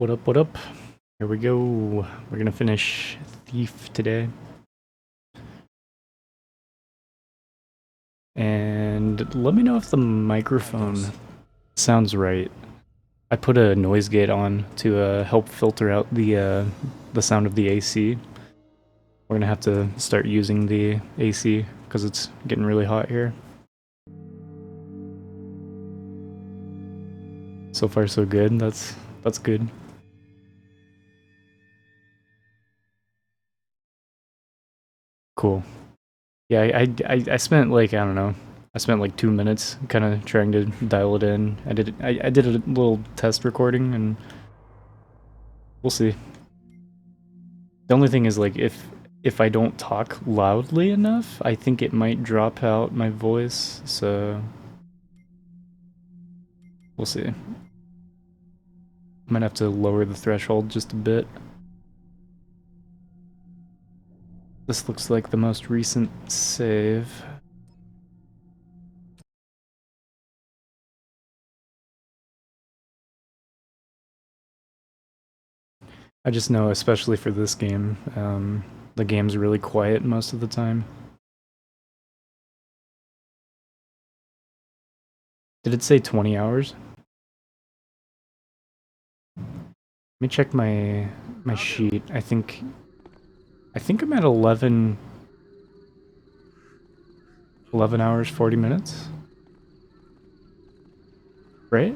What up, what up? Here we go. We're gonna finish Thief today. And let me know if the microphone sounds right. I put a noise gate on to help filter out the sound of the AC. We're gonna have to start using the AC because it's getting really hot here. So far so good. That's good. Cool. Yeah, I spent like, I don't know, I spent like 2 minutes kind of trying to dial it in. I did a little test recording and we'll see. The only thing is like if I don't talk loudly enough, I think it might drop out my voice, so we'll see. I might have to lower the threshold just a bit. This looks like the most recent save. I just know, especially for this game, the game's really quiet most of the time. Did it say 20 hours? Let me check my sheet. I think I'm at 11 hours 40 minutes. Right?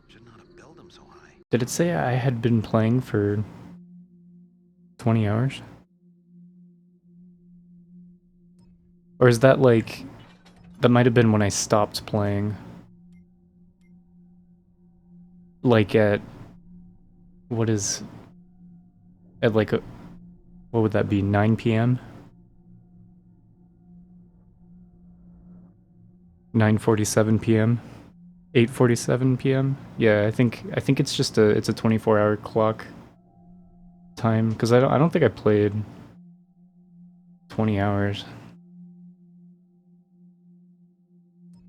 Should not have built them so high. Did it say I had been playing for 20 hours? Or is that like... That might have been when I stopped playing. Like at... What is... At like... What would that be? 9 p.m.? 9:47 p.m.? 8:47 p.m.? Yeah, I think it's just it's a 24-hour clock time because I don't think I played 20 hours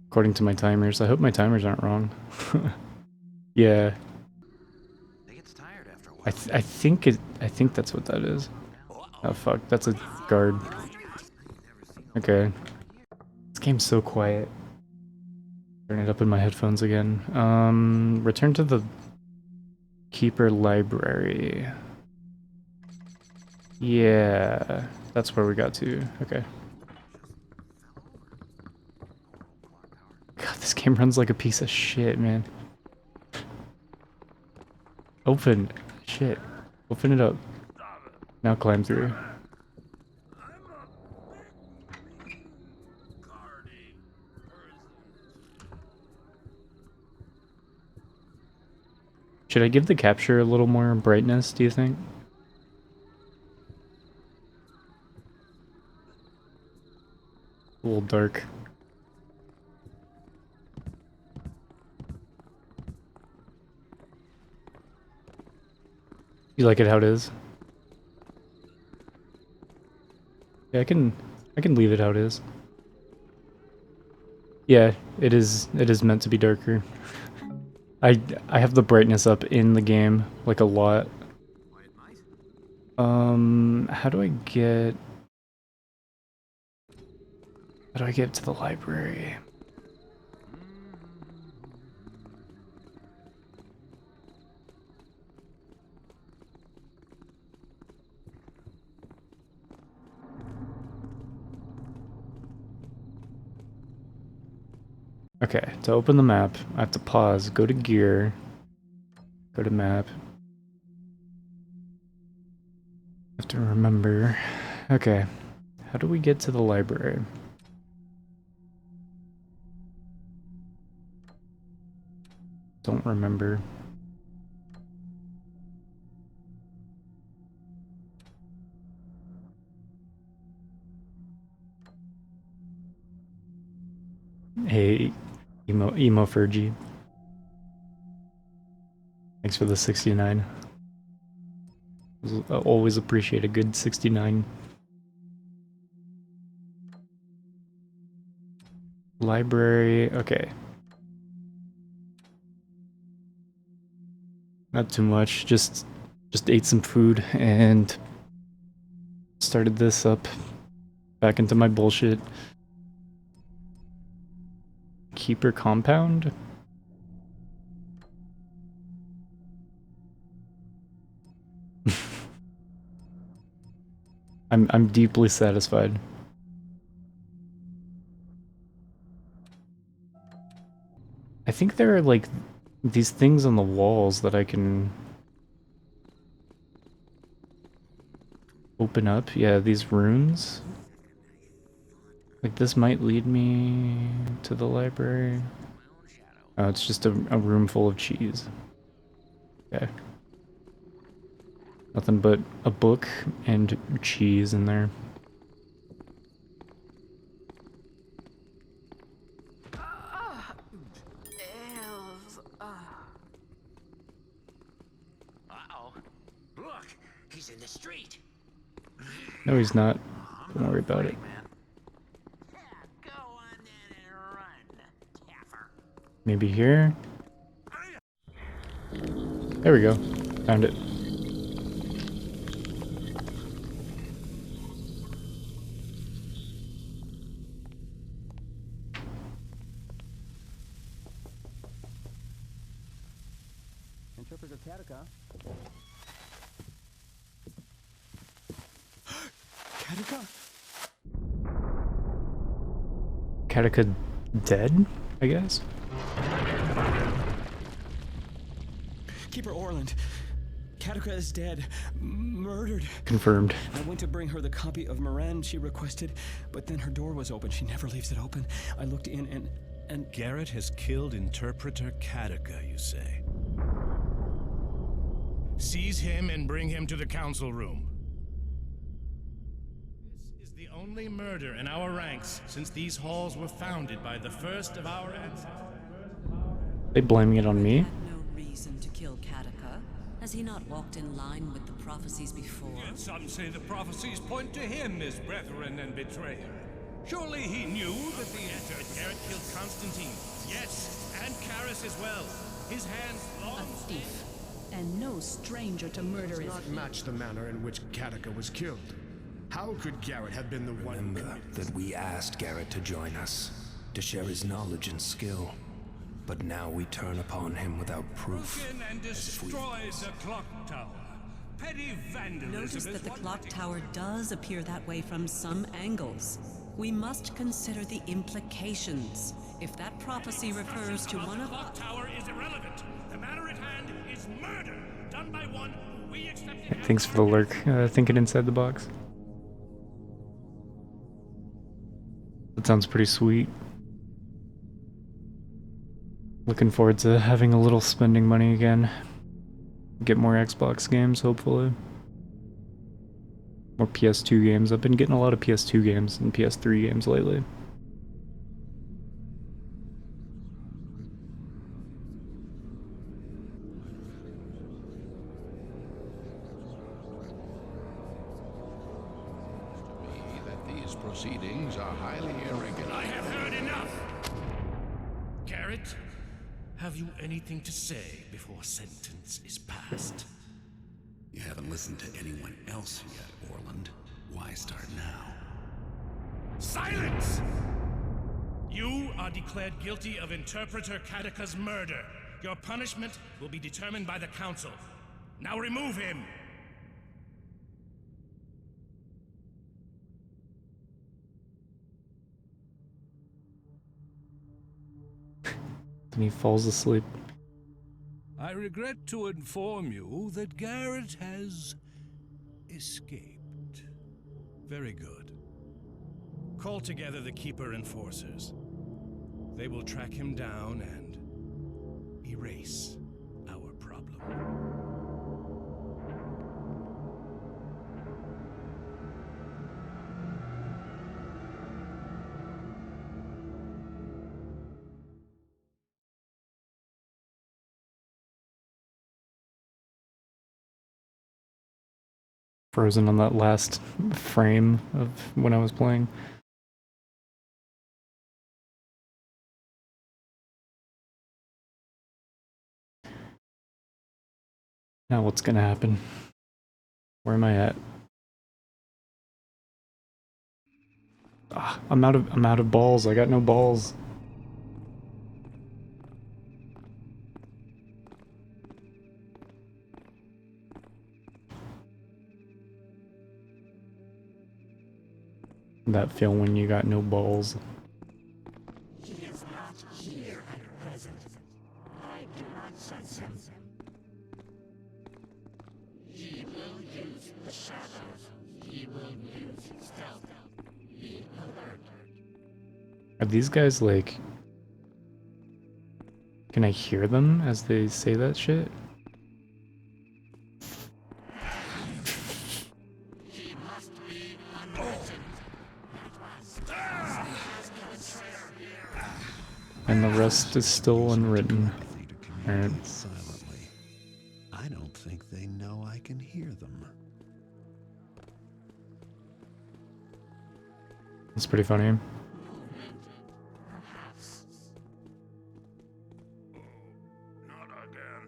according to my timers. I hope my timers aren't wrong. Yeah, They get tired after a while. I think that's what that is. Oh fuck, that's a guard. Okay. This game's so quiet. Turn it up in my headphones again. Return to the Keeper Library. Yeah, that's where we got to. Okay. God, this game runs like a piece of shit, man. Open. Shit. Open it up. Now climb through. Should I give the capture a little more brightness, do you think? A little dark. You like it how it is? Yeah, I can leave it how it is. Yeah, it is meant to be darker. I have the brightness up in the game, like a lot. How do I get... How do I get to the library? Okay, to open the map, I have to pause, go to gear, go to map. I have to remember. Okay, how do we get to the library? Don't remember. Hey, emo Fergie. Thanks for the 69. I always appreciate a good 69. Library, okay. Not too much. Just ate some food and started this up. Back into my bullshit. Keeper compound? I'm deeply satisfied. I think there are like these things on the walls that I can open up. Yeah, these runes. Like this might lead me to the library. Oh, it's just a room full of cheese. Okay. Nothing but a book and cheese in there. Uh-oh. Look, he's in the street. No, he's not. I'm Don't not worry about it. afraid, man. Yeah, go on then and run, Taffer. Maybe here? There we go. Found it. Interpreter Katika. Katika? Katika dead, I guess? Keeper Orland. Katika is dead. Murdered. Confirmed. I went to bring her the copy of Moran she requested, but then her door was open. She never leaves it open. I looked in and Garrett has killed Interpreter Katika, you say? Seize him and bring him to the council room. This is the only murder in our ranks since these halls were founded by the first of our ancestors. They blaming it on me? Had no reason to kill Katika. Has he not walked in line with the prophecies before? Yet some say the prophecies point to him as brethren and betrayer. Surely he knew that the Garrett killed Constantine. Yes, and Karis as well. His hands long. A thief, and no stranger to murder is Not match the manner in which Katika was killed. How could Garrett have been the one who Remember that we asked Garrett to join us, to share his knowledge and skill. But now we turn upon him without proof. broken and destroyed the clock tower. Petty vandalism Notice is that the what clock tower does appear that way from some angles. We must consider the implications. If that prophecy refers to one of The clock tower is irrelevant. The matter at hand is murder, done by one who we accepted. Thanks for the lurk, thinking inside the box. That sounds pretty sweet. Looking forward to having a little spending money again. Get more Xbox games, hopefully. More PS2 games. I've been getting a lot of PS2 games and PS3 games lately. That these proceedings are highly irregular. I have heard enough. Garrett, have you anything to say before sentence is passed? You haven't listened to anyone else yet, Orland. Why start now? Silence! You are declared guilty of Interpreter Katika's murder. Your punishment will be determined by the council. Now remove him! And he falls asleep. I regret to inform you that Garrett has escaped. Very good. Call together the Keeper Enforcers. They will track him down and erase our problem. Frozen on that last frame of when I was playing. Now what's gonna happen? Where am I at? Ah, I'm out of balls. I got no balls. That feel when you got no balls. He is not here at present. I do not sense him. He will use the shadows. He will use stealth. Be alert. Are these guys like... Can I hear them as they say that shit? He must be unwritten. And the rest is still unwritten. Alright. Silently. I don't think they know I can hear them. It's pretty funny. Not again.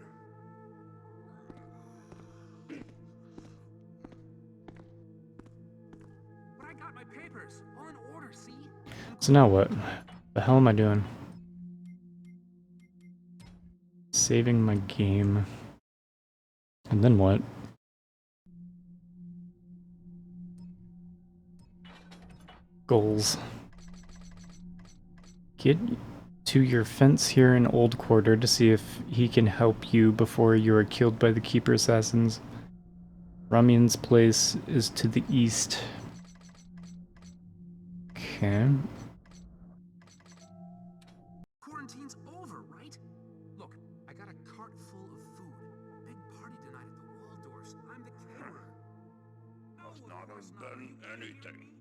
But I got my papers. All in order, see? So now what? The hell am I doing? Saving my game. And then what? Goals. Get to your fence here in Old Quarter to see if he can help you before you are killed by the Keeper assassins. Ramian's place is to the east. Okay. Quarantine's over, right? Look, I got a cart full of food. Big party tonight at the Waldorfs. I'm the caterer. Must not have done anything.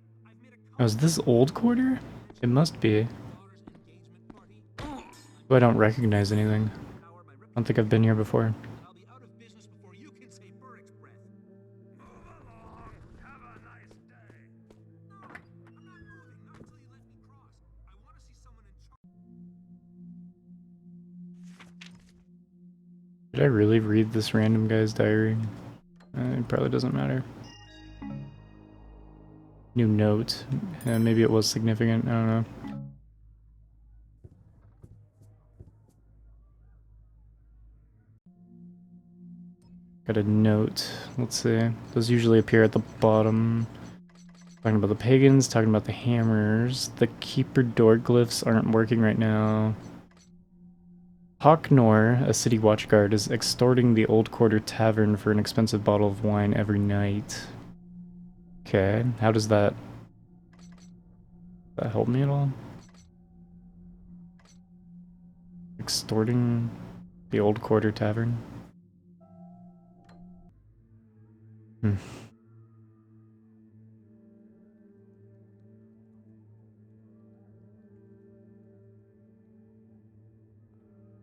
Oh, is this Old Quarter? It must be. But I don't recognize anything. I don't think I've been here before. I'll be out of business before you can say Burrick's breath. Move along. Have a nice day. No, I'm not moving. Not until you let me cross. I want to see someone in charge. Did I really read this random guy's diary? It probably doesn't matter. New note. Maybe it was significant. I don't know. Got a note. Let's see. Those usually appear at the bottom. Talking about the pagans, talking about the hammers. The keeper door glyphs aren't working right now. Hawknor, a city watchguard, is extorting the Old Quarter Tavern for an expensive bottle of wine every night. Okay, how does that help me at all? Extorting the Old Quarter Tavern? I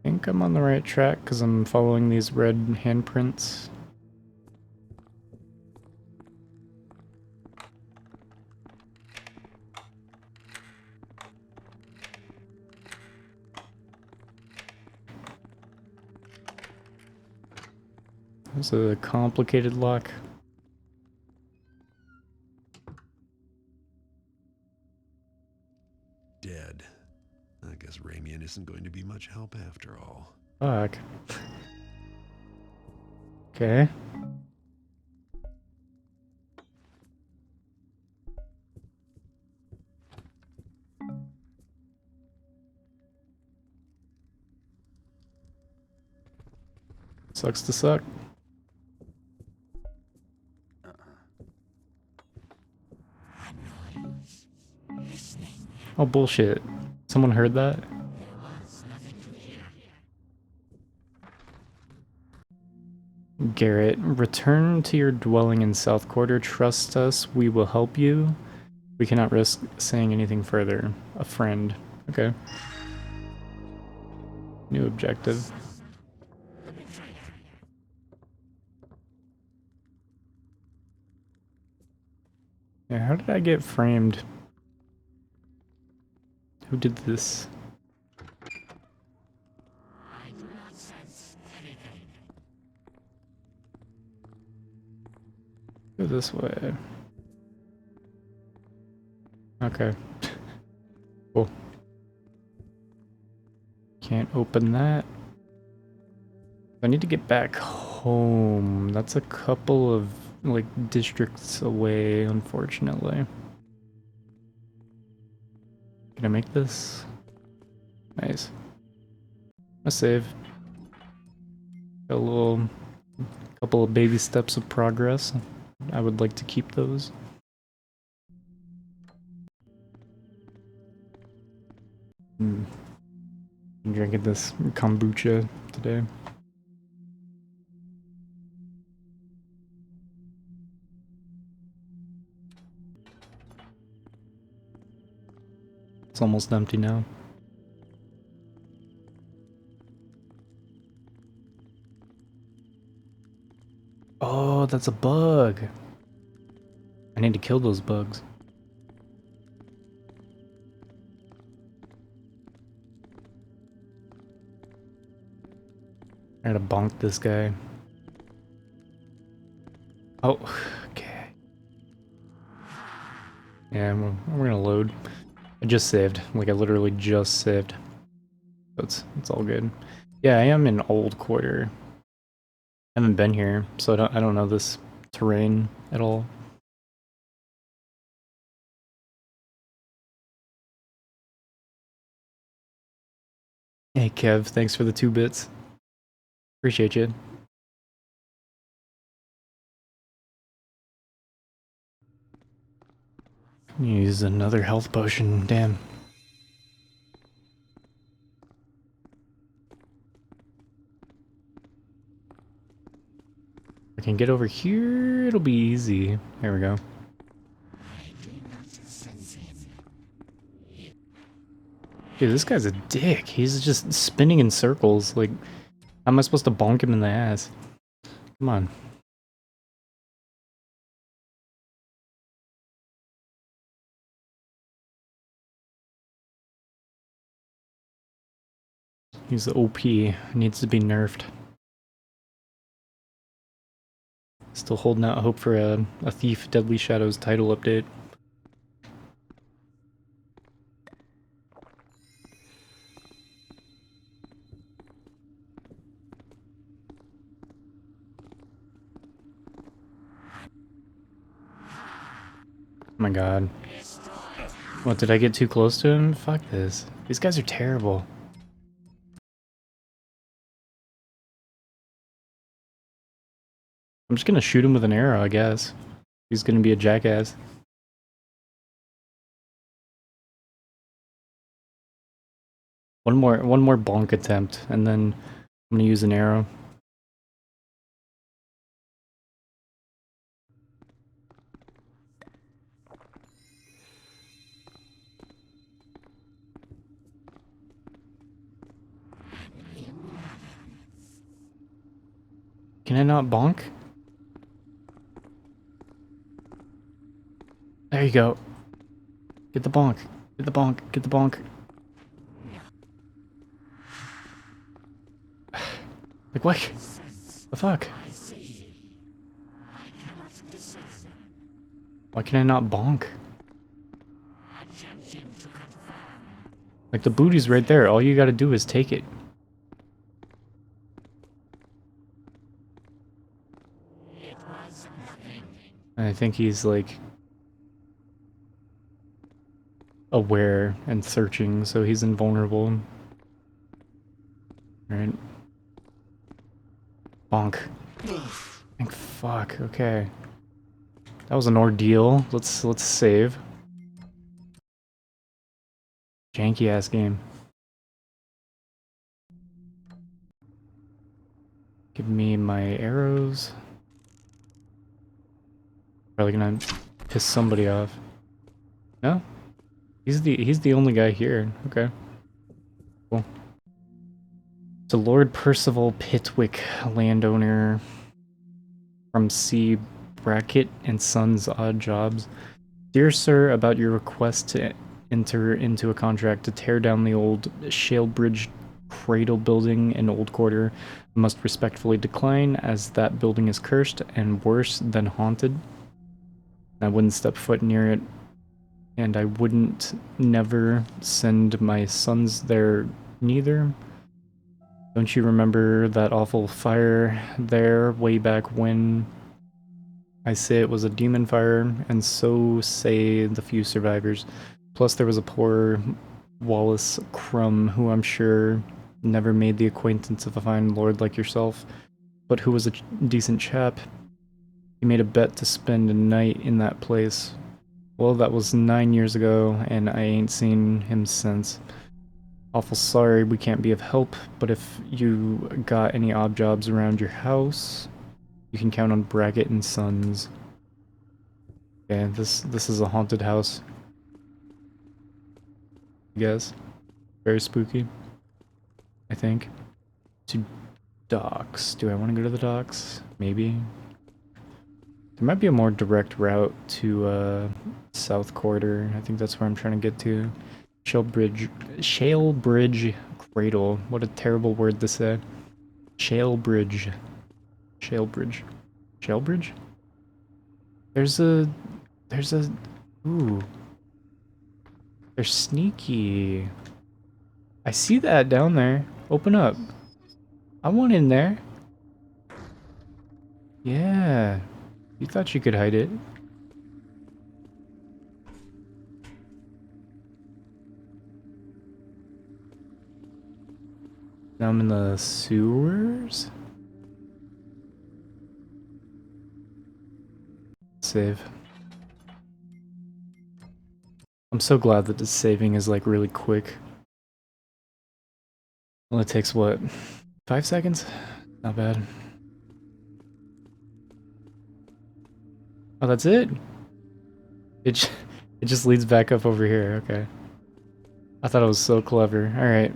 think I'm on the right track because I'm following these red handprints. This is a complicated lock. Dead. I guess Ramian isn't going to be much help after all. Fuck. Okay. Sucks to suck. Oh, bullshit. Someone heard that? Garrett, return to your dwelling in South Quarter. Trust us, we will help you. We cannot risk saying anything further. A friend. Okay. New objective. Yeah, how did I get framed? Who did this? I do not sense anything. this way. Okay. Cool. Can't open that. I need to get back home. That's a couple of, like, districts away, unfortunately. Can I make this? Nice. A save. Got a couple of baby steps of progress. I would like to keep those. I'm drinking this kombucha today. It's almost empty now. Oh, that's a bug. I need to kill those bugs. I gotta bonk this guy. Oh, okay. Yeah, we're gonna load. I just saved. Like, I literally just saved. So it's all good. Yeah, I am in Old Quarter. I haven't been here, so I don't know this terrain at all. Hey Kev, thanks for the 2 bits. Appreciate you. Use another health potion, damn. If I can get over here, it'll be easy. There we go. Dude, this guy's a dick. He's just spinning in circles. Like, how am I supposed to bonk him in the ass? Come on. He's OP. Needs to be nerfed. Still holding out hope for a Thief Deadly Shadows title update. Oh my god. What, did I get too close to him? Fuck this. These guys are terrible. I'm just gonna shoot him with an arrow, I guess. He's gonna be a jackass. One more bonk attempt, and then I'm gonna use an arrow. Can I not bonk? There you go. Get the bonk. Get the bonk. Get the bonk. Like, what? The fuck? Why can I not bonk? Like, the booty's right there. All you gotta do is take it. And I think he's, like, aware and searching, so he's invulnerable. Alright. Bonk. Thank fuck, okay. That was an ordeal. Let's save. Janky ass game. Give me my arrows. Probably gonna piss somebody off. No? He's the only guy here. Okay. Cool. So Lord Percival Pitwick, landowner from C. Brackett and Sons Odd Jobs. Dear sir, about your request to enter into a contract to tear down the old Shalebridge Cradle building in Old Quarter, I must respectfully decline, as that building is cursed and worse than haunted. I wouldn't step foot near it, and I wouldn't never send my sons there neither. Don't you remember that awful fire there way back when? I say it was a demon fire, and so say the few survivors. Plus there was a poor Wallace Crumb, who I'm sure never made the acquaintance of a fine lord like yourself, but who was a decent chap. He made a bet to spend a night in that place. Well, that was 9 years ago, and I ain't seen him since. Awful sorry we can't be of help, but if you got any odd jobs around your house, you can count on Brackett and Sons. Okay, this is a haunted house. I guess. Very spooky. I think. To docks. Do I want to go to the docks? Maybe. There might be a more direct route to South Quarter. I think that's where I'm trying to get to. Shale Bridge Cradle. What a terrible word to say. Shale Bridge. Shale Bridge. Shale Bridge? There's a... Ooh. They're sneaky. I see that down there. Open up. I want in there. Yeah. You thought you could hide it. Now I'm in the sewers? Save. I'm so glad that the saving is like really quick. Only takes what? 5 seconds? Not bad. Oh, that's it? It just leads back up over here, okay. I thought it was so clever. Alright.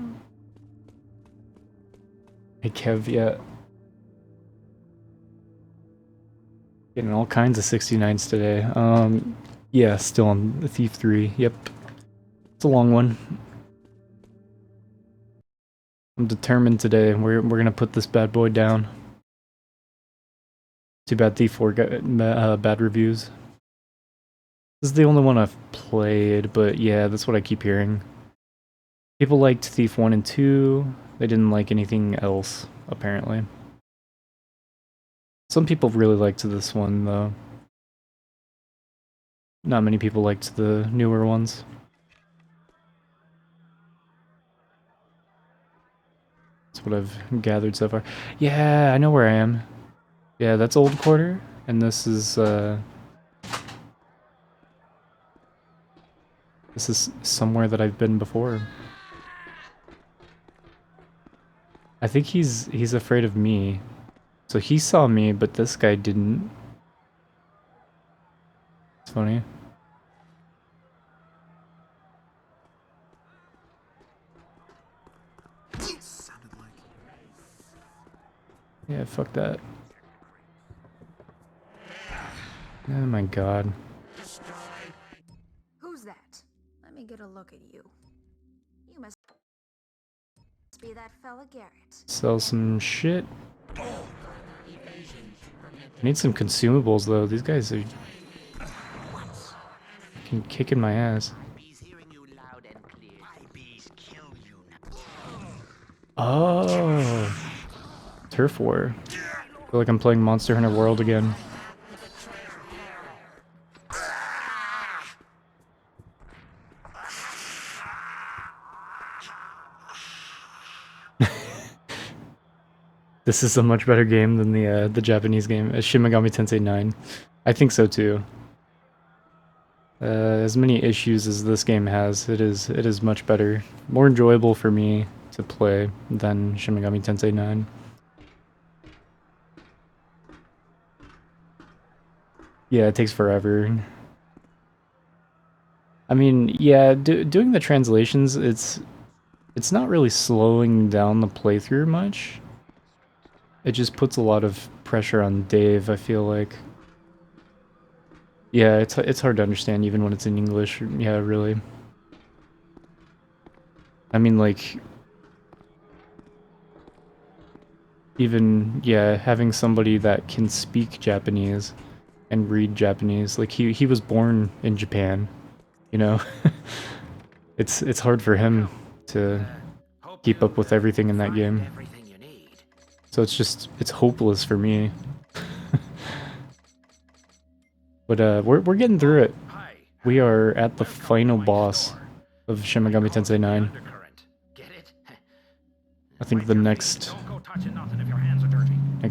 Hey Kev, yeah. Getting all kinds of 69s today. Yeah, still on the Thief 3, yep. It's a long one. I'm determined today. We're gonna put this bad boy down. Too bad Thief 4 got bad reviews. This is the only one I've played, but yeah, that's what I keep hearing. People liked Thief 1 and 2. They didn't like anything else, apparently. Some people really liked this one, though. Not many people liked the newer ones. That's what I've gathered so far. Yeah, I know where I am. Yeah, that's Old Quarter, and this is somewhere that I've been before. I think he's afraid of me. So he saw me, but this guy didn't. It's funny. Yeah, fuck that. Oh my god. Who's that? Let me get a look at you. You must be that fella Garrett. Sell some shit. I need some consumables though. These guys are kicking my ass. Oh, Turf War. I feel like I'm playing Monster Hunter World again. This is a much better game than the Japanese game, Shin Megami Tensei 9. I think so too. As many issues as this game has, it is much better, more enjoyable for me to play than Shin Megami Tensei 9. Yeah, it takes forever. I mean, yeah, doing the translations, it's not really slowing down the playthrough much. It just puts a lot of pressure on Dave, I feel like. Yeah, it's hard to understand even when it's in English. Yeah, really. I mean, like, even, yeah, having somebody that can speak Japanese and read Japanese. Like he was born in Japan, you know. It's hard for him to keep up with everything in that game. So it's hopeless for me. But we're getting through it. We are at the final boss of Shin Megami Tensei 9. I think the next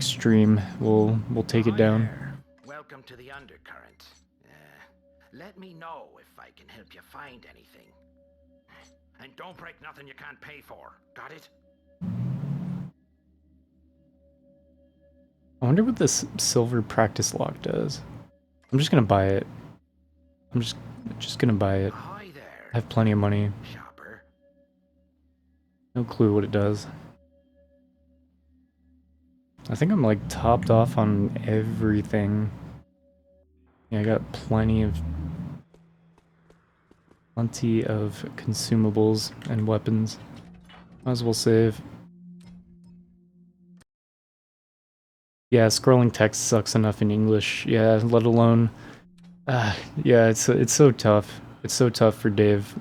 stream will take it down. Welcome to the undercurrent. Let me know if I can help you find anything. And don't break nothing you can't pay for. Got it? I wonder what this silver practice lock does. I'm just gonna buy it. I'm just gonna buy it. I have plenty of money. No clue what it does. I think I'm like topped off on everything. Yeah, I got plenty of consumables and weapons. Might as well save. Yeah, scrolling text sucks enough in English. Yeah, let alone. Yeah, it's so tough. It's so tough for Dave.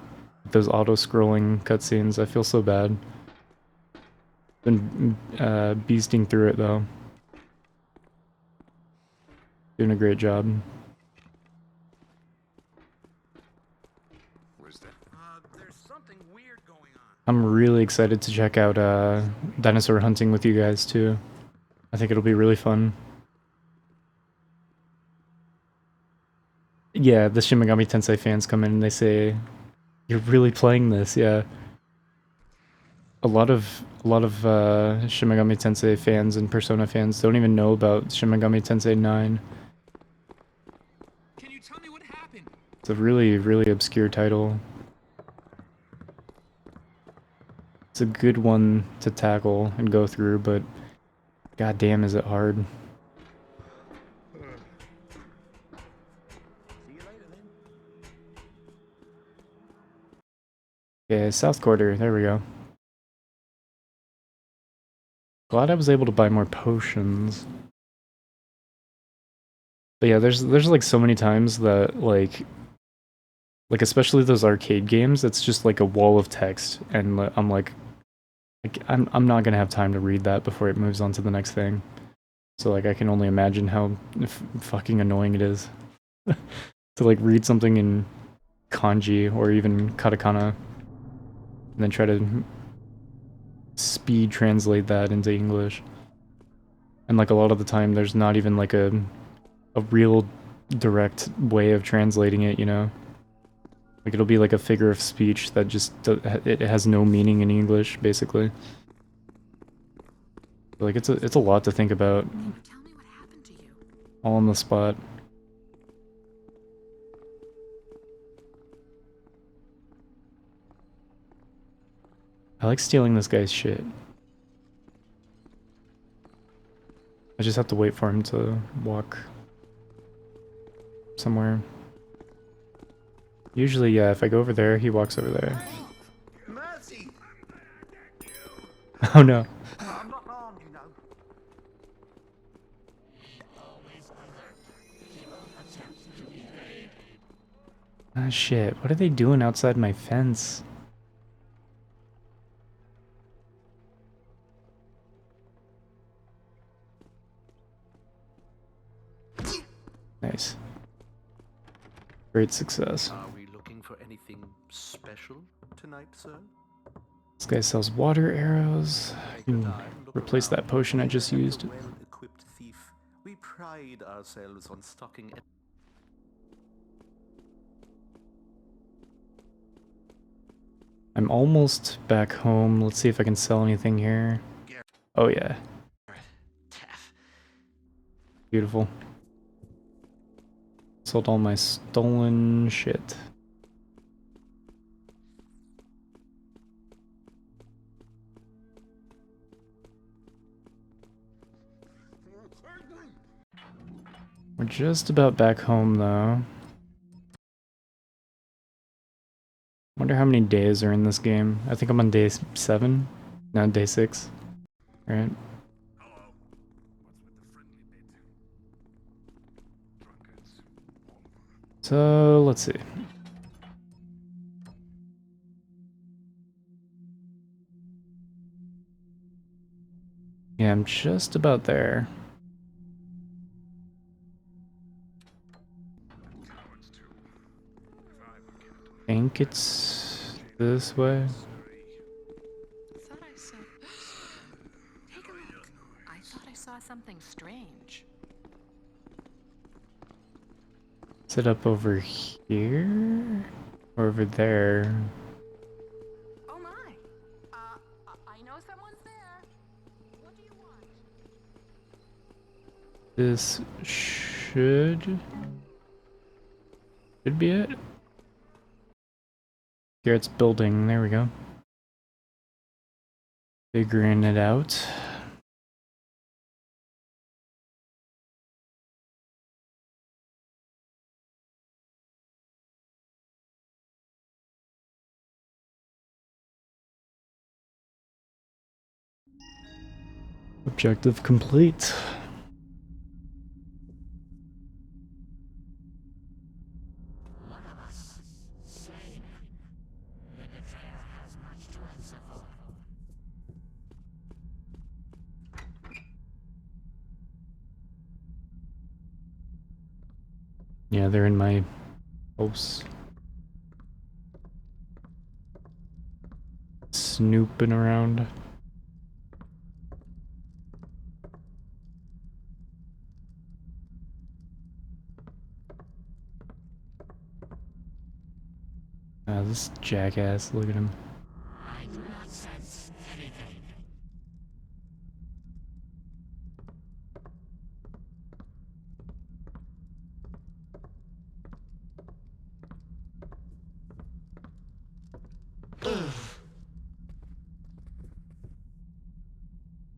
Those auto-scrolling cutscenes. I feel so bad. Been beasting through it though. Doing a great job. There's something weird going on. I'm really excited to check out dinosaur hunting with you guys too. I think it'll be really fun. Yeah, the Shin Megami Tensei fans come in and they say, "You're really playing this?" Yeah. A lot of Shin Megami Tensei fans and Persona fans don't even know about Shin Megami Tensei 9. Can you tell me what happened? It's a really obscure title. It's a good one to tackle and go through, but goddamn is it hard. Okay, South Quarter, there we go. Glad I was able to buy more potions. But yeah, there's like so many times that like especially those arcade games, it's just like a wall of text, and I'm like I'm not gonna have time to read that before it moves on to the next thing. So like I can only imagine how fucking annoying it is to like read something in kanji or even katakana, and then try to speed translate that into English. And like a lot of the time there's not even like a real direct way of translating it, you know? Like it'll be like a figure of speech that just it has no meaning in English, basically. Like it's a lot to think about. Tell me what happened to you. All on the spot. I like stealing this guy's shit. I just have to wait for him to walk somewhere. Usually, yeah, if I go over there, he walks over there. Mercy! Oh no. I'm not armed, you know. Ah shit, what are they doing outside my fence? Nice. Great success. Are we looking for anything special tonight, sir? This guy sells water arrows. I can replace that potion I just used. Well-equipped thief. We pride ourselves on stocking. I'm almost back home. Let's see if I can sell anything here. Oh yeah. Beautiful. Sold all my stolen shit. We're just about back home though. Wonder how many days are in this game. I think I'm on day 7. No, day 6. Alright. Hello. What's with the friendly bit? Drunken So let's see. Yeah, I'm just about there. I think it's this way. Thought I saw. Take a look. I thought I saw something strange. Is it up over here? Or over there? Oh my! I know someone's there. What do you want? This should be it. Garrett's building, there we go. Figuring it out. Objective complete. Yeah, they're in my house. Snooping around. This jackass, look at him. I do not sense anything.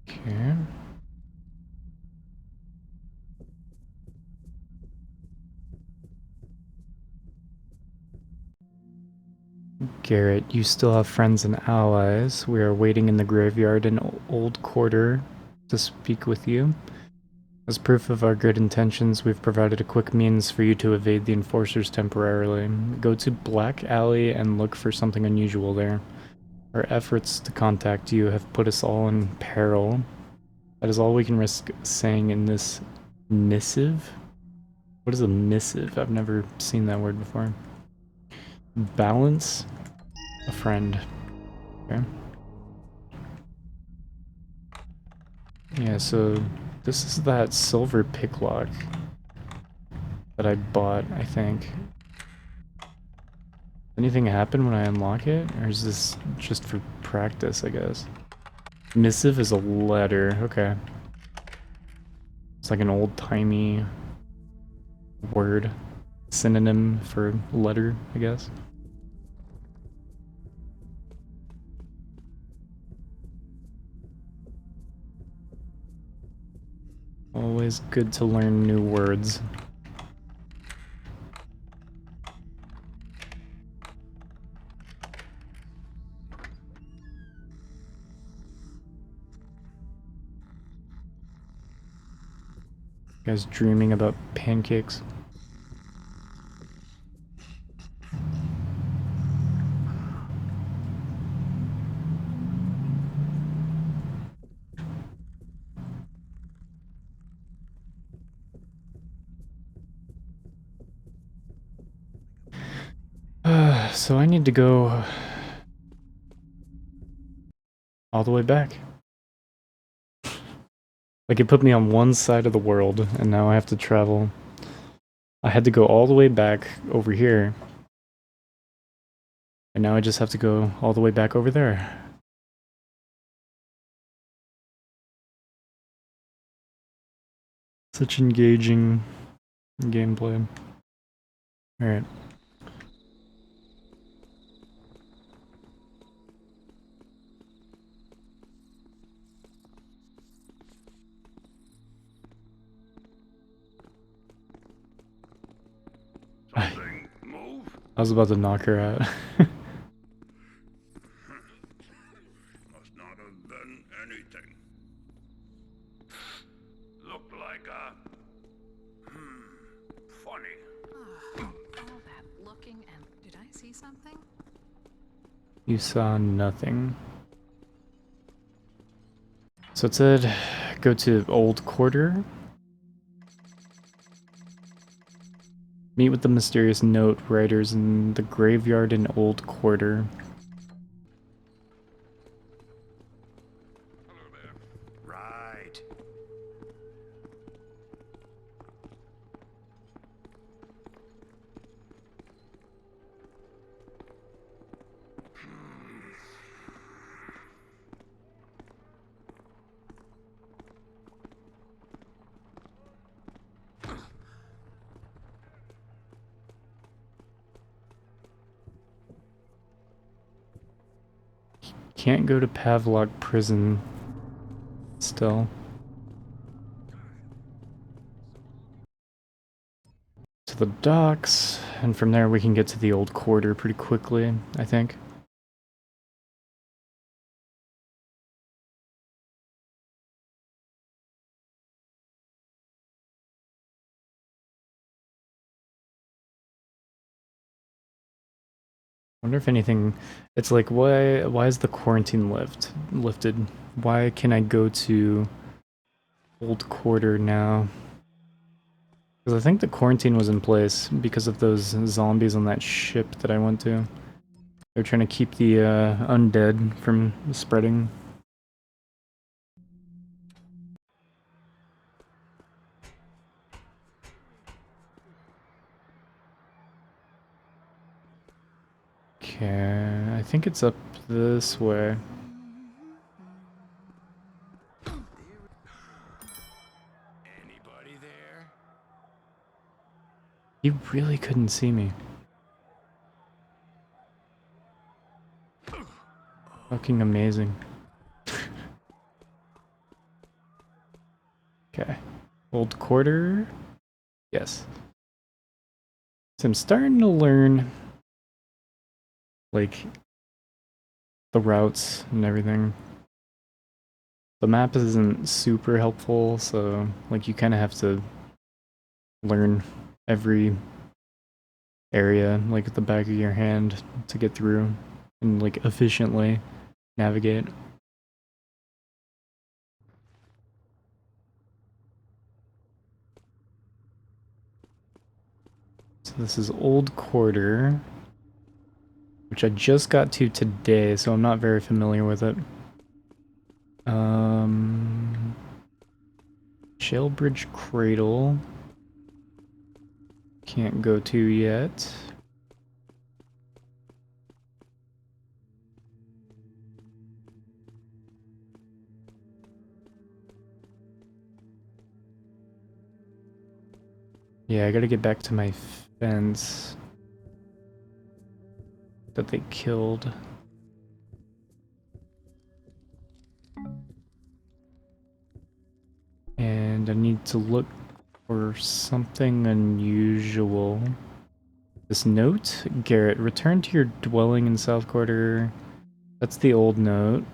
Okay. Garrett, you still have friends and allies. We are waiting in the graveyard in Old Quarter to speak with you. As proof of our good intentions, we've provided a quick means for you to evade the enforcers temporarily. Go to Black Alley and look for something unusual there. Our efforts to contact you have put us all in peril. That is all we can risk saying in this missive? What is a missive? I've never seen that word before. Balance a friend. Okay. Yeah, so this is that silver picklock that I bought, I think. Anything happen when I unlock it? Or is this just for practice, I guess? Missive is a letter, okay. It's like an old-timey word. Synonym for letter, I guess. Always good to learn new words. You guys dreaming about pancakes? So I need to go all the way back. Like, it put me on one side of the world, and now I have to travel. I had to go all the way back over here. And now I just have to go all the way back over there. Such engaging gameplay. Alright. I was about to knock her out. Must not have been anything. Looked like a... funny. something? You saw nothing. So it said go to Old Quarter. Meet with the mysterious note writers in the graveyard in Old Quarter. Right. Can't go to Pavlok prison still. To the docks, and from there we can get to the Old Quarter pretty quickly, I think. Wonder if anything, it's like why is the quarantine lifted? Why can I go to Old Quarter now? Because I think the quarantine was in place because of those zombies on that ship that I went to. They're trying to keep the undead from spreading. Okay, I think it's up this way. Anybody there? You really couldn't see me. Fucking amazing. Okay. Old Quarter? Yes. So I'm starting to learn, like, the routes and everything. The map isn't super helpful, so, like, you kind of have to learn every area, like, at the back of your hand to get through and, like, efficiently navigate. So this is Old Quarter, which I just got to today, so I'm not very familiar with it. Jailbridge Cradle. Can't go to yet. Yeah, I gotta get back to my fence that they killed. And I need to look for something unusual. This note, Garrett, return to your dwelling in South Quarter. That's the old note.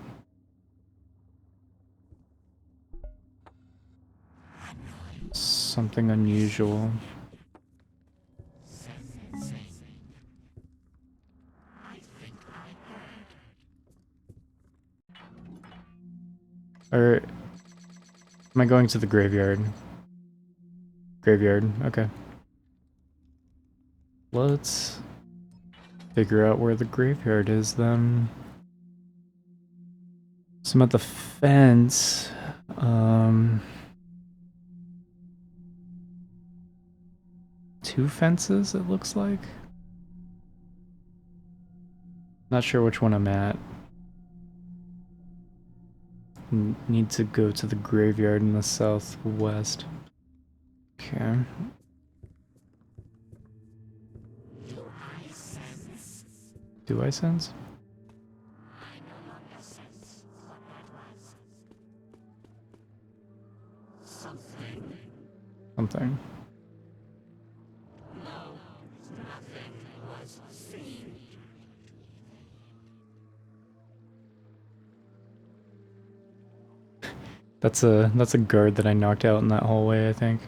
Something unusual. Or am I going to the graveyard? Graveyard, okay. Let's figure out where the graveyard is then. So I'm at the fence. Two fences, it looks like. Not sure which one I'm at. Need to go to the graveyard in the southwest. Okay. Do I sense? Something. That's a guard that I knocked out in that hallway, I think.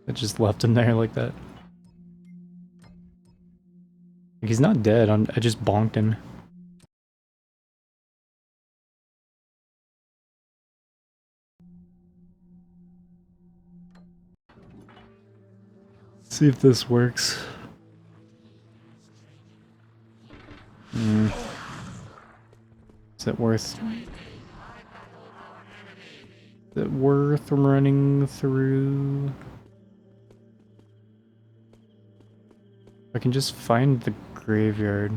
I just left him there like that. Like, he's not dead. I just bonked him. See if this works. Is it worth running through? I can just find the graveyard.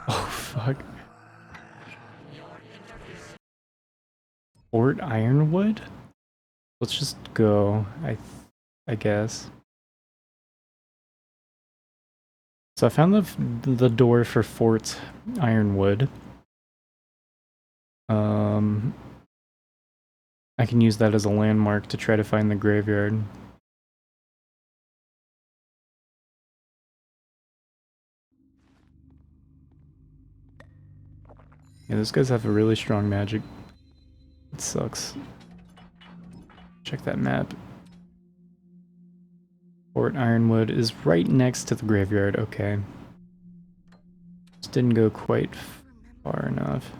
Oh fuck. Fort Ironwood? Let's just go, I guess. So I found the door for Fort Ironwood. I can use that as a landmark to try to find the graveyard. Yeah, those guys have a really strong magic. It sucks. Check that map. Fort Ironwood is right next to the graveyard. Okay. Just didn't go quite far enough.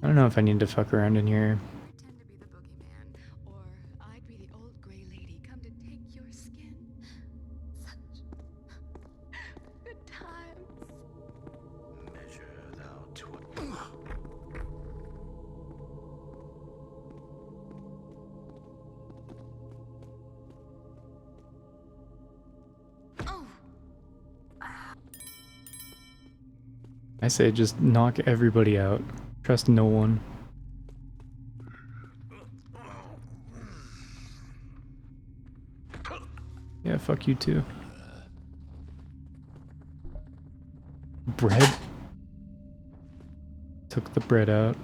I don't know if I need to fuck around in here. I say just knock everybody out. Trust no one. Yeah, fuck you too. Bread? Took the bread out.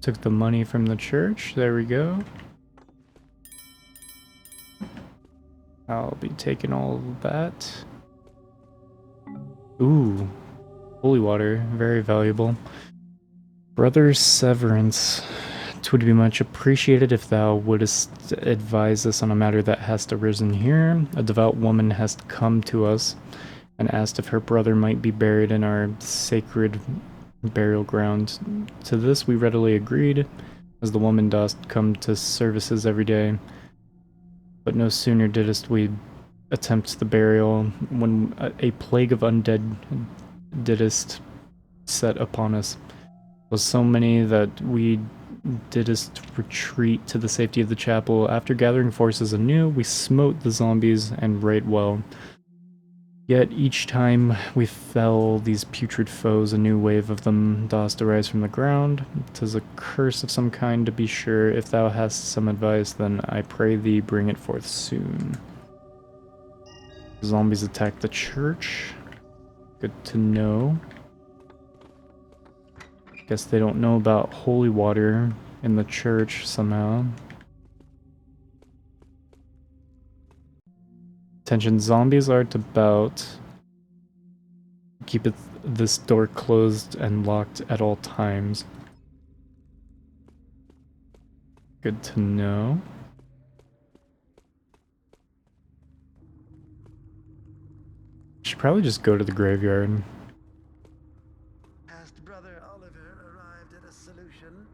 Took the money from the church. There we go. I'll be taking all of that. Ooh. Holy water. Very valuable. Brother Severance. 'Twould be much appreciated if thou wouldst advise us on a matter that hast arisen here. A devout woman hast come to us and asked if her brother might be buried in our sacred burial ground. To this we readily agreed, as the woman dost come to services every day. But no sooner didst we attempt the burial when a plague of undead didst set upon us. Was so many that we didst retreat to the safety of the chapel. After gathering forces anew, we smote the zombies, and right well. Yet each time we fell these putrid foes, a new wave of them dost arise from the ground. 'Tis a curse of some kind, to be sure. If thou hast some advice, then I pray thee bring it forth soon. Zombies attack the church. Good to know. Guess they don't know about holy water in the church somehow. Attention, zombies are about. Keep this door closed and locked at all times. Good to know. Should probably just go to the graveyard. Hast Brother Oliver arrived at a solution?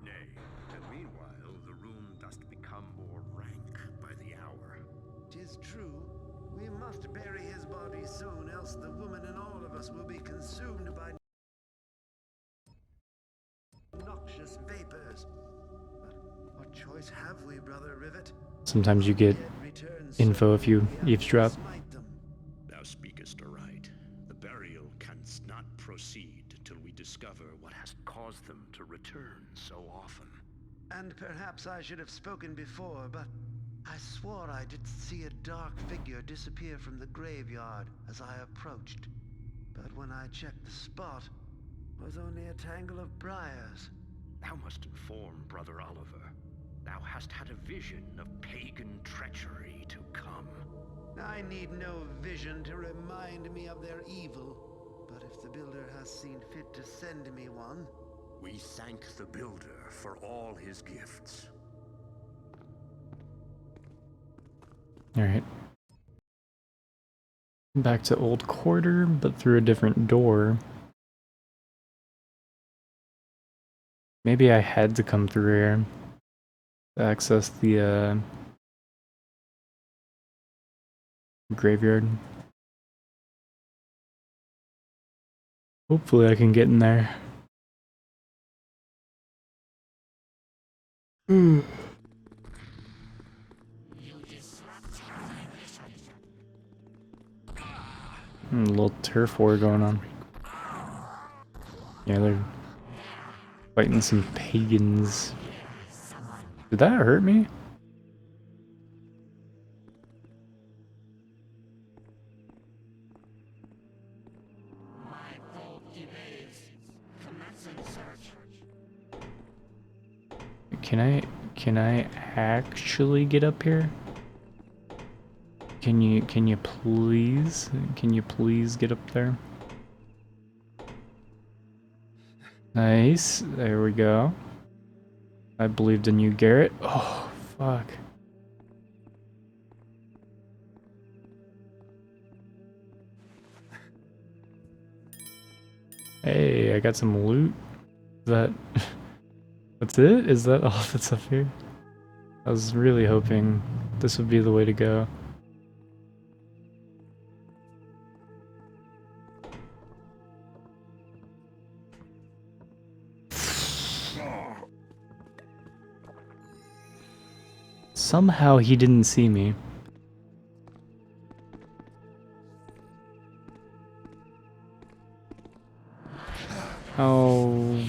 Nay, and meanwhile the room doth become more rank by the hour. 'Tis true. We must bury his body soon, else the woman and all of us will be consumed by noxious vapors. But what choice have we, Brother Rivet? Sometimes you get info if you eavesdrop. Thou speakest aright. The burial canst not proceed till we discover what has caused them to return so often. And perhaps I should have spoken before, but I swore I did see a dark figure disappear from the graveyard as I approached. But when I checked the spot, it was only a tangle of briars. Thou must inform Brother Oliver. Thou hast had a vision of pagan treachery to come. I need no vision to remind me of their evil. But if the Builder has seen fit to send me one... We thank the Builder for all his gifts. Alright. Back to Old Quarter, but through a different door. Maybe I had to come through here to access the graveyard. Hopefully I can get in there. A little turf war going on. Yeah, they're fighting some pagans. Did that hurt me? Can I actually get up here? Can you please get up there? Nice, there we go. I believed in you, Garrett. Oh, fuck. Hey, I got some loot. Is that... That's it? Is that all that's up here? I was really hoping this would be the way to go. Somehow he didn't see me. Oh.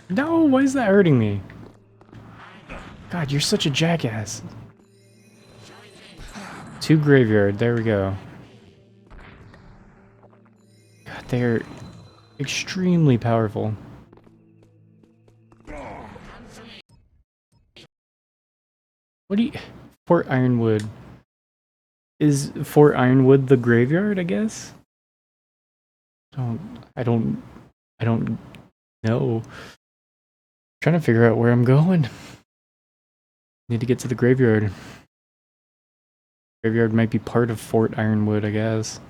No, why is that hurting me? God, you're such a jackass. 2 graveyard, there we go. God, they're extremely powerful. What do you... Fort Ironwood. Is Fort Ironwood the graveyard, I guess? I don't know. Trying to figure out where I'm going. Need to get to the graveyard. Graveyard might be part of Fort Ironwood, I guess.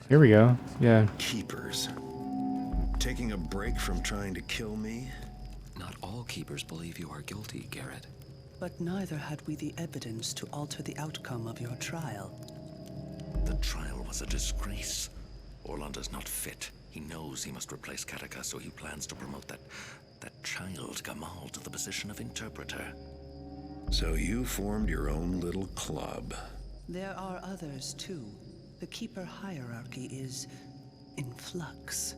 Here we go. Yeah. Keepers. Taking a break from trying to kill me? Not all keepers believe you are guilty, Garrett. But neither had we the evidence to alter the outcome of your trial. The trial was a disgrace. Orlando is not fit. He knows he must replace Kataka, so he plans to promote that child Gamal to the position of interpreter. So you formed your own little club. There are others, too. The Keeper hierarchy is in flux.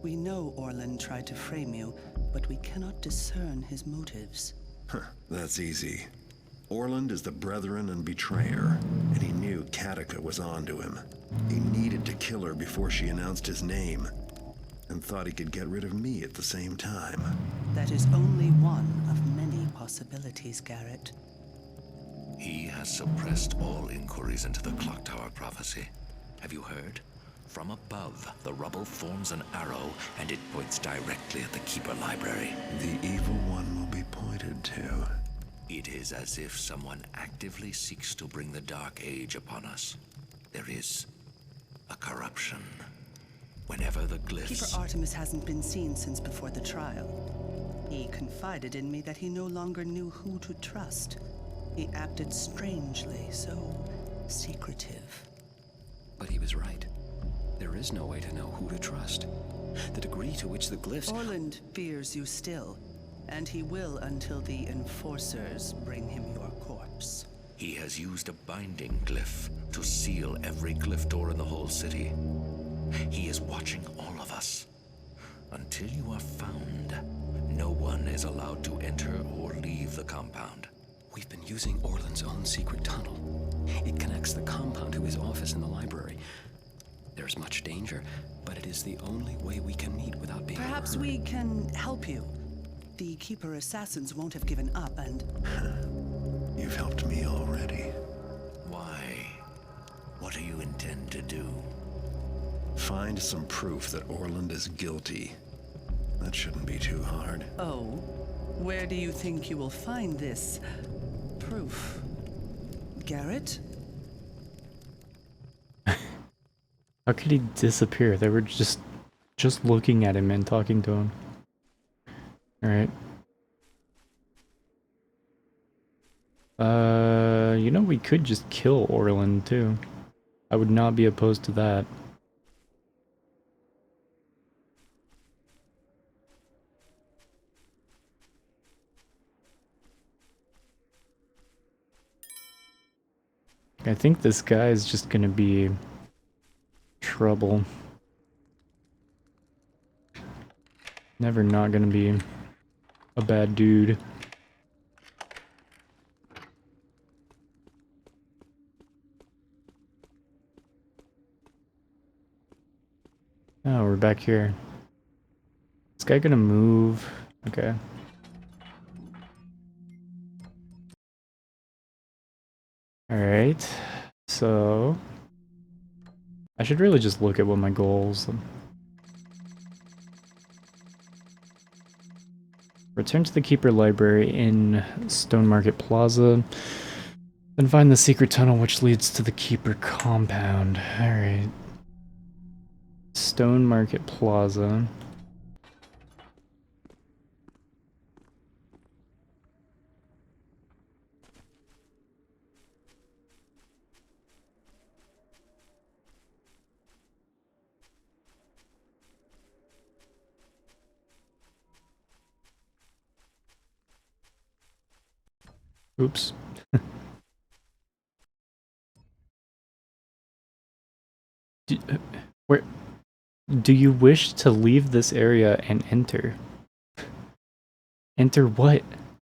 We know Orland tried to frame you, but we cannot discern his motives. Huh, that's easy. Orland is the Brethren and Betrayer, and he knew Kataka was onto him. He needed to kill her before she announced his name, and thought he could get rid of me at the same time. That is only one of many possibilities, Garrett. He has suppressed all inquiries into the Clock Tower prophecy. Have you heard? From above, the rubble forms an arrow, and it points directly at the Keeper Library. The evil one will be pointed to. It is as if someone actively seeks to bring the Dark Age upon us. There is a corruption. Whenever the glyphs... Keeper Artemis hasn't been seen since before the trial. He confided in me that he no longer knew who to trust. He acted strangely, so secretive. But he was right. There is no way to know who to trust. The degree to which the glyphs... Orland fears you still, and he will until the Enforcers bring him your corpse. He has used a binding glyph to seal every glyph door in the whole city. He is watching all of us. Until you are found, no one is allowed to enter or leave the compound. We've been using Orland's own secret tunnel. It connects the compound to his office in the library. There's much danger, but it is the only way we can meet without being Perhaps we can help you. The Keeper assassins won't have given up, and... You've helped me already. Why? What do you intend to do? Find some proof that Orland is guilty. That shouldn't be too hard. Oh, where do you think you will find this proof? Garrett? How could he disappear? They were just looking at him and talking to him. Alright. You know, we could just kill Orland too. I would not be opposed to that. I think this guy is just gonna be trouble. Never not gonna be a bad dude. Oh, we're back here. This guy gonna move? Okay. Alright, so I should really just look at what my goals. Return to the Keeper Library in Stone Market Plaza. Then find the secret tunnel which leads to the Keeper compound. Alright. Stone Market Plaza. Oops. Where do you wish to leave this area and enter? Enter what?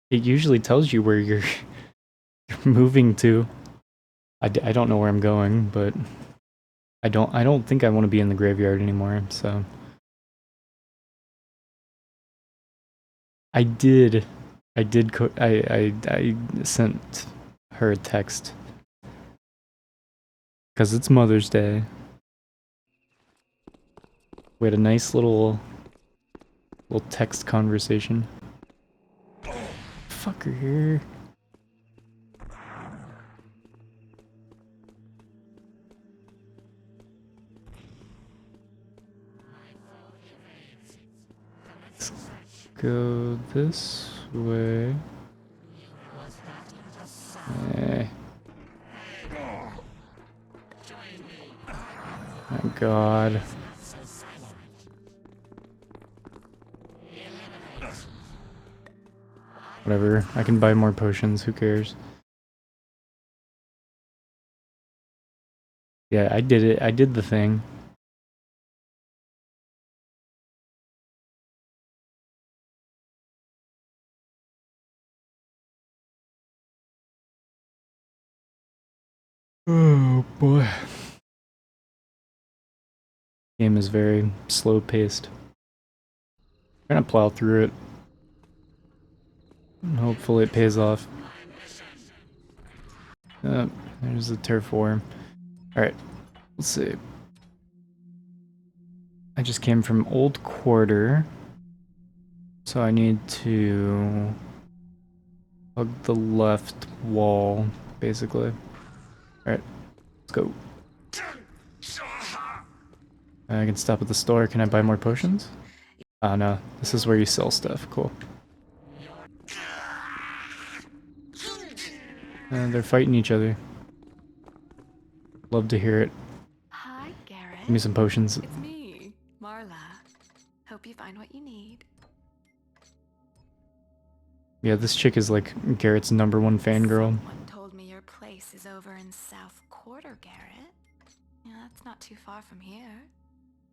It usually tells you where you're moving to. I don't know where I'm going, but I don't think I want to be in the graveyard anymore, so I sent her a text because it's Mother's Day. We had a nice little text conversation. Fucker. Let's go this way. Oh God. Whatever, I can buy more potions, who cares? Yeah, I did it, I did the thing. Oh boy. Game is very slow paced. I'm gonna plow through it. Hopefully it pays off. There's the turf war. Alright, let's see. I just came from Old Quarter. So I need to hug the left wall, basically. Alright, let's go. I can stop at the store. Can I buy more potions? Oh no, this is where you sell stuff. Cool. They're fighting each other. Love to hear it. Hi, Garrett. Give me some potions. It's me, Marla. Hope you find what you need. Yeah, this chick is like Garrett's #1 fangirl. Someone told me your place is over in South Quarter, Garrett. Yeah, that's not too far from here.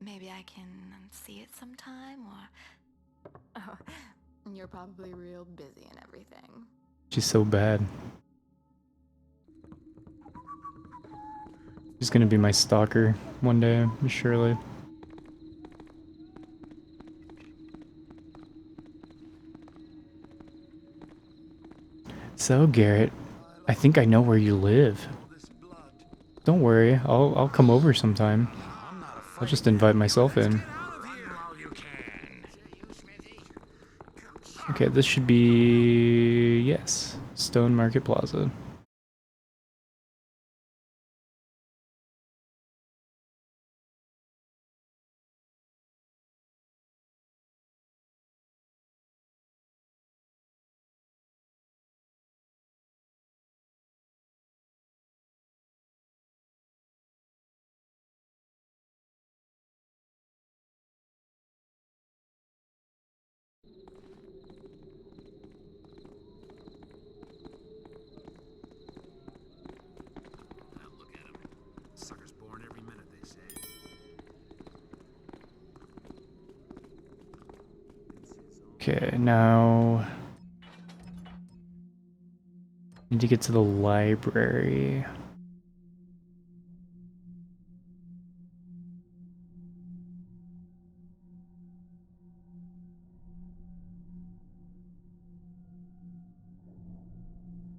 Maybe I can see it sometime, or... Oh, you're probably real busy and everything. She's so bad. He's gonna be my stalker one day, surely. So, Garrett, I think I know where you live. Don't worry, I'll come over sometime. I'll just invite myself in. Okay, this should be... yes, Stone Market Plaza. Look at him. Sucker's born every minute, they say. Okay, now... need to get to the library.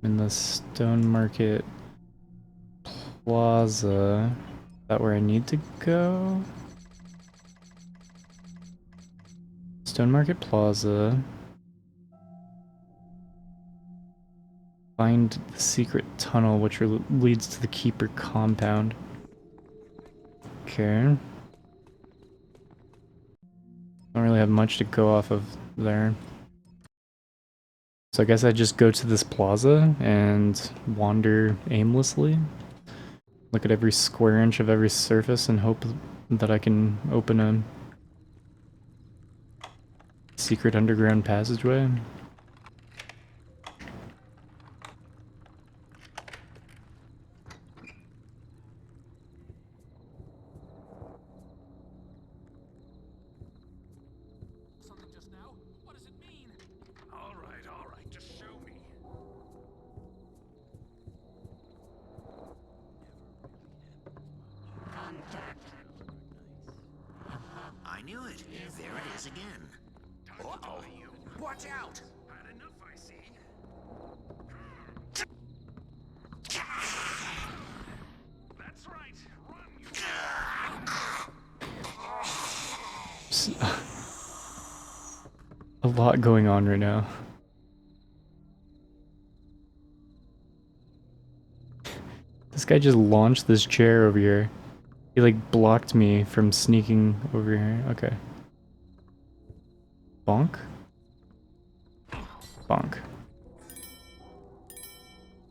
In the Stone Market Plaza. Is that where I need to go? Stone Market Plaza. Find the secret tunnel which leads to the Keeper compound. Okay. Don't really have much to go off of there. So I guess I just go to this plaza and wander aimlessly. Look at every square inch of every surface and hope that I can open a secret underground passageway. All right, just show me. I knew it. There it is again. Uh-oh. Watch out! Had enough, I see. That's right. Run, you. A lot going on right now. This guy just launched this chair over here. He like blocked me from sneaking over here. Okay. Bonk? Bonk.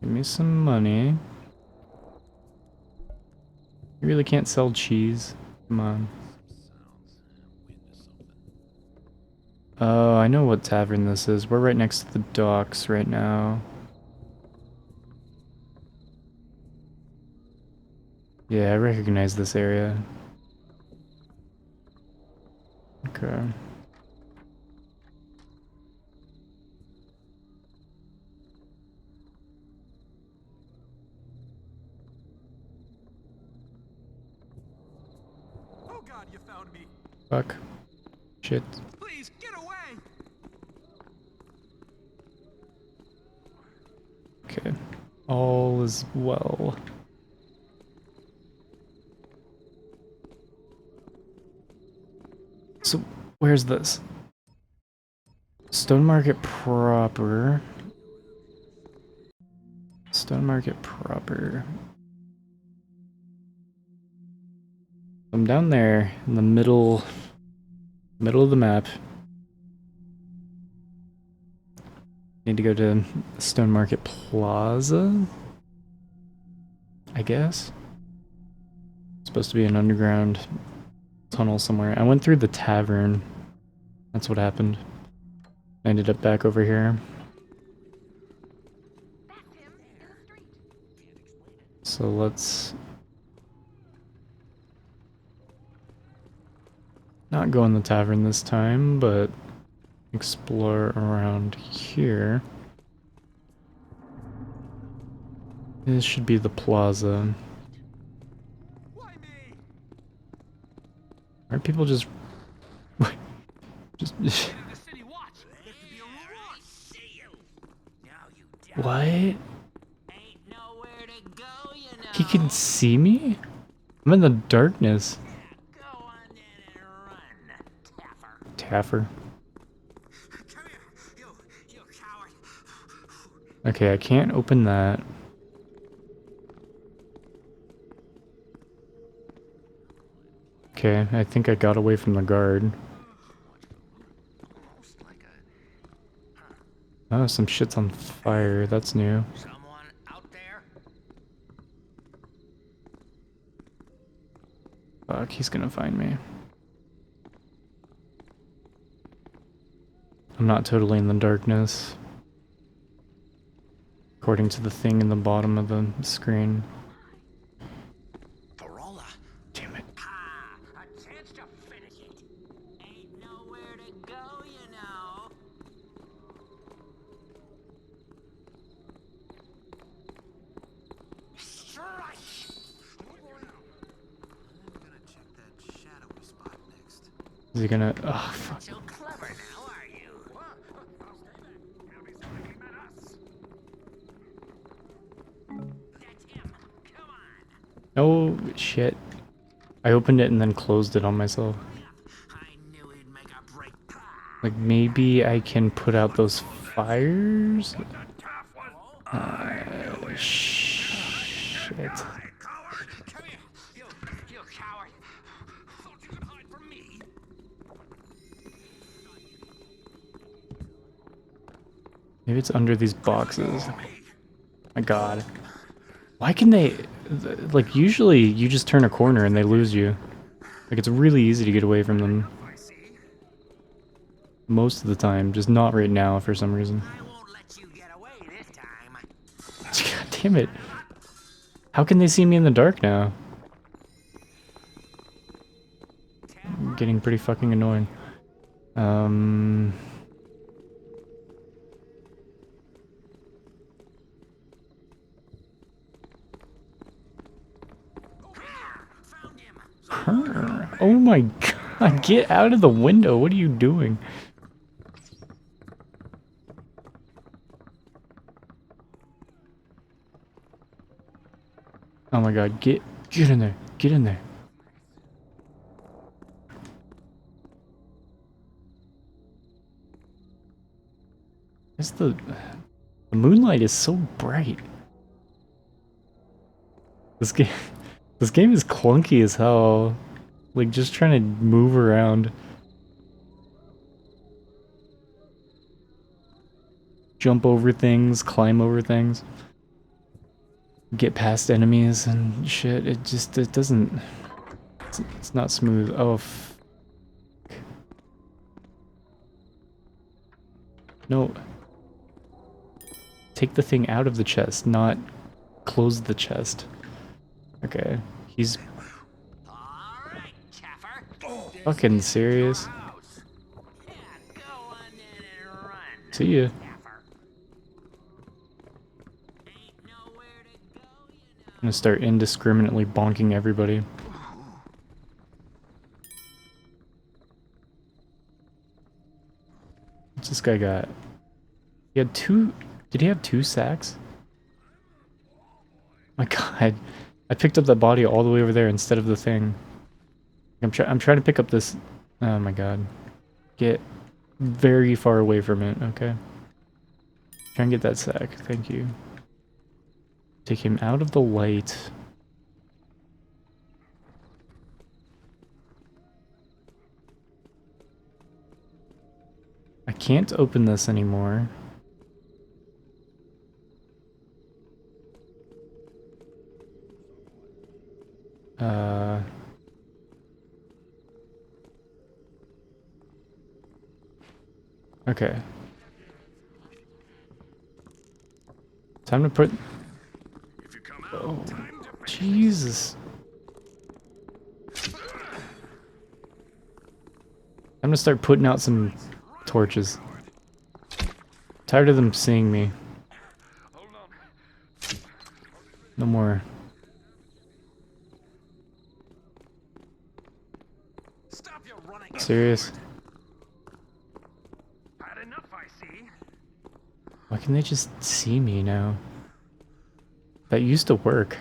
Give me some money. You really can't sell cheese. Come on. Oh, I know what tavern this is. We're right next to the docks right now. Yeah, I recognize this area. Okay. Oh God, you found me. Fuck. Shit. Please get away. Okay. All is well. So, where's this? Stone Market proper. Stone Market proper. I'm down there in the middle of the map. Need to go to Stone Market Plaza, I guess. Supposed to be an underground tunnel somewhere. I went through the tavern. That's what happened. I ended up back over here. So let's not go in the tavern this time, but explore around here. This should be the plaza. Aren't people just... just... What? He can see me? I'm in the darkness. Taffer. Okay, I can't open that. Okay, I think I got away from the guard. Oh, some shit's on fire. That's new. Fuck, he's gonna find me. I'm not totally in the darkness. According to the thing in the bottom of the screen. Damn it. Is he gonna... Oh, fuck. Oh, shit. I opened it and then closed it on myself. Like, maybe I can put out those fires? Shit. Maybe it's under these boxes. My god. Why can they... Like, usually you just turn a corner and they lose you. Like, it's really easy to get away from them. Most of the time, just not right now for some reason. God damn it. How can they see me in the dark now? I'm getting pretty fucking annoying. Oh my god, get out of the window. What are you doing? Oh my god, get in there. Get in there. The moonlight is so bright. This game is clunky as hell. Like, just trying to move around. Jump over things, climb over things. Get past enemies and shit. It doesn't... It's not smooth. Oh, no. Take the thing out of the chest, not close the chest. Okay, he's... Fucking serious? See ya. I'm gonna start indiscriminately bonking everybody. What's this guy got? He had two... Did he have 2 sacks? My god. I picked up that body all the way over there instead of the thing. I'm trying to pick up this... Oh my god. Get very far away from it, okay? Try and get that sack, thank you. Take him out of the light. I can't open this anymore. Okay. Time to put... Oh, Jesus. I'm gonna start putting out some torches. Tired of them seeing me. No more. serious? Why can they just see me now? That used to work.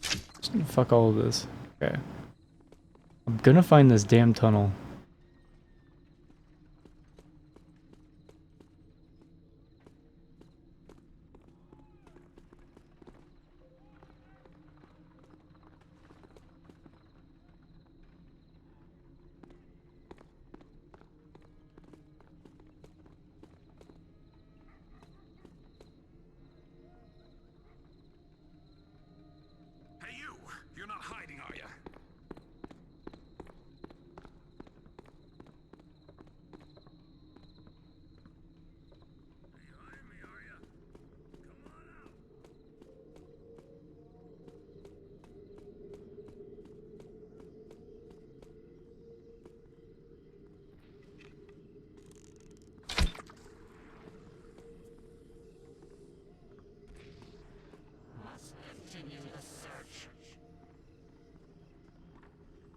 Just fuck all of this. Okay. I'm gonna find this damn tunnel. You're not hiding, are you?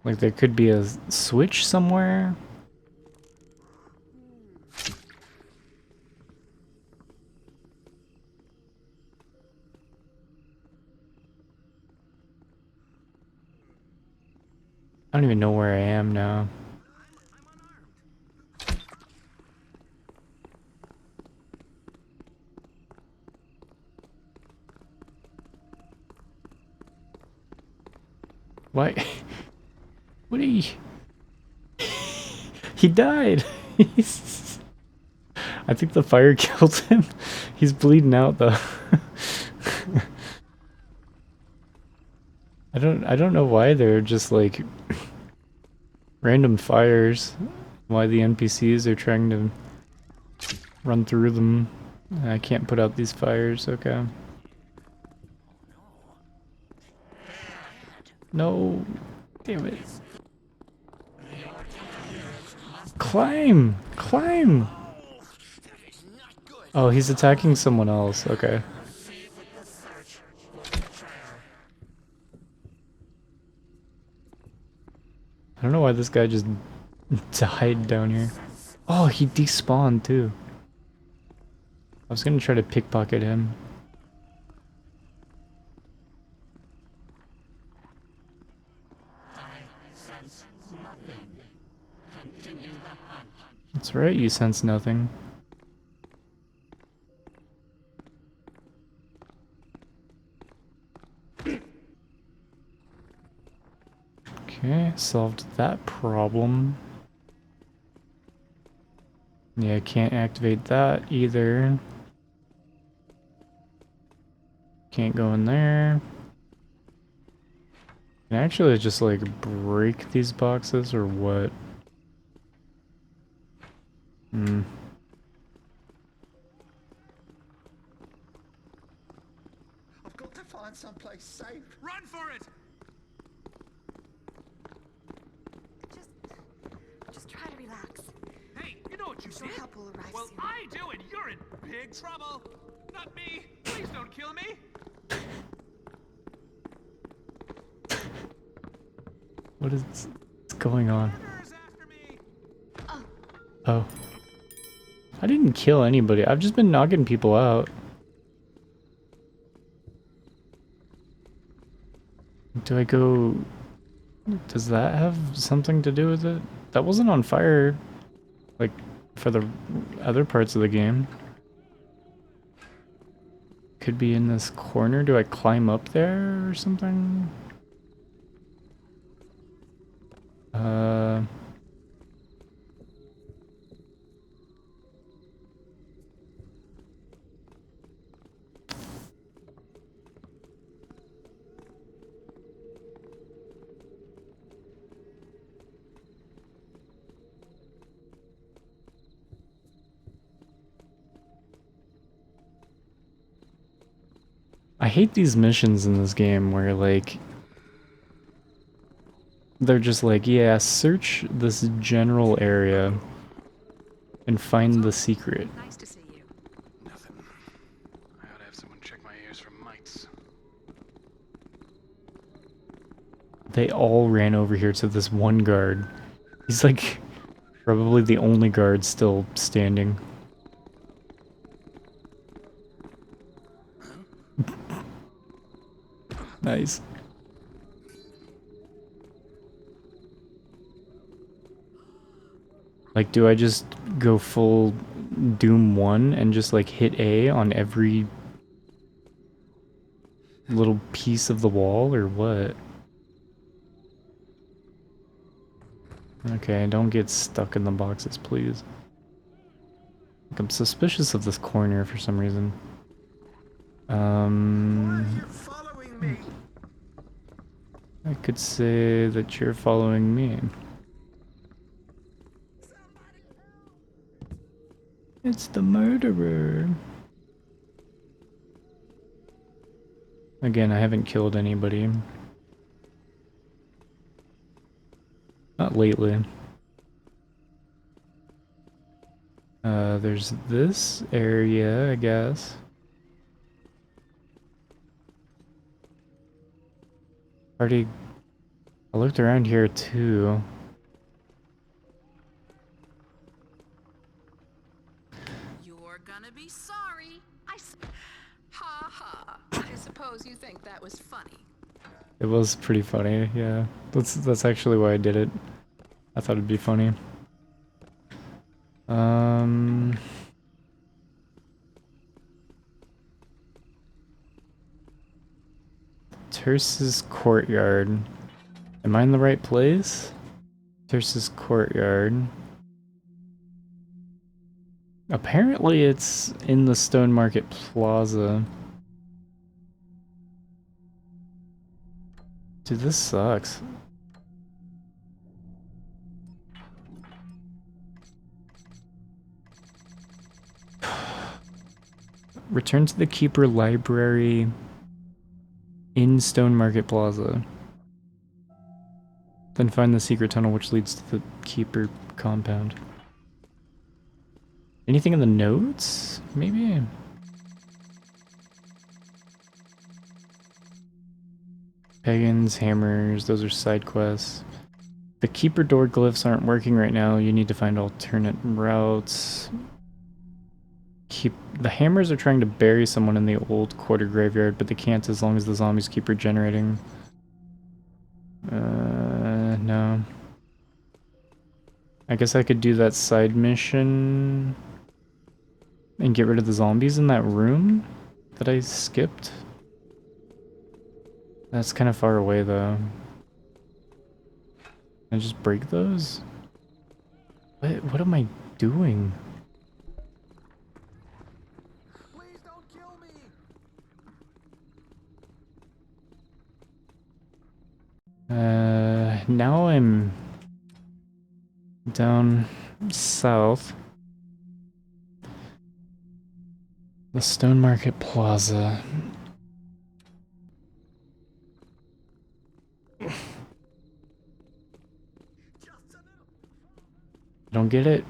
Like there could be a switch somewhere. I don't even know where I am now. Why? What are you? He died. I think the fire killed him. He's bleeding out though. I don't know why they're just like random fires. Why the NPCs are trying to run through them. I can't put out these fires, okay. No. Damn it. Climb! Climb! Oh, he's attacking someone else. Okay. I don't know why this guy just died down here. Oh, he despawned too. I was gonna try to pickpocket him. That's right, you sense nothing. Okay, solved that problem. Yeah, I can't activate that either. Can't go in there. Can I actually just like break these boxes or what? Hmm. I've got to find someplace safe. Run for it! Just try to relax. Hey, you know what you Your did? help will arrive Well, soon. I do, and you're in big trouble. Not me. Please don't kill me. What is going on? Oh. I didn't kill anybody. I've just been knocking people out. Do I go... Does that have something to do with it? That wasn't on fire, like, for the other parts of the game. Could be in this corner. Do I climb up there or something? I hate these missions in this game where, like, they're just like, yeah, search this general area and find the secret. Nice to see you. Nothing. I ought to have someone check my ears for mites. They all ran over here to this one guard. He's like probably the only guard still standing. Nice. Like, do I just go full Doom 1 and just like hit A on every little piece of the wall or what? Okay, don't get stuck in the boxes, please. Like, I'm suspicious of this corner for some reason. I could say that you're following me. It's the murderer. Again, I haven't killed anybody. Not lately. There's this area, I guess. I looked around here too. You're gonna be sorry. Ha ha. I suppose you think that was funny. It was pretty funny, yeah. That's actually why I did it. I thought it'd be funny. Terse's courtyard. Am I in the right place? Terse's courtyard. Apparently it's in the Stone Market Plaza. Dude, this sucks. Return to the Keeper Library in Stone Market Plaza. Then find the secret tunnel which leads to the Keeper compound. Anything in the notes? Maybe? Pagans, hammers, those are side quests. The Keeper door glyphs aren't working right now. You need to find alternate routes. The hammers are trying to bury someone in the old quarter graveyard, but they can't as long as the zombies keep regenerating. No. I guess I could do that side mission and get rid of the zombies in that room that I skipped. That's kind of far away though. Can I just break those? What am I doing? Now I'm down south. The Stone Market Plaza. Don't get it?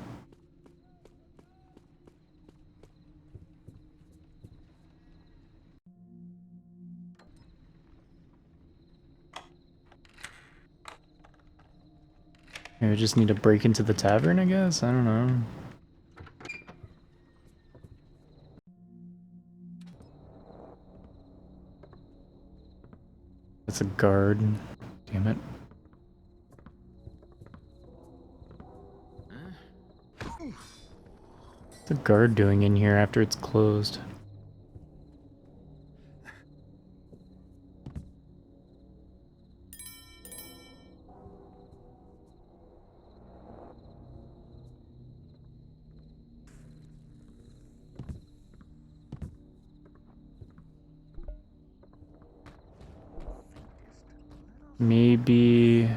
Maybe I just need to break into the tavern, I guess? I don't know. That's a guard. Damn it. What's the guard doing in here after it's closed? Maybe...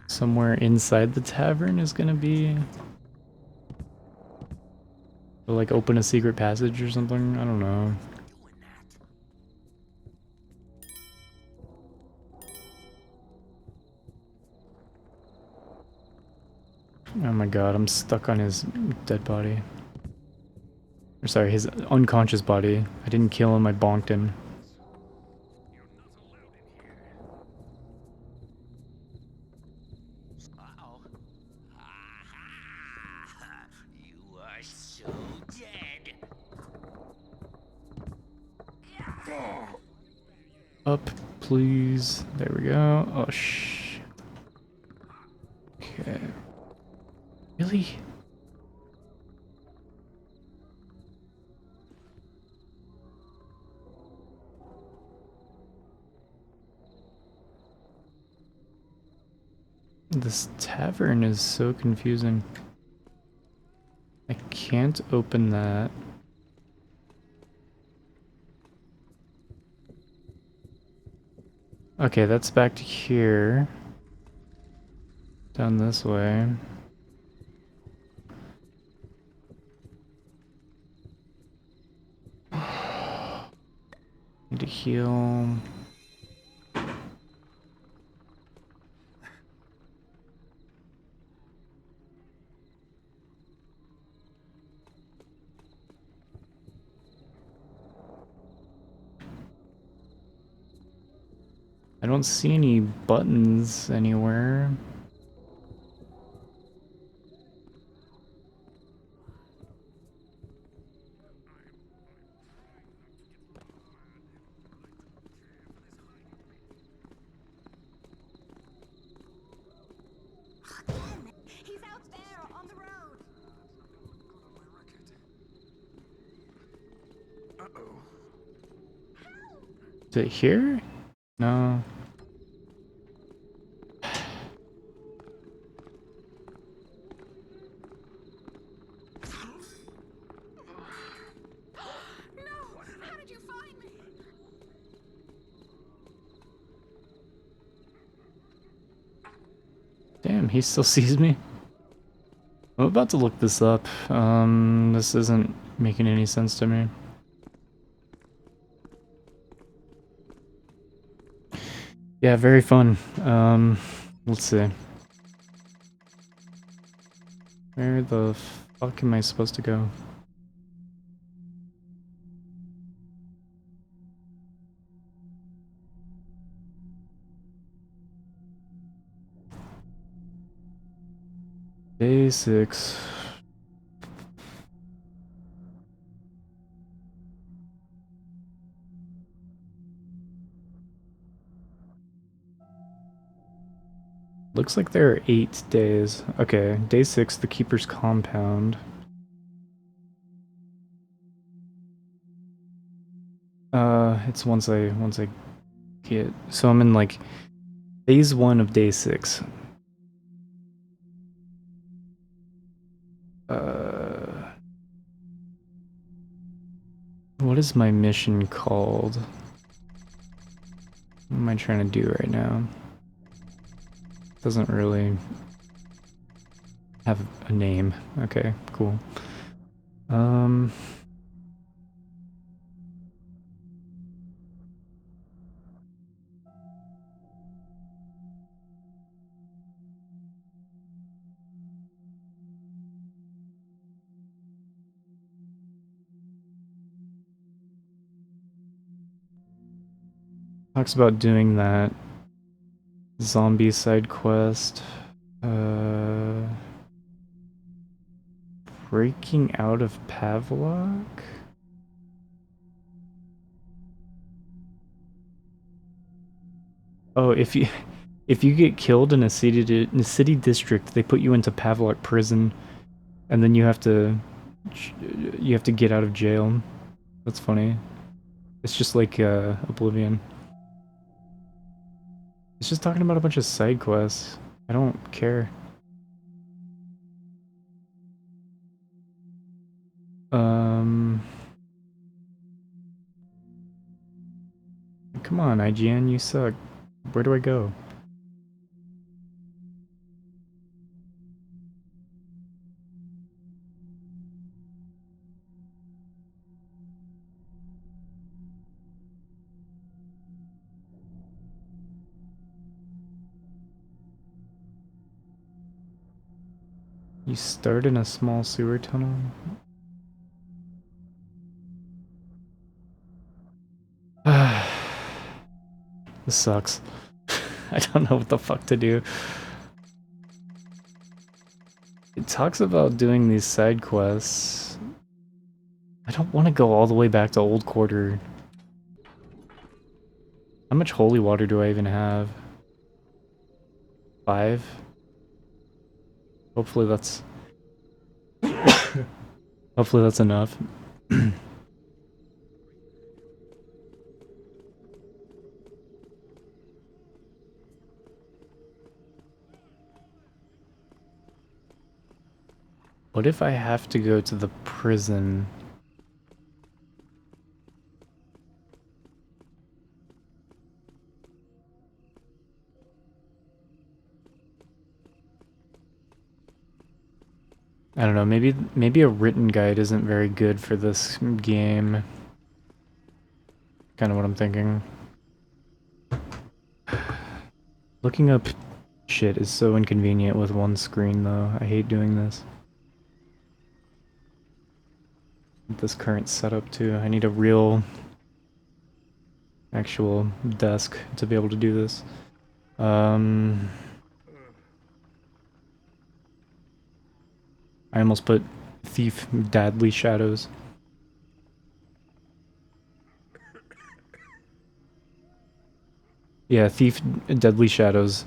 somewhere inside the tavern is gonna be... or like open a secret passage or something? I don't know. Oh my god, I'm stuck on his dead body. Or sorry, his unconscious body. I didn't kill him, I bonked him. You are so dead. Up, please. There we go. Oh, shh. Okay. Really? This tavern is so confusing. I can't open that. Okay, that's back to here. Down this way. Need to heal. I don't see any buttons anywhere. He's out there on the road. Uh-oh. Is it here? No. How did you find me? Damn, he still sees me. I'm about to look this up. This isn't making any sense to me. Yeah, very fun. Let's see. Where the fuck am I supposed to go? Day 6. Looks like there are 8 days. Okay, day 6, the Keeper's Compound. It's once I get, so I'm in like phase 1 of day 6. What is my mission called? What am I trying to do right now? Doesn't really have a name. Okay, cool. Talks about doing that zombie side quest. Breaking out of Pavlok? Oh, if you get killed in a city district, they put you into Pavlok prison, and then you have to get out of jail. That's funny. It's just like Oblivion. It's just talking about a bunch of side quests. I don't care. Come on, IGN, you suck. Where do I go? You start in a small sewer tunnel? This sucks. I don't know what the fuck to do. It talks about doing these side quests. I don't want to go all the way back to Old Quarter. How much holy water do I even have? 5? Hopefully that's... Hopefully that's enough. What if I have to go to the prison? I don't know, maybe a written guide isn't very good for this game. Kind of what I'm thinking. Looking up shit is so inconvenient with one screen though. I hate doing this. This current setup too. I need a real actual desk to be able to do this. I almost put Thief Deadly Shadows. Yeah, Thief Deadly Shadows.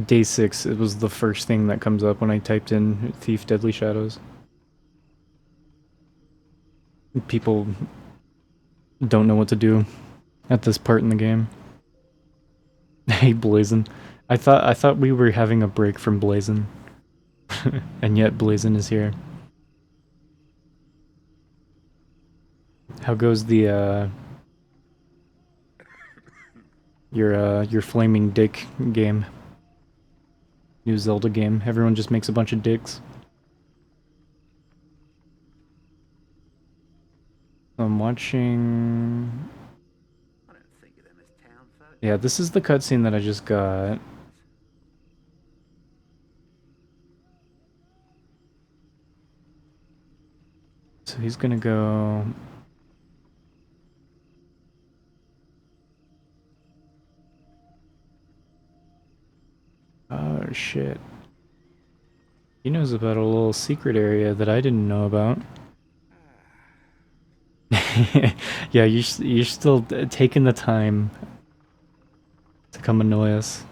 Day 6, it was the first thing that comes up when I typed in Thief Deadly Shadows. People don't know what to do at this part in the game. Hey Blazon. I thought we were having a break from Blazon. And yet Blazon is here. How goes the your flaming dick game? New Zelda game. Everyone just makes a bunch of dicks. I'm watching... Yeah, this is the cutscene that I just got. So he's gonna go... Oh shit. He knows about a little secret area that I didn't know about. Yeah, you're still taking the time to come annoy us.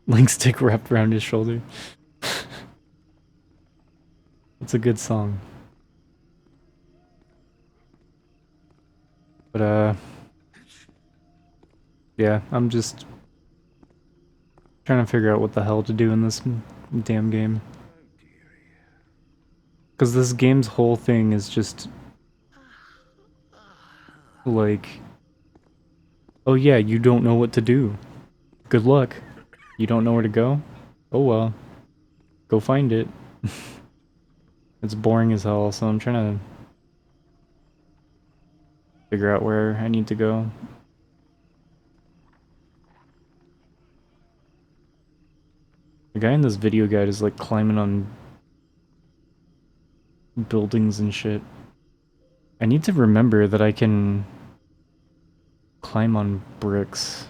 Link stick wrapped around his shoulder. It's a good song. But yeah, I'm just trying to figure out what the hell to do in this damn game. Because this game's whole thing is just like, oh yeah, you don't know what to do. Good luck. You don't know where to go? Oh well. Go find it. It's boring as hell, so I'm trying to figure out where I need to go. The guy in this video guide is like climbing on buildings and shit. I need to remember that I can climb on bricks.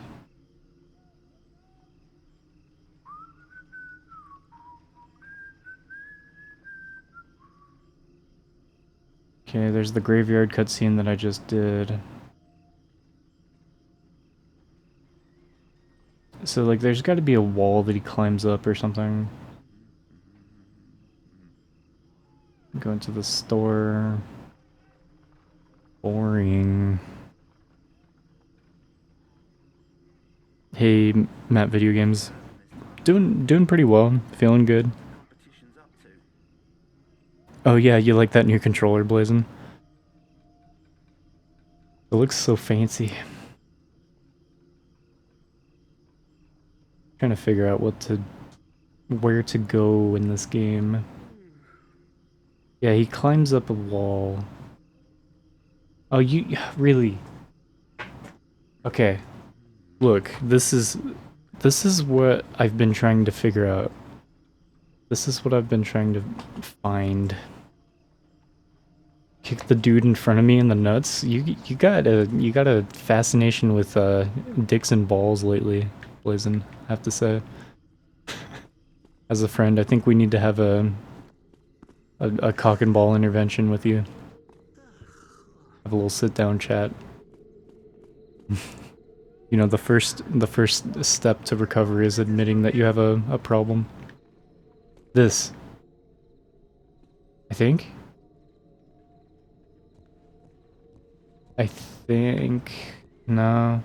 Okay, there's the graveyard cutscene that I just did. So, like, there's got to be a wall that he climbs up or something. Go into the store. Boring. Hey, Matt Video Games. Doing pretty well. Feeling good. Oh yeah, you like that new controller, Blazon? It looks so fancy. Trying to figure out where to go in this game. Yeah, he climbs up a wall. Oh, you really? Okay. Look, this is what I've been trying to figure out. This is what I've been trying to find. kick the dude in front of me in the nuts. You got a fascination with dicks and balls lately, Blazin', I have to say. As a friend, I think we need to have a cock and ball intervention with you. Have a little sit down chat. You know, the first step to recovery is admitting that you have a problem. This. I think. No.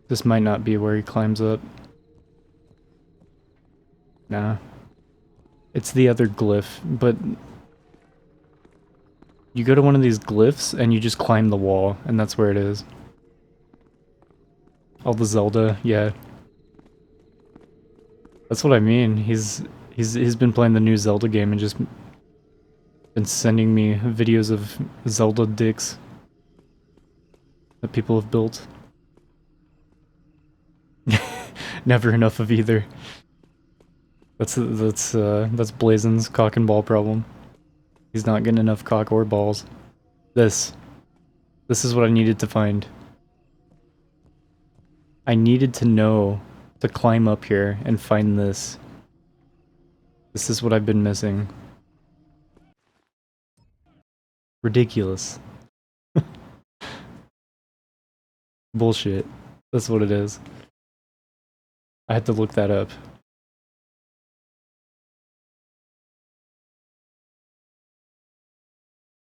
This might not be where he climbs up. Nah. It's the other glyph, but you go to one of these glyphs and you just climb the wall, and that's where it is. All the Zelda, yeah. That's what I mean. He's been playing the new Zelda game and just been sending me videos of Zelda dicks that people have built. Never enough of either. That's Blazin's cock and ball problem. He's not getting enough cock or balls. This is what I needed to find. I needed to know to climb up here and find this. This is what I've been missing. Ridiculous. Bullshit. That's what it is. I had to look that up.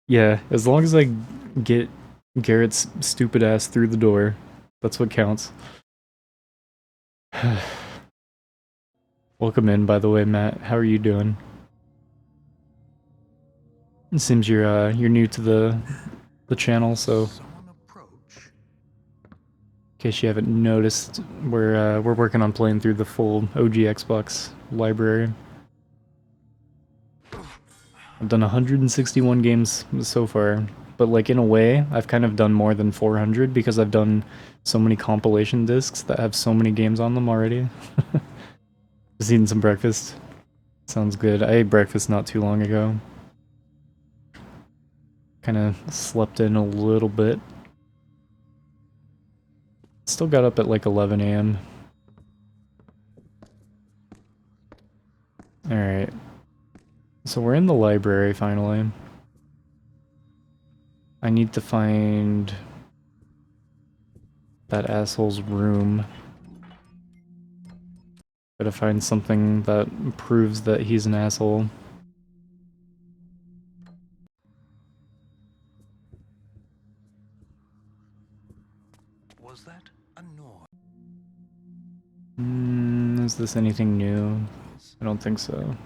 Yeah, as long as I get Garrett's stupid ass through the door, that's what counts. Welcome in, by the way, Matt. How are you doing? It seems you're new to the channel, so in case you haven't noticed, we're working on playing through the full OG Xbox library. I've done 161 games so far, but like in a way, I've kind of done more than 400 because I've done so many compilation discs that have so many games on them already. Just eating some breakfast. Sounds good. I ate breakfast not too long ago. Kind of slept in a little bit. Still got up at like 11 a.m. Alright. So we're in the library finally. I need to find that asshole's room. Gotta find something that proves that he's an asshole. Was that a noise? Is this anything new? I don't think so.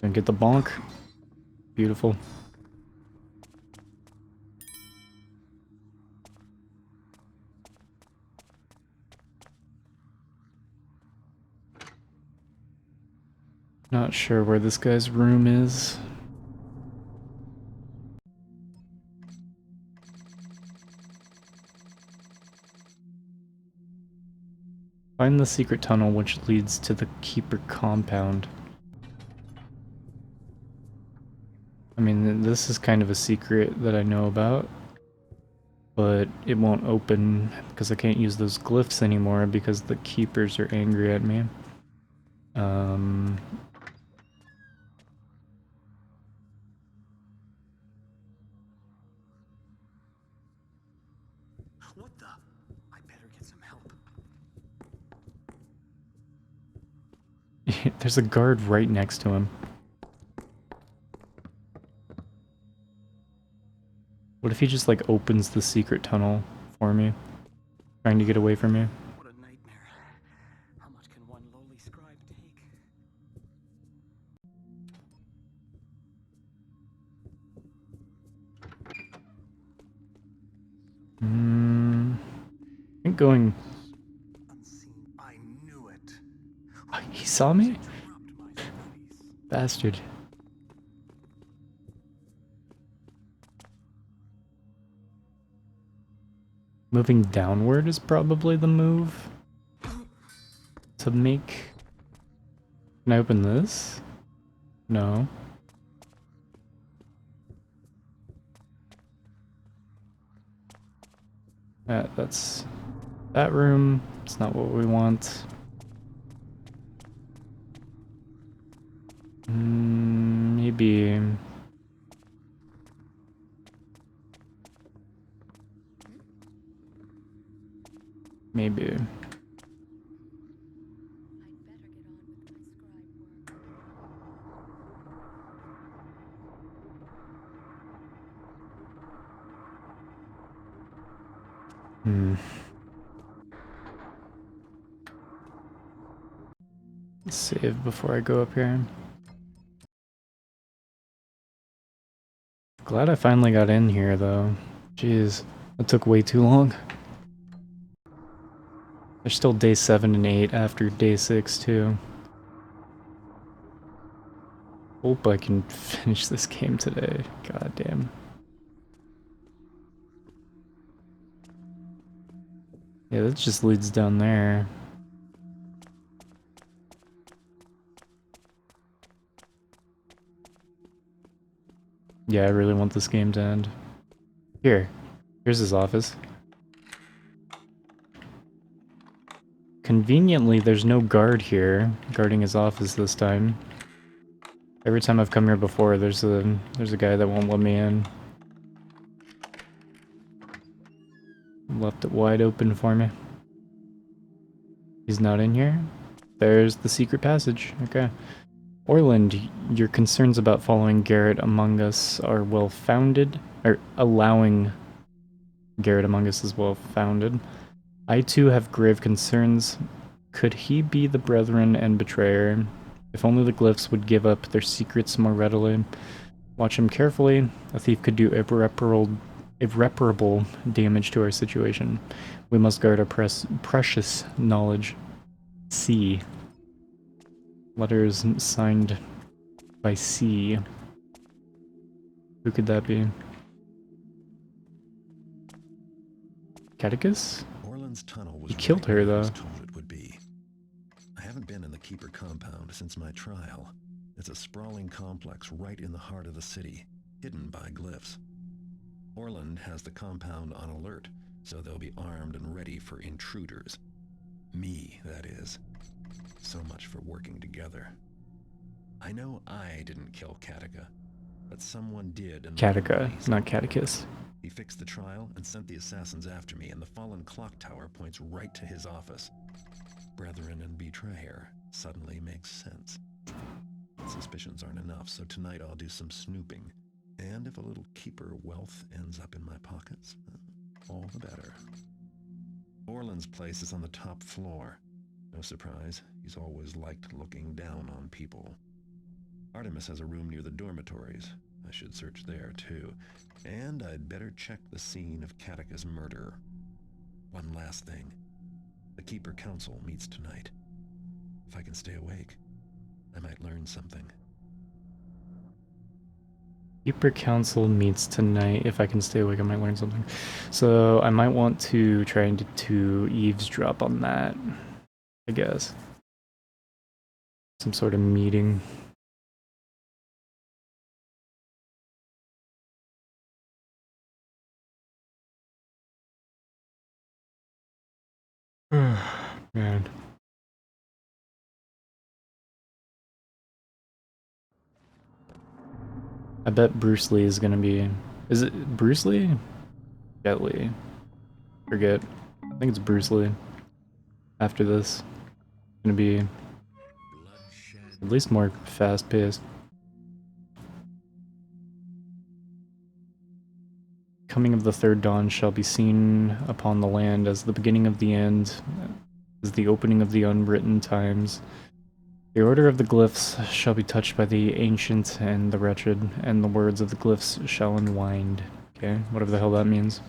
And get the bonk. Beautiful. Not sure where this guy's room is. Find the secret tunnel which leads to the Keeper compound. I mean, this is kind of a secret that I know about, but it won't open because I can't use those glyphs anymore because the Keepers are angry at me. What the? I better get some help. There's a guard right next to him. What if he just like opens the secret tunnel for me? Trying to get away from me? What a nightmare. How much can one lowly scribe take? I think going... I knew it. Oh, he saw me? Bastard. Moving downward is probably the move to make Can I open this? No. That's that room. It's not what we want. Maybe. Maybe. Save before I go up here. Glad I finally got in here though. Jeez, that took way too long. There's still day 7 and 8 after day 6 too. Hope I can finish this game today. God damn. Yeah, that just leads down there. Yeah, I really want this game to end. Here's his office. Conveniently, there's no guard here guarding his office this time. Every time I've come here before, there's a guy that won't let me in. Left it wide open for me. He's not in here. There's the secret passage. Okay. Orland, your concerns about following Garrett among us are well founded, or allowing Garrett among us is well founded. I too have grave concerns. Could he be the brethren and betrayer? If only the glyphs would give up their secrets more readily. Watch him carefully. A thief could do irreparable damage to our situation. We must guard our precious knowledge. C. Letters signed by C. Who could that be? Catechus? Orland's tunnel was He killed her though. told it would be. I haven't been in the Keeper compound since my trial. It's a sprawling complex right in the heart of the city, hidden by glyphs. Orland has the compound on alert, so they'll be armed and ready for intruders. Me, that is. So much for working together. I know I didn't kill Catica, but someone did. Catica, not Catechus. He fixed the trial and sent the assassins after me, and the fallen clock tower points right to his office. Brethren and betrayer suddenly makes sense. Suspicions aren't enough, so tonight I'll do some snooping. And if a little Keeper wealth ends up in my pockets, all the better. Orland's place is on the top floor. No surprise, he's always liked looking down on people. Artemis has a room near the dormitories. I should search there too. And I'd better check the scene of Catica's murder. One last thing. The Keeper Council meets tonight. If I can stay awake, I might learn something. Keeper Council meets tonight. If I can stay awake, I might learn something. So I might want to try to eavesdrop on that, I guess. Some sort of meeting. Man. I bet Bruce Lee is gonna be... Is it Bruce Lee? Jet Li. Forget. I think it's Bruce Lee. After this. Gonna be... at least more fast-paced. Coming of the third dawn shall be seen upon the land as the beginning of the end, as the opening of the unwritten times. The order of the glyphs shall be touched by the ancient and the wretched, and the words of the glyphs shall unwind. Okay, whatever the hell that means.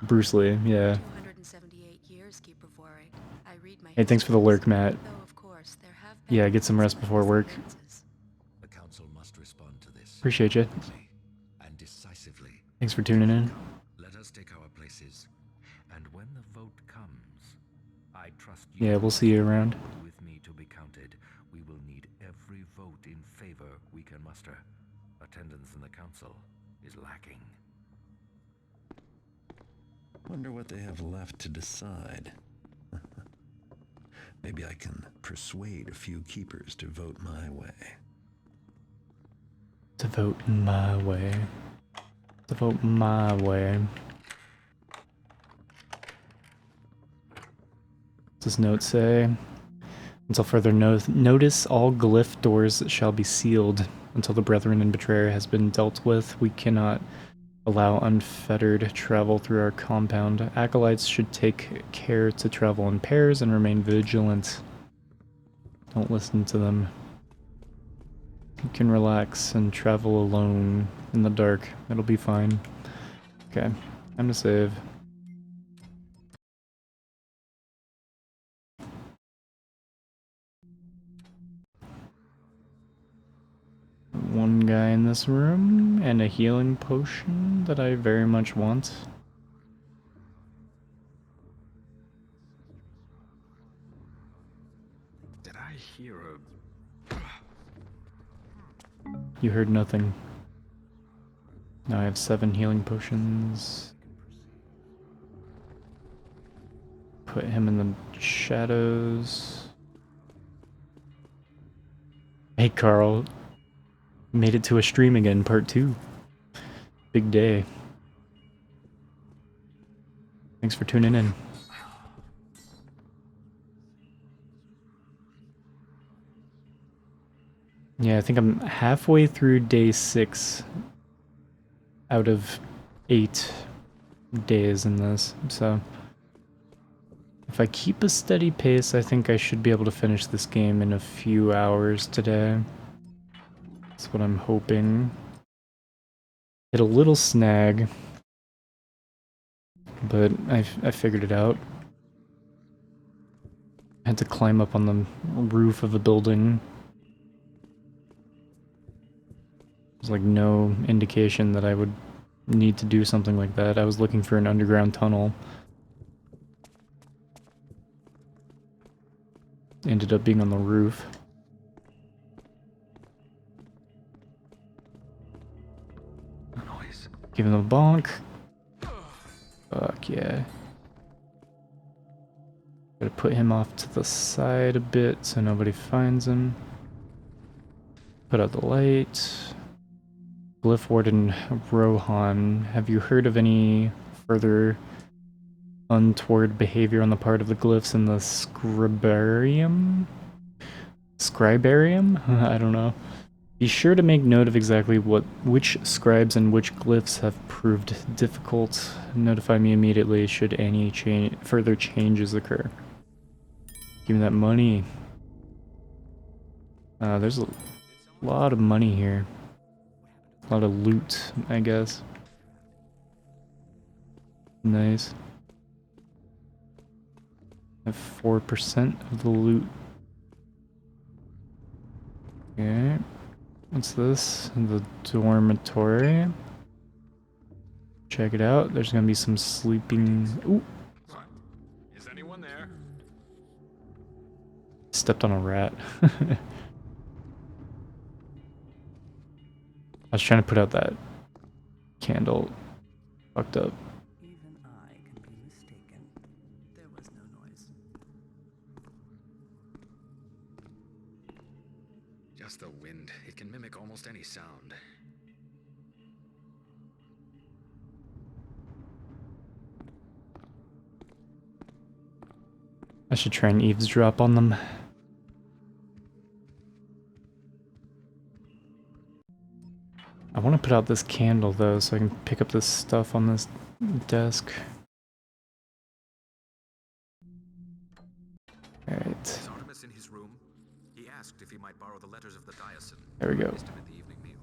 Bruce Lee, yeah. Hey, thanks for the lurk, Matt. Yeah, get some rest before work. The council must respond to this. Appreciate you. And decisively. Thanks for tuning in. Let us take our places, and when the vote comes, I trust Yeah, we'll see you around. with me to be counted. We will need every vote in favor we can muster. Attendance in the council is lacking. Wonder what they have left to decide. Maybe I can persuade a few keepers to vote my way. To vote my way. To vote my way. What's this note say? Until further notice, all glyph doors shall be sealed. Until the Brethren and Betrayer has been dealt with, we cannot allow unfettered travel through our compound. Acolytes should take care to travel in pairs and remain vigilant. Don't listen to them. You can relax and travel alone in the dark. It'll be fine. Okay, time to save. One guy in this room, and a healing potion that I very much want. Did I hear a... You heard nothing. Now I have 7 healing potions. Put him in the shadows. Hey Carl. Made it to a stream again, part 2. Big day. Thanks for tuning in. Yeah, I think I'm halfway through day 6 out of 8 days in this, so if I keep a steady pace, I think I should be able to finish this game in a few hours today. That's what I'm hoping. Hit a little snag, but I figured it out. I had to climb up on the roof of a building. There's like no indication that I would need to do something like that. I was looking for an underground tunnel. Ended up being on the roof. Give him a bonk. Fuck yeah. Gotta put him off to the side a bit so nobody finds him. Put out the light. Glyph Warden Rohan, have you heard of any further untoward behavior on the part of the glyphs in the scribarium? Scribarium? I don't know. Be sure to make note of exactly which scribes and which glyphs have proved difficult. Notify me immediately should any further changes occur. Give me that money. There's a lot of money here. A lot of loot, I guess. Nice. I have 4% of the loot. Okay. What's this? The dormitory. Check it out. There's gonna be some sleeping. Ooh. Is anyone there? Stepped on a rat. I was trying to put out that candle. Fucked up. Even I can be mistaken. There was no noise. Just the wind. It can mimic almost any sound. I should try and eavesdrop on them. I want to put out this candle though, so I can pick up this stuff on this desk. Alright. Is Artemis in his room? He asked if he might borrow the letters of the Diocese. There we go. Missed him at the evening meal.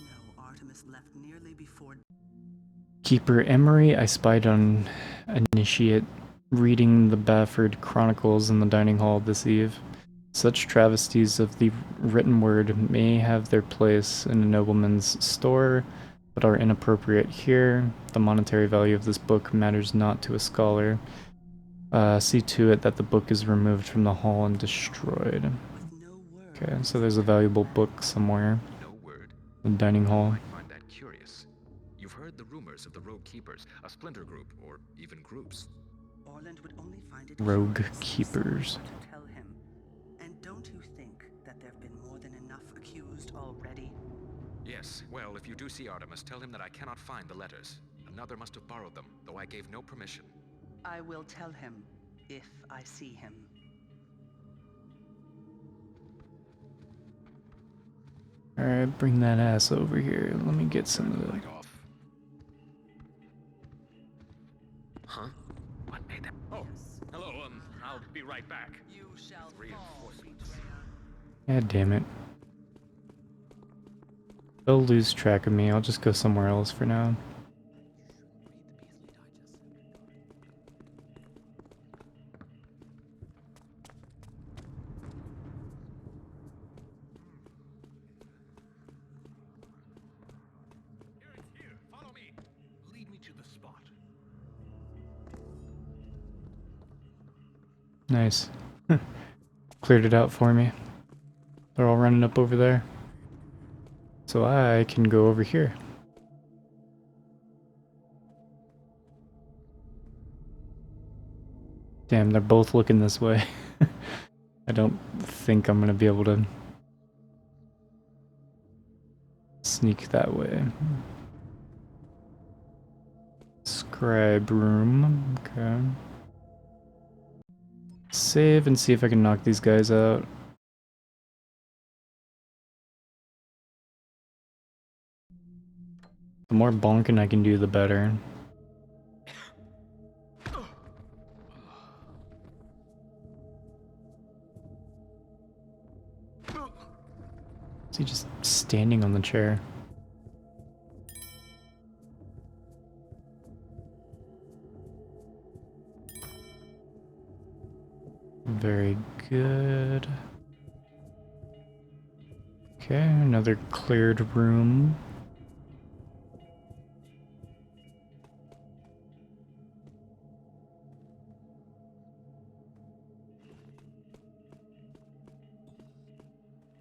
No, Artemis left nearly before. Keeper Emery, I spied on Initiate reading the Bafford Chronicles in the dining hall this eve. Such travesties of the written word may have their place in a nobleman's store, but are inappropriate here. The monetary value of this book matters not to a scholar. See to it that the book is removed from the hall and destroyed. Okay, so there's a valuable book somewhere. No word. The dining hall. I find that curious. You've heard the rumors of the Rogue Keepers, a splinter group, or even groups. Orland would only find it Rogue Keepers. to tell him. And don't you think that there've been more than enough accused already? Yes, well, if you do see Artemis, tell him that I cannot find the letters. Another must have borrowed them, though I gave no permission. I will tell him if I see him. Alright, bring that ass over here. Let me get some of that. Huh? What made them? Oh, hello, I'll be right back. You shall Reinforcements. God damn it. They'll lose track of me. I'll just go somewhere else for now. Nice. Cleared it out for me. They're all running up over there. So I can go over here. Damn, they're both looking this way. I don't think I'm gonna be able to sneak that way. Scribe room. Okay. Save and see if I can knock these guys out. The more bonking I can do, the better. Is he just standing on the chair? Very good. Okay, another cleared room.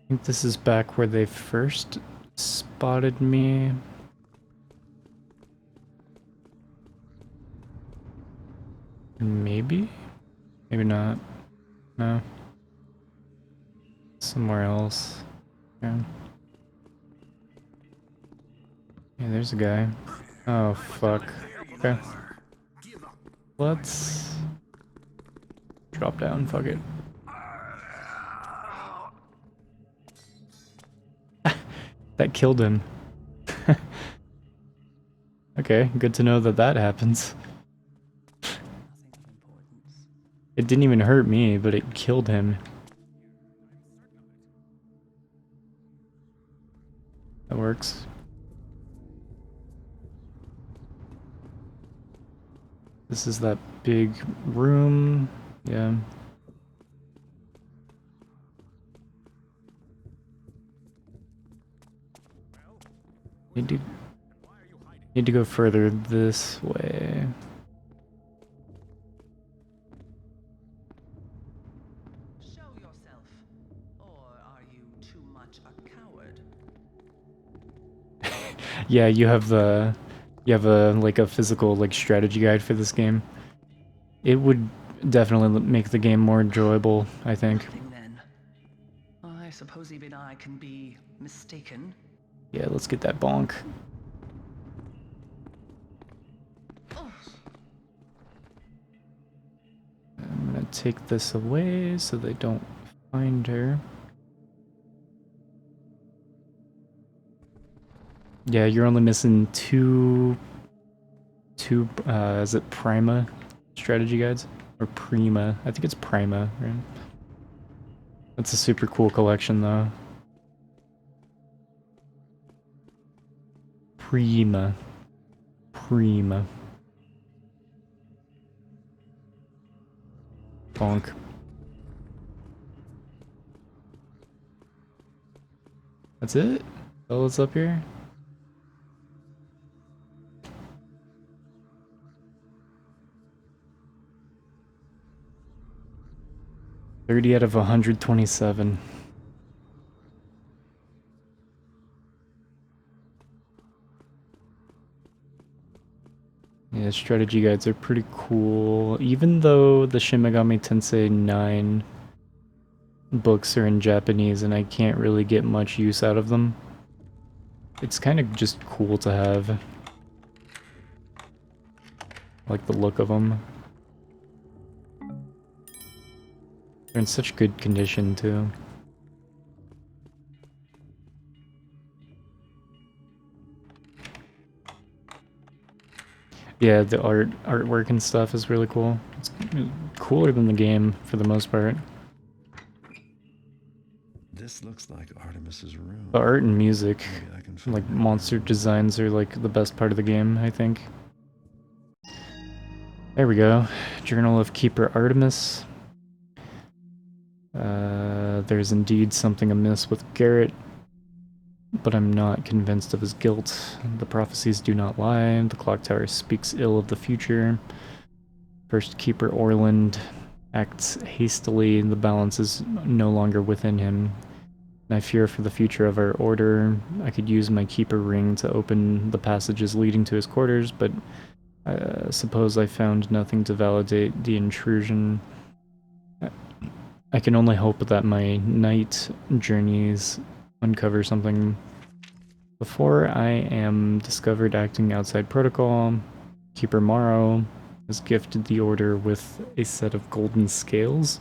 I think this is back where they first spotted me. Maybe? Maybe not. No. Somewhere else. Yeah. Yeah, there's a guy. Oh, fuck. Okay. Let's drop down, fuck it. That killed him. Okay, good to know that that happens. It didn't even hurt me, but it killed him. That works. This is that big room. Yeah. Need to go further this way. Show yourself, or are you too much a coward? Yeah, you have a like a physical like strategy guide for this game. It would definitely make the game more enjoyable, I think. Nothing then. I suppose even I can be mistaken. Yeah, let's get that bonk. I'm gonna take this away so they don't find her. Yeah, you're only missing two is it Prima strategy guides? Or Prima? I think it's Prima, right? That's a super cool collection though. Prima. Prima. Bonk. That's it? All that's up here? 30 out of 127. Yeah, strategy guides are pretty cool. Even though the Shin Megami Tensei 9 books are in Japanese and I can't really get much use out of them, it's kind of just cool to have. I like the look of them. They're in such good condition too. Yeah, the artwork and stuff is really cool. It's cooler than the game for the most part. This looks like Artemis's room. The art and music, like monster designs, are like the best part of the game, I think. There we go. Journal of Keeper Artemis. There's indeed something amiss with Garrett, but I'm not convinced of his guilt. The prophecies do not lie. The clock tower speaks ill of the future. First Keeper Orland acts hastily. The balance is no longer within him. I fear for the future of our order. I could use my Keeper ring to open the passages leading to his quarters, but suppose I found nothing to validate the intrusion. I can only hope that my night journeys uncover something. Before I am discovered acting outside protocol, Keeper Morrow has gifted the Order with a set of golden scales.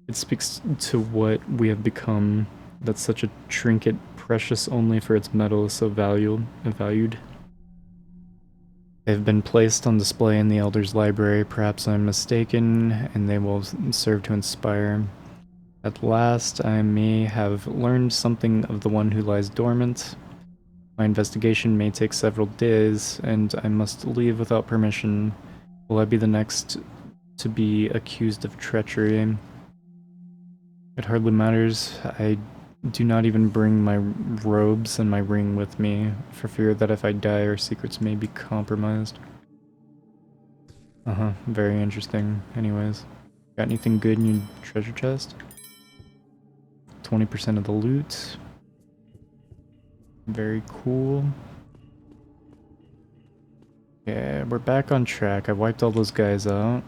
It speaks to what we have become, that such a trinket, precious only for its metal, is so valued. They have been placed on display in the Elder's library. Perhaps I'm mistaken, and they will serve to inspire. At last, I may have learned something of the one who lies dormant. My investigation may take several days, and I must leave without permission. Will I be the next to be accused of treachery? It hardly matters. I do not even bring my robes and my ring with me, for fear that if I die, our secrets may be compromised. Very interesting. Anyways, got anything good in your treasure chest? 20% of the loot. Very cool. Yeah, we're back on track. I wiped all those guys out.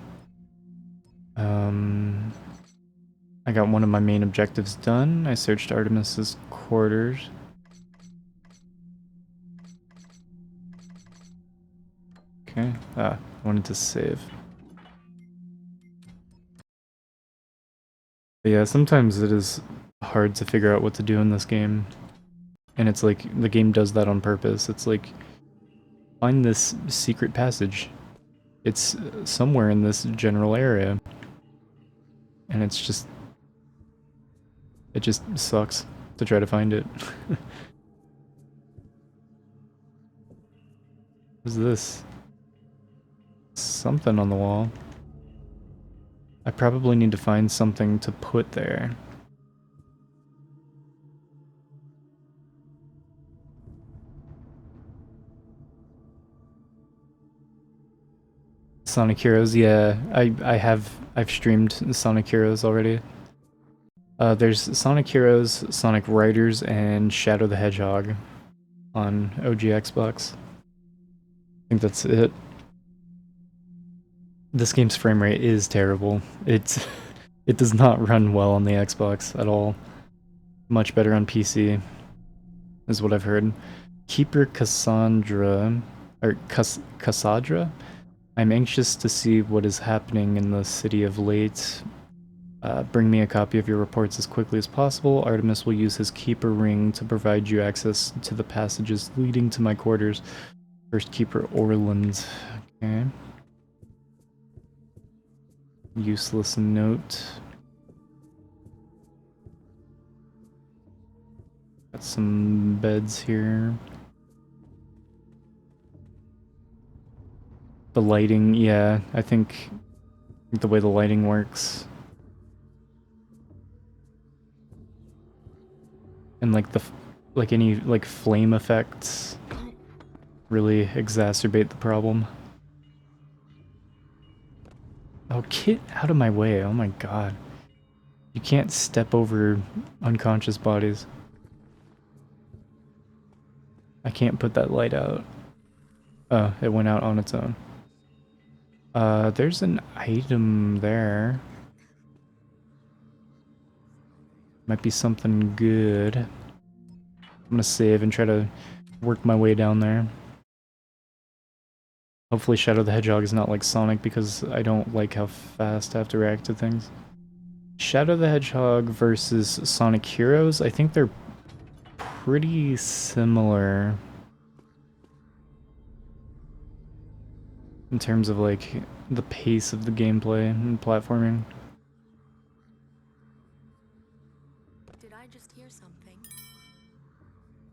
I got one of my main objectives done. I searched Artemis's quarters. Okay. I wanted to save. But yeah, sometimes it is hard to figure out what to do in this game. And it's like, the game does that on purpose. It's like, find this secret passage. It's somewhere in this general area. And it's just... it just sucks to try to find it. What's this? Something on the wall. I probably need to find something to put there. Sonic Heroes, yeah, I've streamed Sonic Heroes already. There's Sonic Heroes, Sonic Riders, and Shadow the Hedgehog on OG Xbox. I think that's it. This game's frame rate is terrible. It does not run well on the Xbox at all. Much better on PC, is what I've heard. Keeper Cassandra, or Cassandra? I'm anxious to see what is happening in the city of Late. Bring me a copy of your reports as quickly as possible. Artemis will use his Keeper ring to provide you access to the passages leading to my quarters. First Keeper Orland. Okay. Useless note. Got some beds here. The lighting, yeah, I think the way the lighting works. And like any like flame effects really exacerbate the problem. Oh, Oh, get out of my way. Oh my god. You can't step over unconscious bodies. I can't put that light out. Oh, it went out on its own. There's an item there. Might be something good. I'm gonna save and try to work my way down there. Hopefully Shadow the Hedgehog is not like Sonic because I don't like how fast I have to react to things. Shadow the Hedgehog versus Sonic Heroes, I think they're pretty similar in terms of like the pace of the gameplay and platforming. Did I just hear something?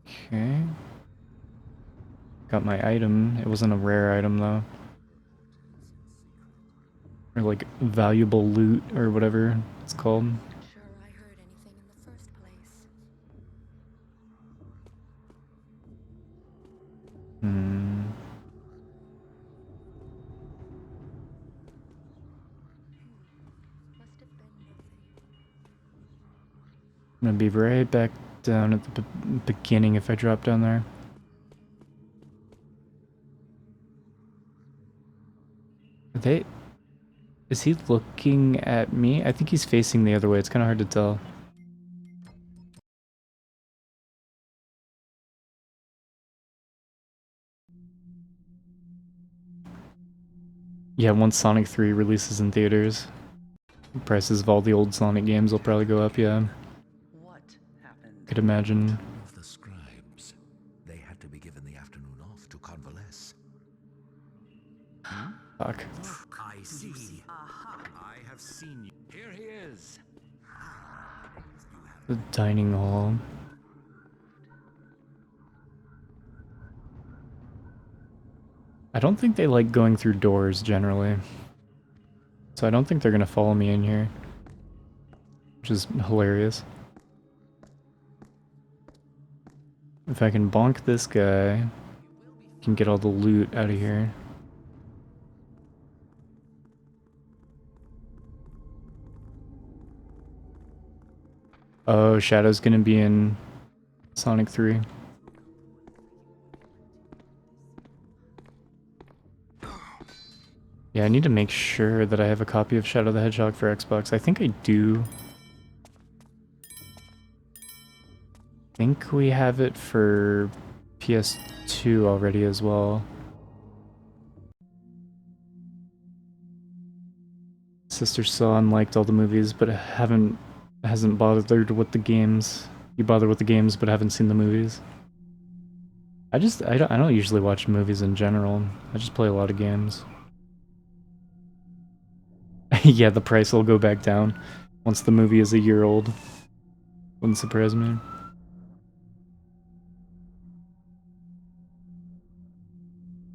Okay. Got my item. It wasn't a rare item though. Or like valuable loot or whatever it's called. Sure I heard anything in the first place. Hmm. Must have been nothing. I'm gonna be right back down at the beginning if I drop down there. Is he looking at me? I think he's facing the other way. It's kind of hard to tell. Yeah, once Sonic 3 releases in theaters, the prices of all the old Sonic games will probably go up, yeah. Could imagine. Of the scribes, they had to be given the afternoon off to convalesce. Fuck. I see. I have seen you. Here he is. The dining hall. I don't think they like going through doors generally. So I don't think they're gonna follow me in here. Which is hilarious. If I can bonk this guy, I can get all the loot out of here. Oh, Shadow's gonna be in Sonic 3. Yeah, I need to make sure that I have a copy of Shadow the Hedgehog for Xbox. I think I do. I think we have it for PS2 already as well. Sister saw and liked all the movies, but hasn't bothered with the games. You bother with the games, but haven't seen the movies. I don't usually watch movies in general. I just play a lot of games. Yeah, the price will go back down once the movie is a year old. Wouldn't surprise me.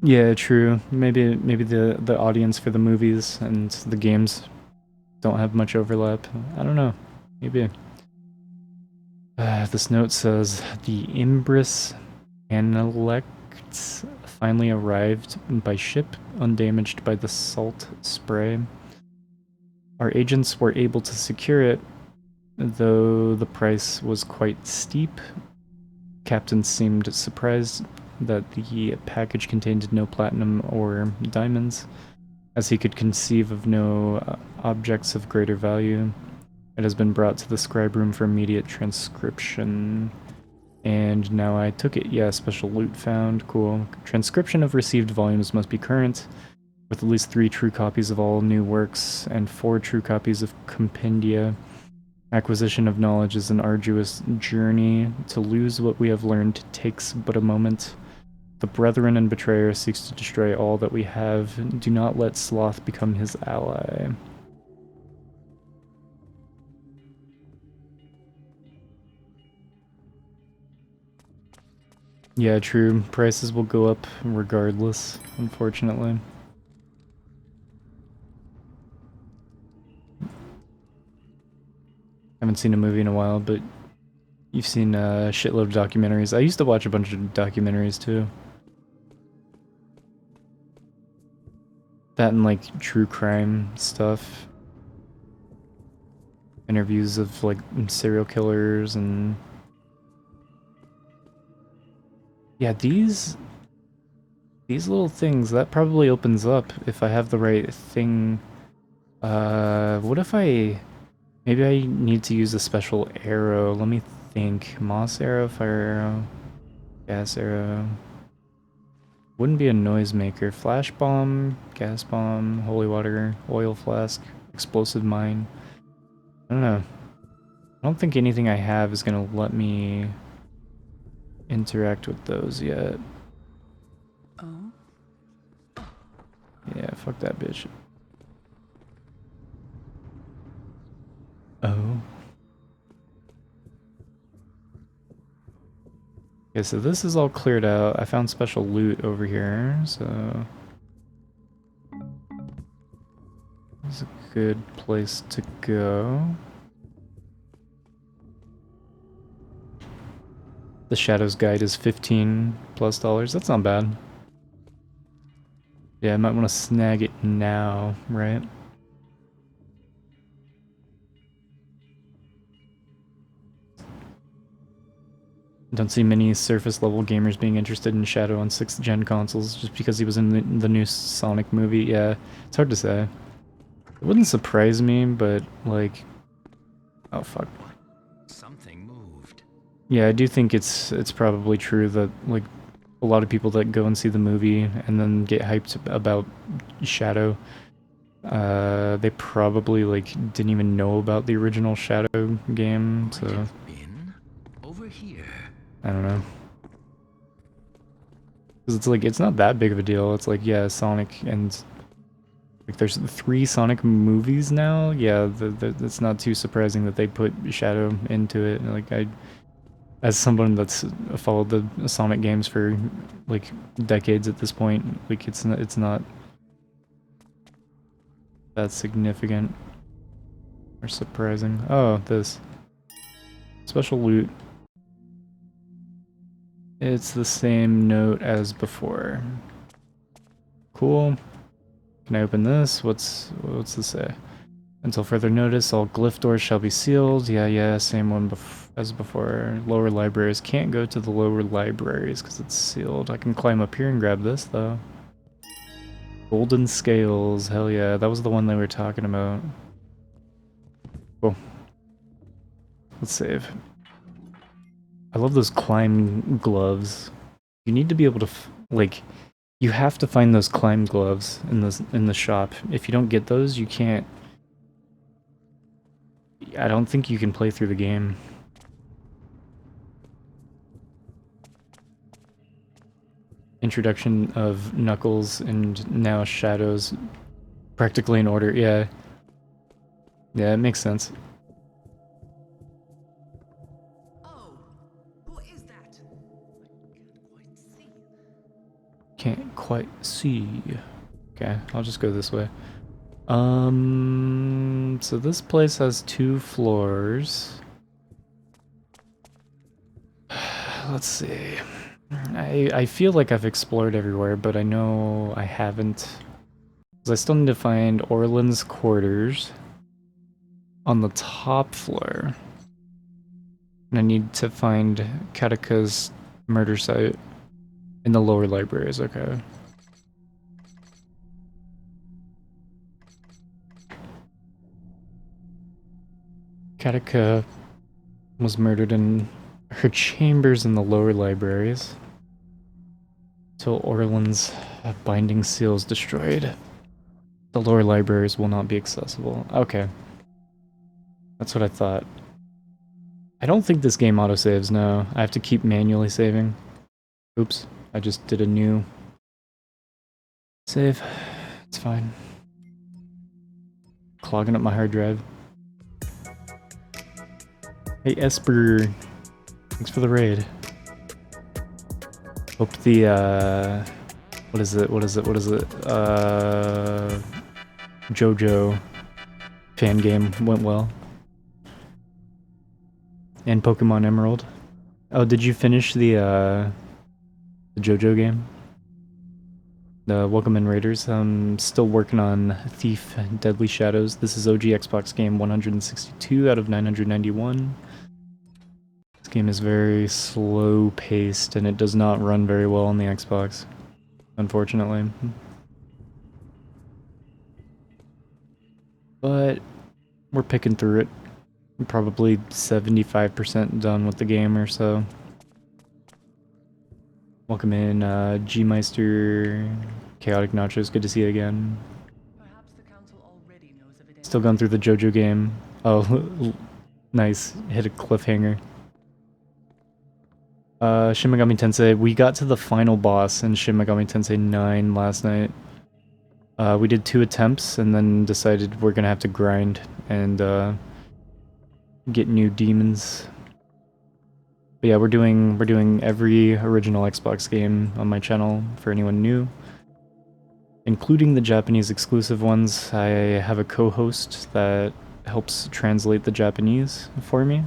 Yeah, true. Maybe the audience for the movies and the games don't have much overlap. I don't know. Maybe. This note says the Imbris Analect finally arrived by ship, undamaged by the salt spray. Our agents were able to secure it, though the price was quite steep. Captain seemed surprised that the package contained no platinum or diamonds, as he could conceive of no objects of greater value. It has been brought to the scribe room for immediate transcription. And now I took it. Yeah, special loot found. Cool. Transcription of received volumes must be current, with at least 3 true copies of all new works and 4 true copies of compendia. Acquisition of knowledge is an arduous journey. To lose what we have learned takes but a moment. The Brethren and Betrayer seeks to destroy all that we have. Do not let Sloth become his ally. Yeah, true. Prices will go up regardless, unfortunately. Haven't seen a movie in a while, but you've seen a shitload of documentaries. I used to watch a bunch of documentaries too. That and like true crime stuff. Interviews of like serial killers and yeah, these little things that probably opens up if I have the right thing. What if maybe I need to use a special arrow? Let me think. Moss arrow, fire arrow, gas arrow. Wouldn't be a noisemaker. Flash bomb, gas bomb, holy water, oil flask, explosive mine. I don't know. I don't think anything I have is gonna let me interact with those yet. Oh? Yeah, fuck that bitch. Oh. Okay, so this is all cleared out. I found special loot over here, so this is a good place to go. The Shadows Guide is $15+. That's not bad. Yeah, I might want to snag it now, right? Don't see many surface level gamers being interested in Shadow on 6th gen consoles just because he was in the new Sonic movie. Yeah, it's hard to say. It wouldn't surprise me, but like, oh fuck. Something moved. Yeah, I do think it's probably true that like a lot of people that go and see the movie and then get hyped about Shadow, they probably like didn't even know about the original Shadow game, so Over here. I don't know. Because it's like, it's not that big of a deal. It's like, yeah, Sonic and... Like, there's 3 Sonic movies now. Yeah, it's not too surprising that they put Shadow into it. Like, as someone that's followed the Sonic games for, like, decades at this point, like, it's not that significant or surprising. Oh, this. Special loot. It's the same note as before. Cool. Can I open this? What's this say? Until further notice, all glyph doors shall be sealed. Yeah, same one as before. Lower libraries. Can't go to the lower libraries because it's sealed. I can climb up here and grab this though. Golden scales. Hell yeah, that was the one they were talking about. Cool. Let's save. I love those climb gloves. You need to be able to, like, you have to find those climb gloves in the shop. If you don't get those, you can't. I don't think you can play through the game. Introduction of Knuckles and now Shadows, practically in order. Yeah, it makes sense. Can't quite see. Okay, I'll just go this way. So this place has 2 floors. Let's see. I feel like I've explored everywhere, but I know I haven't. 'Cause I still need to find Orlan's quarters on the top floor. And I need to find Kataka's murder site. In the lower libraries, okay. Kataka was murdered in her chambers in the lower libraries. Till Orlan's binding seal is destroyed. The lower libraries will not be accessible. Okay. That's what I thought. I don't think this game autosaves, no. I have to keep manually saving. Oops. I just did a new save. It's fine. Clogging up my hard drive. Hey Esper, thanks for the raid. Hope the what is it? JoJo fan game went well. And Pokemon Emerald. Oh, did you finish the JoJo game? Welcome in, Raiders. I'm still working on Thief Deadly Shadows. This is OG Xbox game 162 out of 991. This game is very slow paced and it does not run very well on the Xbox, unfortunately. But we're picking through it. I'm probably 75% done with the game or so. Welcome in, G-Meister, Chaotic Nachos, good to see you again. Still going through the JoJo game. Oh, nice, hit a cliffhanger. Shin Megami Tensei, we got to the final boss in Shin Megami Tensei 9 last night. We did 2 attempts and then decided we're gonna have to grind and get new demons. But yeah, we're doing every original Xbox game on my channel for anyone new, including the Japanese exclusive ones. I have a co-host that helps translate the Japanese for me,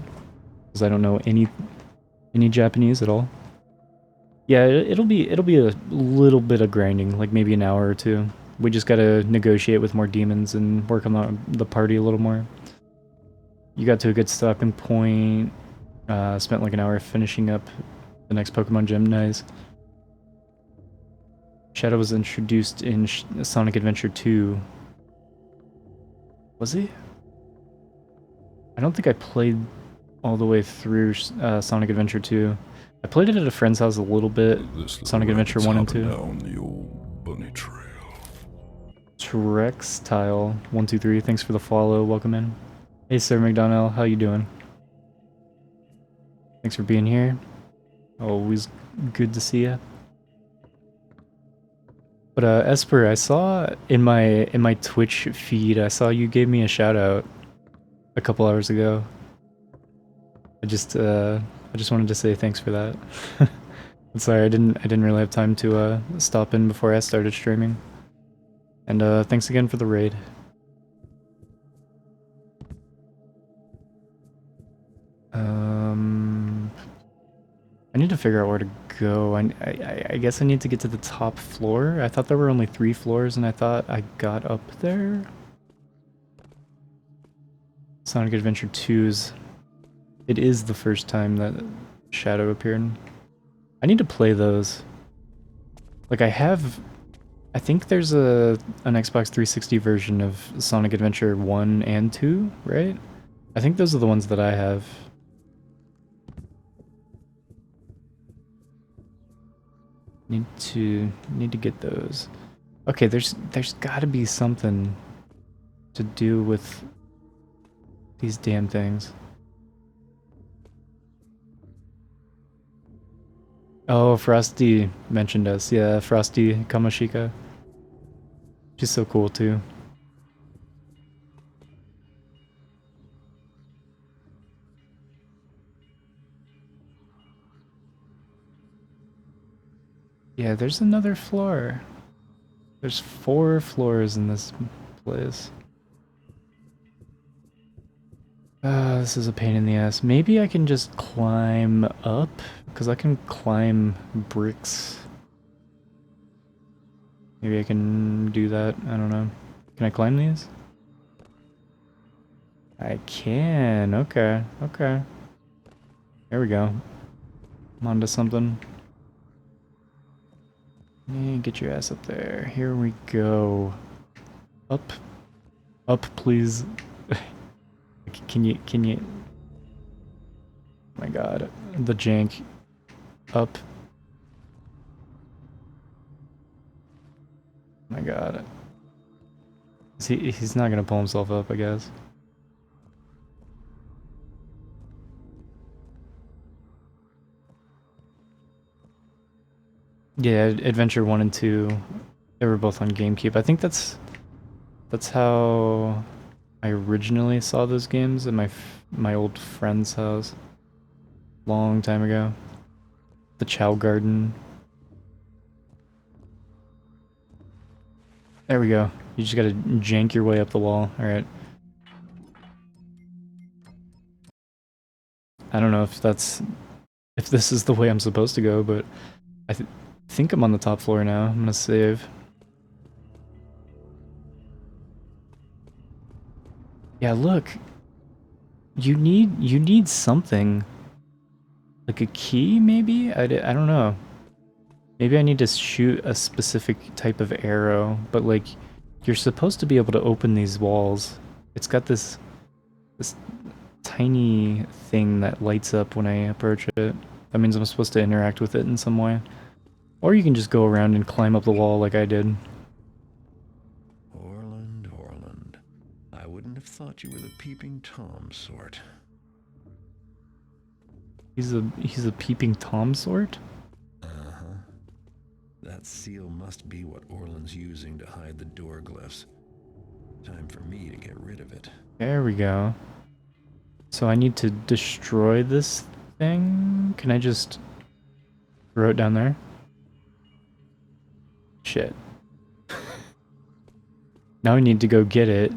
because I don't know any Japanese at all. Yeah, it'll be a little bit of grinding, like maybe an hour or 2. We just gotta negotiate with more demons and work on the party a little more. You got to a good stopping point. Spent like an hour finishing up the next Pokemon gym. Nice. Shadow was introduced in Sonic Adventure 2. Was he? I don't think I played all the way through Sonic Adventure 2. I played it at a friend's house a little bit. Sonic Adventure 1 and 2. Down the old bunny trail. Trextile123, thanks for the follow. Welcome in. Hey, Sir McDonnell, how you doing? Thanks for being here. Always good to see you. But Esper, I saw in my Twitch feed, I saw you gave me a shout out a couple hours ago. I just wanted to say thanks for that. I'm sorry, I didn't really have time to stop in before I started streaming. And thanks again for the raid. I need to figure out where to go. I guess I need to get to the top floor. I thought there were only 3 floors and I thought I got up there. Sonic Adventure 2's. It is the first time that Shadow appeared. I need to play those. Like I think there's an Xbox 360 version of Sonic Adventure 1 and 2, right? I think those are the ones that I have. Need to get those. Okay, there's gotta be something to do with these damn things. Oh, Frosty mentioned us. Yeah, Frosty Kamoshika. She's so cool too. Yeah, there's another floor. There's 4 floors in this place. This is a pain in the ass. Maybe I can just climb up? Because I can climb bricks. Maybe I can do that. I don't know. Can I climb these? I can. Okay. Okay. There we go. I'm onto something. Yeah, get your ass up there. Here we go. Up. Up, please. Can you... Oh my god. The jank. Up. Oh my god. He's not gonna pull himself up, I guess. Yeah, Adventure 1 and 2, they were both on GameCube. I think that's how I originally saw those games at my old friend's house. Long time ago. The Chow Garden. There we go. You just gotta jank your way up the wall. Alright. I don't know if this is the way I'm supposed to go, but I think I'm on the top floor now. I'm gonna save. Yeah, look. You need something. Like a key, maybe? I don't know. Maybe I need to shoot a specific type of arrow, but like, you're supposed to be able to open these walls. It's got this tiny thing that lights up when I approach it. That means I'm supposed to interact with it in some way. Or you can just go around and climb up the wall like I did. Orland. I wouldn't have thought you were the peeping Tom sort. He's a peeping Tom sort? Uh-huh. That seal must be what Orland's using to hide the door glyphs. Time for me to get rid of it. There we go. So I need to destroy this thing? Can I just throw it down there? Shit. Now I need to go get it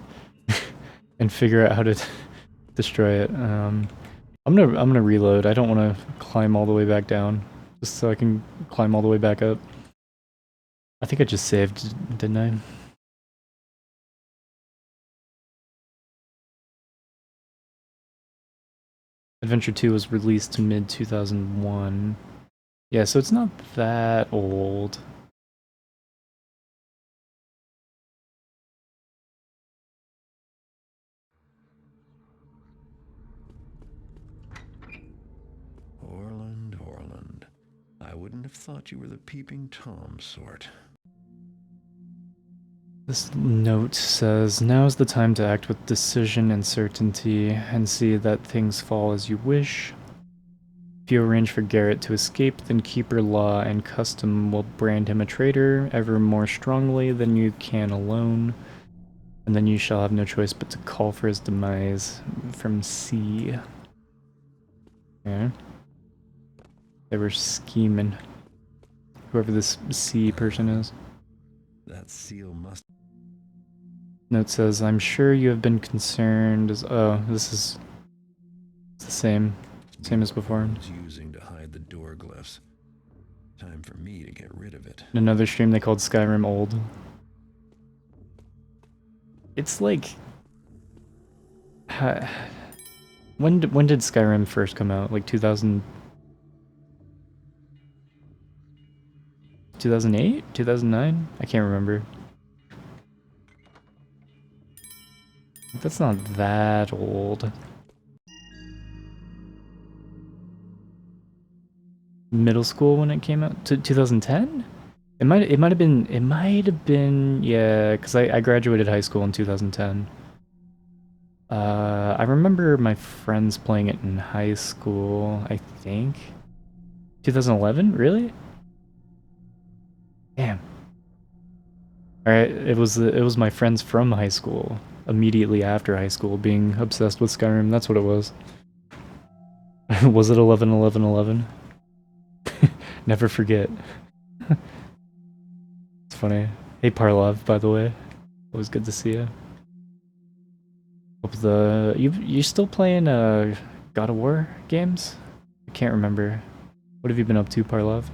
and figure out how to destroy it. I'm gonna reload. I don't want to climb all the way back down, just so I can climb all the way back up. I think I just saved, didn't I? Adventure 2 was released mid-2001. Yeah, so it's not that old. Orland. I wouldn't have thought you were the peeping Tom sort. This note says, now is the time to act with decision and certainty, and see that things fall as you wish. If you arrange for Garrett to escape, then Keeper Law and Custom will brand him a traitor ever more strongly than you can alone, and then you shall have no choice but to call for his demise. From C. Okay. They were scheming. Whoever this C person is. That seal must... Note says, I'm sure you have been concerned as... Oh, this is... It's the same. Same as before. Using to hide the door glyphs. Time for me to get rid of it. In another stream they called Skyrim old. It's like... When did Skyrim first come out? Like 2008? 2009? I can't remember. That's not that old. Middle school when it came out? 2010? It might have been, yeah, because I graduated high school in 2010. I remember my friends playing it in high school, I think. 2011? Really? Damn. Alright, it was my friends from high school, immediately after high school, being obsessed with Skyrim. That's what it was. Was it 11-11-11? Never forget. It's funny. Hey Parlov, by the way. Always good to see you. Hope you still playing God of War games? I can't remember. What have you been up to, Parlov?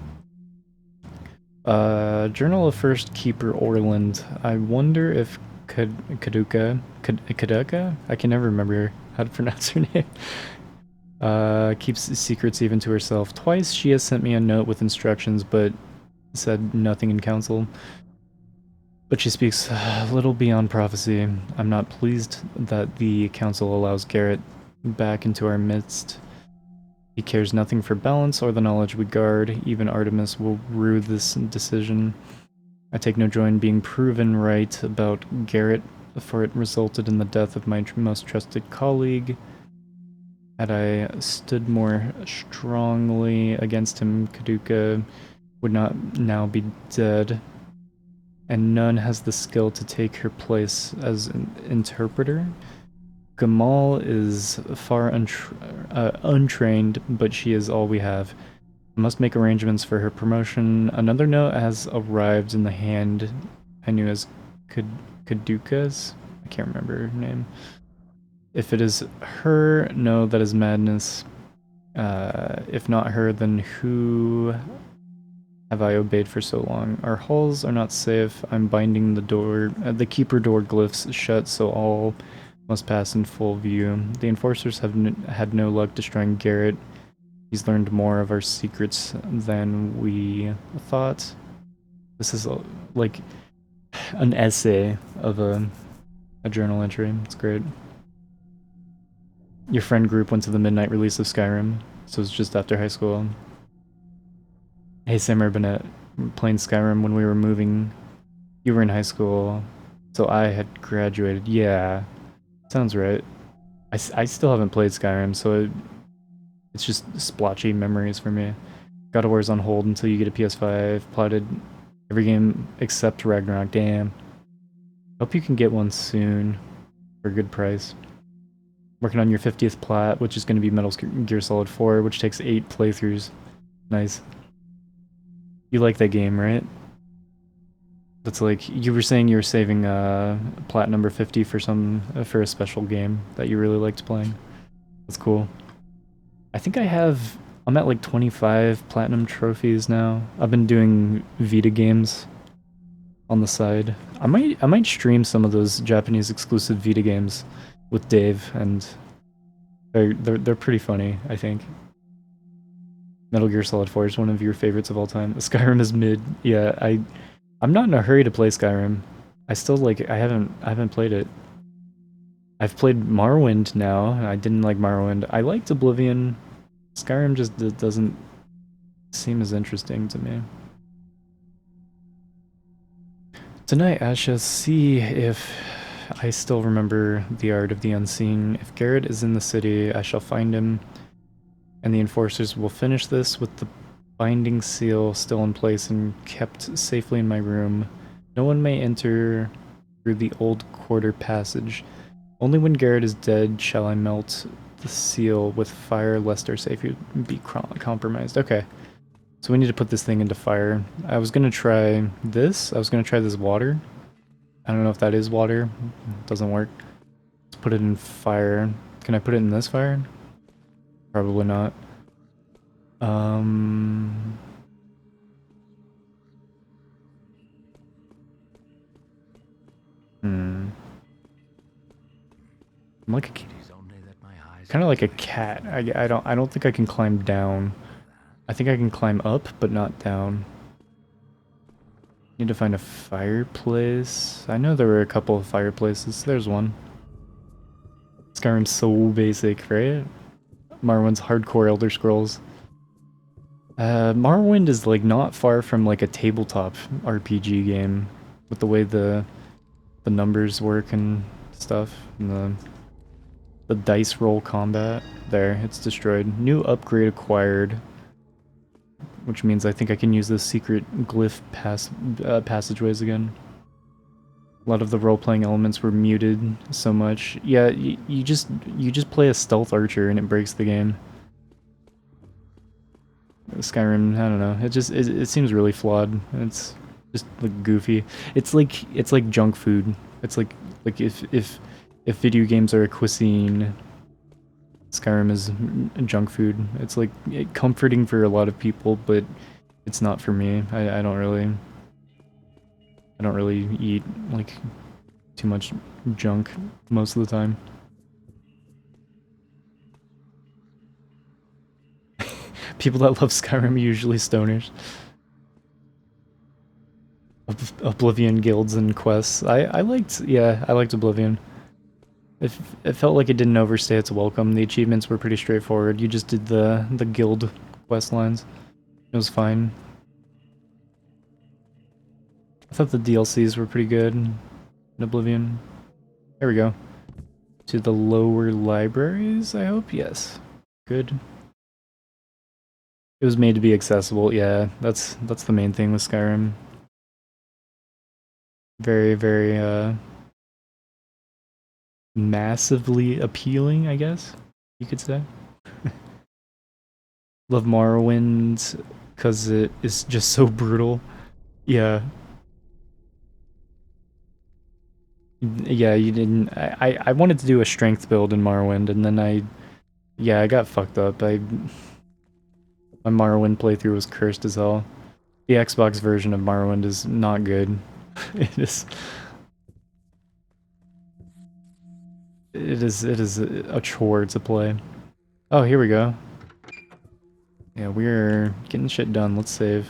Journal of First Keeper Orland. I wonder if Kaduka? I can never remember how to pronounce her name. Keeps secrets even to herself. Twice she has sent me a note with instructions, but said nothing in council. But she speaks little beyond prophecy. I'm not pleased that the council allows Garrett back into our midst. He cares nothing for balance or the knowledge we guard. Even Artemis will rue this decision. I take no joy in being proven right about Garrett, for it resulted in the death of my most trusted colleague. Had I stood more strongly against him, Kaduka would not now be dead, and none has the skill to take her place as an interpreter. Gamal is far untrained, but she is all we have. I must make arrangements for her promotion. Another note has arrived in the hand I knew as Kaduka's. I can't remember her name. If it is her, no, that is madness. If not her, then who have I obeyed for so long? Our halls are not safe. I'm binding the keeper door glyphs shut, so all Must pass in full view. The enforcers have had no luck destroying Garrett. He's learned more of our secrets than we thought. This is like an essay of a journal entry. It's great. Your friend group went to the midnight release of Skyrim, so it's just after high school. Hey Sam Urbanet, playing Skyrim when we were moving. You were in high school, so I had graduated. Yeah, sounds right. I still haven't played Skyrim, so it's just splotchy memories for me. God of War's on hold until you get a PS5. Plotted every game except Ragnarok. Damn. Hope you can get one soon for a good price. Working on your 50th plat, which is going to be Metal Gear Solid 4, which takes 8 playthroughs. Nice. You like that game, right? That's like, you were saying you were saving plat number 50 for for a special game that you really liked playing. That's cool. I think I'm at like 25 platinum trophies now. I've been doing Vita games on the side. I might stream some of those Japanese exclusive Vita games with Dave, and they're pretty funny, I think. Metal Gear Solid 4 is one of your favorites of all time. Skyrim is mid. Yeah, I'm not in a hurry to play Skyrim. I still I haven't played it. I've played Morrowind now. I didn't like Morrowind. I liked Oblivion. Skyrim just doesn't seem as interesting to me. Tonight I shall see if I still remember the art of the unseen. If Garrett is in the city, I shall find him, and the enforcers will finish this with the binding seal still in place and kept safely in my room. No one may enter through the old quarter passage. Only when Garrett is dead shall I melt the seal with fire, lest our safety be compromised. Okay. So we need to put this thing into fire. I was gonna try this. I was gonna try this water. I don't know if that is water. It doesn't work. Let's put it in fire. Can I put it in this fire? Probably not. I'm like kind of like a cat. I don't think I can climb down. I think I can climb up, but not down. Need to find a fireplace. I know there were a couple of fireplaces. There's one. Skyrim's so basic, right? Morrowind's hardcore Elder Scrolls. Morrowind is like not far from like a tabletop RPG game with the way the numbers work and stuff, and the dice roll combat. There, it's destroyed. New upgrade acquired, which means I think I can use the secret glyph passageways again. A lot of the role-playing elements were muted so much. Yeah, you just play a stealth archer and it breaks the game. Skyrim, I don't know. It seems really flawed. It's just like goofy. It's like junk food. It's like if video games are a cuisine, Skyrim is junk food. It's like comforting for a lot of people, but it's not for me. I don't really eat like too much junk most of the time. People that love Skyrim are usually stoners. Oblivion guilds and quests. I liked Oblivion. It felt like it didn't overstay its welcome. The achievements were pretty straightforward. You just did the guild quest lines. It was fine. I thought the DLCs were pretty good in Oblivion. There we go. To the lower libraries, I hope? Yes. Good. It was made to be accessible. Yeah, that's the main thing with Skyrim. Very, very massively appealing, I guess you could say. Love Morrowind because it is just so brutal. Yeah. Yeah, you didn't. I wanted to do a strength build in Morrowind, and then I got fucked up. My Morrowind playthrough was cursed as hell. The Xbox version of Morrowind is not good. It It is a chore to play. Oh, here we go. Yeah, we're getting shit done. Let's save.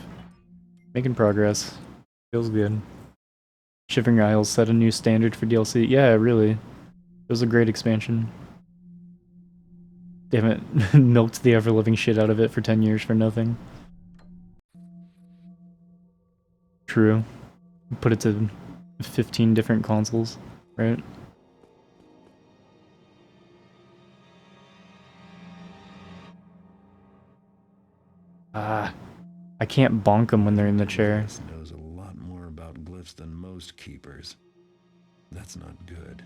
Making progress. Feels good. Shivering Isles set a new standard for DLC. Yeah, really. It was a great expansion. They haven't milked the ever-living shit out of it for 10 years for nothing. True. Put it to 15 different consoles, right? I can't bonk them when they're in the chair. Knows a lot more about glyphs than most keepers. That's not good.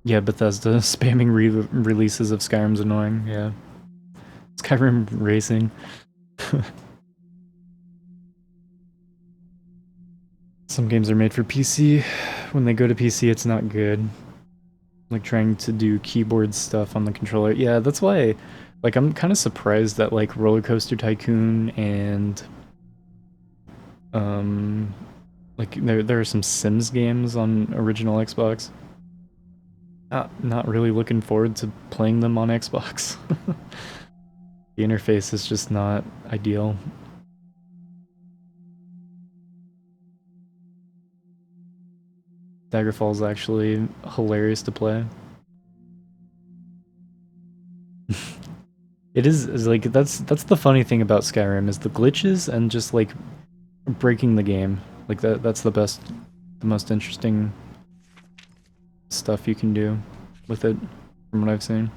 Yeah, Bethesda spamming releases of Skyrim's annoying, yeah. Skyrim racing. Some games are made for PC. When they go to PC, it's not good. Like trying to do keyboard stuff on the controller. Yeah, that's why, like, I'm kind of surprised that, like, Roller Coaster Tycoon and, like, there are some Sims games on original Xbox. Not really looking forward to playing them on Xbox. The interface is just not ideal. Daggerfall is actually hilarious to play. It is like that's the funny thing about Skyrim is the glitches and just like breaking the game. Like that's the most interesting stuff you can do with it from what I've seen.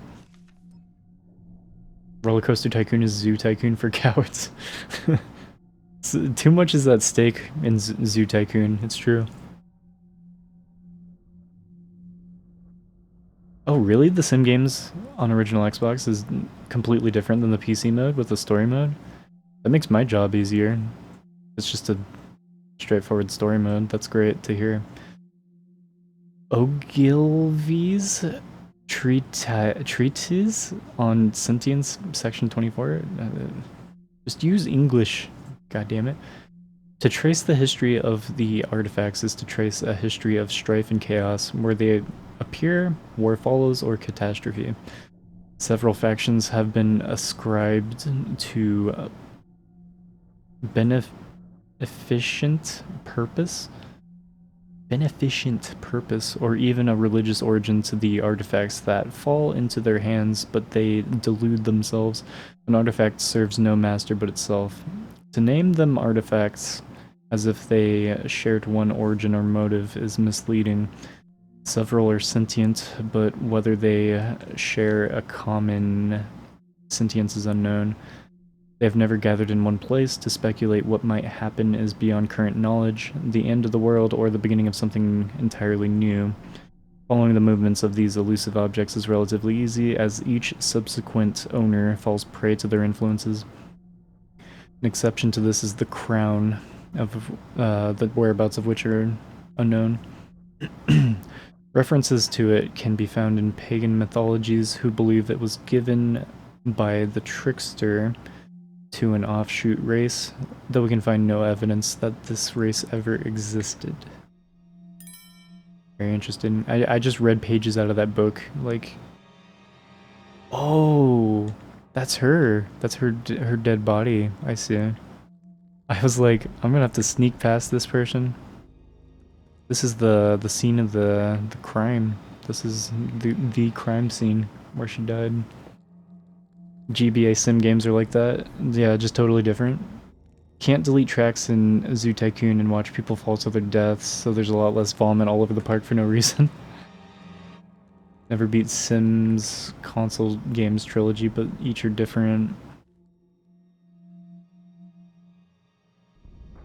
Roller Coaster Tycoon is Zoo Tycoon for cowards. Too much is at stake in Zoo Tycoon, it's true. Oh really? The sim games on original Xbox is completely different than the PC mode with the story mode? That makes my job easier. It's just a straightforward story mode. That's great to hear. Ogilvy's treatise on sentience, section 24. Just use English, goddammit. To trace the history of the artifacts is to trace a history of strife and chaos, where they appear, war follows, or catastrophe. Several factions have been ascribed to beneficent purpose, or even a religious origin to the artifacts that fall into their hands, but they delude themselves. An artifact serves no master but itself. To name them artifacts as if they shared one origin or motive is misleading. Several are sentient, but whether they share a common sentience is unknown. They have never gathered in one place. To speculate what might happen is beyond current knowledge, the end of the world or the beginning of something entirely new. Following the movements of these elusive objects is relatively easy, as each subsequent owner falls prey to their influences. An exception to this is the crown, of the whereabouts of which are unknown. References to it can be found in pagan mythologies, who believe it was given by the trickster to an offshoot race, though we can find no evidence that this race ever existed. Very interesting. I just read pages out of that book, like... Oh! That's her. That's her dead body. I see. I was like, I'm gonna have to sneak past this person. This is the scene of the crime. This is the crime scene where she died. GBA sim games are like that. Yeah, just totally different. Can't delete tracks in Zoo Tycoon and watch people fall to their deaths, so there's a lot less vomit all over the park for no reason. Never beat Sims console games trilogy, but each are different.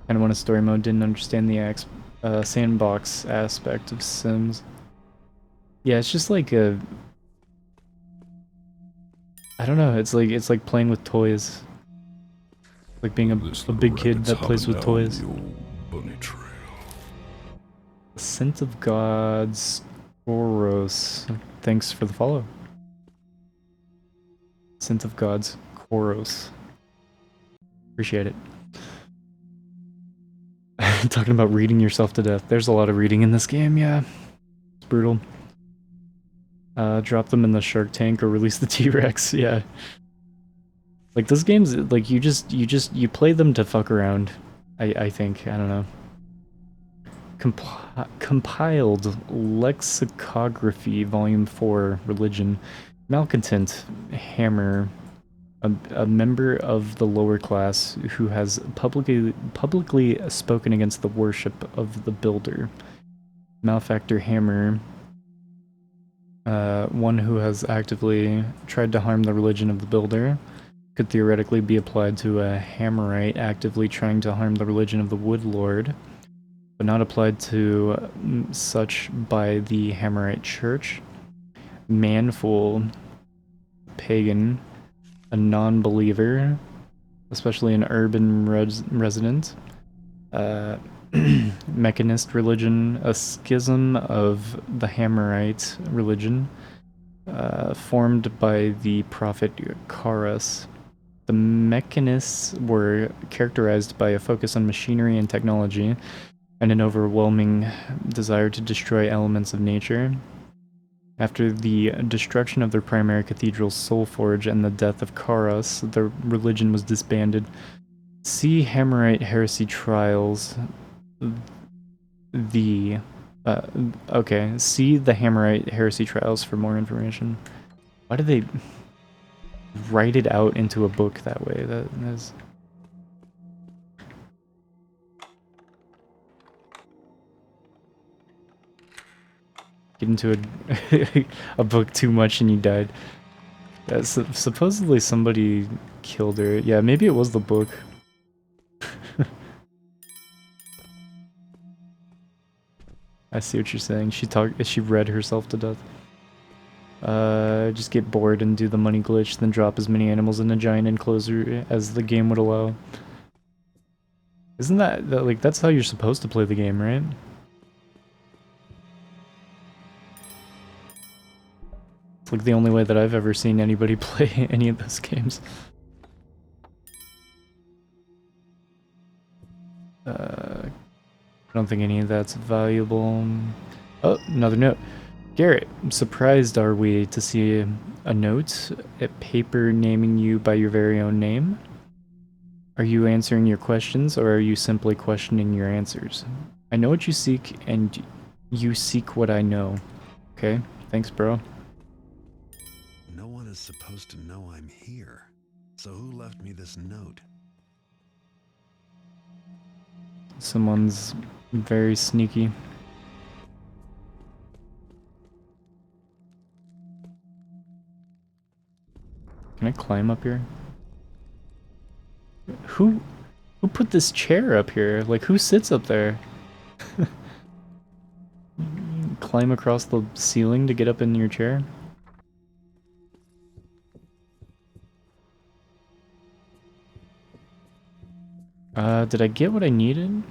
Kinda want a story mode, didn't understand the sandbox aspect of Sims. Yeah, it's just like a... I don't know, it's like playing with toys. Like being a big kid that plays with toys. The Scent of Gods, Koros. Thanks for the follow. Scent of Gods, Koros. Appreciate it. Talking about reading yourself to death. There's a lot of reading in this game, yeah. It's brutal. Drop them in the shark tank or release the T-Rex, yeah. Like, those games, like, you play them to fuck around, I think. I don't know. Compiled Lexicography, Volume 4, Religion. Malcontent, Hammer, a member of the lower class who has publicly spoken against the worship of the Builder. Malefactor Hammer, one who has actively tried to harm the religion of the Builder. Could theoretically be applied to a Hammerite actively trying to harm the religion of the Woodlord, but not applied to such by the Hammerite Church. Manfool, pagan, a non-believer, especially an urban resident. Mechanist religion, a schism of the Hammerite religion, formed by the prophet Karas. The mechanists were characterized by a focus on machinery and technology, and an overwhelming desire to destroy elements of nature. After the destruction of their primary cathedral, Soulforge, and the death of Karas, the religion was disbanded. See Hammerite Heresy Trials. Okay, see the Hammerite Heresy Trials for more information. Why did they write it out into a book that way? That is... Get into a book too much and you died. Yeah, supposedly somebody killed her. Yeah, maybe it was the book. I see what you're saying. She read herself to death. Just get bored and do the money glitch, then drop as many animals in a giant enclosure as the game would allow. Isn't that like, that's how you're supposed to play the game, right? It's like the only way that I've ever seen anybody play any of those games. I don't think any of that's valuable. Oh, another note. Garrett, surprised are we to see a note, a paper naming you by your very own name? Are you answering your questions, or are you simply questioning your answers? I know what you seek, and you seek what I know. Okay, thanks, bro. No one is supposed to know I'm here. So who left me this note? Someone's very sneaky. Can I climb up here? Who put this chair up here? Like, who sits up there? Climb across the ceiling to get up in your chair? Did I get what I needed?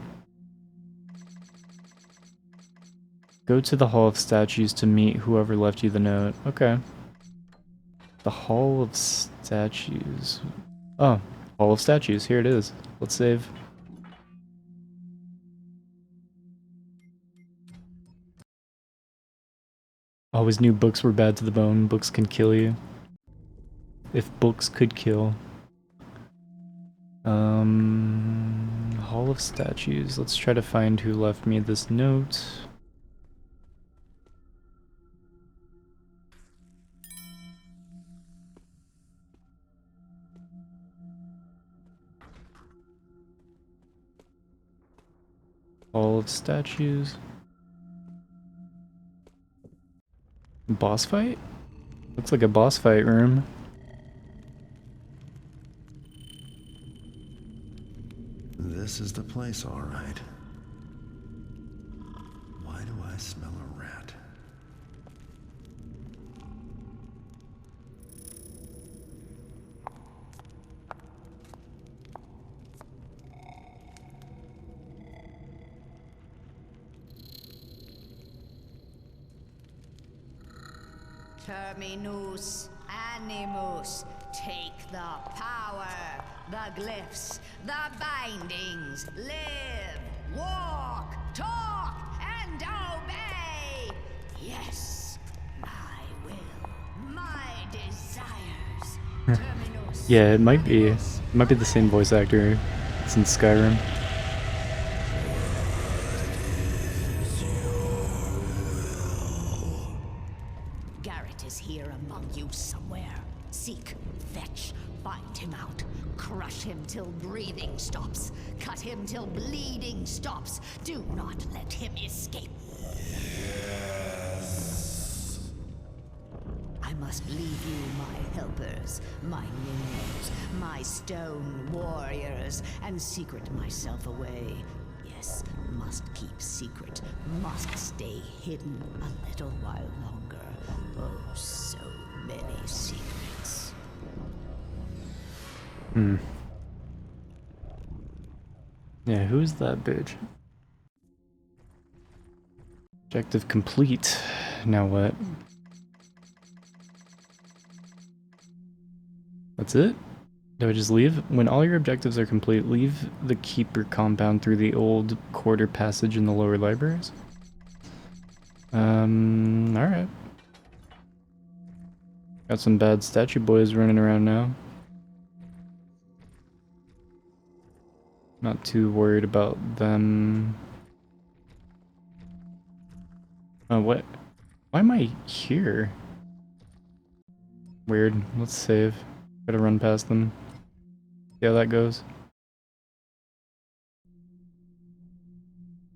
Go to the Hall of Statues to meet whoever left you the note. Okay. The Hall of Statues. Oh, Hall of Statues. Here it is. Let's save. Always knew books were bad to the bone. Books can kill you. If books could kill. Hall of Statues. Let's try to find who left me this note. Hall of Statues. Boss fight? Looks like a boss fight room. This is the place, all right. Why do I smell a rat? Terminus animus, take the power, the glyphs, the bindings, live! walk, talk, and obey. Yes, my will, my desires. Terminus. Yeah, it might be the same voice actor as in Skyrim. Garrett is here among you somewhere. Seek, fetch, find him out. Crush him till breathing stops. Cut him till bleeding stops. Do not let him escape. I must leave you my helpers, my minions, my stone warriors, and secret myself away. Yes, must keep secret, must stay hidden a little while longer. Oh, so many secrets. Yeah, who's that bitch? Objective complete. Now what? That's it? Do I just leave? When all your objectives are complete, leave the Keeper compound through the old quarter passage in the lower libraries? Alright. Got some bad statue boys running around now. Not too worried about them. Oh, what? Why am I here? Weird. Let's save. Gotta run past them. See how that goes.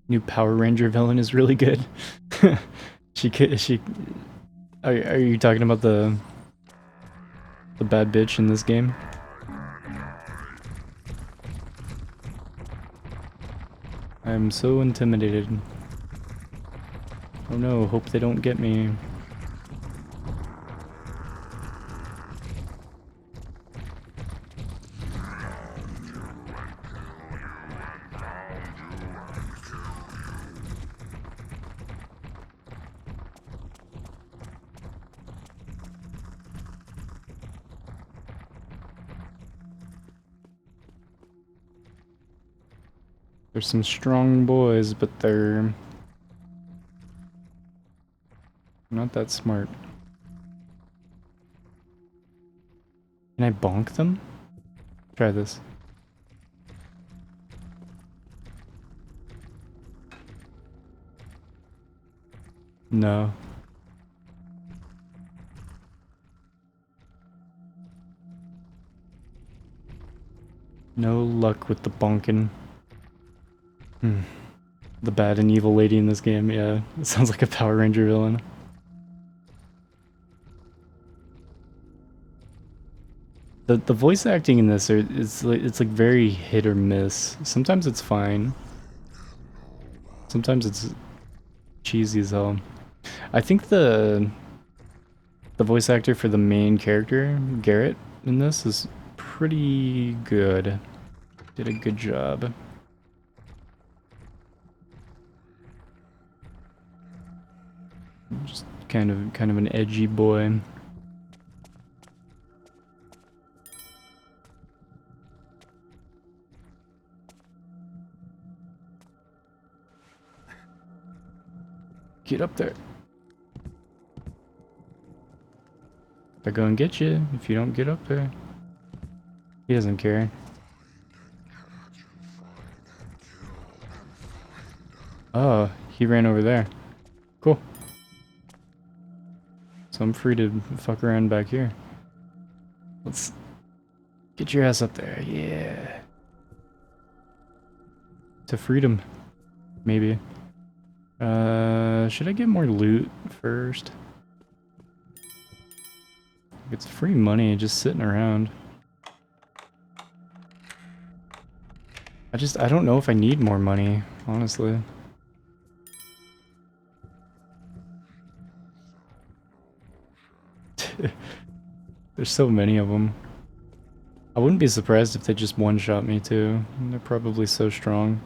New Power Ranger villain is really good. Are you talking about the bad bitch in this game? I'm so intimidated. Oh no, hope they don't get me. There's some strong boys, but they're not that smart. Can I bonk them? Try this. No. No luck with the bonking. The bad and evil lady in this game, yeah. It sounds like a Power Ranger villain. The voice acting in this it's like very hit or miss. Sometimes it's fine. Sometimes it's cheesy as hell. I think the voice actor for the main character, Garrett, in this is pretty good. Did a good job. Just kind of an edgy boy. Get up there. They're gonna get you if you don't get up there. He doesn't care. Oh, he ran over there. Cool. So I'm free to fuck around back here. Let's get your ass up there. Yeah. To freedom. Maybe. Should I get more loot first? It's free money just sitting around. I don't know if I need more money, honestly. There's so many of them. I wouldn't be surprised if they just one-shot me too. They're probably so strong.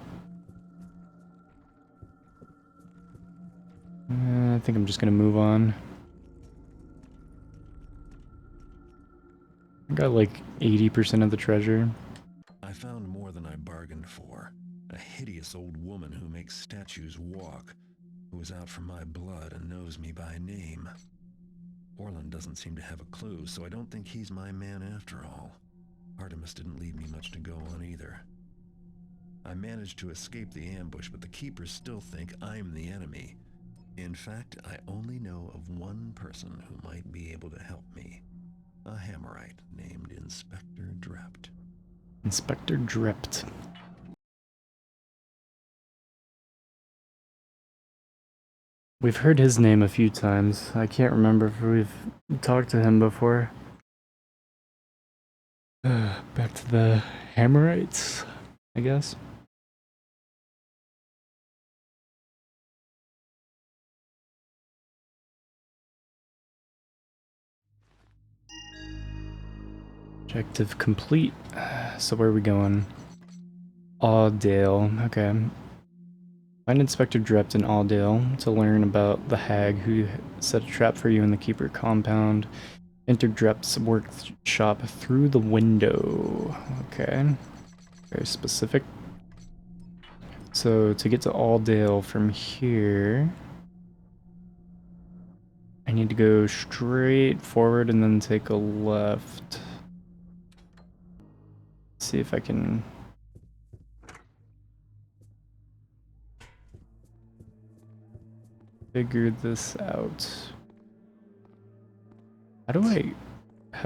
I think I'm just gonna move on. I got like 80% of the treasure. I found more than I bargained for, A hideous old woman who makes statues walk, who is out for my blood and knows me by name. Orland doesn't seem to have a clue, so I don't think he's my man after all. Artemis didn't leave me much to go on either. I managed to escape the ambush, but the Keepers still think I'm the enemy. In fact, I only know of one person who might be able to help me. A Hammerite named Inspector Drept. Inspector Drept. We've heard his name a few times. I can't remember if we've talked to him before. Back to the Hammerites, I guess. Objective complete. So where are we going? Audale. Okay. Find Inspector Drept in Audale to learn about the hag who set a trap for you in the Keeper compound. Enter Drept's workshop through the window. Okay. Very specific. So to get to Audale from here, I need to go straight forward and then take a left. Let's see if I can figure this out. How do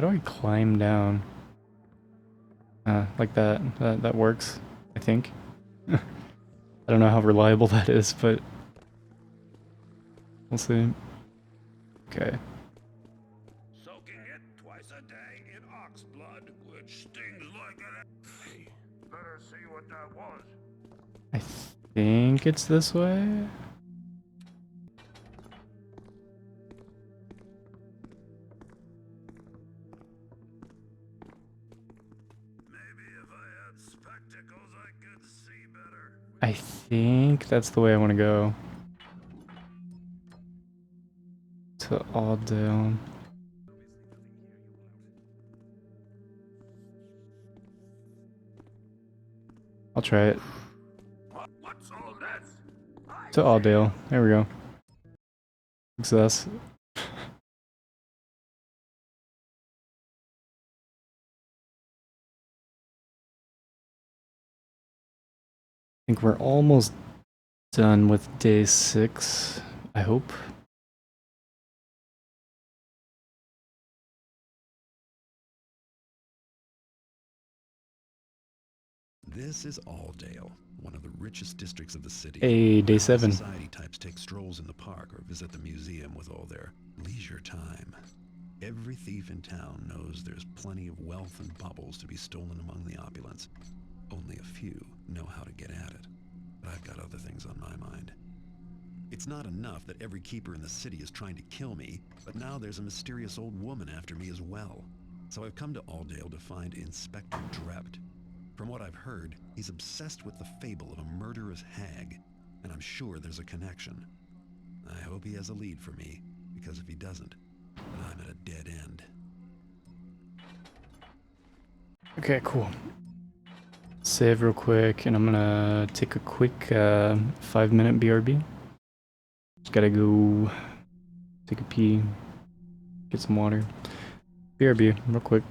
I climb down? Like that. That works, I think. I don't know how reliable that is, but we'll see. Okay. Soaking it twice a day in ox blood, which stings like an... Hey, better see what that was. I think it's this way. I think that's the way I want to go. To Audale. I'll try it. What's all this? To Audale. There we go. Success. I think we're almost done with day 6, I hope. This is Audale, one of the richest districts of the city. Hey, day 7. Society types take strolls in the park or visit the museum with all their leisure time. Every thief in town knows there's plenty of wealth and baubles to be stolen among the opulence. Only a few know how to get at it. But I've got other things on my mind. It's not enough that every keeper in the city is trying to kill me, but now there's a mysterious old woman after me as well. So I've come to Audale to find Inspector Drept. From what I've heard, he's obsessed with the fable of a murderous hag, and I'm sure there's a connection. I hope he has a lead for me, because if he doesn't, then I'm at a dead end. Okay, cool. Save real quick, and I'm gonna take a quick 5-minute BRB. Just gotta go take a pee, get some water. BRB, real quick.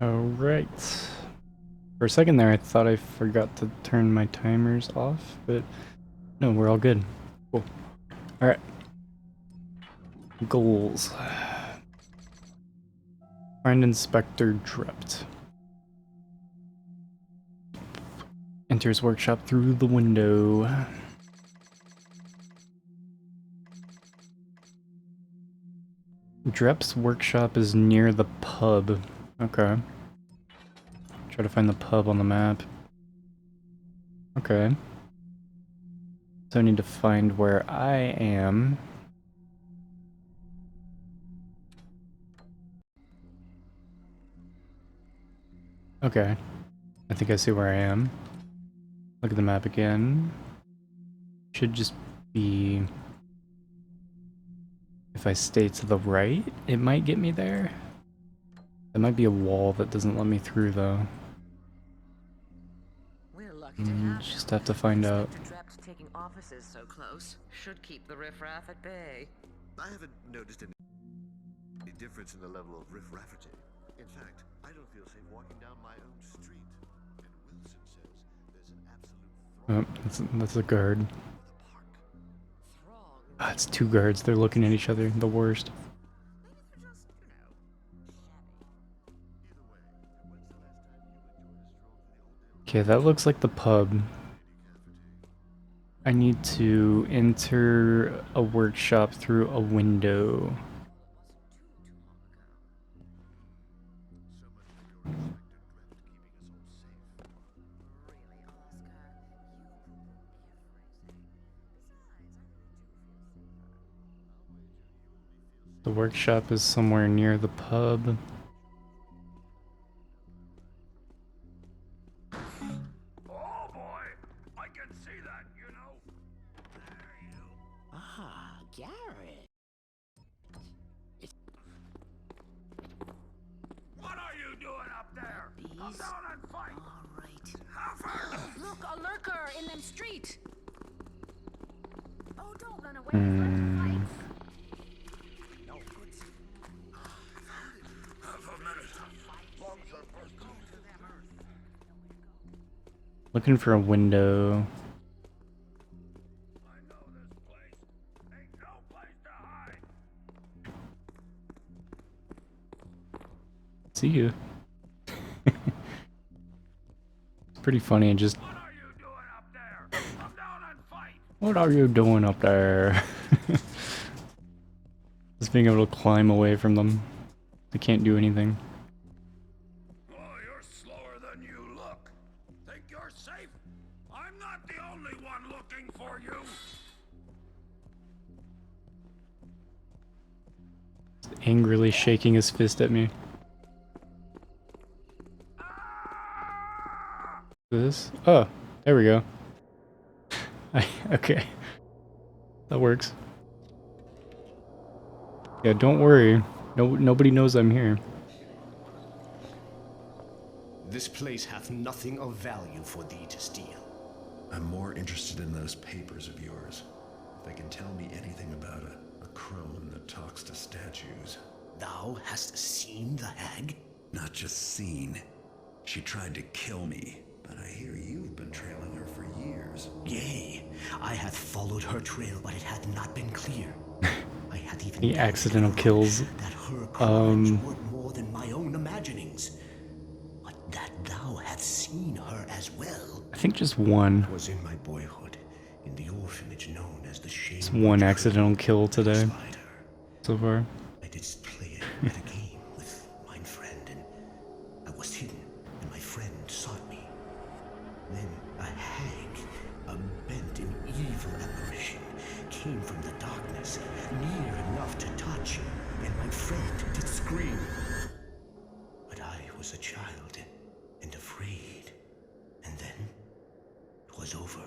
Alright. For a second there, I thought I forgot to turn my timers off, but no, we're all good. Cool. Alright. Goals. Find Inspector Drept. Enters workshop through the window. Drept's workshop is near the pub. Okay. Try to find the pub on the map. Okay. So I need to find where I am. Okay. I think I see where I am. Look at the map again. Should just be... If I stay to the right, it might get me there. There might be a wall that doesn't let me through, though. We're lucky to have Just have to find out. Drept taking offices so close should keep the riffraff at bay. I haven't noticed any difference in the level of riffraffity. In fact, I don't feel safe walking down my own street. And Wilson says there's an absolute Oh, that's a guard. Ah, it's two guards. They're looking at each other. The worst. Okay, that looks like the pub. I need to enter a workshop through a window. The workshop is somewhere near the pub. Oh boy, I can see that, you know. Ah, Garrett. What are you doing up there? Come down and fight. All right. Look, a lurker in them street. Oh, don't run away. Looking for a window. See you. It's pretty funny and just... What are you doing up there? Just being able to climb away from them. I can't do anything. Oh, you're slower than you look. Think you're safe? I'm not the only one looking for you. Angrily shaking his fist at me. This? Oh, there we go. Okay. That works. Yeah, don't worry. Nobody knows I'm here. This place hath nothing of value for thee to steal. I'm more interested in those papers of yours. If they can tell me anything about a crone that talks to statues. Thou hast seen the hag? Not just seen. She tried to kill me, but I hear you've been trailing her for years. Yea, I had followed her trail, but it had not been clear. I had even He accidental kills. that her crimes were more than my own imaginings. But that thou hadst seen her as well. I think just one. Was in my boyhood, in the orphanage known as the Shame. It's one accidental kill today. So far. I did play it at a game with my friend, and I was hidden, and my friend sought me. Then a hag, a bent and evil apparition, came from the darkness, near enough to touch, and my friend did scream. But I was a child, and afraid, and then 'twas over.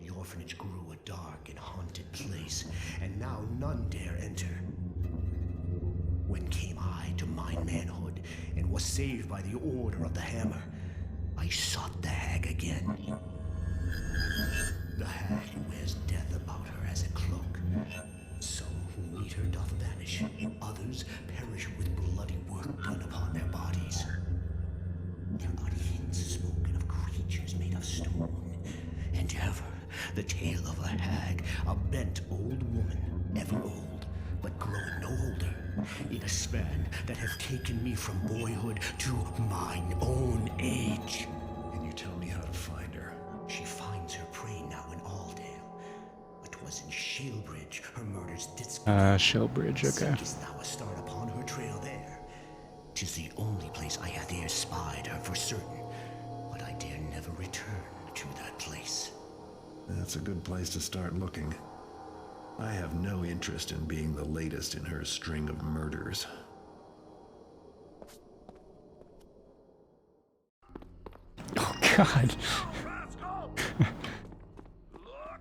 The orphanage grew a dark and haunted place, and now none dare enter. When came I to mine manhood, and was saved by the order of the hammer, I sought the hag again. The hag wears death about her as a cloak. Some who meet her doth vanish, others perish with bloody work done upon the tale of a hag, a bent old woman, ever old, but growing no older, in a span that hath taken me from boyhood to mine own age. Can you tell me how to find her? She finds her prey now in Aldale, but 'twas in Shalebridge her murders didst Shalebridge, okay. Seekest thou a start upon her trail there? 'Tis the only place I hath e'er spied her for certain, but I dare never return to that place. That's a good place to start looking. I have no interest in being the latest in her string of murders. Oh god.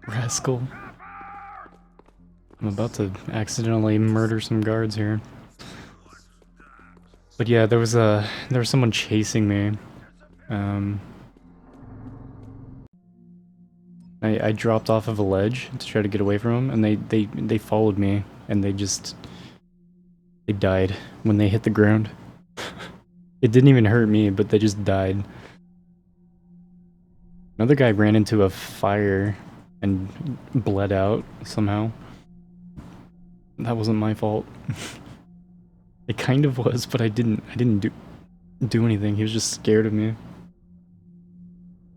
Rascal. I'm about to accidentally murder some guards here. But yeah, there was someone chasing me. I dropped off of a ledge to try to get away from them, and they followed me, and they died when they hit the ground. It didn't even hurt me, but they just died. Another guy ran into a fire and bled out somehow. That wasn't my fault. It kind of was, but I didn't do anything. He was just scared of me.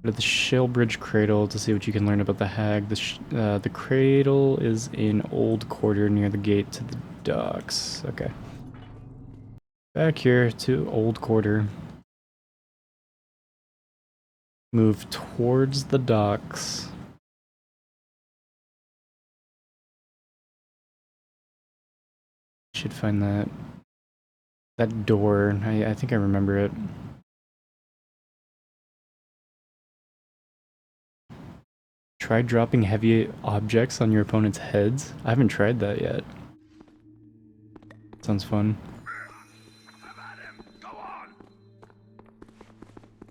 Go to the Shalebridge Cradle to see what you can learn about the hag. The cradle is in Old Quarter near the gate to the docks. Okay. Back here to Old Quarter. Move towards the docks. Should find that door. I think I remember it. Try dropping heavy objects on your opponent's heads. I haven't tried that yet. Sounds fun.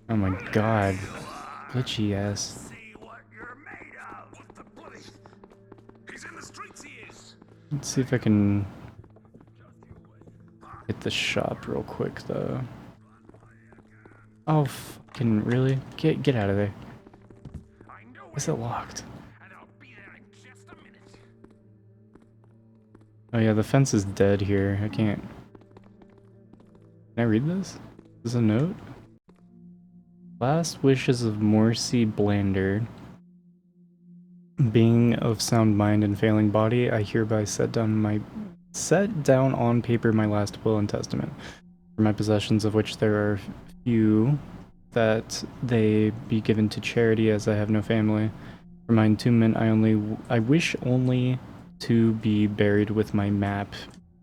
Oh my god. Glitchy ass. Let's see if I can hit the shop real quick though. Oh fucking really? Get out of there. Is it locked? Oh yeah, the fence is dead here. I can't. Can I read this? Is this a note? Last wishes of Morcy Blander. Being of sound mind and failing body, I hereby set down on paper my last will and testament. For my possessions, of which there are few, that they be given to charity, as I have no family. For my entombment, I wish only to be buried with my map,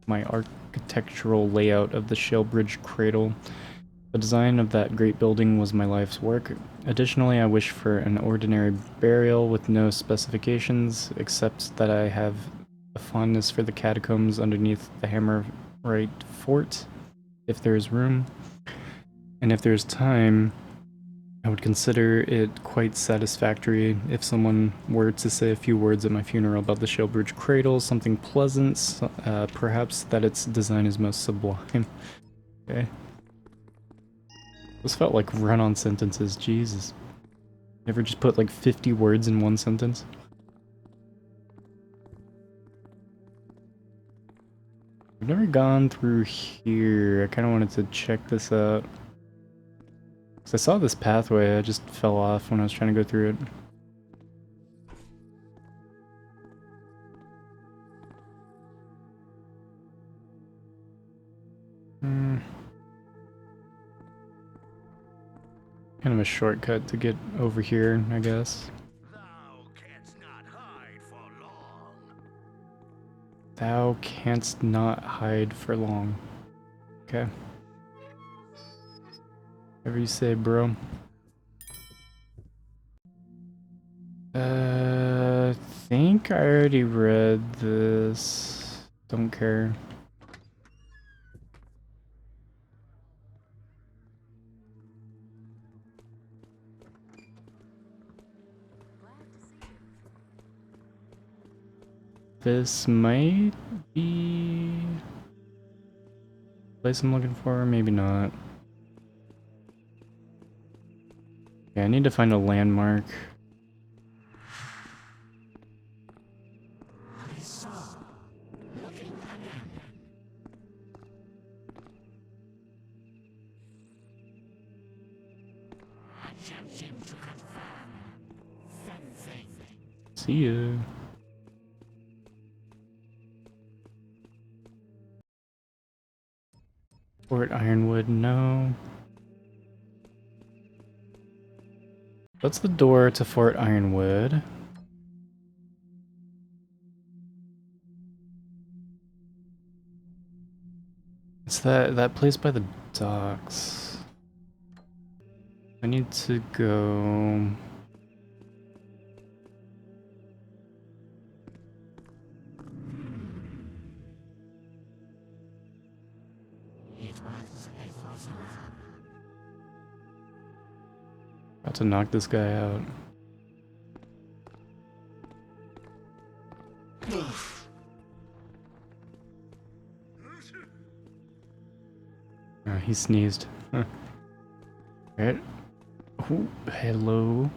my architectural layout of the Shalebridge Cradle. The design of that great building was my life's work. Additionally, I wish for an ordinary burial with no specifications, except that I have a fondness for the catacombs underneath the Hammerite Fort, if there is room. And if there's time, I would consider it quite satisfactory if someone were to say a few words at my funeral about the Shalebridge Cradle, something pleasant, perhaps that its design is most sublime. Okay. This felt like run-on sentences, Jesus. Ever just put like 50 words in one sentence? I've never gone through here. I kind of wanted to check this out. Cause I saw this pathway, I just fell off when I was trying to go through it. Kind of a shortcut to get over here, I guess. Thou canst not hide for long. Okay. Whatever you say, bro. I think I already read this. Don't care. This might be the place I'm looking for, maybe not. Yeah, I need to find a landmark. So, looking at him. Attempting to confirm. Sensing. See ya. Fort Ironwood, no. What's the door to Fort Ironwood? It's that place by the docks. I need to go. About to knock this guy out. He sneezed. Huh. Alright. Ooh, hello.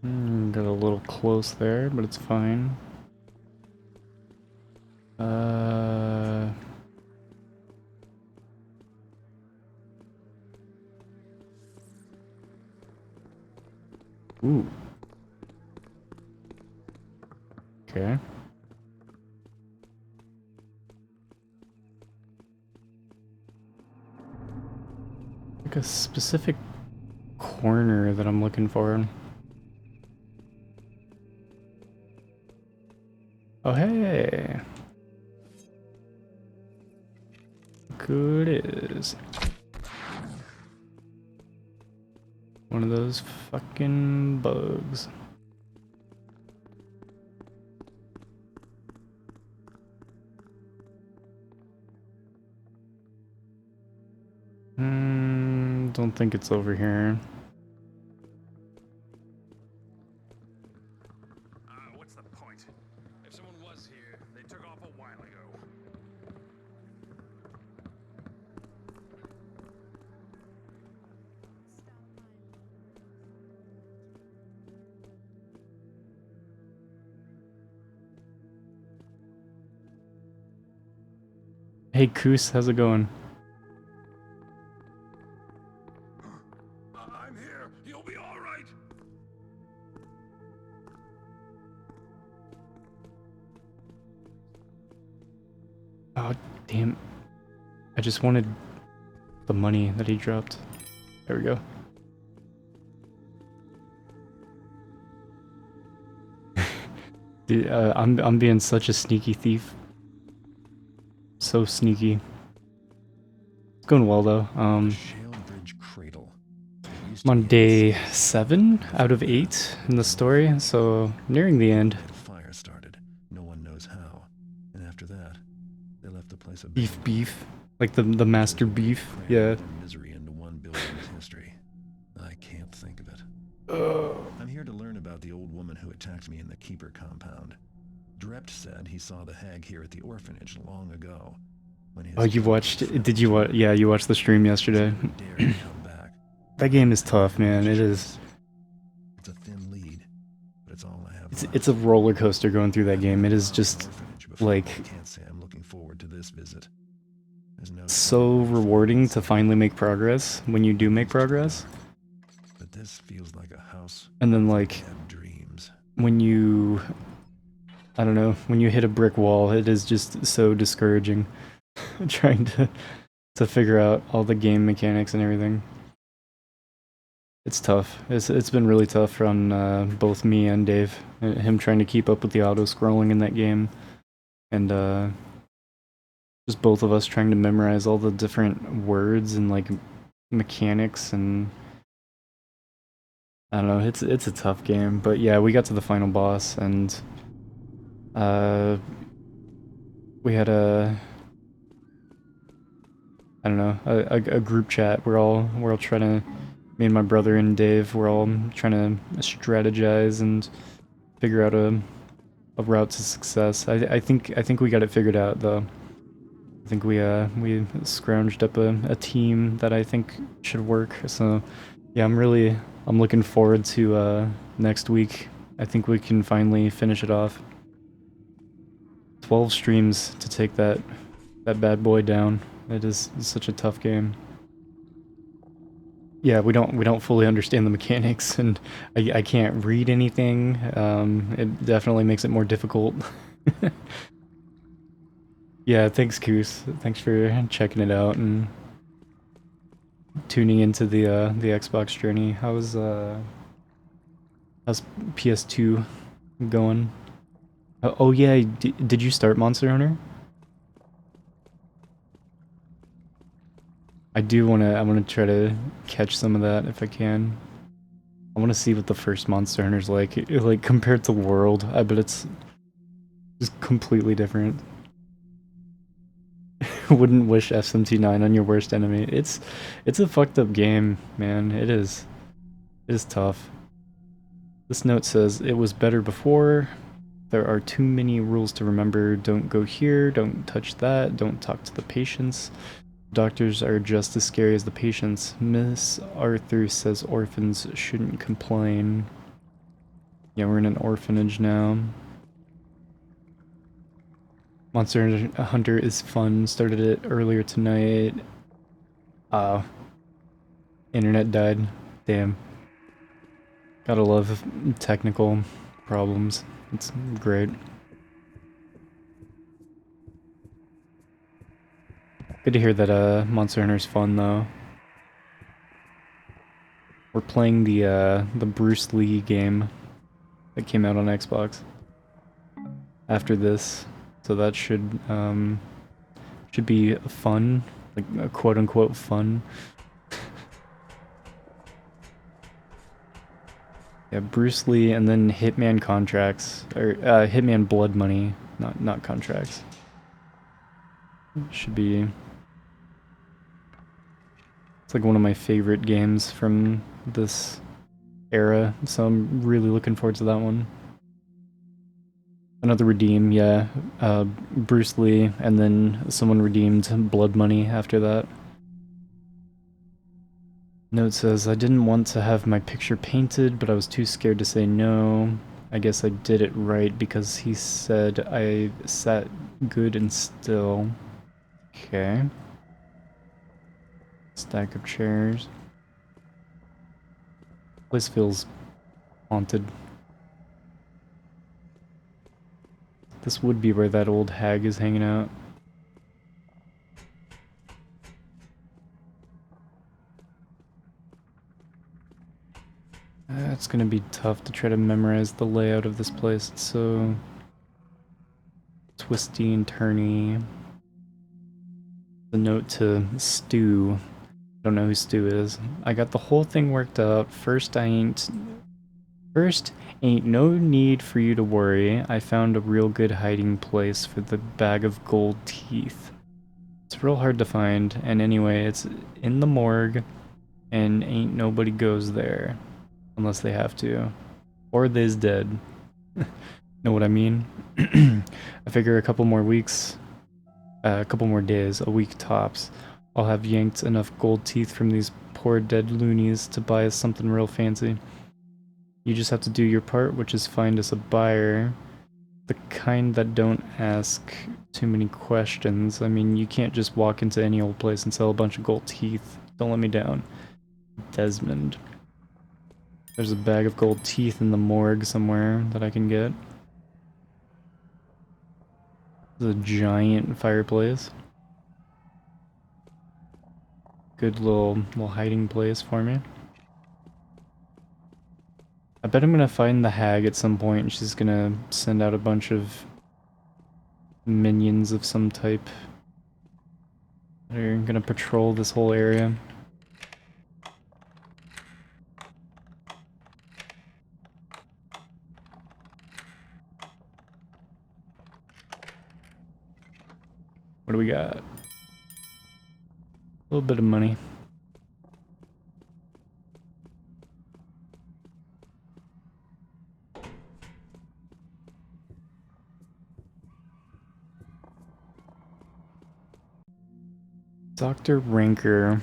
Got a little close there, but it's fine. Ooh. Okay. Like a specific corner that I'm looking for. Oh, hey. Good is. One of those fucking bugs. Don't think it's over here. What's the point? If someone was here, they took off a while ago. Hey, Koos, how's it going? I'm here. You'll be all right. Oh, damn. I just wanted the money that he dropped. There we go. Dude, I'm being such a sneaky thief. So sneaky. It's going well though. I'm on day 7 out of 8 in the story, so nearing the end. Fire started. No one knows how. And after that, they left the place Beef. Like the master beef. Yeah. Misery into one building's history. I can't think of it. I'm here to learn about the old woman who attacked me in the Keeper compound. Drept said he saw the hag here at the orphanage long ago. Oh, you watched? Did you watch? Yeah, you watched the stream yesterday. That game is tough, man. It is. It's a thin lead, but it's all I have. It's a roller coaster going through that game. It is just like I can't say I'm looking forward to this visit. There's no so rewarding to finally make progress when you do make progress. But this feels like a house. And then like when you, I don't know, when you hit a brick wall, it is just so discouraging. Trying to figure out all the game mechanics and everything. It's tough. It's been really tough on both me and Dave. Him trying to keep up with the auto scrolling in that game, and just both of us trying to memorize all the different words and like mechanics, and I don't know. It's a tough game, but yeah, we got to the final boss, and we had a I don't know, a group chat. We're all trying to, me and my brother and Dave, we're all trying to strategize and figure out a route to success. I think we got it figured out though. I think we scrounged up a team that I think should work. So Yeah, I'm looking forward to next week. I think we can finally finish it off. 12 streams to take that bad boy down. It is such a tough game. Yeah, we don't fully understand the mechanics, and I can't read anything. It definitely makes it more difficult. Yeah, thanks, Koos. Thanks for checking it out and tuning into the Xbox journey. How's PS2 going? Oh yeah, did you start Monster Hunter? I wanna try to catch some of that if I can. I wanna see what the first Monster Hunter's like. Like compared to World, I bet it's just completely different. Wouldn't wish SMT9 on your worst enemy. It's a fucked up game, man. It is. It is tough. This note says, it was better before. There are too many rules to remember. Don't go here, don't touch that, don't talk to the patients. Doctors are just as scary as the patients. Miss Arthur says orphans shouldn't complain. Yeah, we're in an orphanage now. Monster Hunter is fun. Started it earlier tonight. Internet died. Damn. Gotta love technical problems. It's great. Good to hear that Monster Hunter's fun though. We're playing the Bruce Lee game that came out on Xbox after this, so that should be fun, like quote unquote fun. Yeah, Bruce Lee and then Hitman Contracts or Hitman Blood Money, not Contracts. Should be. It's like one of my favorite games from this era, so I'm really looking forward to that one. Another redeem, yeah. Bruce Lee, and then someone redeemed Blood Money after that. Note says, I didn't want to have my picture painted, but I was too scared to say no. I guess I did it right because he said I sat good and still. Okay. Stack of chairs. Place feels haunted. This would be where that old hag is hanging out. It's gonna be tough to try to memorize the layout of this place. It's so twisty and turny. The note to Stu. I don't know who Stu is. I got the whole thing worked out. First ain't no need for you to worry. I found a real good hiding place for the bag of gold teeth. It's real hard to find, and anyway, it's in the morgue, and ain't nobody goes there. Unless they have to. Or they's dead. Know what I mean? I figure a couple more weeks, a couple more days, a week tops, I'll have yanked enough gold teeth from these poor dead loonies to buy us something real fancy. You just have to do your part, which is find us a buyer. The kind that don't ask too many questions. I mean, you can't just walk into any old place and sell a bunch of gold teeth. Don't let me down. Desmond. There's a bag of gold teeth in the morgue somewhere that I can get. There's a giant fireplace. Good little hiding place for me. I bet I'm gonna find the hag at some point and she's gonna send out a bunch of minions of some type. They're gonna patrol this whole area. What do we got? A little bit of money. Dr. Ranker.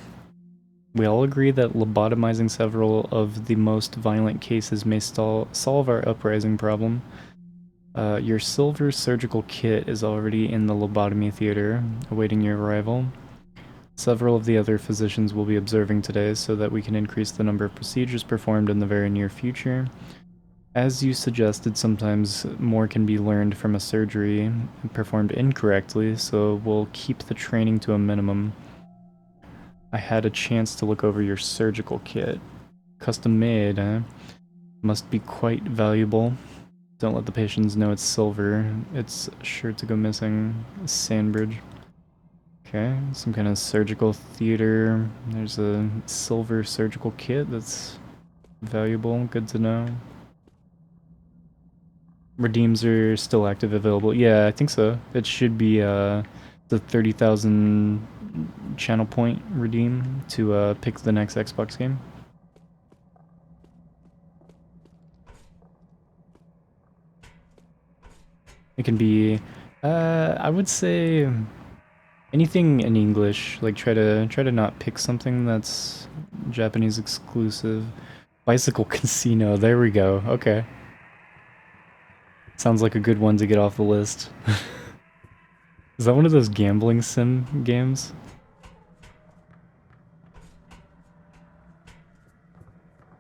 We all agree that lobotomizing several of the most violent cases may solve our uprising problem. Your silver surgical kit is already in the lobotomy theater, awaiting your arrival. Several of the other physicians will be observing today so that we can increase the number of procedures performed in the very near future. As you suggested, sometimes more can be learned from a surgery performed incorrectly, so we'll keep the training to a minimum. I had a chance to look over your surgical kit. Custom made, eh? Must be quite valuable. Don't let the patients know it's silver. It's sure to go missing. Sandbridge. Okay, some kind of surgical theater. There's a silver surgical kit that's valuable. Good to know. Redeems are still active, available. Yeah, I think so. It should be the 30,000 channel point redeem to pick the next Xbox game. It can be, I would say, anything in English. Like try to not pick something that's Japanese exclusive. Bicycle Casino. There we go. Okay. Sounds like a good one to get off the list. Is that one of those gambling sim games?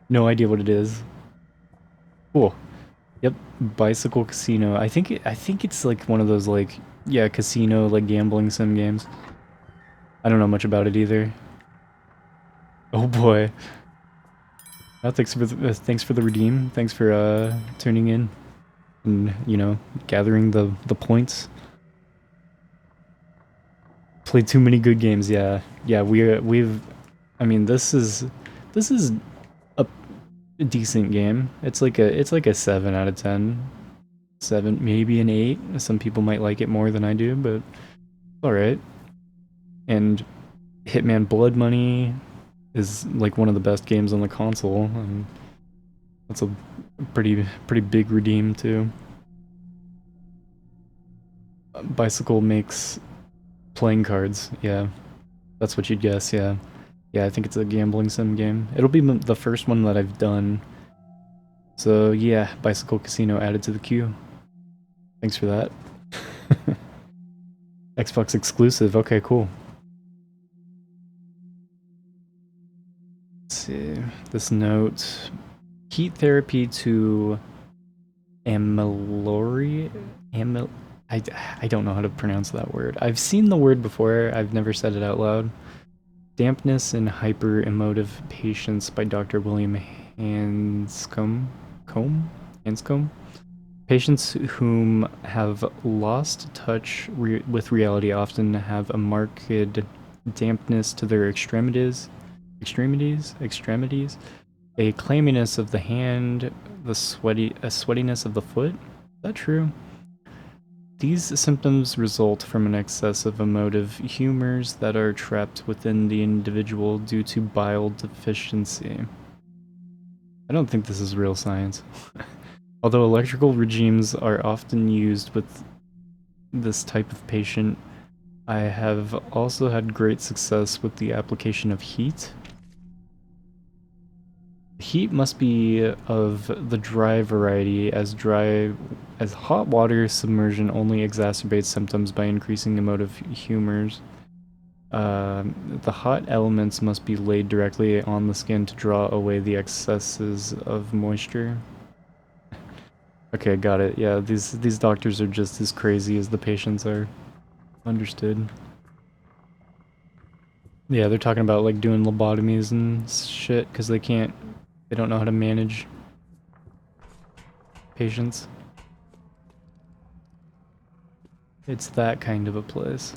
No idea what it is. Cool. Yep, Bicycle Casino. I think it's like one of those like casino like gambling sim games. I don't know much about it either. Oh boy. Oh, thanks for the redeem. Thanks for tuning in and gathering the points. Played too many good games. Yeah, we've. I mean, this is a decent game. It's like a 7 out of 10. 7, maybe an 8. Some people might like it more than I do, but all right. And Hitman Blood Money is like one of the best games on the console, and that's a pretty big redeem too. Bicycle makes playing cards. Yeah, that's what you'd guess. Yeah, I think it's a gambling sim game. It'll be the first one that I've done. So yeah, Bicycle Casino added to the queue. Thanks for that. Xbox exclusive. Okay, cool. Let's see. This note. Heat therapy to amylori. I don't know how to pronounce that word. I've seen the word before. I've never said it out loud. Dampness in Hyper-Emotive Patients by Dr. William Hanscom. Patients whom have lost touch with reality often have a marked dampness to their extremities, a clamminess of the hand, a sweatiness of the foot. Is that true? These symptoms result from an excess of emotive humors that are trapped within the individual due to bile deficiency. I don't think this is real science. Although electrical regimes are often used with this type of patient, I have also had great success with the application of heat. Heat must be of the dry variety, as hot water submersion only exacerbates symptoms by increasing emotive humors. The hot elements must be laid directly on the skin to draw away the excesses of moisture. Okay, got it. Yeah, these doctors are just as crazy as the patients are. Understood. Yeah, they're talking about like doing lobotomies and shit because they don't know how to manage patients. It's that kind of a place.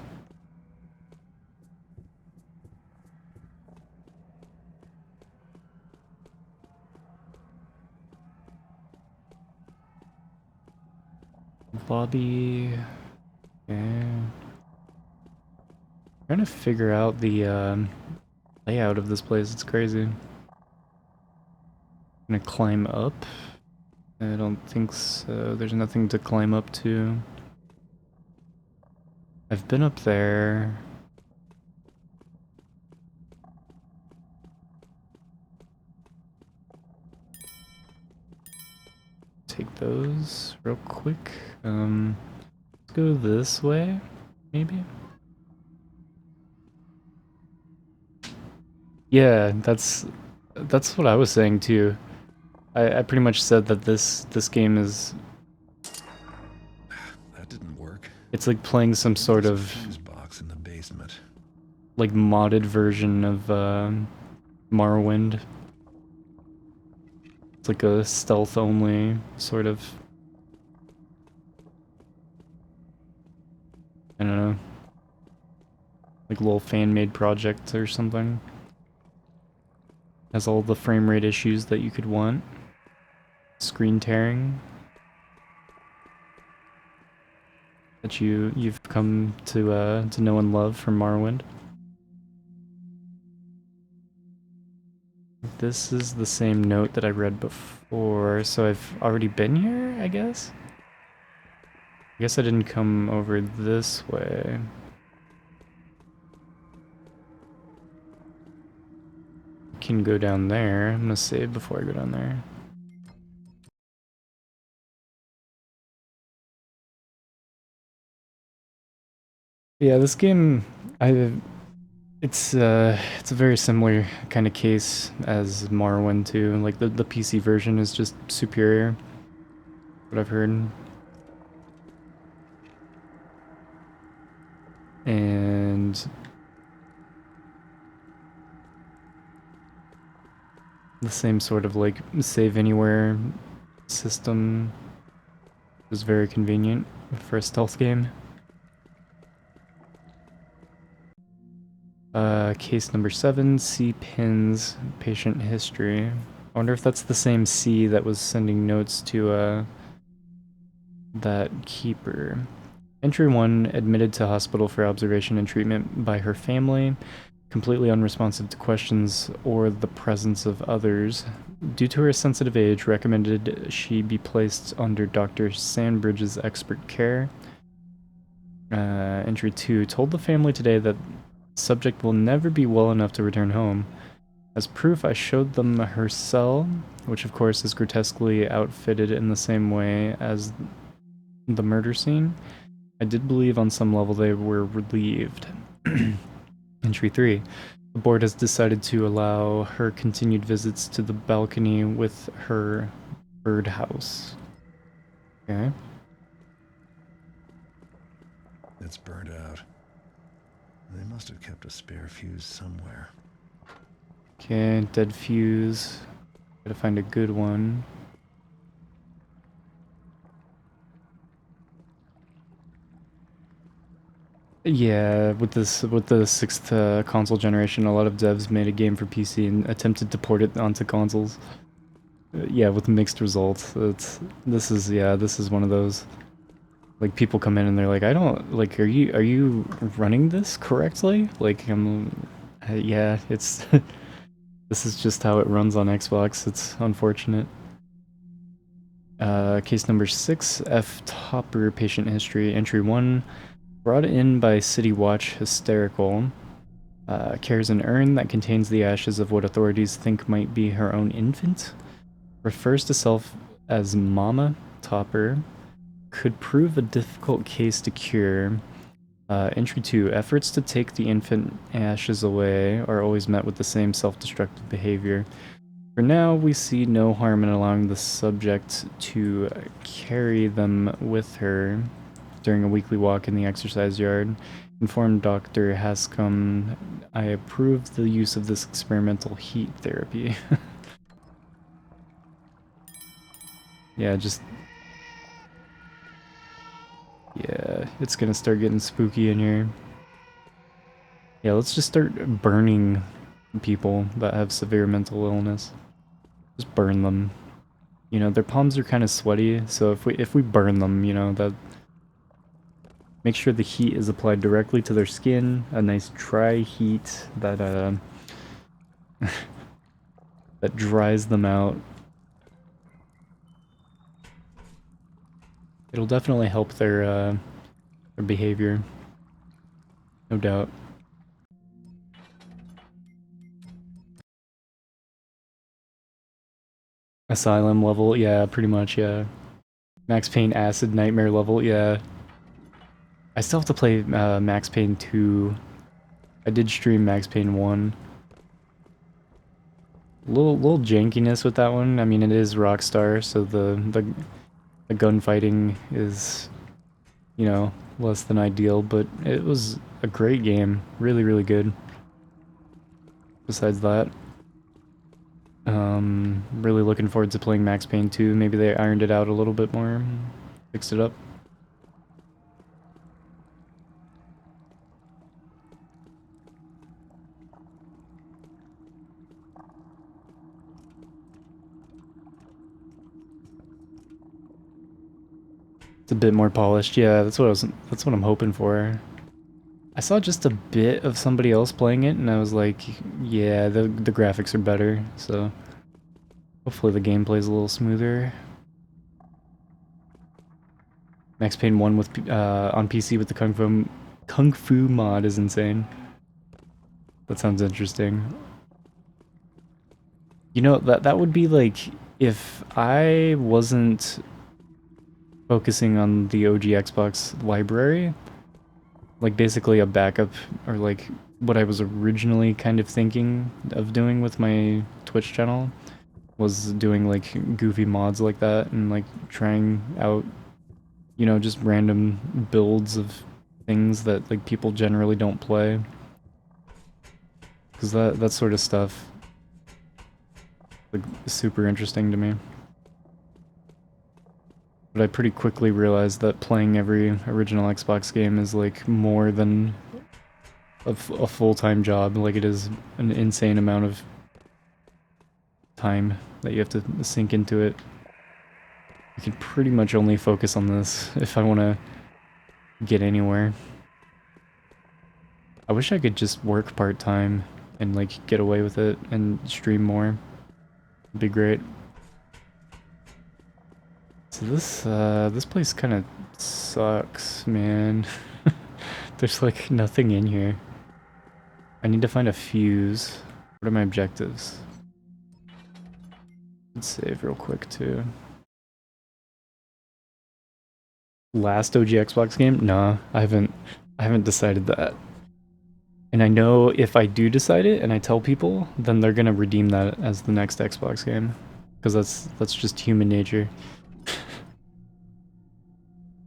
Lobby. Okay. Trying to figure out the layout of this place. It's crazy. I'm gonna climb up. I don't think so. There's nothing to climb up to. I've been up there. take those real quick. Let's go this way, maybe. Yeah, that's what I was saying too. I pretty much said that this game is. That didn't work. It's like playing some sort of Fuse box in the basement. like modded version of Morrowind. It's like a stealth only sort of. I don't know. Like little fan-made project or something. Has all the frame rate issues that you could want. Screen tearing. That you've come to know and love from Morrowind. This is the same note that I read before, so I've already been here, I guess? I guess I didn't come over this way. Can go down there. I'm gonna save before I go down there. Yeah, this game, it's a very similar kind of case as Morrowind too. Like the PC version is just superior. What I've heard. And the same sort of like save anywhere system was very convenient for a stealth game. Case number 7, C pins patient history. I wonder if that's the same C that was sending notes to that keeper. Entry 1, admitted to hospital for observation and treatment by her family, completely unresponsive to questions or the presence of others. Due to her sensitive age, recommended she be placed under Dr. Sandbridge's expert care. Entry 2, told the family today that subject will never be well enough to return home. As proof, I showed them her cell, which of course is grotesquely outfitted in the same way as the murder scene. I did believe on some level they were relieved. Entry 3. The board has decided to allow her continued visits to the balcony with her birdhouse. Okay. It's burned out. They must have kept a spare fuse somewhere. Okay, dead fuse. Gotta find a good one. Yeah, with the 6th console generation, a lot of devs made a game for PC and attempted to port it onto consoles. Yeah, with mixed results. This is one of those. Like people come in and they're like, I don't like. Are you running this correctly? Like yeah, it's this is just how it runs on Xbox. It's unfortunate. Case number 6, F Topper patient history. Entry 1, brought in by City Watch hysterical. Carries an urn that contains the ashes of what authorities think might be her own infant. Refers to self as Mama Topper. Could prove a difficult case to cure. Entry 2, efforts to take the infant ashes away are always met with the same self-destructive behavior. For now, we see no harm in allowing the subject to carry them with her during a weekly walk in the exercise yard. Informed Dr. Hascom, I approve the use of this experimental heat therapy. Yeah, just... Yeah, it's gonna start getting spooky in here. Yeah, let's just start burning people that have severe mental illness. Just burn them. You know, their palms are kind of sweaty, so if we burn them, you know, that... Make sure the heat is applied directly to their skin, a nice dry heat that that dries them out. It'll definitely help their behavior, no doubt. Asylum level, yeah, pretty much, yeah. Max Payne Acid Nightmare level, yeah. I still have to play Max Payne 2. I did stream Max Payne 1. Little jankiness with that one. I mean, it is Rockstar, so the gunfighting is, you know, less than ideal, but it was a great game. Really, really good. Besides that, really looking forward to playing Max Payne 2. Maybe they ironed it out a little bit more, fixed it up. It's a bit more polished. Yeah, that's what I'm hoping for. I saw just a bit of somebody else playing it and I was like, yeah, the graphics are better, so hopefully the gameplay's a little smoother. Max Payne 1 with on PC with the Kung Fu mod is insane. That sounds interesting. You know, that would be like if I wasn't focusing on the OG Xbox library, like basically a backup, or like what I was originally kind of thinking of doing with my Twitch channel was doing like goofy mods like that and like trying out, you know, just random builds of things that like people generally don't play, because that sort of stuff like is super interesting to me. But I pretty quickly realized that playing every original Xbox game is like more than a full-time job. Like, it is an insane amount of time that you have to sink into it. I can pretty much only focus on this if I want to get anywhere. I wish I could just work part-time and like get away with it and stream more. It'd be great. So this place kind of sucks, man. There's like nothing in here. I need to find a fuse. What are my objectives? Let's save real quick too. Last OG Xbox game? Nah, I haven't decided that. And I know if I do decide it and I tell people, then they're gonna redeem that as the next Xbox game, because that's just human nature.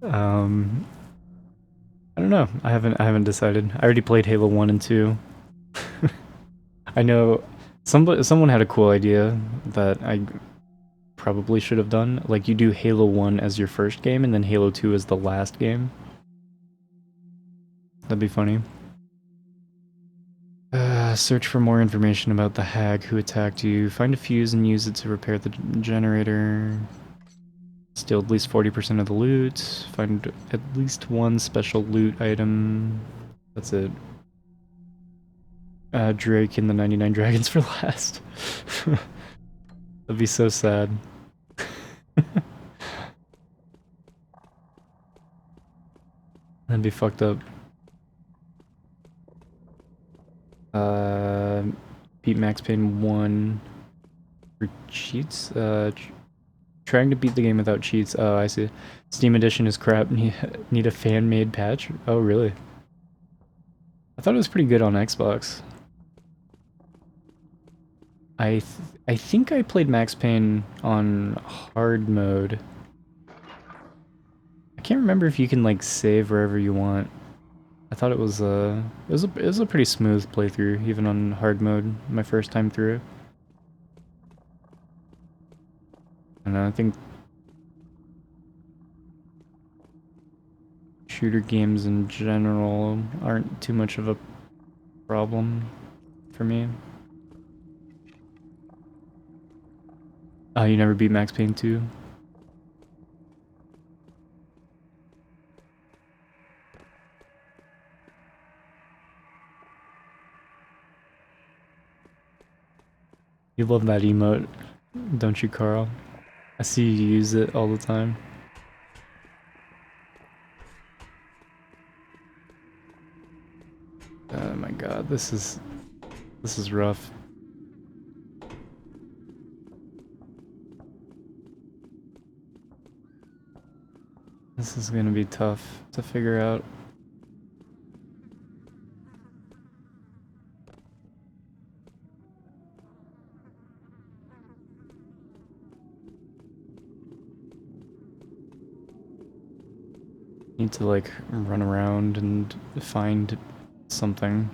I don't know. I haven't decided. I already played Halo 1 and 2. I know someone had a cool idea that I probably should have done. Like, you do Halo 1 as your first game and then Halo 2 as the last game. That'd be funny. Search for more information about the hag who attacked you. Find a fuse and use it to repair the generator. Steal at least 40% of the loot. Find at least one special loot item. That's it. Drake and the 99 Dragons for last. That'd be so sad. That'd be fucked up. Beat Max Payne 1 for cheats. Trying to beat the game without cheats. Oh, I see. Steam Edition is crap. Need a fan-made patch? Oh, really? I thought it was pretty good on Xbox. I think I played Max Payne on hard mode. I can't remember if you can like save wherever you want. I thought it was a pretty smooth playthrough even on hard mode my first time through. I don't know, I think shooter games in general aren't too much of a problem for me. Oh, you never beat Max Payne 2? You love that emote, don't you, Carl? I see you use it all the time. Oh my god, this is rough. This is gonna be tough to figure out. Need to like run around and find something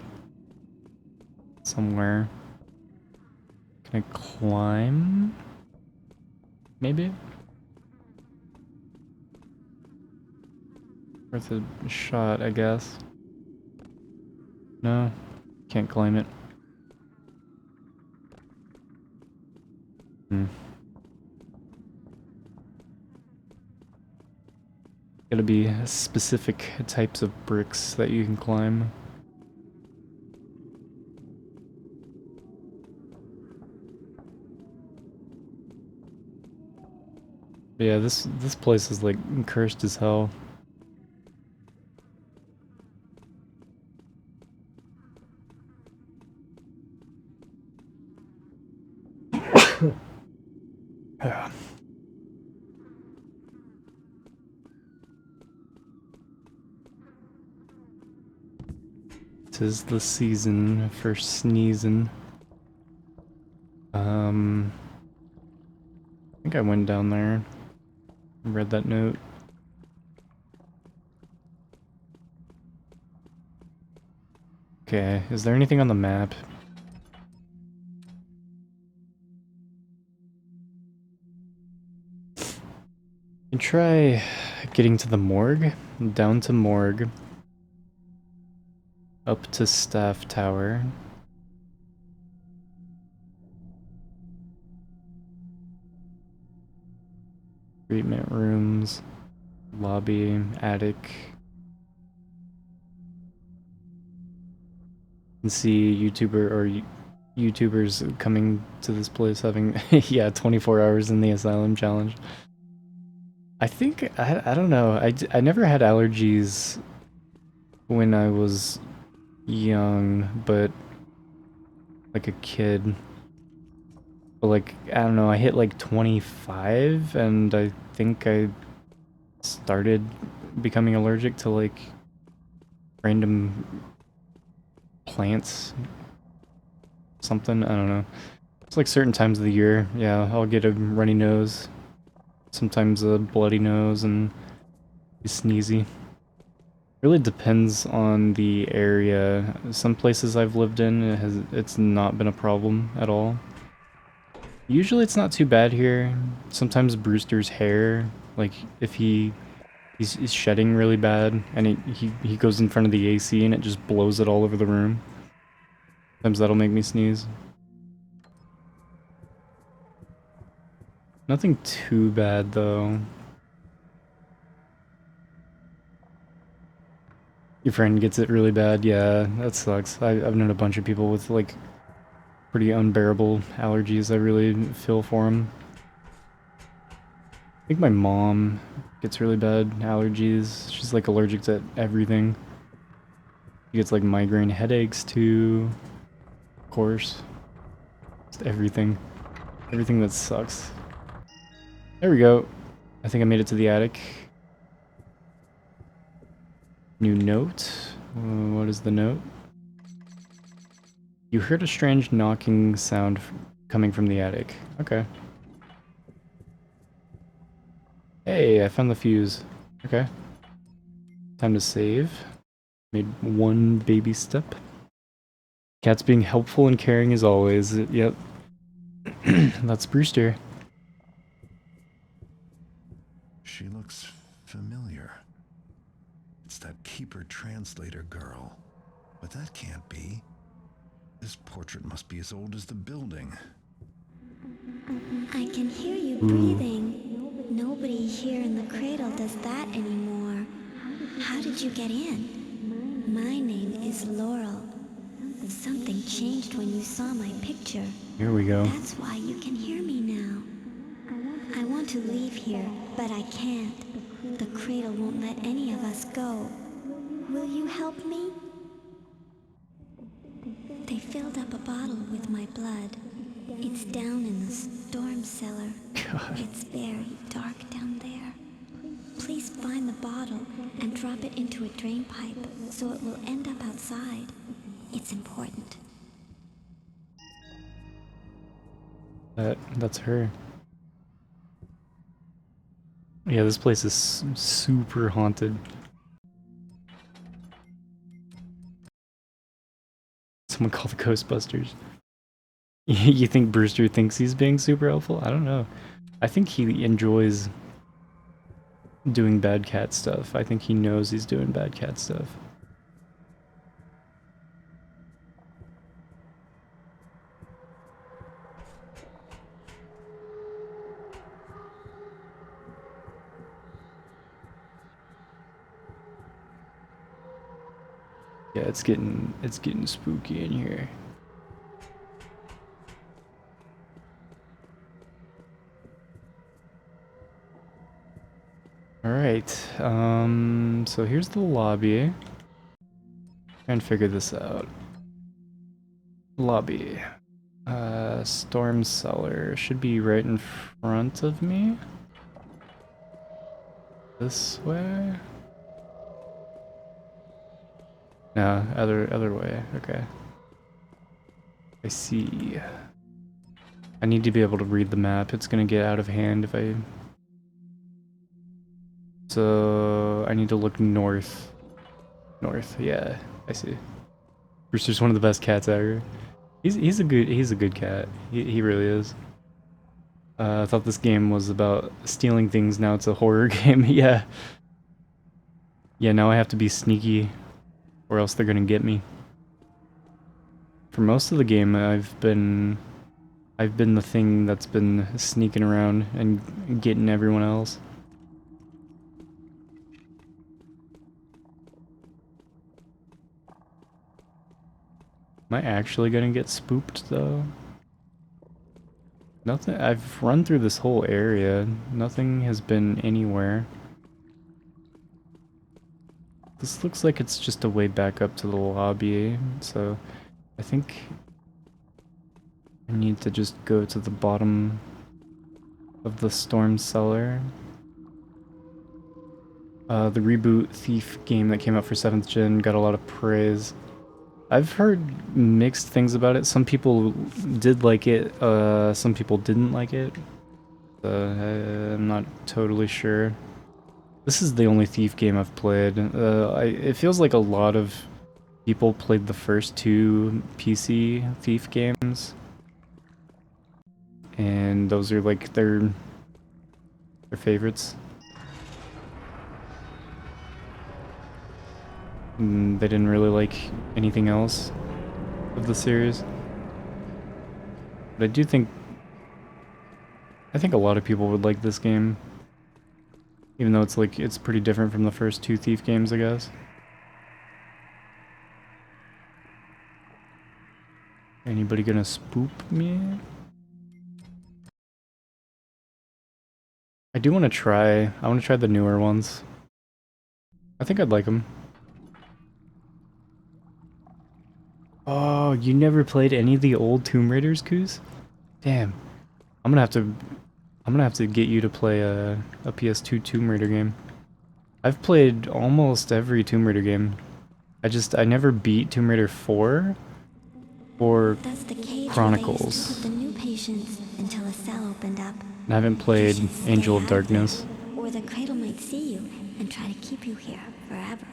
somewhere. Can I climb? Maybe? Worth a shot, I guess. No, can't climb it. Gotta be specific types of bricks that you can climb. But yeah, this place is like cursed as hell. Yeah. 'Tis the season for sneezing. I think I went down there and read that note. Okay, is there anything on the map? You try getting to the morgue, down to morgue, up to staff tower. Treatment rooms, lobby, attic. You can see YouTubers coming to this place having, yeah, 24 hours in the asylum challenge. I think, I don't know, I never had allergies when I was young, but like a kid. But like, I don't know, I hit like 25 and I think I started becoming allergic to like random plants. Something, I don't know. It's like certain times of the year, yeah, I'll get a runny nose. Sometimes a bloody nose and be sneezy. Really depends on the area. Some places I've lived in, it's not been a problem at all. Usually it's not too bad here. Sometimes Brewster's hair, like if he's shedding really bad and he goes in front of the AC and it just blows it all over the room. Sometimes that'll make me sneeze. Nothing too bad though. Your friend gets it really bad, yeah, that sucks. I've known a bunch of people with like pretty unbearable allergies. I really feel for them. I think my mom gets really bad allergies. She's like allergic to everything. She gets like migraine headaches too. Of course. Just everything. Everything that sucks. There we go. I think I made it to the attic. New note. What is the note? You heard a strange knocking sound coming from the attic. Okay. Hey, I found the fuse. Okay. Time to save. Made one baby step. Cat's being helpful and caring as always. Yep. That's Brewster. She looks familiar. It's that Keeper translator girl. But that can't be. This portrait must be as old as the building. I can hear you breathing. Nobody here in the cradle does that anymore. How did you get in? My name is Laurel. Something changed when you saw my picture. Here we go. That's why you can hear me now. I want to leave here, but I can't. The cradle won't let any of us go. Will you help me? They filled up a bottle with my blood. It's down in the storm cellar. God. It's very dark down there. please find the bottle and drop it into a drain pipe so it will end up outside. It's important. That's her. Yeah, this place is super haunted. Someone call the Ghostbusters. You think Brewster thinks he's being super helpful? I don't know. I think he enjoys doing bad cat stuff. I think he knows he's doing bad cat stuff. Yeah, it's getting spooky in here. Alright, so here's the lobby. Try and figure this out. Lobby. Storm cellar should be right in front of me. This way? No, other way. Okay. I see. I need to be able to read the map. It's gonna get out of hand if I... So I need to look north. North, yeah, I see. Brewster's one of the best cats ever. He's a good cat. He really is. I thought this game was about stealing things. Now it's a horror game. Yeah. Yeah. Now I have to be sneaky, or else they're gonna get me. For most of the game, I've been the thing that's been sneaking around and getting everyone else. Am I actually gonna get spooked though? Nothing. I've run through this whole area. Nothing has been anywhere. This looks like it's just a way back up to the lobby, so I think I need to just go to the bottom of the storm cellar. The reboot Thief game that came out for 7th gen got a lot of praise. I've heard mixed things about it. Some people did like it, some people didn't like it. I'm not totally sure. This is the only Thief game I've played. It feels like a lot of people played the first 2 PC Thief games. And those are like their favorites. They didn't really like anything else of the series. But I think a lot of people would like this game. Even though it's pretty different from the first 2 Thief games, I guess. Anybody gonna spook me? I do want to try. I want to try the newer ones. I think I'd like them. Oh, you never played any of the old Tomb Raiders, Coos? Damn. I'm gonna have to get you to play a PS2 Tomb Raider game. I've played almost every Tomb Raider game. I never beat Tomb Raider 4 or That's the cage Chronicles. Put the new patients until a cell opened up. I haven't played Angel of Darkness. Or the cradle might see you and try to keep you here forever.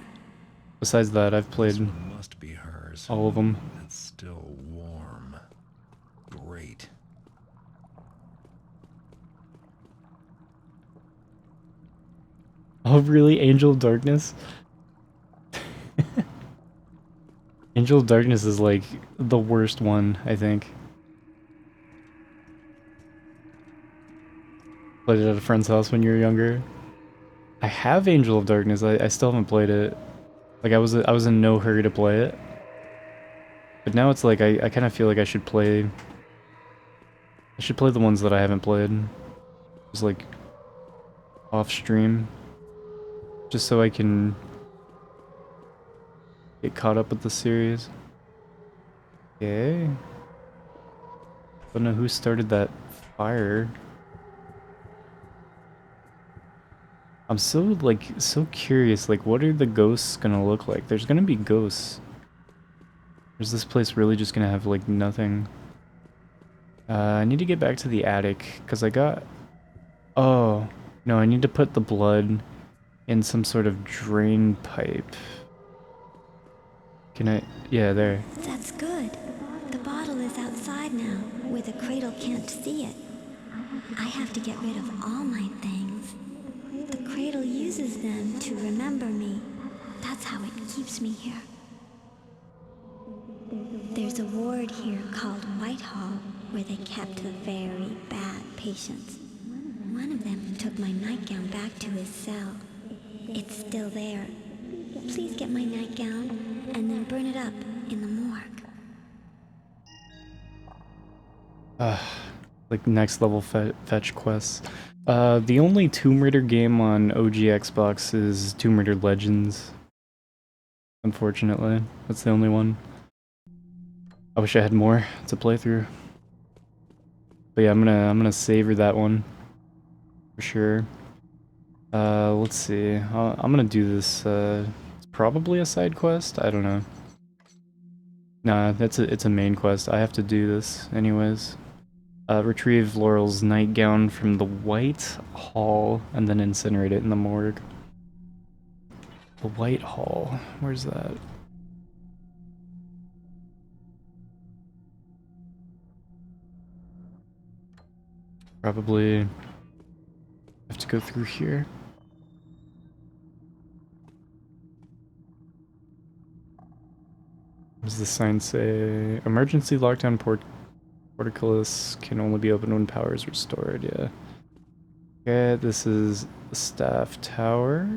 Besides that, I've played Must be hers. all of them. It's still warm. Great. Oh really? Angel of Darkness? Angel of Darkness is like the worst one, I think. Played it at a friend's house when you were younger. I have Angel of Darkness, I still haven't played it. Like I was in no hurry to play it. But now it's like I kind of feel like I should play the ones that I haven't played. Just like off stream. Just so I can get caught up with the series. Okay. Don't know who started that fire. I'm so like so curious, like what are the ghosts gonna look like? There's gonna be ghosts. Or is this place really just gonna have like nothing? I need to get back to the attic because I got... Oh, no, I need to put the blood in some sort of drain pipe. Can I... Yeah, there. That's good. The bottle is outside now, where the cradle can't see it. I have to get rid of all my things. The cradle uses them to remember me. That's how it keeps me here. There's a ward here called Whitehall, where they kept the very bad patients. One of them took my nightgown back to his cell. It's still there. Please get my nightgown and then burn it up in the morgue. Like next level fetch quests. The only Tomb Raider game on OG Xbox is Tomb Raider Legends. Unfortunately, that's the only one. I wish I had more to play through. But yeah, I'm gonna savor that one for sure. Let's see. I'm gonna do this. It's probably a side quest. I don't know. Nah, it's a main quest. I have to do this anyways. Retrieve Laurel's nightgown from the White Hall and then incinerate it in the morgue. The White Hall. Where's that? Probably have to go through here. What does the sign say? Emergency lockdown portcullis can only be opened when power is restored. Yeah. Okay, this is the staff tower.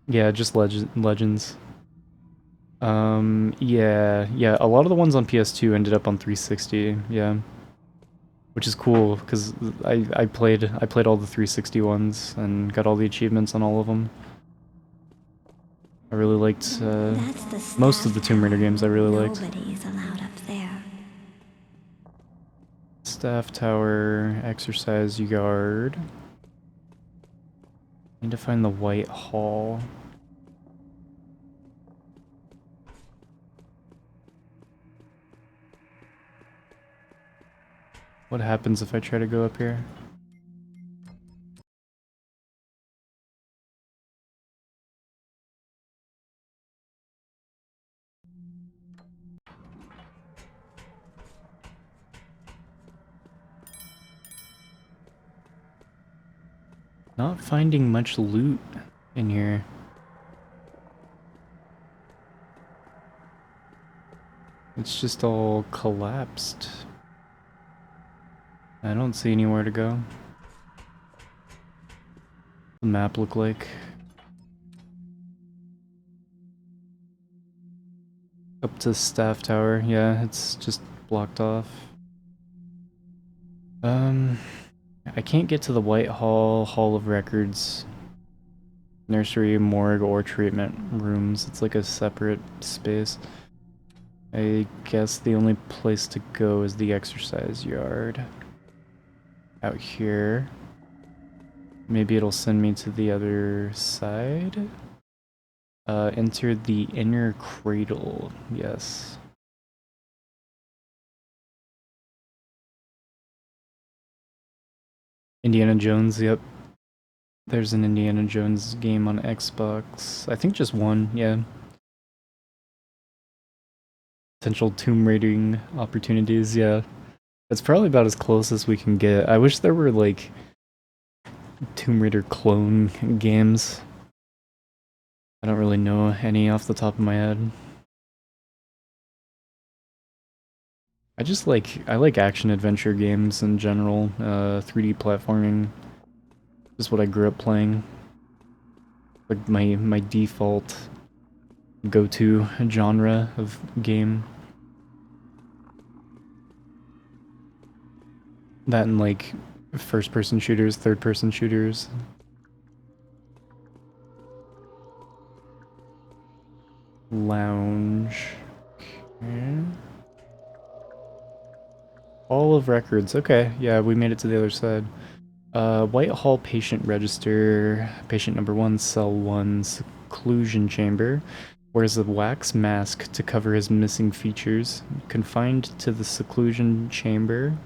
Yeah, just legends. Yeah. A lot of the ones on PS2 ended up on 360. Yeah. Which is cool because I played all the 360 ones and got all the achievements on all of them. I really liked most of the Tomb Raider games. I really liked. Nobody is allowed up there. Staff tower, exercise yard. Need to find the White Hall. What happens if I try to go up here? Not finding much loot in here. It's just all collapsed. I don't see anywhere to go. The map look like. Up to staff tower, yeah, it's just blocked off. I can't get to the White Hall, Hall of Records, nursery, morgue, or treatment rooms. It's like a separate space. I guess the only place to go is the exercise yard. Out here. Maybe it'll send me to the other side. Enter the inner cradle. Yes. Indiana Jones, yep. There's an Indiana Jones game on Xbox. I think just one, yeah. Potential Tomb Raiding opportunities, yeah. That's probably about as close as we can get. I wish there were, like, Tomb Raider clone games. I don't really know any off the top of my head. I like action-adventure games in general. 3D platforming is what I grew up playing. Like, my default go-to genre of game. That and like first-person shooters, third-person shooters. Lounge. Okay. Hall of Records. Okay, yeah, we made it to the other side. Whitehall patient register. Patient number 1, cell 1, seclusion chamber. Wears a wax mask to cover his missing features. Confined to the seclusion chamber.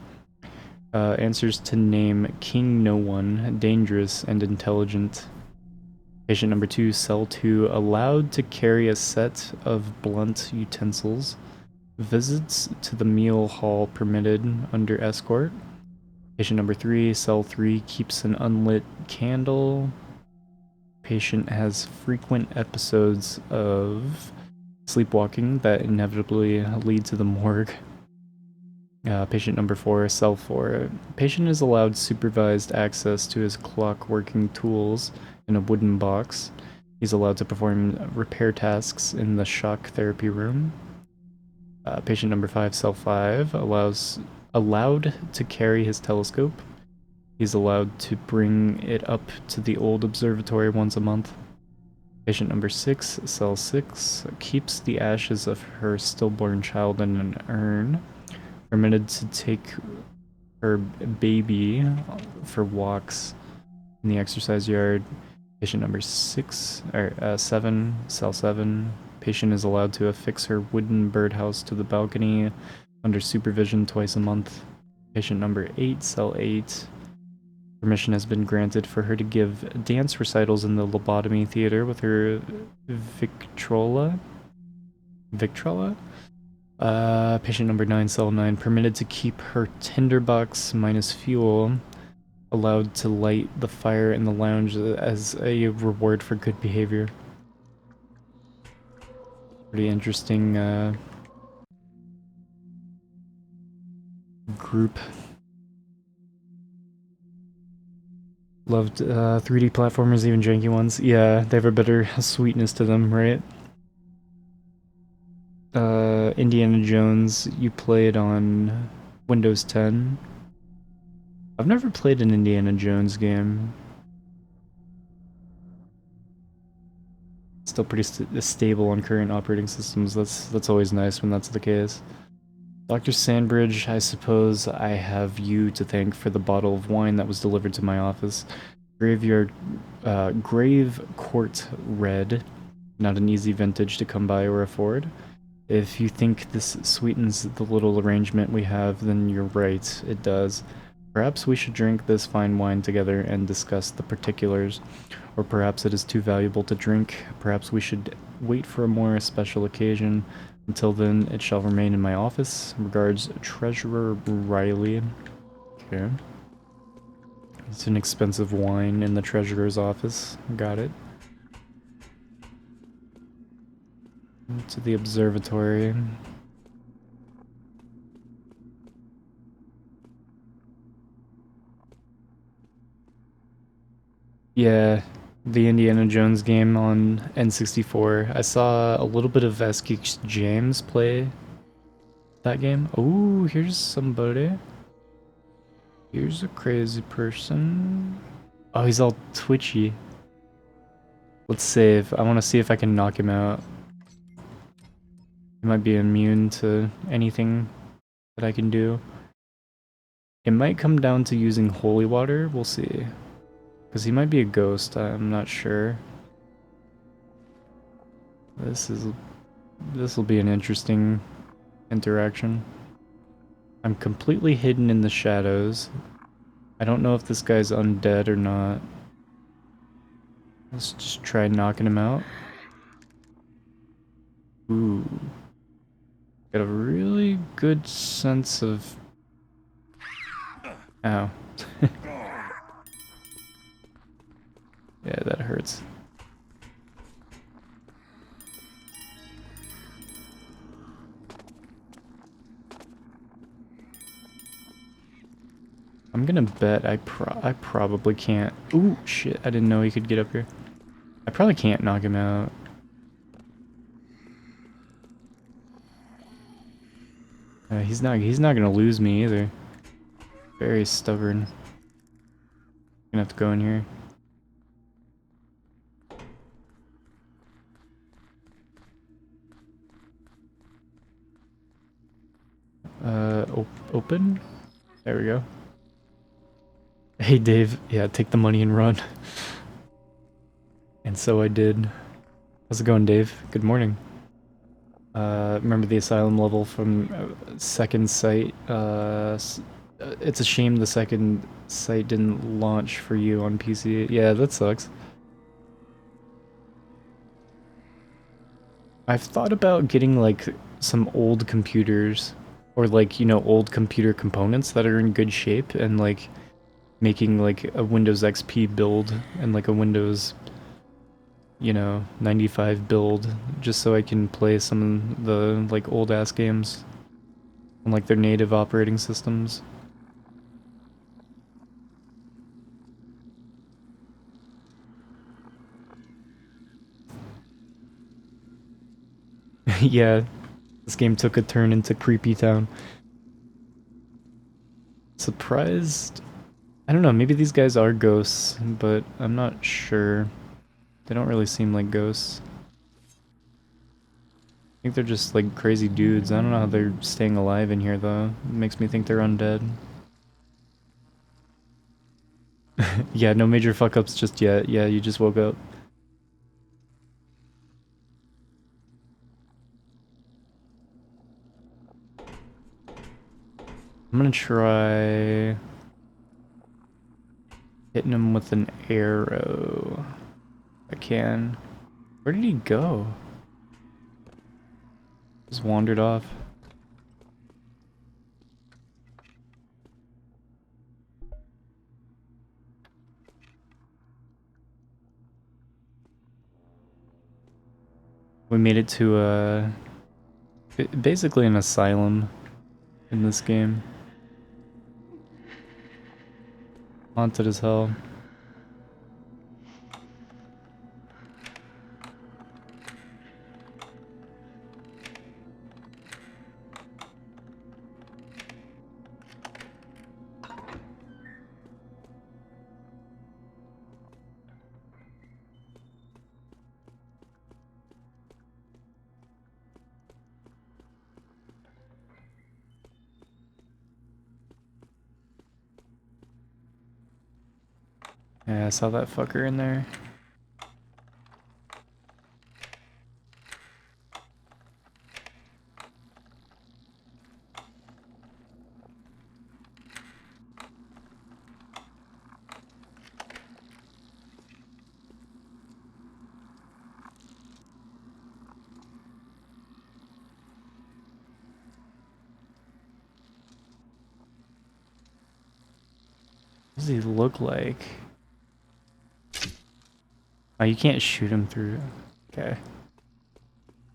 Answers to name King No One, dangerous and intelligent. Patient number 2, cell 2, allowed to carry a set of blunt utensils. Visits to the meal hall permitted under escort. Patient number 3, cell 3, keeps an unlit candle. Patient has frequent episodes of sleepwalking that inevitably lead to the morgue. Patient number 4, cell 4. Patient is allowed supervised access to his clock working tools in a wooden box. He's allowed to perform repair tasks in the shock therapy room. Patient number 5, cell 5, allowed to carry his telescope. He's allowed to bring it up to the old observatory once a month. Patient number 6, cell 6, keeps the ashes of her stillborn child in an urn. Permitted to take her baby for walks in the exercise yard. Patient number 7, cell 7. Patient is allowed to affix her wooden birdhouse to the balcony under supervision twice a month. Patient number 8, cell 8. Permission has been granted for her to give dance recitals in the lobotomy theater with her Victrola? Patient number 9, cell 9. Permitted to keep her tinderbox minus fuel. Allowed to light the fire in the lounge as a reward for good behavior. Pretty interesting group. Loved 3D platformers, even janky ones. Yeah, they have a better sweetness to them, right? Indiana Jones, you played on Windows 10. I've never played an Indiana Jones game. Still pretty stable on current operating systems. That's always nice when that's the case. Dr. Sandbridge, I suppose I have you to thank for the bottle of wine that was delivered to my office. Grave Court Red, not an easy vintage to come by or afford. If you think this sweetens the little arrangement we have, then you're right, it does. Perhaps we should drink this fine wine together and discuss the particulars. Or perhaps it is too valuable to drink. Perhaps we should wait for a more special occasion. Until then, it shall remain in my office. Regards, Treasurer Riley. Okay. It's an expensive wine in the treasurer's office. Got it. To the observatory. Yeah, the Indiana Jones game on N64. I saw a little bit of SKX James play that game. Oh, here's somebody. Here's a crazy person. Oh, he's all twitchy. Let's save. I want to see if I can knock him out. He might be immune to anything that I can do. It might come down to using holy water. We'll see. Because he might be a ghost, I'm not sure. This will be an interesting interaction. I'm completely hidden in the shadows. I don't know if this guy's undead or not. Let's just try knocking him out. Ooh. Got a really good sense of... Ow. Yeah, that hurts. I'm gonna bet I probably can't. Ooh, shit! I didn't know he could get up here. I probably can't knock him out. He's not gonna lose me either. Very stubborn. Gonna have to go in here. Open? There we go. Hey Dave, yeah, take the money and run. And so I did. How's it going, Dave? Good morning. Remember the asylum level from second site? It's a shame the second site didn't launch for you on PC. Yeah, that sucks. I've thought about getting like some old computers or like, you know, old computer components that are in good shape and like making like a Windows XP build and like a Windows, you know, 95 build just so I can play some of the like old ass games on like their native operating systems. Yeah, this game took a turn into Creepy Town. Surprised? I don't know, maybe these guys are ghosts, but I'm not sure. They don't really seem like ghosts. I think they're just like crazy dudes. I don't know how they're staying alive in here though. It makes me think they're undead. Yeah, no major fuck ups just yet. Yeah, you just woke up. I'm gonna try hitting him with an arrow. I can. Where did he go? Just wandered off. We made it to basically an asylum in this game. Haunted as hell. Yeah, I saw that fucker in there. What does he look like? Oh, you can't shoot him through. Okay.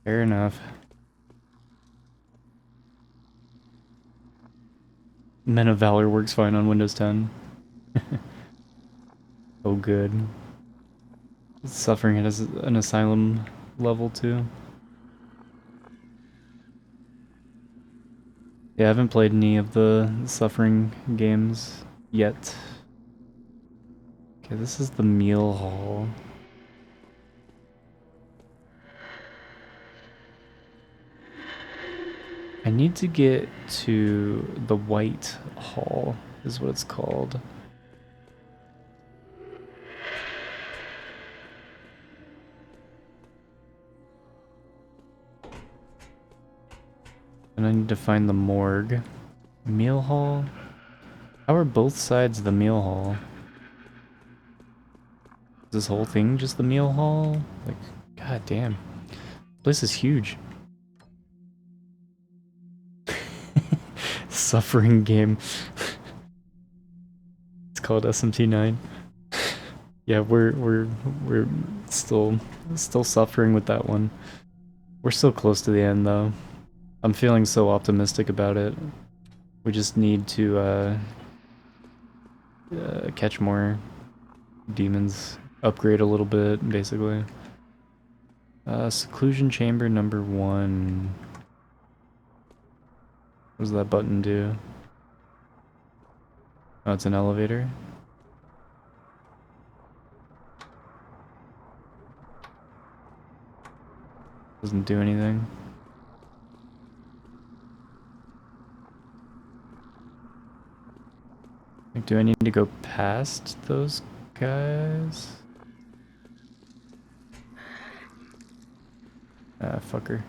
Fair enough. Men of Valor works fine on Windows 10. Oh, good. Suffering it as an asylum level too. Yeah, I haven't played any of the Suffering games yet. Okay, this is the meal hall. I need to get to the White Hall, is what it's called. And I need to find the morgue. Meal hall? How are both sides the meal hall? Is this whole thing just the meal hall? Like, god damn. This is huge. Suffering game. It's called SMT9. Yeah, we're still suffering with that one. We're so close to the end though. I'm feeling so optimistic about it. We just need to catch more demons, upgrade a little bit, basically. Seclusion chamber number 1. What does that button do? Oh, it's an elevator. Doesn't do anything. Like, do I need to go past those guys? Ah, fucker.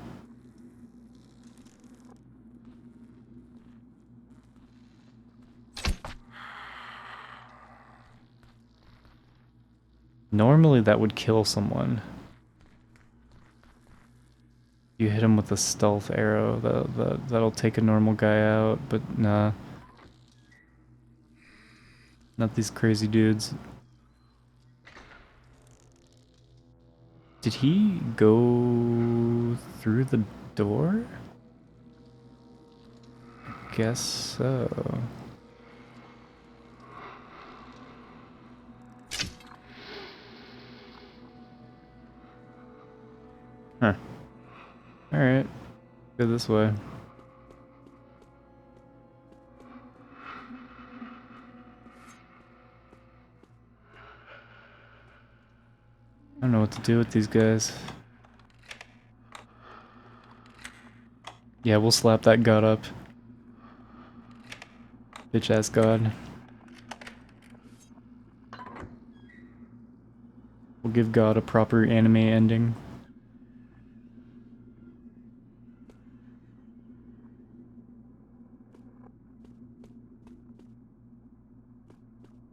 Normally that would kill someone. You hit him with a stealth arrow, that'll take a normal guy out, but nah. Not these crazy dudes. Did he go through the door? I guess so. Huh. Alright. Go this way. I don't know what to do with these guys. Yeah, we'll slap that god up. Bitch ass god. We'll give God a proper anime ending.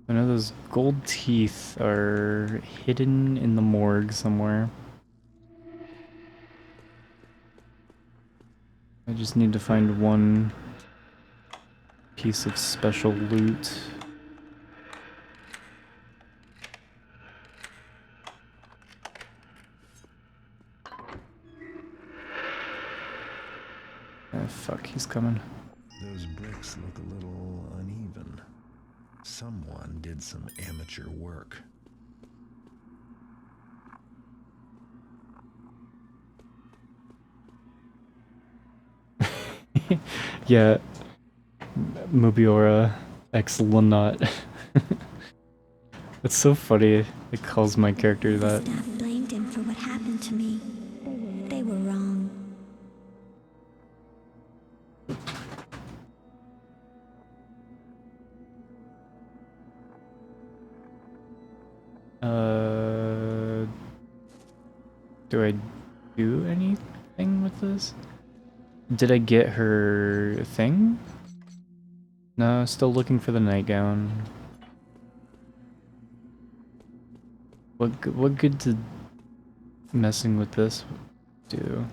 I know those gold teeth are hidden in the morgue somewhere. I just need to find one piece of special loot. Ah, fuck, he's coming. Those bricks look a little uneven. Someone did some amateur work. Yeah, Mubiora X Lanot. It's so funny. It calls my character that. Staff blamed him for what happened to me. They were wrong. Do I do anything with this? Did I get her thing? No, still looking for the nightgown. What good did messing with this do?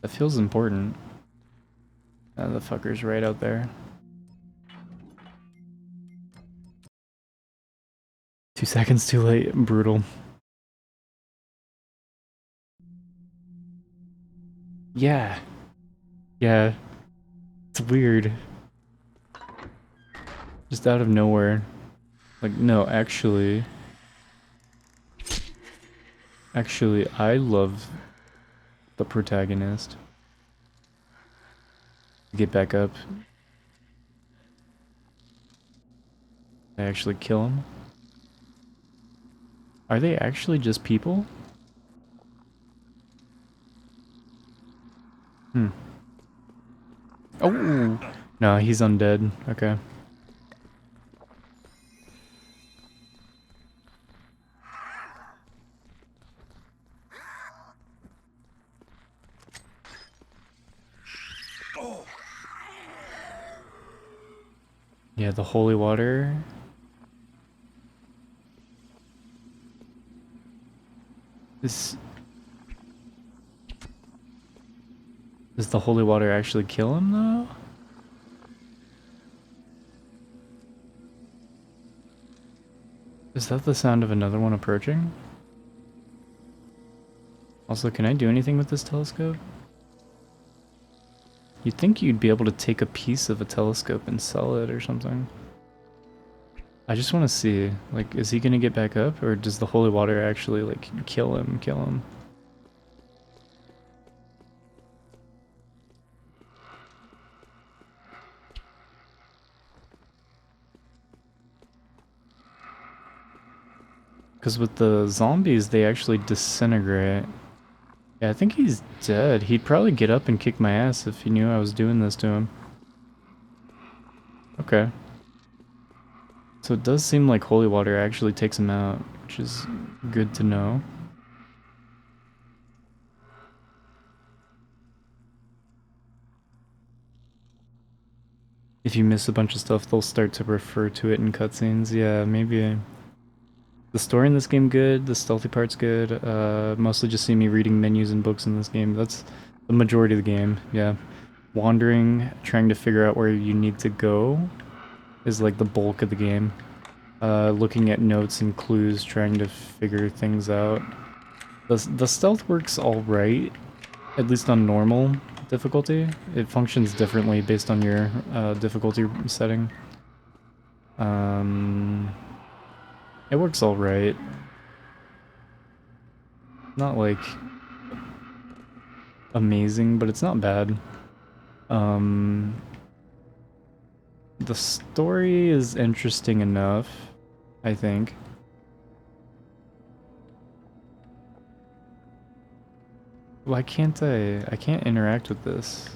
That feels important. Ah, the fucker's right out there. 2 seconds too late. Brutal. Yeah. Yeah. It's weird. Just out of nowhere. Like, no, actually... Actually, I love the protagonist. Get back up. I actually kill him. Are they actually just people? Hmm. Oh! No, he's undead. Okay. Yeah, the holy water. Does the holy water actually kill him, though? Is that the sound of another one approaching? Also, can I do anything with this telescope? You'd think you'd be able to take a piece of a telescope and sell it or something. I just want to see, like, is he gonna get back up, or does the holy water actually, like, kill him? Because with the zombies, they actually disintegrate. Yeah, I think he's dead. He'd probably get up and kick my ass if he knew I was doing this to him. Okay. So it does seem like holy water actually takes him out, which is good to know. If you miss a bunch of stuff, they'll start to refer to it in cutscenes. Yeah, maybe. The story in this game good, the stealthy part's good. Mostly just see me reading menus and books in this game. That's the majority of the game, yeah. Wandering, trying to figure out where you need to go is like the bulk of the game. Looking at notes and clues, trying to figure things out. The stealth works alright, at least on normal difficulty. It functions differently based on your difficulty setting. It works alright. Not like amazing, but it's not bad. The story is interesting enough, I think. Why can't I can't interact with this.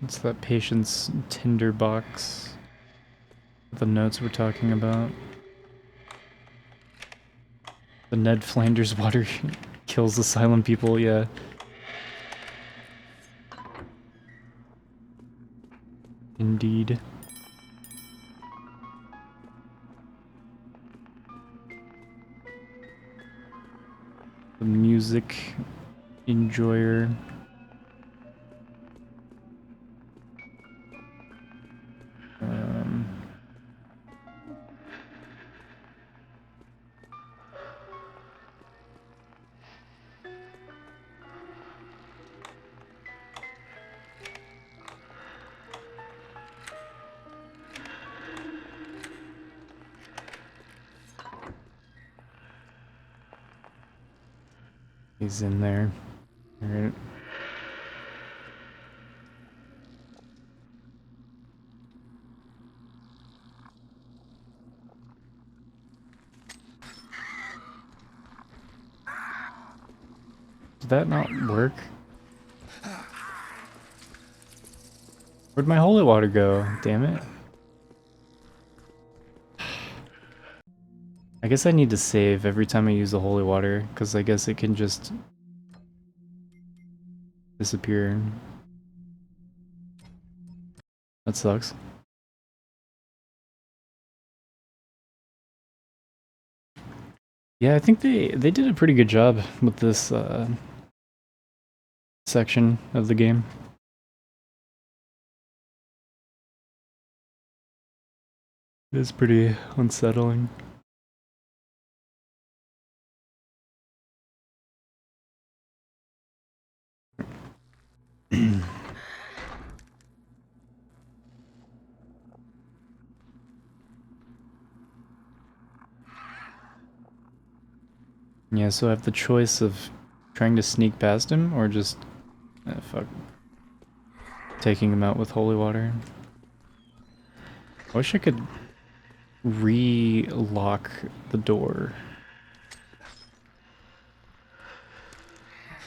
It's that patient's tinderbox. The notes we're talking about. The Ned Flanders water kills the silent people, yeah. Indeed. The music enjoyer. He's in there. Alright. Did that not work? Where'd my holy water go? Damn it. I guess I need to save every time I use the holy water, because I guess it can just disappear. That sucks. Yeah, I think they did a pretty good job with this section of the game. It is pretty unsettling. Yeah, so I have the choice of trying to sneak past him or just fuck, taking him out with holy water. I wish I could re-lock the door.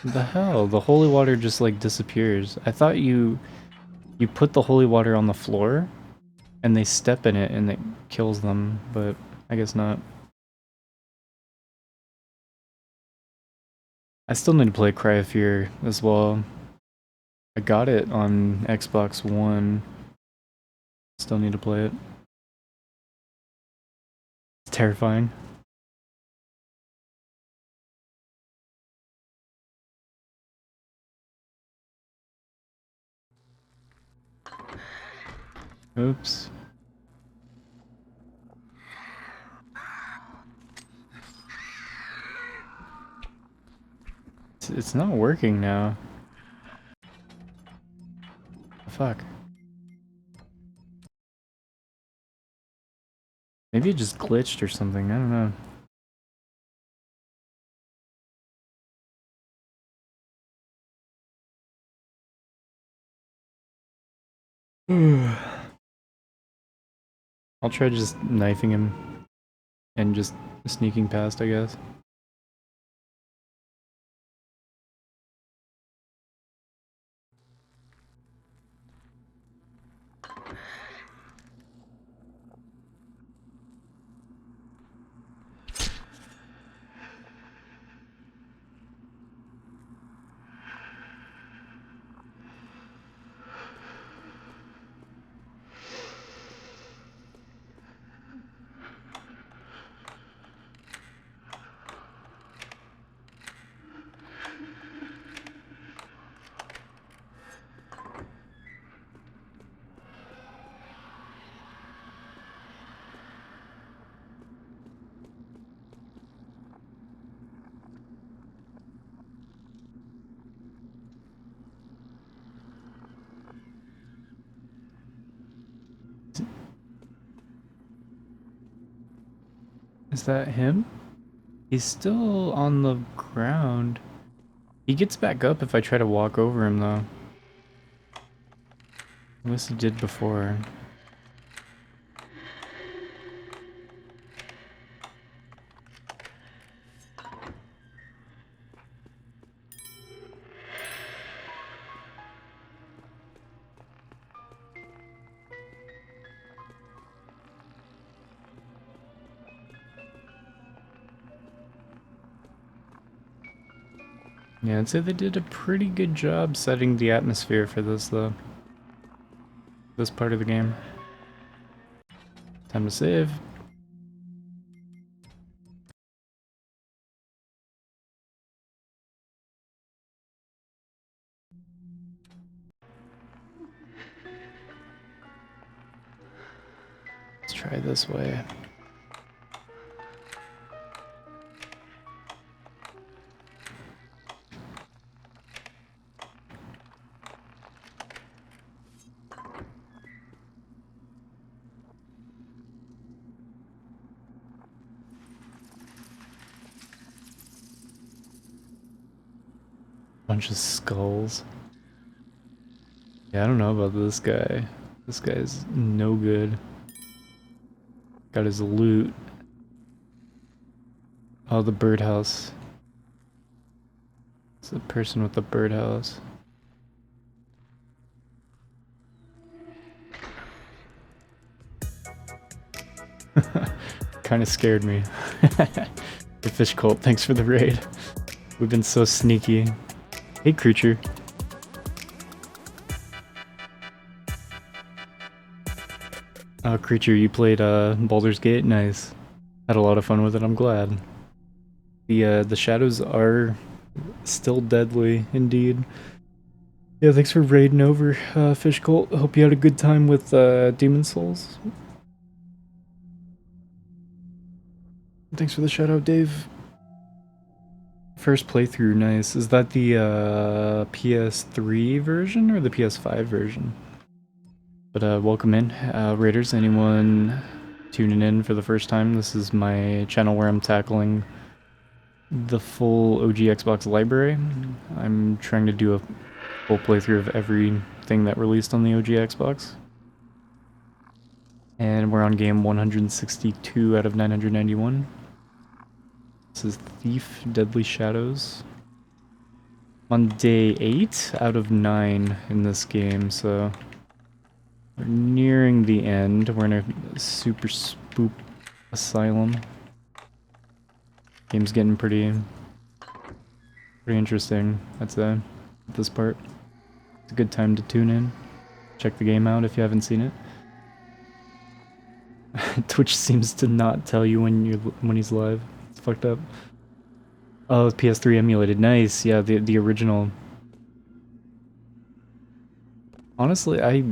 The hell? The holy water just like disappears. I thought you put the holy water on the floor and they step in it and it kills them, but I guess not. I still need to play Cry of Fear as well. I got it on Xbox One. Still need to play it. It's terrifying. Oops. It's not working now. Fuck. Maybe it just glitched or something, I don't know. I'll try just knifing him. And just sneaking past, I guess. Is that him? He's still on the ground. He gets back up if I try to walk over him, though. Unless he did before. Yeah, I'd say they did a pretty good job setting the atmosphere for this, though. This part of the game. Time to save. Let's try this way. Bunch of skulls. Yeah, I don't know about this guy. This guy's no good. Got his loot. Oh, the birdhouse. It's the person with the birdhouse. Kind of scared me. The fish cult, thanks for the raid. We've been so sneaky. Hey, creature. Oh, creature, you played Baldur's Gate? Nice. Had a lot of fun with it, I'm glad. The shadows are still deadly, indeed. Yeah, thanks for raiding over, Fish Cult. Hope you had a good time with Demon Souls. Thanks for the shout out, Dave. First playthrough, nice. Is that the PS3 version or the PS5 version? But welcome in, Raiders. Anyone tuning in for the first time? This is my channel where I'm tackling the full OG Xbox library. I'm trying to do a full playthrough of everything that released on the OG Xbox. And we're on game 162 out of 991. This is Thief, Deadly Shadows. On day 8 out of 9 in this game, so we're nearing the end. We're in a super spook asylum. Game's getting pretty interesting, I'd say, at this part. It's a good time to tune in. Check the game out if you haven't seen it. Twitch seems to not tell you when he's live. It's fucked up. Oh, PS3 emulated. Nice. Yeah, the original. Honestly, I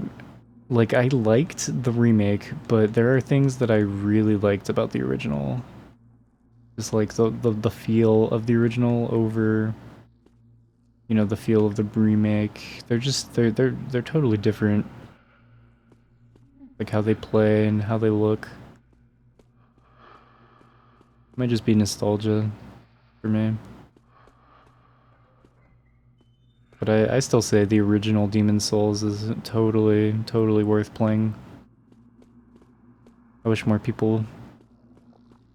liked the remake, but there are things that I really liked about the original. Just like the feel of the original over, you know, the feel of the remake. They're totally different. Like how they play and how they look. Might just be nostalgia for me. But I still say the original Demon Souls is totally worth playing. I wish more people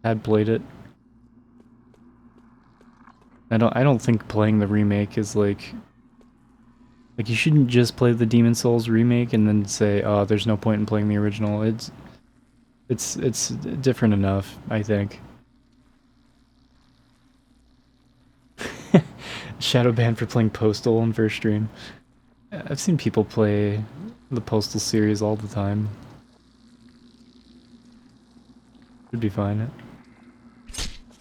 had played it. I don't think playing the remake is like you shouldn't just play the Demon Souls remake and then say, oh, there's no point in playing the original. It's different enough, I think. Shadow ban for playing Postal on first stream. I've seen people play the Postal series all the time. Should be fine.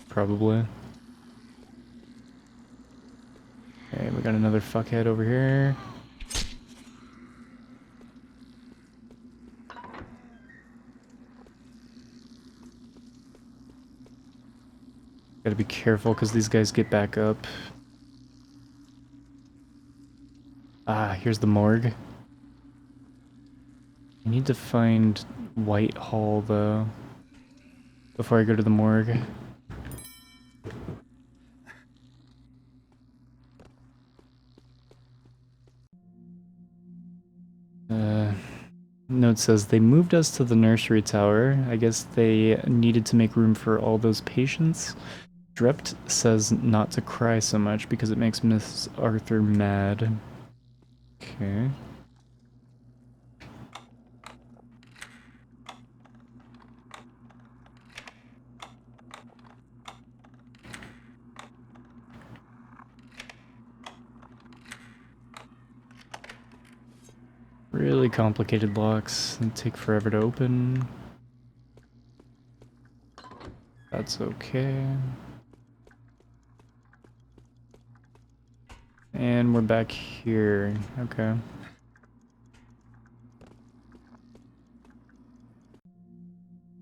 Probably. Okay, we got another fuckhead over here. Gotta be careful because these guys get back up. Ah, here's the morgue. I need to find Whitehall though before I go to the morgue. Note says they moved us to the nursery tower. I guess they needed to make room for all those patients. Drept says not to cry so much because it makes Miss Arthur mad. Okay. Really complicated locks. They take forever to open. That's okay. And we're back here. Okay.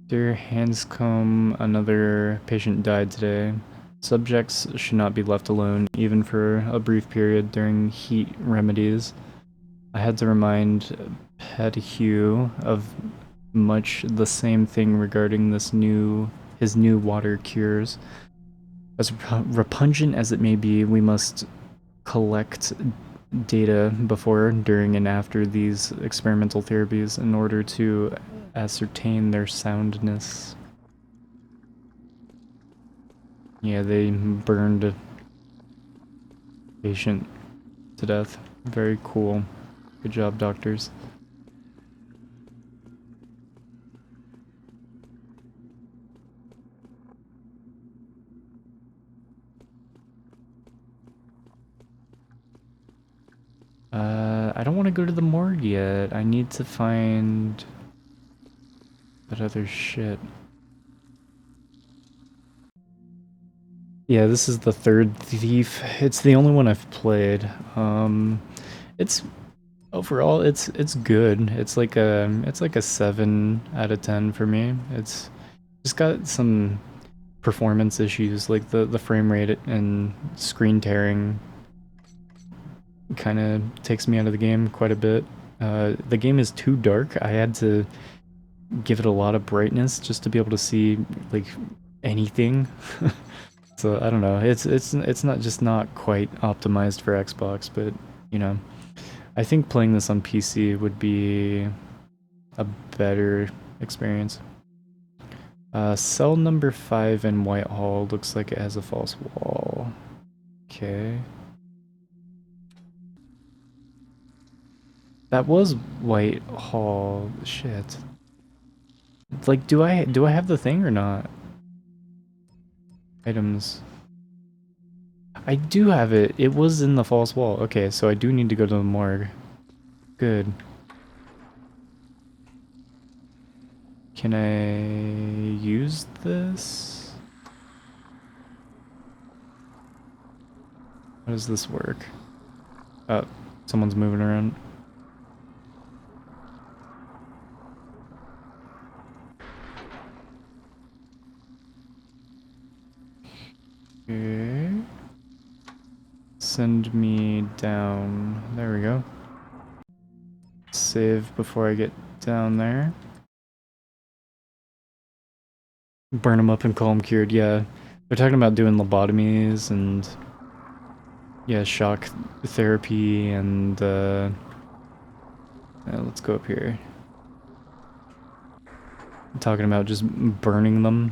Dear Hanscom, another patient died today. Subjects should not be left alone, even for a brief period during heat remedies. I had to remind Pettigrew of much the same thing regarding his new water cures. As repugnant as it may be, we must collect data before, during, and after these experimental therapies in order to ascertain their soundness. Yeah, they burned a patient to death. Very cool. Good job, doctors. I don't want to go to the morgue yet. I need to find that other shit. Yeah, this is the third thief. It's the only one I've played. It's overall it's good. It's like a 7 out of 10 for me. It's just got some performance issues, like the frame rate and screen tearing kind of takes me out of the game quite a bit. The game is too dark. I had to give it a lot of brightness just to be able to see like anything. So I don't know. It's not quite optimized for Xbox, but you know, I think playing this on PC would be a better experience. Cell number 5 in Whitehall looks like it has a false wall. Okay. That was Whitehall. Shit. Like, do I have the thing or not? Items. I do have it. It was in the false wall. Okay, so I do need to go to the morgue. Good. Can I use this? How does this work? Oh, someone's moving around. Okay. Send me down. There we go. Save before I get down there. Burn them up and call them cured. Yeah. They're talking about doing lobotomies and yeah, shock therapy and let's go up here. I'm talking about just burning them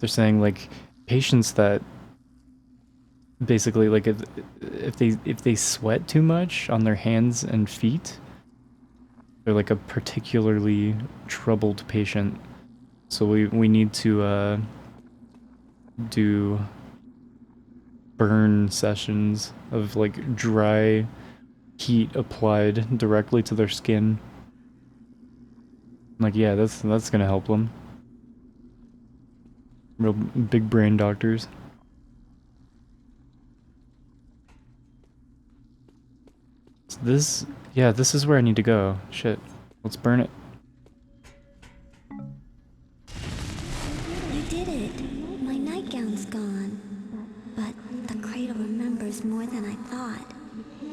they're saying like patients that basically like if they sweat too much on their hands and feet, they're like a particularly troubled patient. So we need to do burn sessions of like dry heat applied directly to their skin. Like, yeah, that's gonna help them. Real big brain doctors. This, yeah, this is where I need to go. Shit. Let's burn it. You did it. My nightgown's gone. But the cradle remembers more than I thought.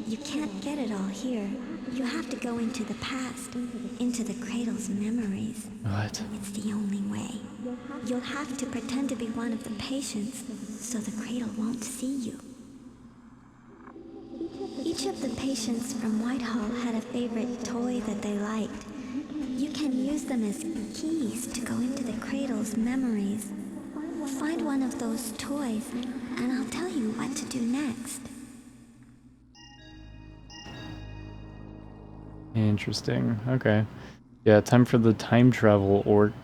You can't get it all here. You have to go into the past, into the cradle's memories. What? It's the only way. You'll have to pretend to be one of the patients, so the cradle won't see you. Each of the patients from Whitehall had a favorite toy that they liked. You can use them as keys to go into the cradle's memories. Find one of those toys, and I'll tell you what to do next. Interesting. Okay. Yeah, time for the time travel or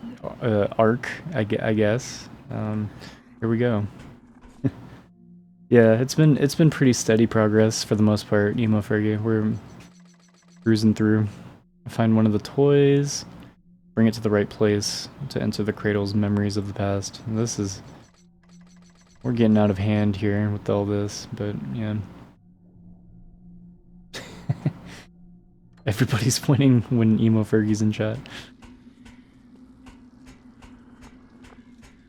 arc, I guess. Here we go. Yeah, it's been pretty steady progress for the most part, Emo Fergie. We're cruising through. Find one of the toys, bring it to the right place to enter the cradle's memories of the past. We're getting out of hand here with all this, but yeah. Everybody's pointing when Emo Fergie's in chat.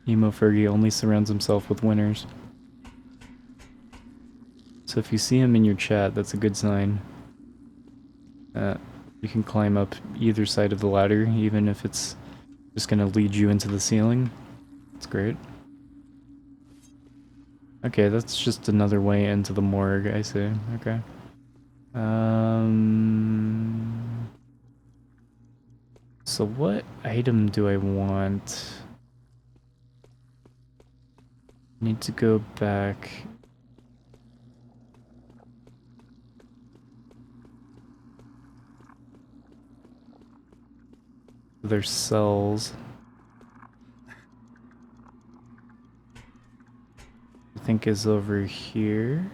Emo Fergie only surrounds himself with winners. So if you see him in your chat, that's a good sign. You can climb up either side of the ladder, even if it's just gonna lead you into the ceiling. That's great. Okay, that's just another way into the morgue, I see. Okay. So what item do I want? Need to go back. Their cells. I think is over here.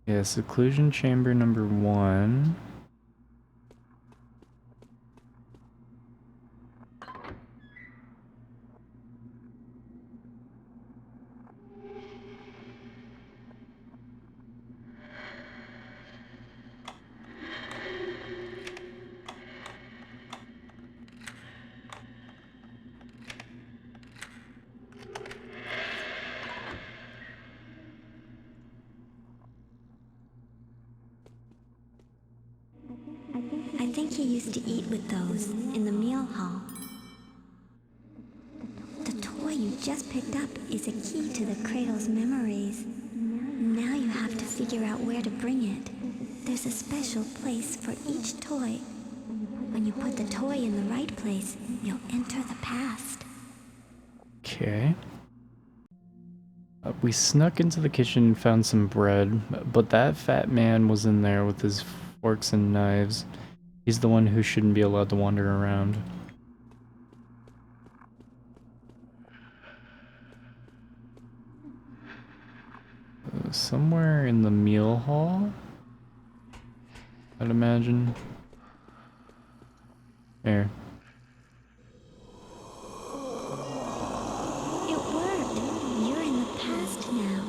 Yeah, seclusion chamber number 1. I think he used to eat with those in the meal hall. The toy you just picked up is a key to the cradle's memories. Now you have to figure out where to bring it. There's a special place for each toy. When you put the toy in the right place, you'll enter the past. Okay. We snuck into the kitchen and found some bread, but that fat man was in there with his forks and knives. He's the one who shouldn't be allowed to wander around. Somewhere in the meal hall, I'd imagine. There. It worked! You're in the past now.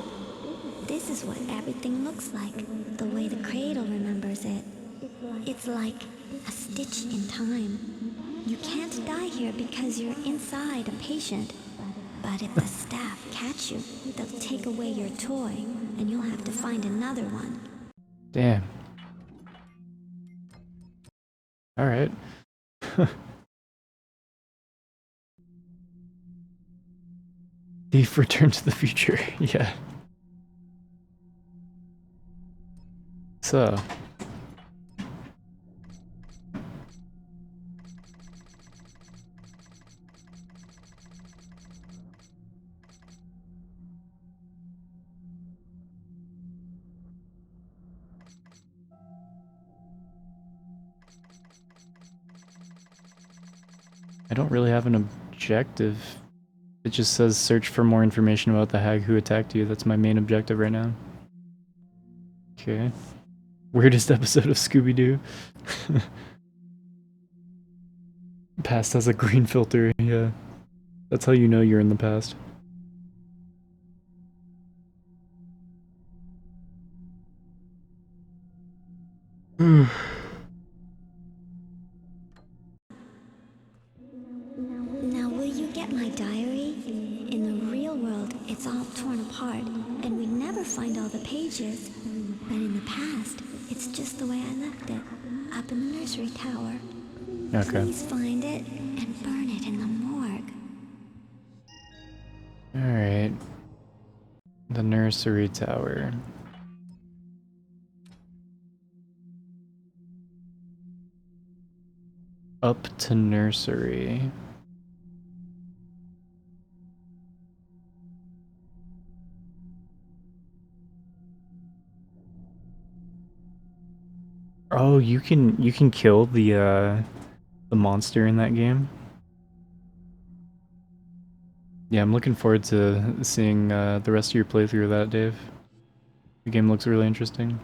This is what everything looks like, the way the cradle remembers it. It's like a stitch in time. You can't die here because you're inside a patient. But if the staff catch you, they'll take away your toy, and you'll have to find another one. Damn. Alright. Thief Return to the Future, yeah. So, I don't really have an objective. It just says search for more information about the hag who attacked you. That's my main objective right now. Okay. Weirdest episode of Scooby-Doo. Past has a green filter, yeah. That's how you know you're in the past. Now, will you get my diary? In the real world, it's all torn apart, and we never find all the pages. But in the past, it's just the way I left it, up in the nursery tower. Okay. Please find it and burn it in the morgue. Alright. The nursery tower. Up to nursery. Oh, you can kill the monster in that game. Yeah, I'm looking forward to seeing the rest of your playthrough of that, Dave. The game looks really interesting.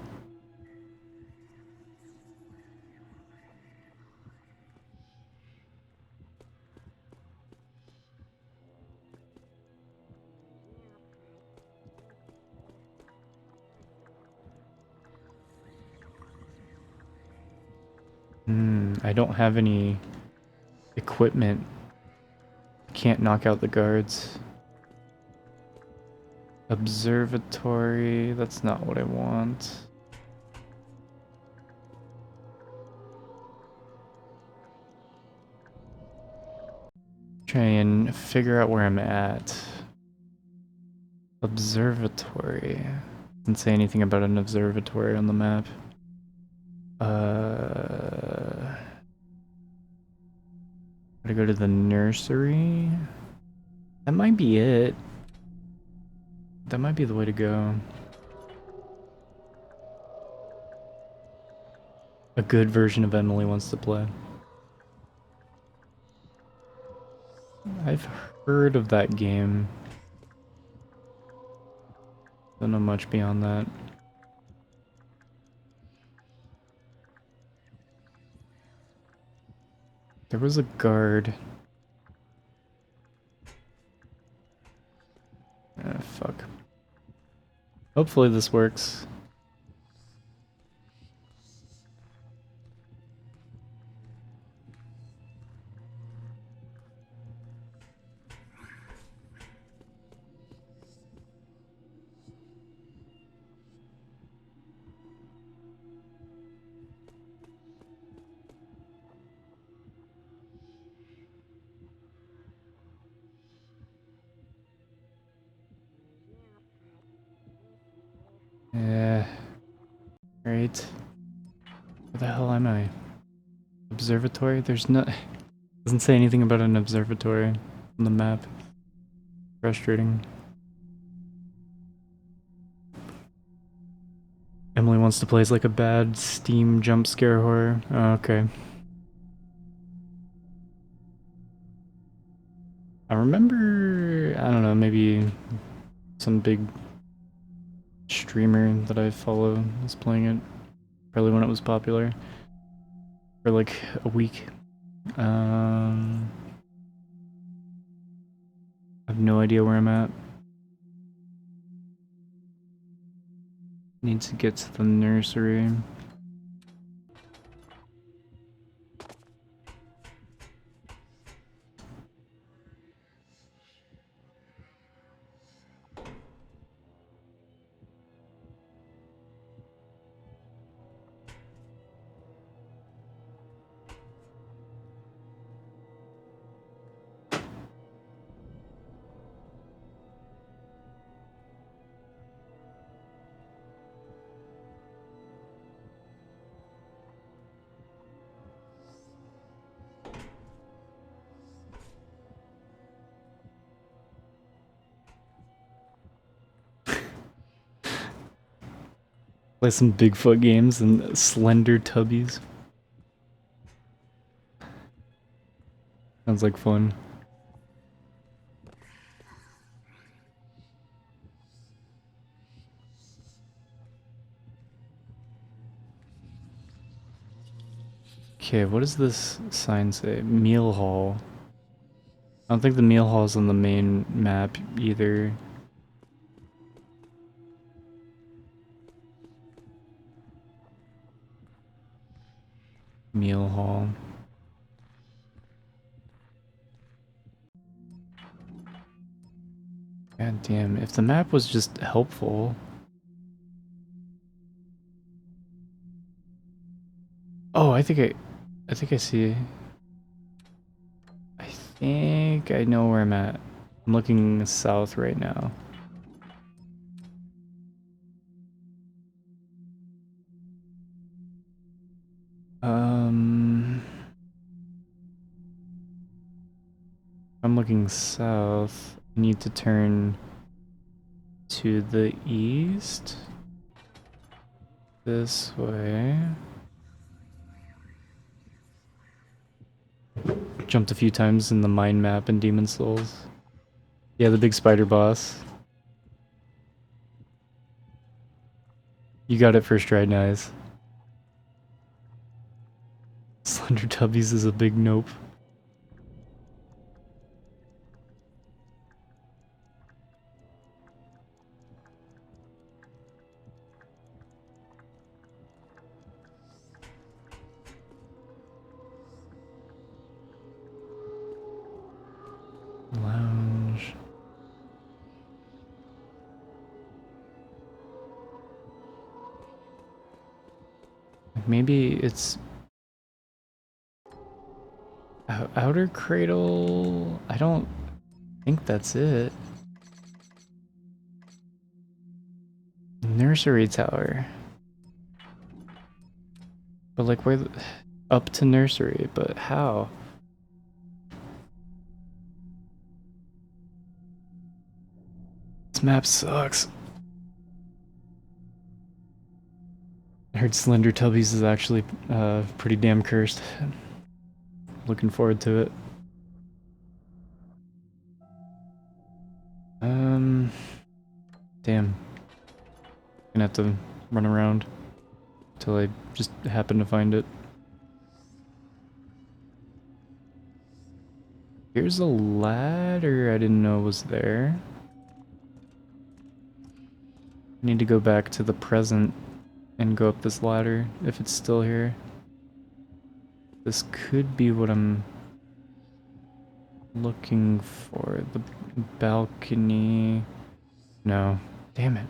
I don't have any equipment. I can't knock out the guards. Observatory, that's not what I want. Try and figure out where I'm at. Observatory. Doesn't say anything about an observatory on the map. Gotta go to the nursery. That might be it. That might be the way to go. A good version of Emily Wants to Play. I've heard of that game. Don't know much beyond that. There was a guard. Ah, fuck. Hopefully this works. Yeah. Right. Where the hell am I? Observatory? There's no... Doesn't say anything about an observatory on the map. Frustrating. Emily Wants to Play is like a bad Steam jump scare horror. Oh, okay. I remember... I don't know, maybe some big streamer that I follow was playing it, probably when it was popular, for like a week. I have no idea where I'm at. Need to get to the nursery. Play some Bigfoot games and Slender Tubbies. Sounds like fun. Okay, what does this sign say? Meal hall. I don't think the meal hall is on the main map either. Meal hall. God damn, if the map was just helpful. Oh, I think I see. I think I know where I'm at. I'm looking south right now. I'm looking south. I need to turn to the east. This way. Jumped a few times in the mind map in Demon Souls. Yeah, the big spider boss. You got it first try, nice. Slender Tubbies is a big nope. Lounge. Maybe it's Outer Cradle. I don't think that's it. Nursery Tower. But like where up to nursery, but how? This map sucks. I heard Slender Tubbies is actually pretty damn cursed. Looking forward to it. Damn. Gonna have to run around till I just happen to find it. Here's a ladder I didn't know was there. Need to go back to the present and go up this ladder if it's still here. This could be what I'm looking for. The balcony. No. Damn it.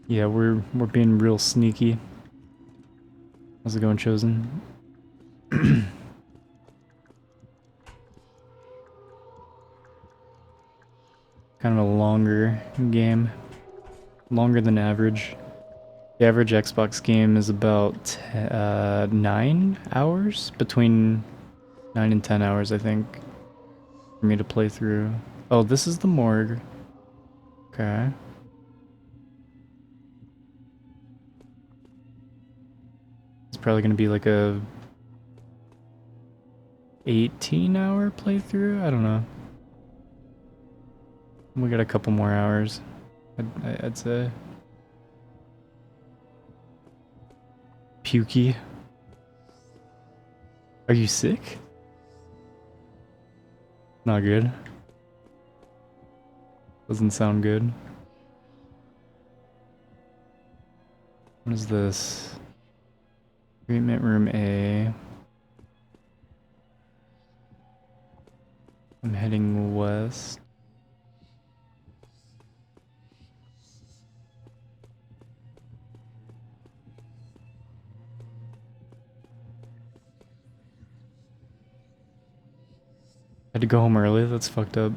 Yeah, we're being real sneaky. How's it going, Chosen? Kind of a longer game. Longer than average. The average Xbox game is about 9 hours? Between 9 and 10 hours, I think. For me to play through. Oh, this is the morgue. Okay. It's probably gonna be like a 18-hour playthrough? I don't know. We got a couple more hours, I'd say. Pukey. Are you sick? Not good. Doesn't sound good. What is this? Treatment room A. I'm heading west. Had to go home early, that's fucked up.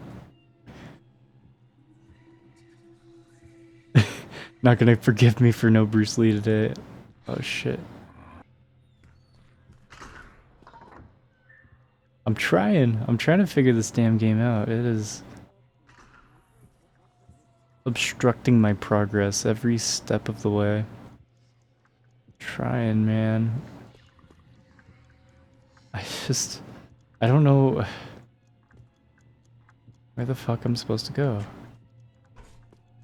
Not gonna forgive me for no Bruce Lee today. Oh shit. I'm trying to figure this damn game out. It is obstructing my progress every step of the way. Trying, man. I don't know where the fuck I'm supposed to go.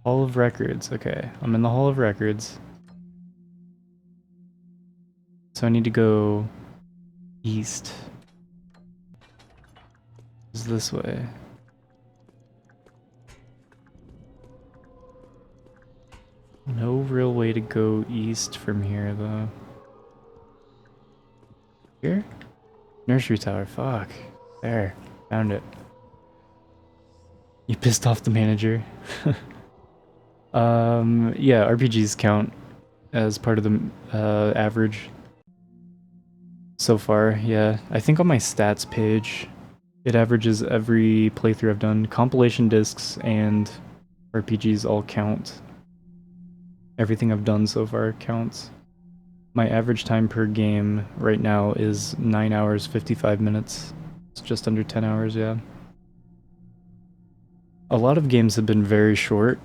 Hall of Records. Okay, I'm in the Hall of Records. So I need to go east. It's this way. No real way to go east from here, though. Here? Nursery tower, fuck. There, found it. You pissed off the manager. Yeah, RPGs count as part of the average so far, yeah. I think on my stats page, it averages every playthrough I've done. Compilation discs and RPGs all count. Everything I've done so far counts. My average time per game right now is 9 hours, 55 minutes. It's just under 10 hours, yeah. A lot of games have been very short.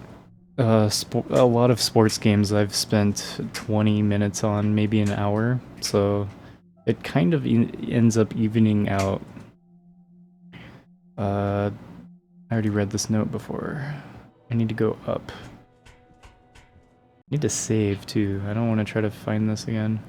A lot of sports games I've spent 20 minutes on, maybe an hour, so it kind of ends up evening out. I already read this note before. I need to go up. I need to save too. I don't want to try to find this again.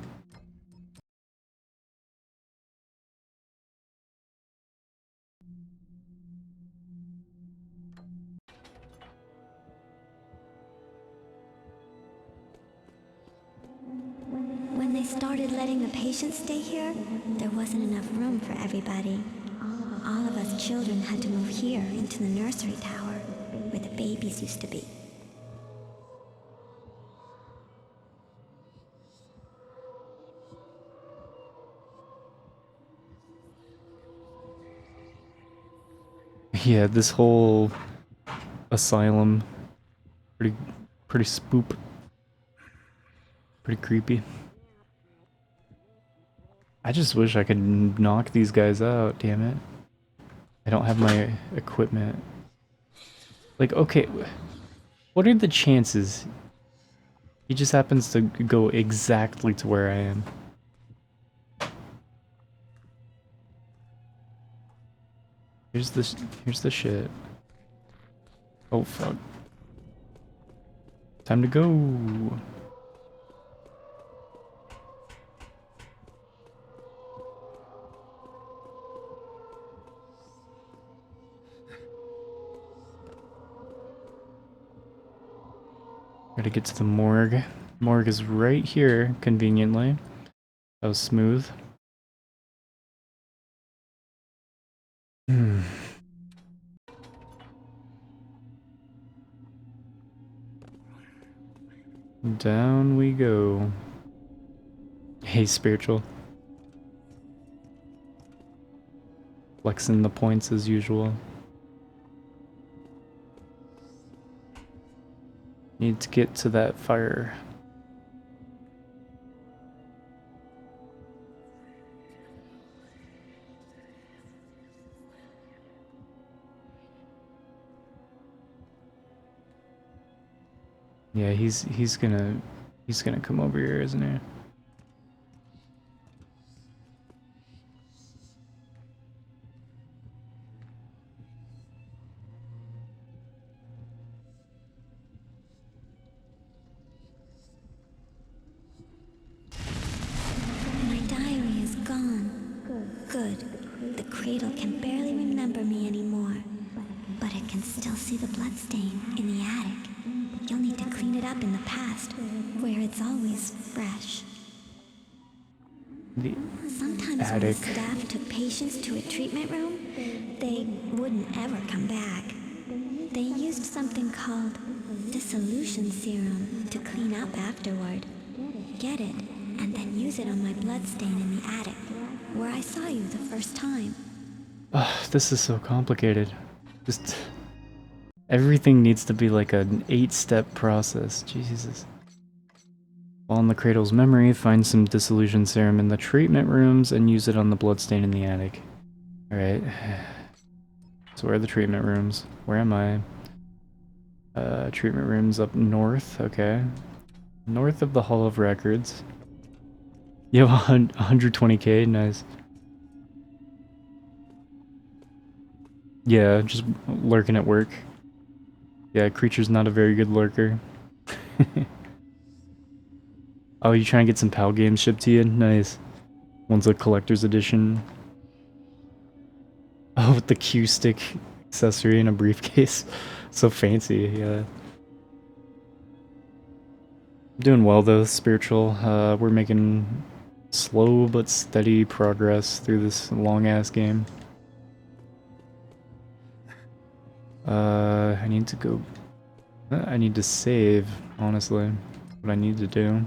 When they started letting the patients stay here, there wasn't enough room for everybody. All of us children had to move here into the nursery tower, where the babies used to be. Yeah, this whole asylum, pretty spoop, pretty creepy. I just wish I could knock these guys out, damn it. I don't have my equipment. Like, okay, what are the chances he just happens to go exactly to where I am? Here's the shit. Oh fuck. Time to go. Gotta get to the morgue. Morgue is right here, conveniently. That was smooth. Down we go. Hey, spiritual. Flexing the points as usual. Need to get to that fire. Yeah, he's gonna come over here, isn't he? My diary is gone. Good. The cradle can barely remember me anymore. But it can still see the bloodstain in the attic. You'll need to clean it up in the past, where it's always fresh. The Sometimes when the staff took patients to a treatment room, they wouldn't ever come back. They used something called dissolution serum to clean up afterward. Get it, and then use it on my bloodstain in the attic, where I saw you the first time. Ugh, this is so complicated. Just everything needs to be like an 8-step process. Jesus. While in the cradle's memory, find some dissolution serum in the treatment rooms and use it on the bloodstain in the attic. Alright. So where are the treatment rooms? Where am I? Treatment rooms up north, okay. North of the Hall of Records. You have 120k, nice. Yeah, just lurking at work. Yeah, Creature's not a very good lurker. Oh, you trying to get some PAL games shipped to you? Nice. One's a collector's edition. Oh, with the Q stick accessory in a briefcase. So fancy, yeah. Doing well though, spiritual. We're making slow but steady progress through this long ass game. I need to go. I need to save, honestly. What I need to do.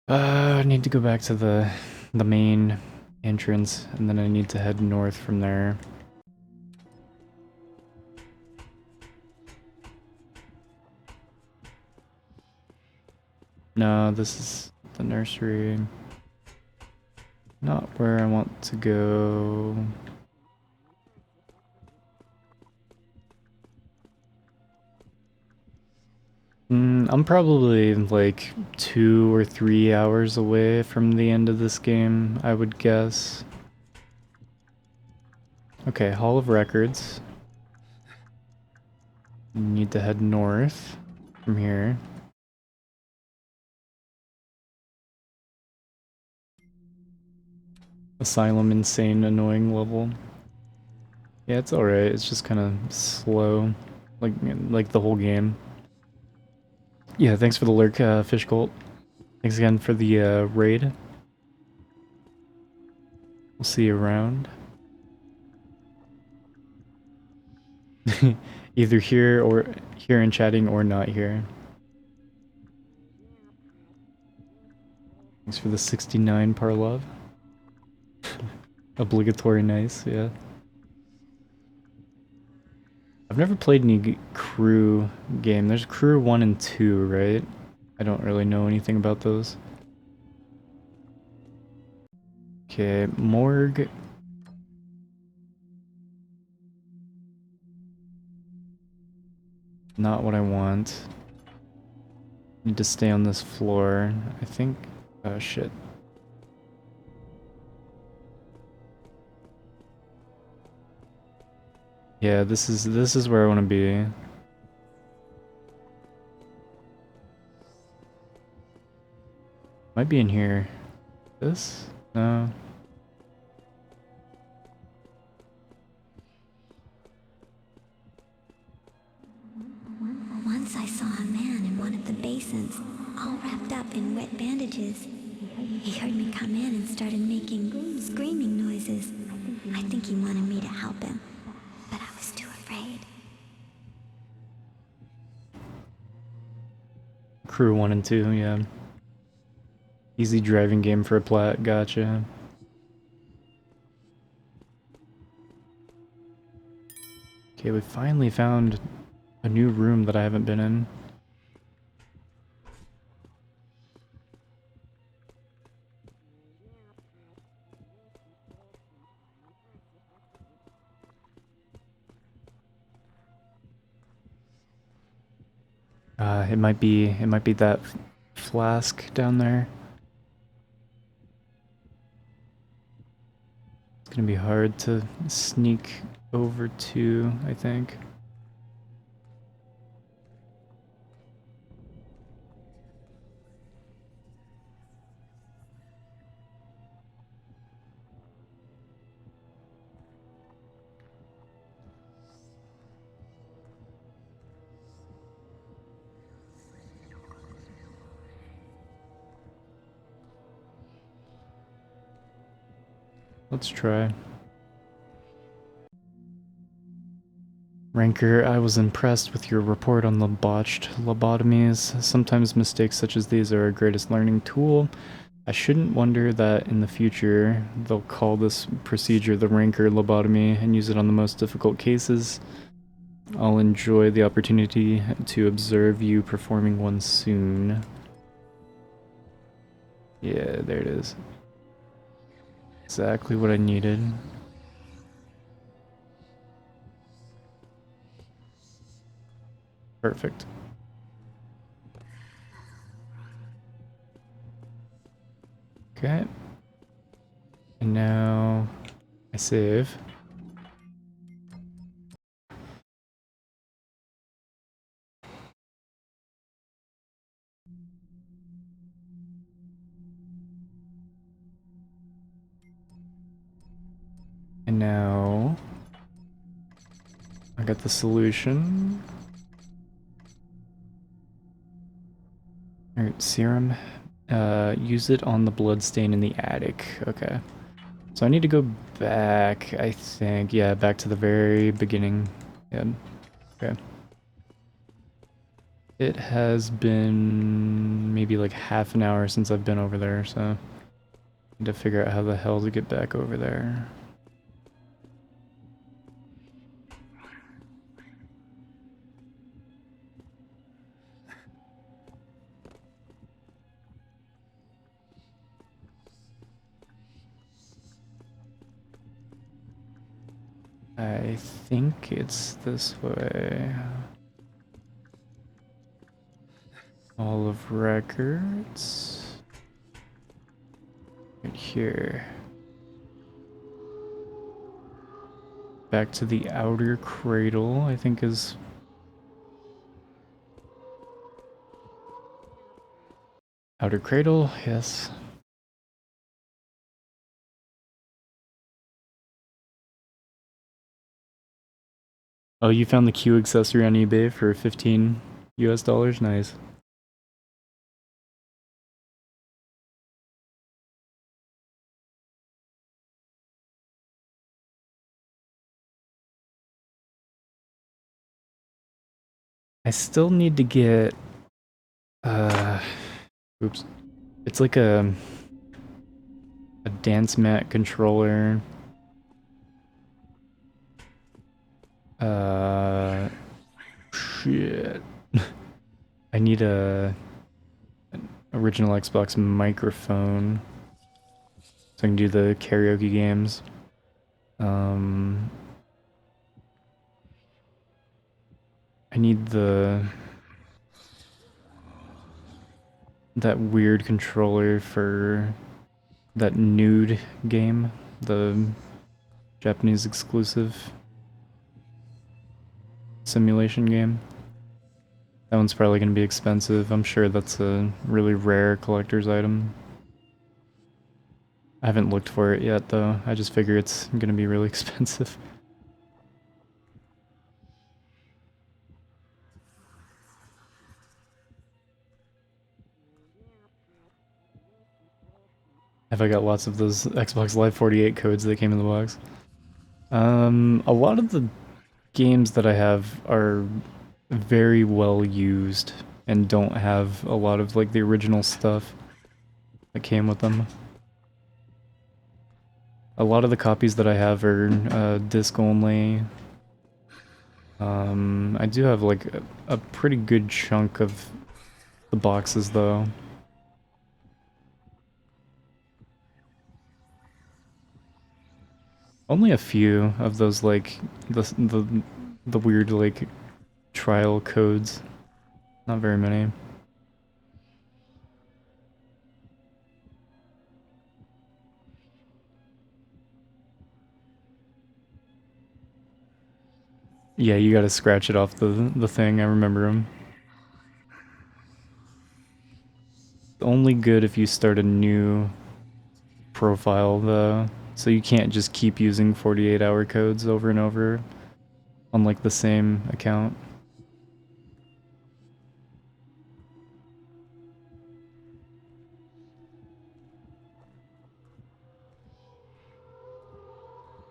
I need to go back to the main entrance, and then I need to head north from there. No, this is the nursery. Not where I want to go. I'm probably like 2 or 3 hours away from the end of this game, I would guess. Okay, Hall of Records. Need to head north from here. Asylum insane annoying level. Yeah, it's alright. It's just kind of slow, like the whole game. Yeah, thanks for the lurk, Fish Cult. Thanks again for the raid. We'll see you around. Either here and chatting or not here. Thanks for the 69 Parlov. Obligatory nice, yeah. I've never played any Crew game. There's Crew 1 and 2, right? I don't really know anything about those. Okay, Morgue. Not what I want. Need to stay on this floor. I think... Oh shit. Yeah, this is where I want to be. Might be in here. This? No. Once I saw a man in one of the basins, all wrapped up in wet bandages. He heard me come in and started making screaming noises. I think he wanted me to help him, but I was too afraid. Crew 1 and 2, yeah. Easy driving game for a plat, gotcha. Okay, we finally found a new room that I haven't been in. It might be that flask down there. It's gonna be hard to sneak over to, I think. Let's try. Ranker, I was impressed with your report on the botched lobotomies. Sometimes mistakes such as these are our greatest learning tool. I shouldn't wonder that in the future they'll call this procedure the Ranker lobotomy and use it on the most difficult cases. I'll enjoy the opportunity to observe you performing one soon. Yeah, there it is. Exactly what I needed. Perfect. Okay. And now I save. And now I got the solution. Alright, serum. Use it on the bloodstain in the attic. Okay. So I need to go back, I think. Yeah, back to the very beginning. Yeah. Okay. It has been maybe like half an hour since I've been over there, so I need to figure out how the hell to get back over there. I think it's this way. Hall of Records. Right here. Back to the outer cradle, I think is... Outer cradle, yes. Oh, you found the Q accessory on eBay for $15 US? Nice. I still need to get oops. It's like a dance mat controller. Shit. I need an original Xbox microphone so I can do the karaoke games. I need that weird controller for that nude game, the Japanese exclusive simulation game. That one's probably going to be expensive. I'm sure that's a really rare collector's item. I haven't looked for it yet though. I just figure it's going to be really expensive. Have I got lots of those Xbox Live 48 codes that came in the box? A lot of the games that I have are very well used and don't have a lot of like the original stuff that came with them. A lot of the copies that I have are disc only. I do have like a pretty good chunk of the boxes though. Only a few of those like the weird like trial codes. Not very many. Yeah, you gotta scratch it off the thing, I remember them. Only good if you start a new profile though, so you can't just keep using 48-hour codes over and over on like the same account.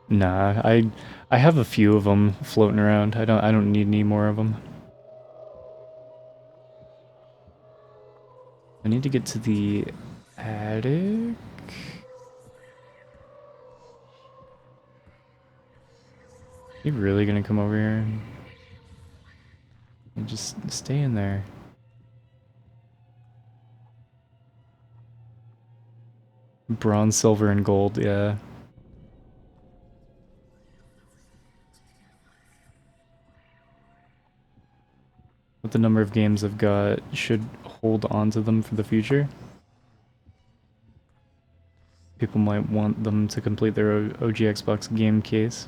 Nah, I have a few of them floating around. I don't need any more of them. I need to get to the attic. You really gonna come over here and just stay in there? Bronze, silver, and gold, yeah. with the number of games I've got, should hold on to them for the future. People might want them to complete their OG Xbox game case.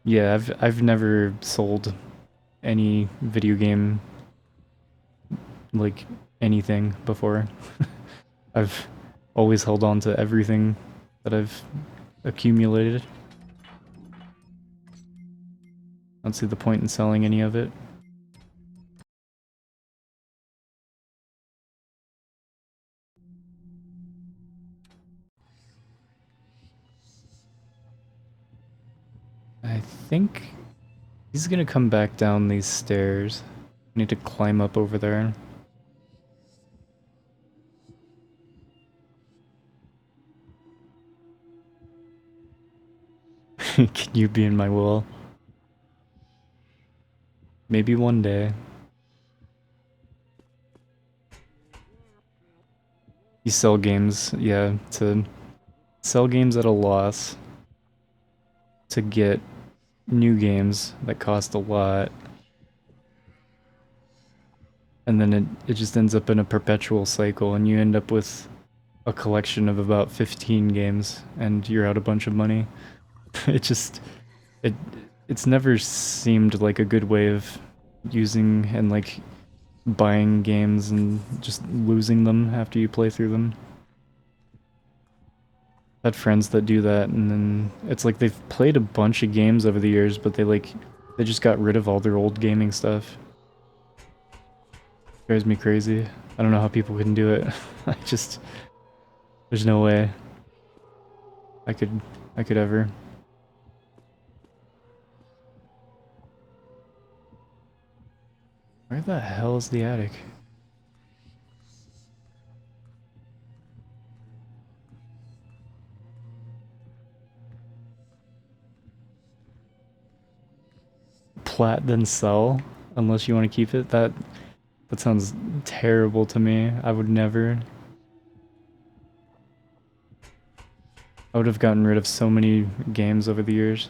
Yeah, I've never sold any video game, like anything before. I've always held on to everything that I've accumulated. I don't see the point in selling any of it. I think he's gonna come back down these stairs. I need to climb up over there. Can you be in my will? Maybe one day. You sell games, yeah, to sell games at a loss to get new games that cost a lot. And then it just ends up in a perpetual cycle, and you end up with a collection of about 15 games, and you're out a bunch of money. It's never seemed like a good way of using and like buying games and just losing them after you play through them. I've had friends that do that, and then it's like they've played a bunch of games over the years, but they just got rid of all their old gaming stuff. Drives me crazy. I don't know how people can do it. There's no way I could ever. Where the hell is the attic? Plat then sell, unless you want to keep it? That sounds terrible to me. I would never. I would have gotten rid of so many games over the years.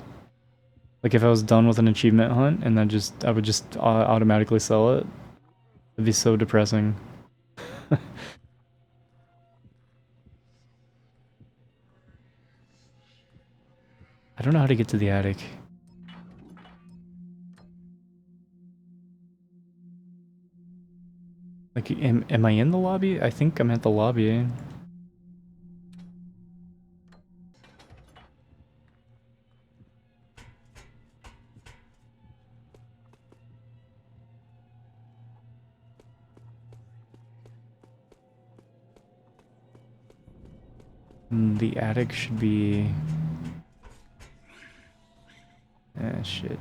Like if I was done with an achievement hunt and I would just automatically sell it. It'd be so depressing. I don't know how to get to the attic. Like, am I in the lobby? I think I'm at the lobby. The attic should be... Ah, shit.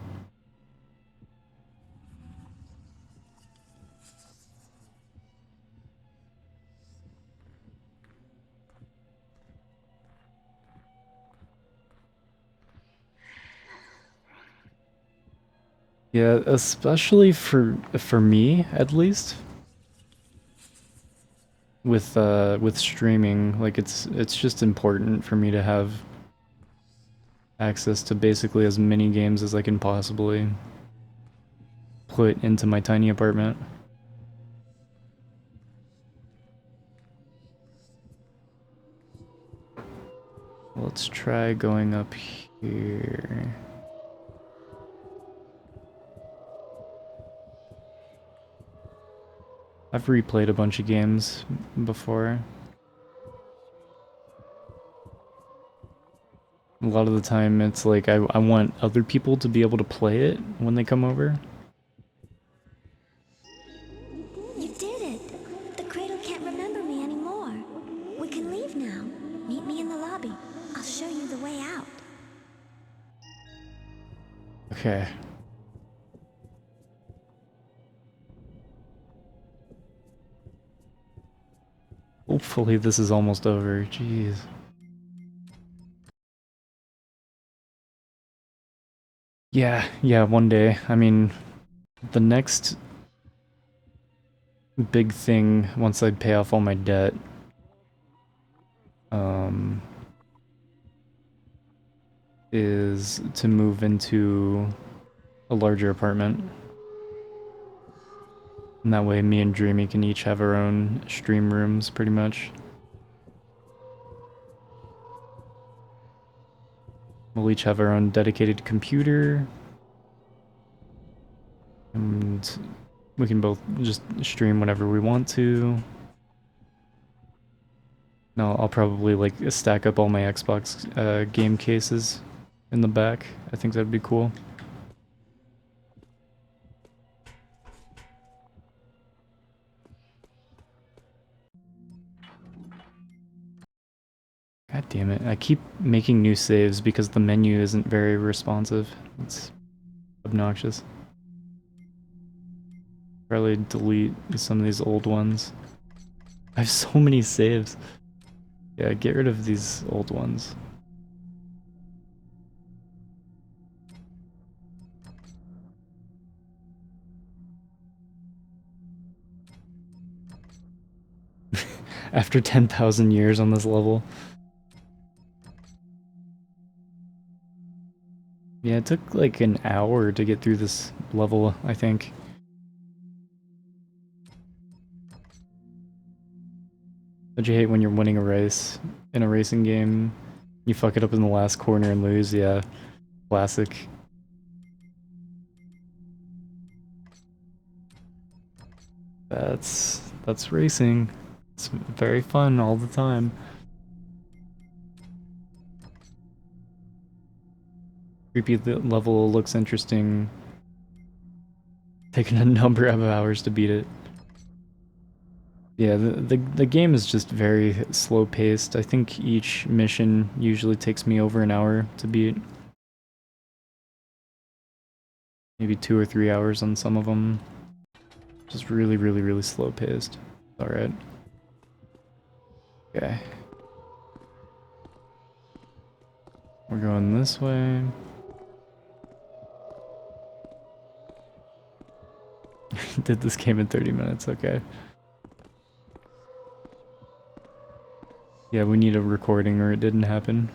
Yeah, especially for me, at least. With streaming, like it's just important for me to have access to basically as many games as I can possibly put into my tiny apartment. Let's try going up here. I've replayed a bunch of games before. A lot of the time it's like I want other people to be able to play it when they come over. You did it! The cradle can't remember me anymore. We can leave now. Meet me in the lobby. I'll show you the way out. Okay. Hopefully this is almost over. Jeez. Yeah, one day. I mean, the next big thing once I pay off all my debt, is to move into a a larger apartment. And that way me and Dreamy can each have our own stream rooms, pretty much. We'll each have our own dedicated computer. And we can both just stream whenever we want to. No, I'll probably like stack up all my Xbox game cases in the back. I think that'd be cool. God damn it. I keep making new saves because the menu isn't very responsive. It's obnoxious. Probably delete some of these old ones. I have so many saves. Yeah, get rid of these old ones. After 10,000 years on this level. Yeah, it took like an hour to get through this level, I think. Don't you hate when you're winning a race in a racing game, you fuck it up in the last corner and lose? Yeah, classic. That's racing. It's very fun all the time. Creepy level looks interesting. Taking a number of hours to beat it. Yeah, the game is just very slow paced. I think each mission usually takes me over an hour to beat. Maybe 2 or 3 hours on some of them. Just really, really, really slow paced. Alright. Okay. We're going this way. Did this game in 30 minutes, okay. Yeah, we need a recording or it didn't happen.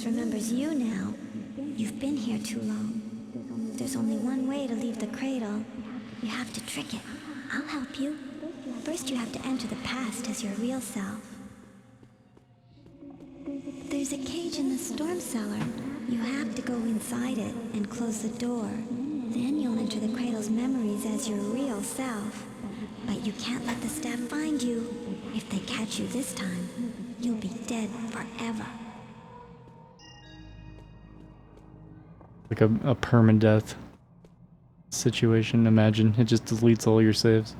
Remembers you now. You've been here too long. There's only one way to leave the cradle. You have to trick it. I'll help you. First you have to enter the past as your real self. There's a cage in the storm cellar. You have to go inside it and close the door. Then you'll enter the cradle's memories as your real self. But you can't let the staff find you. If they catch you this time, you'll be dead forever. Like a permadeath situation. Imagine it just deletes all your saves.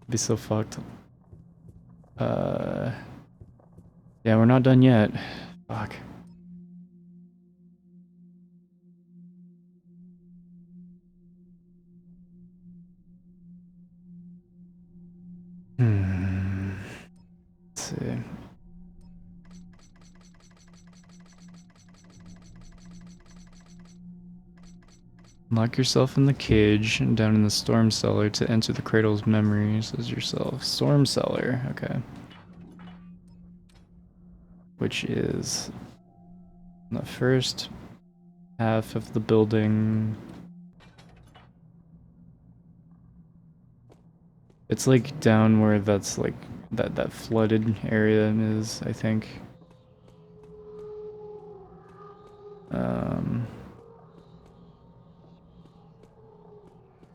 It'd be so fucked. Yeah, we're not done yet. Fuck. Let's see. Lock yourself in the cage and down in the storm cellar to enter the cradle's memories as yourself. Storm cellar, okay. Which is the first half of the building. It's like down where that's like that flooded area is, I think.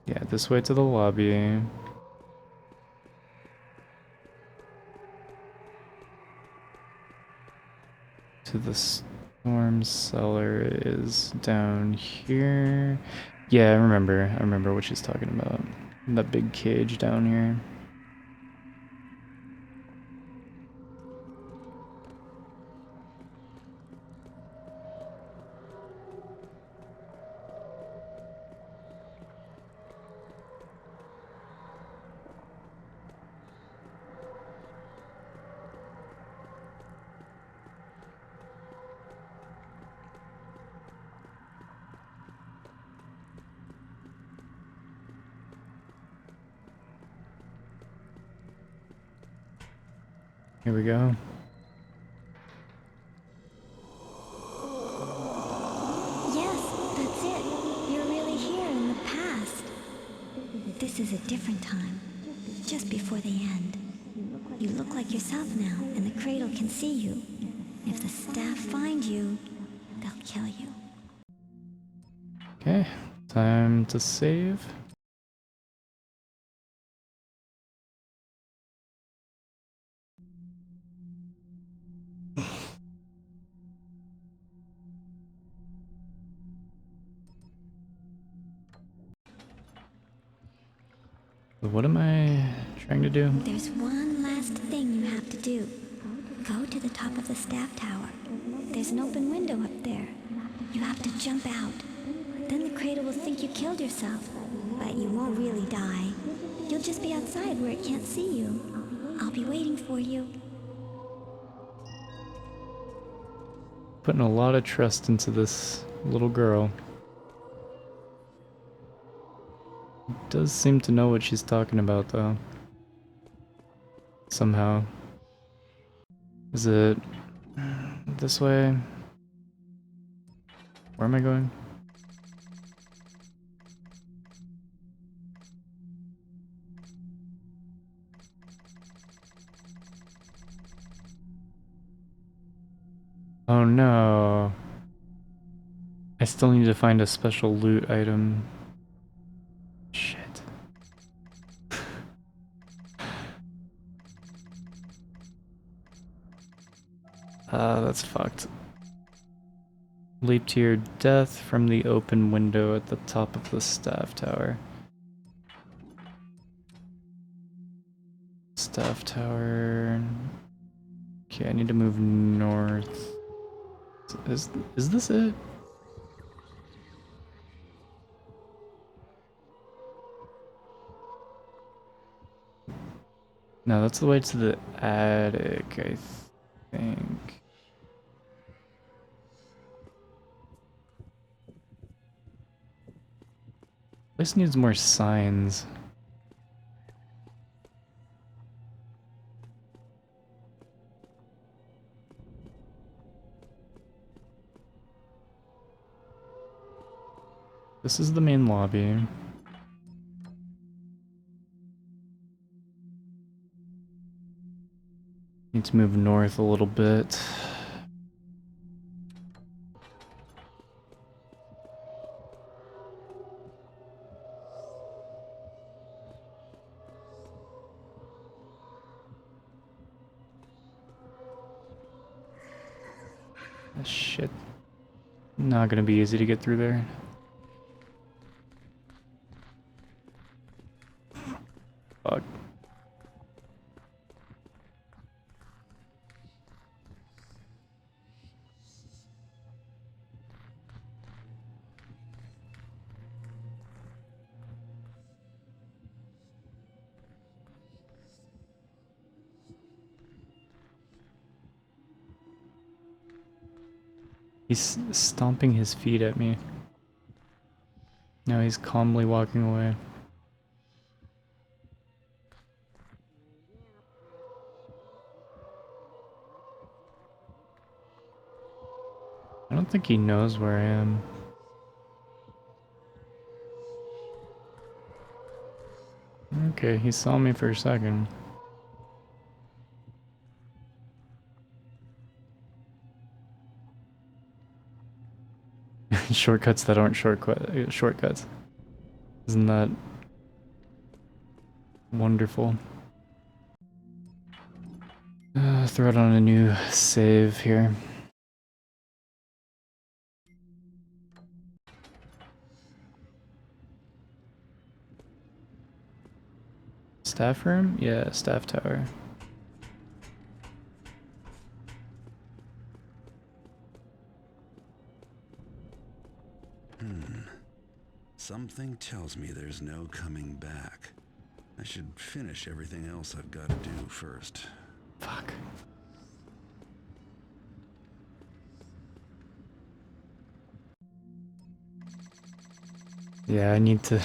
Yeah, this way to the lobby. To the storm cellar is down here. Yeah, I remember what she's talking about. That big cage down here. Here we go. Yes, that's it. You're really here in the past. This is a different time. Just before the end. You look like yourself now, and the cradle can see you. If the staff find you, they'll kill you. Okay, time to save. What am I trying to do? There's one last thing you have to do. Go to the top of the staff tower. There's an open window up there. You have to jump out. Then the cradle will think you killed yourself. But you won't really die. You'll just be outside where it can't see you. I'll be waiting for you. Putting a lot of trust into this little girl. Does seem to know what she's talking about, though. Somehow. Is it this way? Where am I going? Oh no. I still need to find a special loot item. Shit. That's fucked. Leap to your death from the open window at the top of the staff tower. Staff tower. Okay, I need to move north. Is this it? No, that's the way to the attic, I think. This needs more signs. This is the main lobby. Need to move north a little bit. Shit. Not gonna be easy to get through there. Fuck. He's stomping his feet at me. Now he's calmly walking away. I don't think he knows where I am. Okay, he saw me for a second. Shortcuts that aren't shortcuts. Isn't that wonderful? Throw it on a new save here. Staff room? Yeah, staff tower. Something tells me there's no coming back. I should finish everything else I've got to do first. Fuck. Yeah, I need to...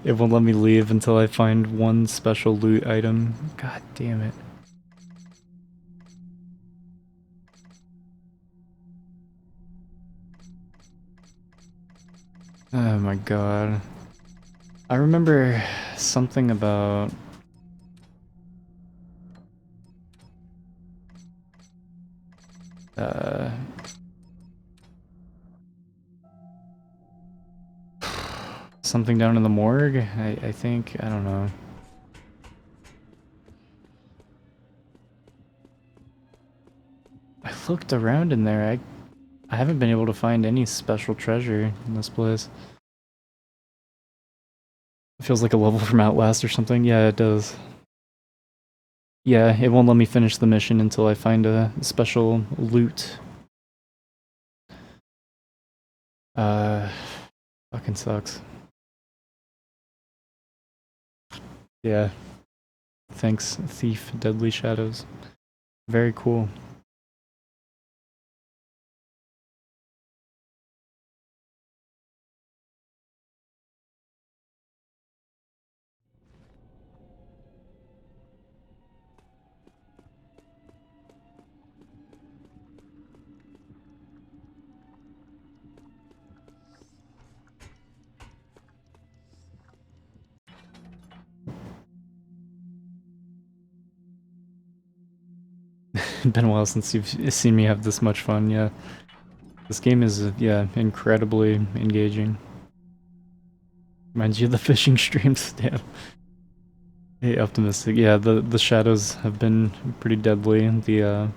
It won't let me leave until I find one special loot item. God damn it. Oh my god. I remember something about... something down in the morgue, I think, I don't know. I looked around in there, I haven't been able to find any special treasure in this place. It feels like a level from Outlast or something. Yeah, it does. Yeah, it won't let me finish the mission until I find a special loot. Fucking sucks. Yeah. Thanks, Thief, Deadly Shadows. Very cool. Been a while since you've seen me have this much fun, yeah. This game is, yeah, incredibly engaging. Reminds you of the fishing streams, damn. Hey, optimistic. Yeah, the shadows have been pretty deadly. The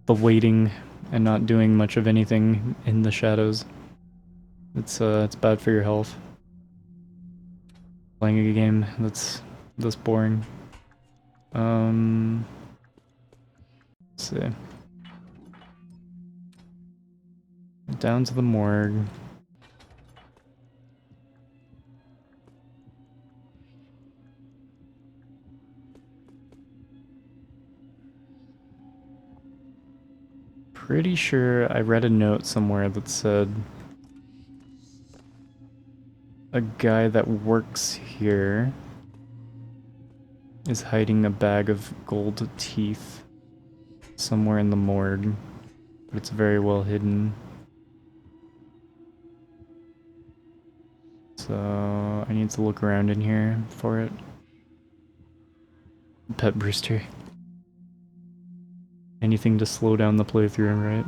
waiting and not doing much of anything in the shadows. It's bad for your health. Playing a game that's this boring. Let's see. Down to the morgue. Pretty sure I read a note somewhere that said a guy that works here is hiding a bag of gold teeth somewhere in the morgue, but it's very well hidden. So I need to look around in here for it. Pet Brewster. Anything to slow down the playthrough, right?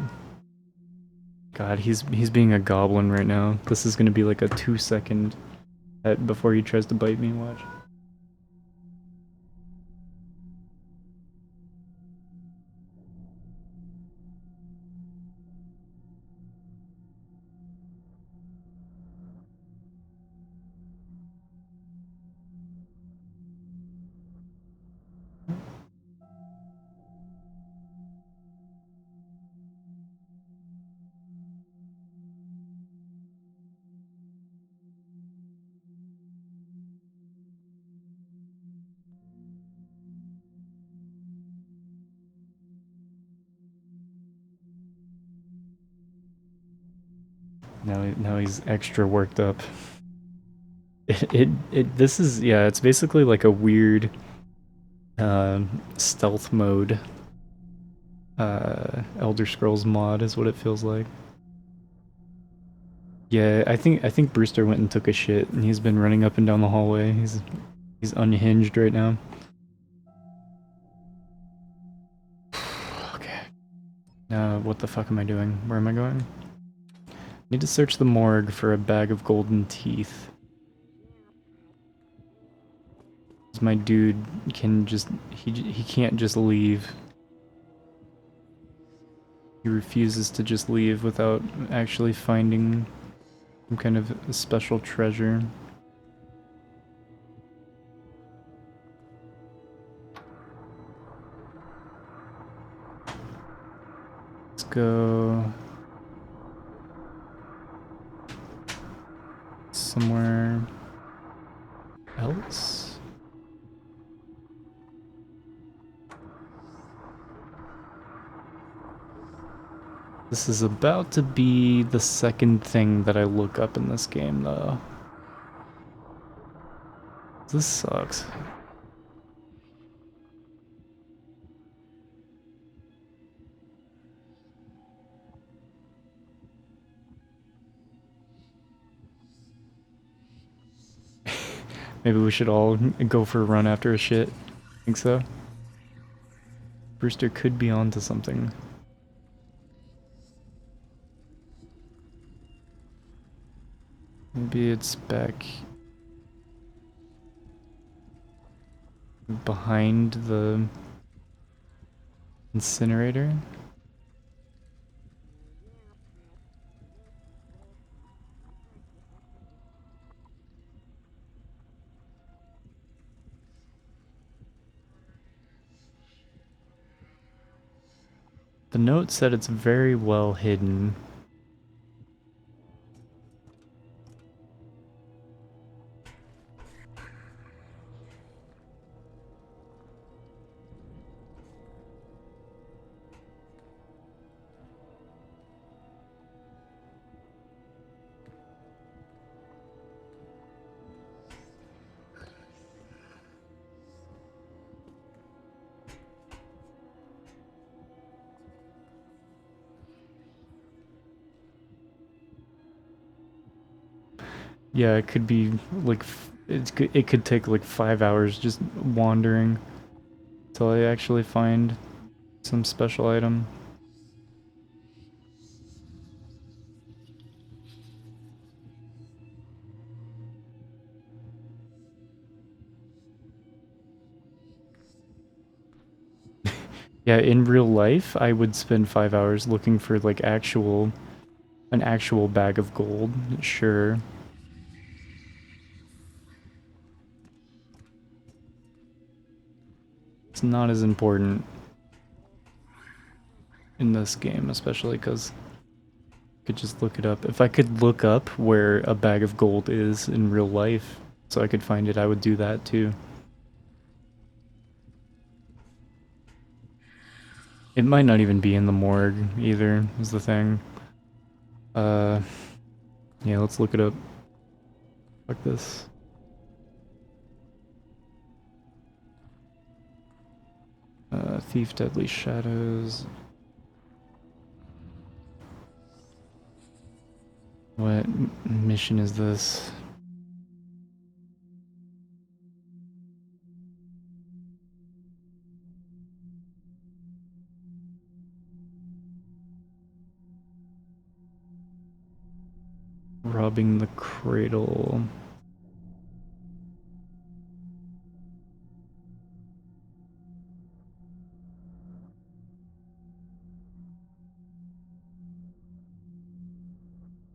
God, he's being a goblin right now. This is gonna be like a 2-second hit before he tries to bite me, watch. Now he's extra worked up. This is, yeah, it's basically like a weird stealth mode Elder Scrolls mod is what it feels like. Yeah, I think Brewster went and took a shit and he's been running up and down the hallway. He's unhinged right now. Okay. Now what the fuck am I doing? Where am I going? Need to search the morgue for a bag of golden teeth. My dude can just he can't just leave. He refuses to just leave without actually finding some kind of special treasure. Let's go somewhere else. This is about to be the second thing that I look up in this game, though. This sucks. Maybe we should all go for a run after a shit. Think so? Brewster could be onto something. Maybe it's back behind the incinerator. The note said it's very well hidden. Yeah, it could be like it could take like 5 hours just wandering till I actually find some special item. Yeah, in real life, I would spend 5 hours looking for like an actual bag of gold, sure. It's not as important in this game, especially because I could just look it up. If I could look up where a bag of gold is in real life so I could find it, I would do that too. It might not even be in the morgue either, is the thing. Yeah, let's look it up. Fuck this. Thief Deadly Shadows. What mission is this? Robbing the cradle.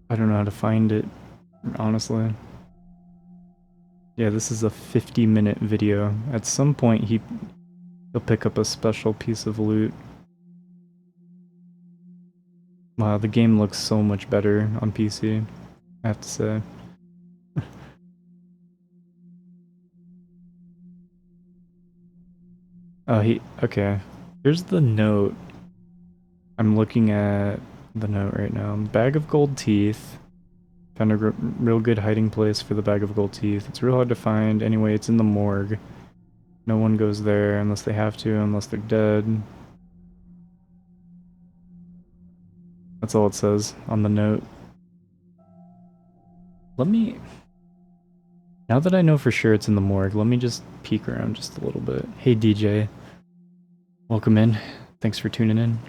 I don't know how to find it, honestly. Yeah, this is a 50-minute video. At some point, he'll pick up a special piece of loot. Wow, the game looks so much better on PC, I have to say. Oh, okay. Here's the note. I'm looking at the note right now. Bag of gold teeth. Found a real good hiding place for the bag of gold teeth. It's real hard to find. Anyway, it's in the morgue. No one goes there unless they have to, unless they're dead. That's all it says on the note. Let me... Now that I know for sure it's in the morgue, let me just peek around just a little bit. Hey DJ. Welcome in. Thanks for tuning in.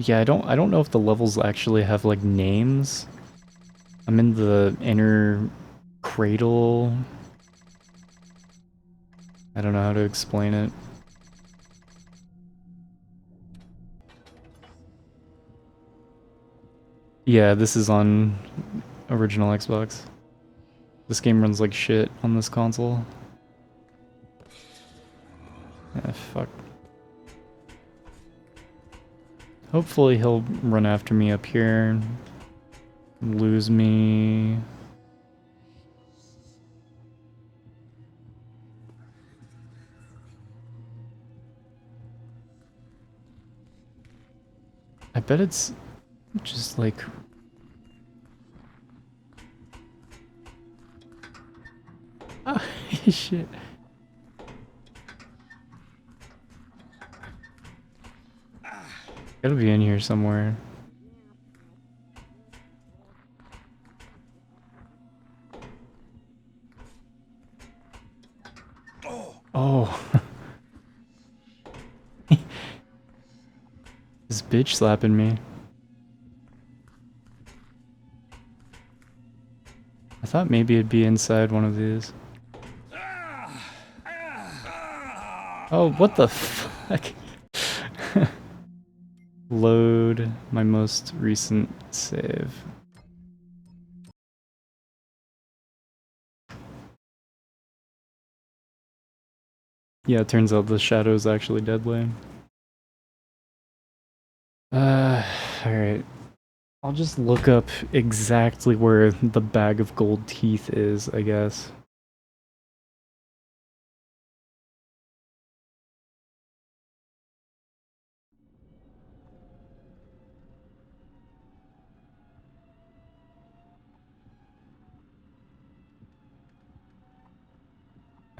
Yeah, I don't know if the levels actually have like names. I'm in the inner cradle. I don't know how to explain it. Yeah, this is on original Xbox. This game runs like shit on this console. Ah, fuck. Hopefully he'll run after me up here. Lose me. I bet it's just like... Oh, shit. Gotta be in here somewhere. Oh. This bitch slapping me. I thought maybe it'd be inside one of these. Oh, what the fuck? Load my most recent save. Yeah, it turns out the shadow's actually deadly. Alright. I'll just look up exactly where the bag of gold teeth is, I guess.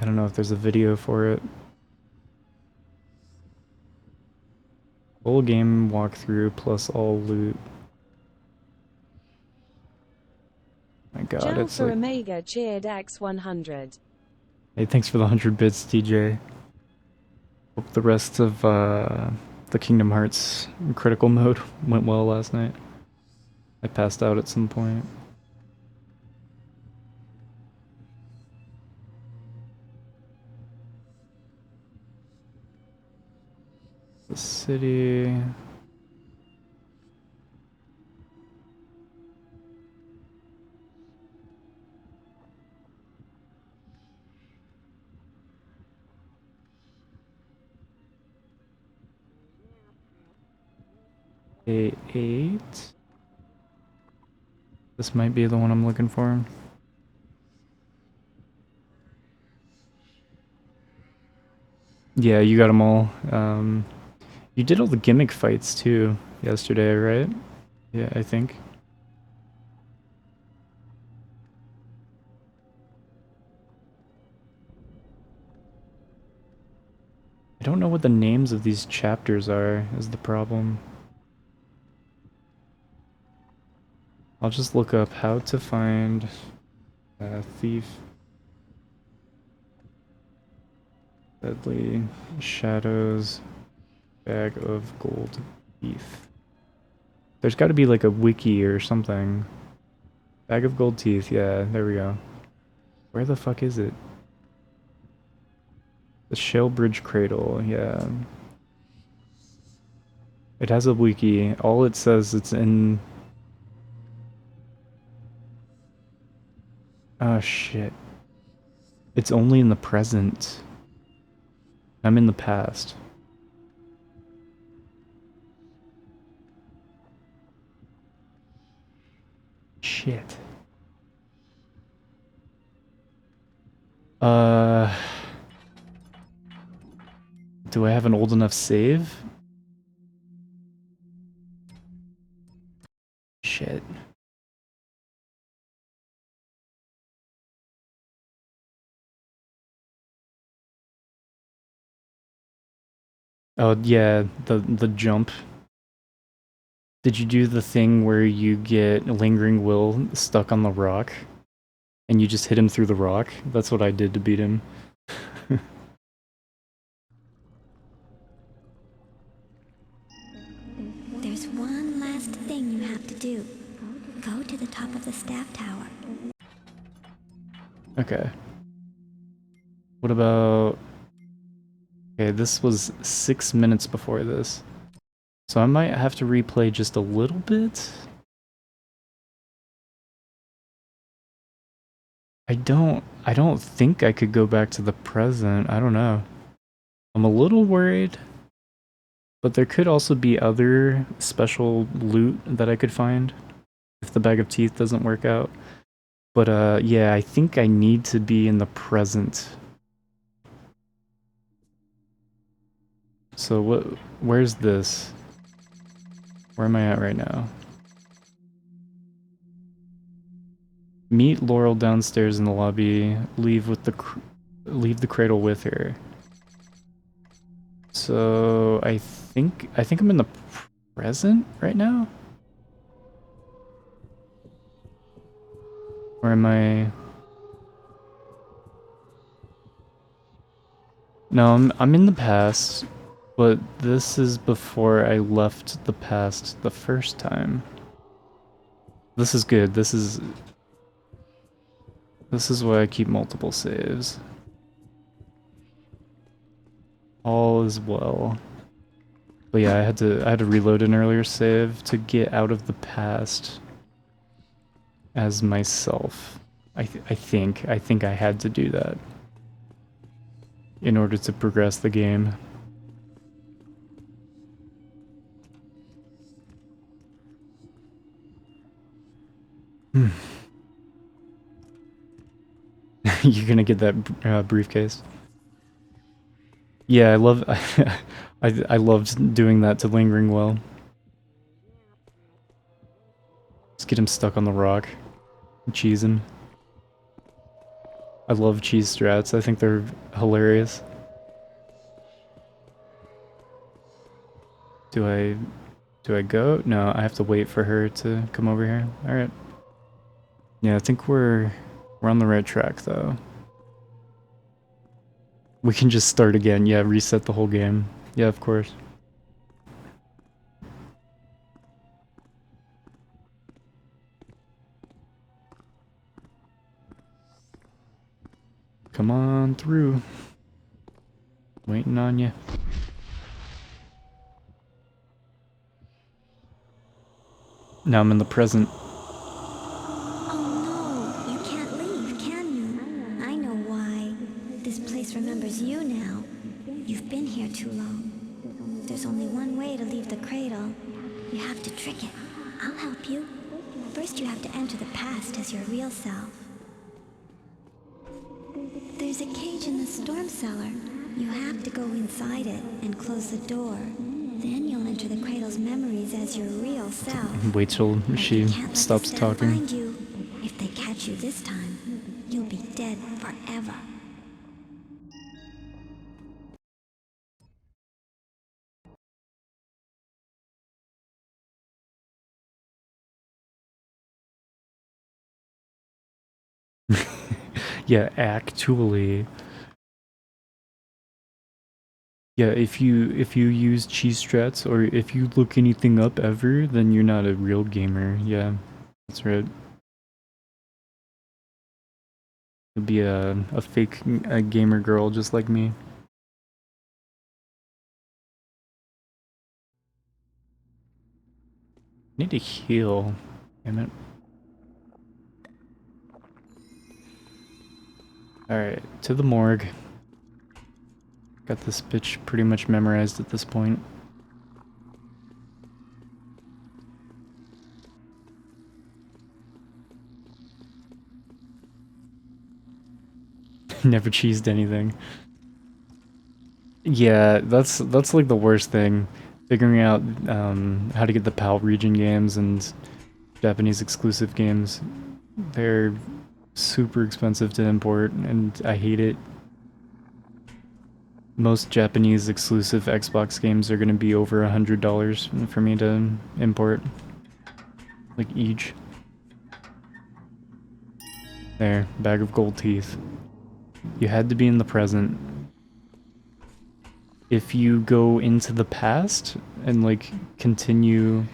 I don't know if there's a video for it. Full game walkthrough plus all loot. My god, Jal it's for like... Omega cheered X100. Hey, thanks for the 100 bits, DJ. Hope the rest of the Kingdom Hearts critical mode went well last night. I passed out at some point. The city... A8. This might be the one I'm looking for. Yeah, you got them all. You did all the gimmick fights too yesterday, right? Yeah, I think. I don't know what the names of these chapters are, is the problem. I'll just look up how to find a thief. Deadly Shadows Bag of Gold Teeth. There's got to be like a wiki or something. Bag of Gold Teeth, yeah, there we go. Where the fuck is it? The Shellbridge Cradle, yeah. It has a wiki. All it says it's in... Oh shit. It's only in the present. I'm in the past. Shit. Do I have an old enough save? Shit. Oh yeah, the jump. Did you do the thing where you get Lingering Will stuck on the rock? And you just hit him through the rock? That's what I did to beat him. There's one last thing you have to do. Go to the top of the staff tower. Okay. What about... Okay, this was 6 minutes before this. So I might have to replay just a little bit. I don't think I could go back to the present. I don't know. I'm a little worried. But there could also be other special loot that I could find if the bag of teeth doesn't work out. But yeah, I think I need to be in the present. So where's this? Where am I at right now? Meet Laurel downstairs in the lobby. Leave the cradle with her. So I think I'm in the present right now. Or am I? No, I'm in the past, but this is before I left the past the first time. This is good. This is why I keep multiple saves. All is well. But yeah, I had to reload an earlier save to get out of the past as myself. I think I had to do that in order to progress the game. You're gonna get that briefcase. Yeah, I love. I loved doing that to Lingering Well. Just get him stuck on the rock, and cheese him. I love cheese strats. I think they're hilarious. Do I go? No, I have to wait for her to come over here. All right. Yeah, I think we're on the right track though. We can just start again. Yeah, reset the whole game. Yeah, of course. Come on through. Waiting on you. Now I'm in the present. Oh no, you can't leave, can you? I know why. This place remembers you now. You've been here too long. There's only one way to leave the cradle. You have to trick it. I'll help you. First you have to enter the past as your real self. There's a cage in the storm cellar. You have to go inside it and close the door. Then you'll enter the cradle's memories as your real self. Wait till she stops talking. Find you. If they catch you this time, you'll be dead forever. Yeah, actually. Yeah, if you use cheese strats or if you look anything up ever, then you're not a real gamer. Yeah, that's right. You'll be a fake gamer girl just like me. Need to heal. Damn it. Alright, to the morgue. Got this bitch pretty much memorized at this point. Never cheesed anything. Yeah, that's like the worst thing. Figuring out how to get the PAL region games and Japanese exclusive games. They're super expensive to import, and I hate it. Most Japanese exclusive Xbox games are going to be over $100 for me to import. Like each. There, bag of gold teeth. You had to be in the present. If you go into the past and like continue,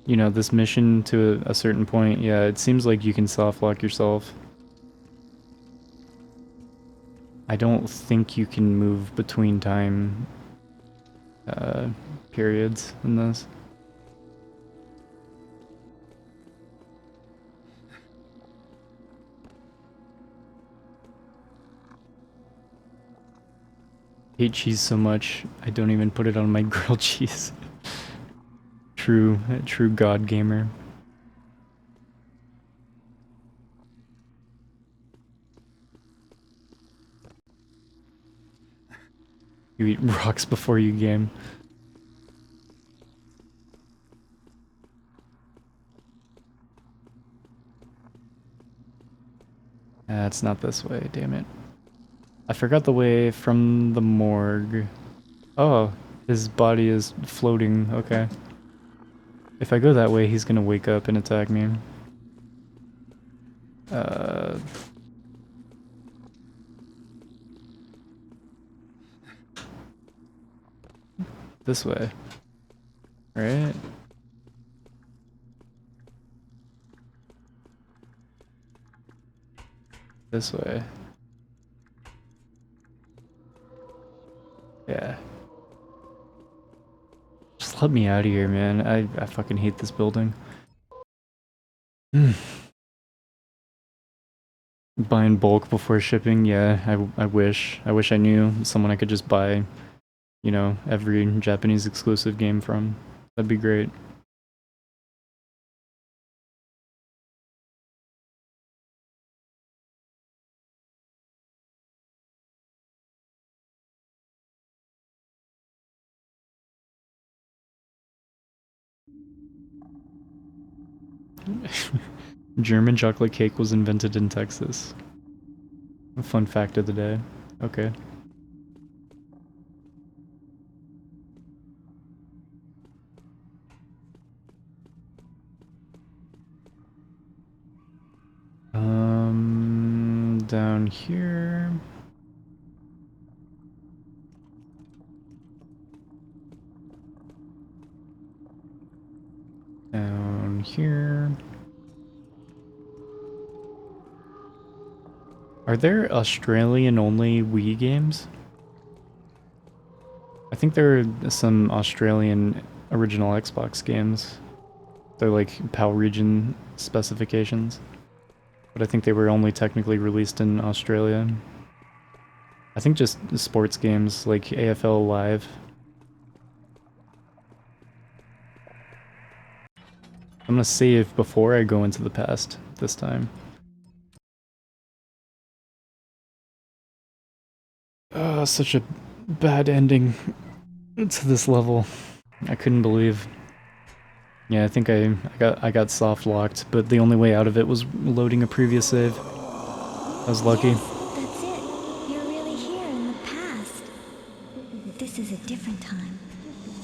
you know, this mission to a certain point, yeah, it seems like you can soft lock yourself. I don't think you can move between time periods in this. I hate cheese so much, I don't even put it on my grilled cheese. True god gamer. You eat rocks before you game. It's not this way, damn it. I forgot the way from the morgue. Oh, his body is floating, okay. If I go that way, he's gonna wake up and attack me. This way. Right? This way. Yeah. Just let me out of here, man. I fucking hate this building. Buy in bulk before shipping, yeah, I wish. I wish I knew someone I could just buy, you know, every Japanese exclusive game from. That'd be great. German chocolate cake was invented in Texas. A fun fact of the day. Okay. Down here. Down here. Are there Australian-only Wii games? I think there are some Australian original Xbox games. They're like PAL region specifications. But I think they were only technically released in Australia. I think just sports games like AFL Live. I'm gonna save before I go into the past this time. Such a bad ending to this level. I couldn't believe. Yeah, I think I got soft locked, but the only way out of it was loading a previous save. I was lucky. Yes, that's it. You're really here in the past. This is a different time.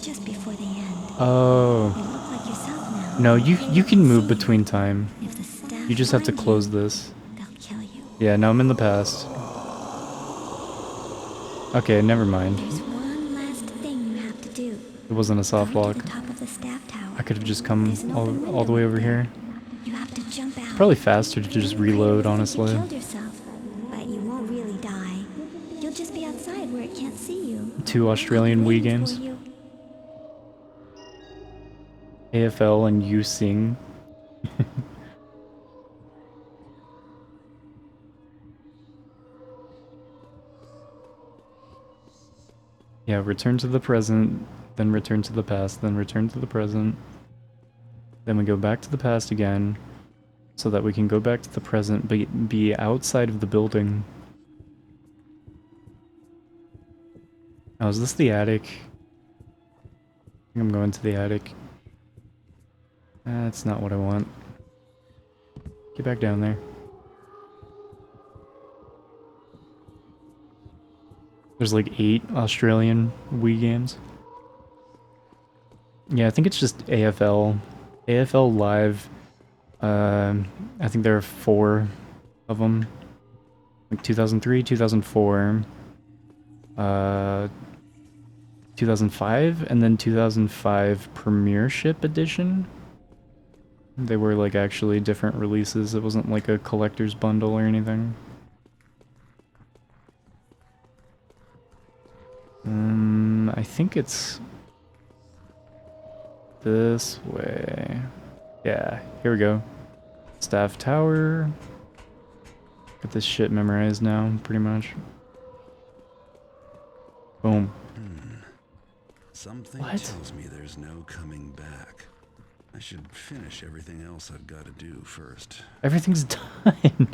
Just before the end. Oh. You look like yourself now. No, you can move between time. If the staff You just have to find close you, this. they'll kill you. Yeah, now I'm in the past. Okay, never mind. There's one last thing you have to do. It wasn't a soft Go lock. to the top of the staff tower. I could have just come There's an open all the way over here. You have to jump out. Probably faster to just reload, honestly. You killed yourself, but you won't really die. You'll just be outside where it can't see you. 2 Australian Wii games. AFL and You Sing. Yeah, return to the present, then return to the past, then return to the present. Then we go back to the past again, so that we can go back to the present, but be outside of the building. Oh, is this the attic? I think I'm going to the attic. That's not what I want. Get back down there. There's like 8 Australian Wii games. Yeah, I think it's just AFL. AFL Live. I think there are 4 of them. Like 2003, 2004, 2005, and then 2005 Premiership Edition. They were like actually different releases. It wasn't like a collector's bundle or anything. I think it's this way. Yeah, here we go. Staff Tower. Got this shit memorized now, pretty much. Boom. Something What? tells me there's no coming back. I should finish everything else I've got to do first. Everything's done.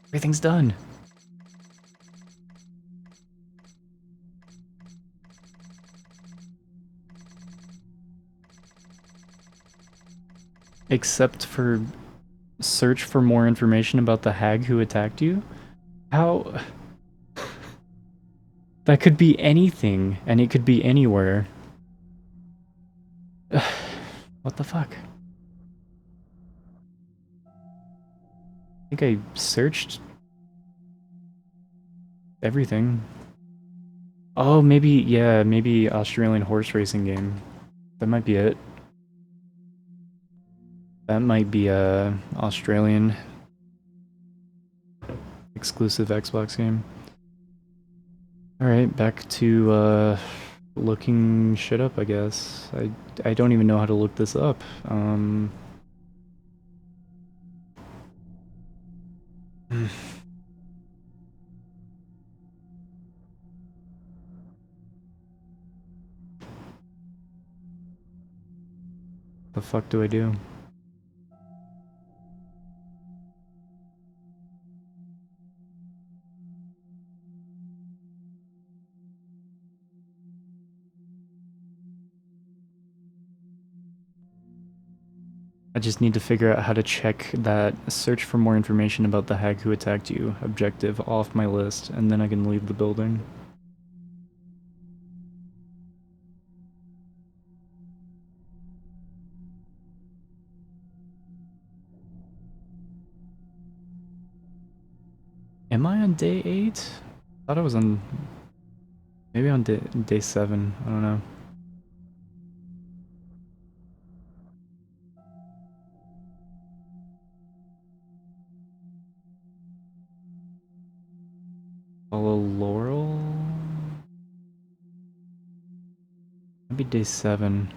Everything's done. Except for search for more information about the hag who attacked you? How? That could be anything, and it could be anywhere. What the fuck? I think I searched everything. Oh, maybe, yeah, maybe Australian horse racing game. That might be it. That might be a Australian exclusive Xbox game. Alright, back to looking shit up, I guess. I don't even know how to look this up. The fuck do I do? I just need to figure out how to check that search for more information about the hag who attacked you objective off my list, and then I can leave the building. Am I on day 8? I thought I was on... Maybe on day 7, I don't know. Follow Laurel? Maybe day 7.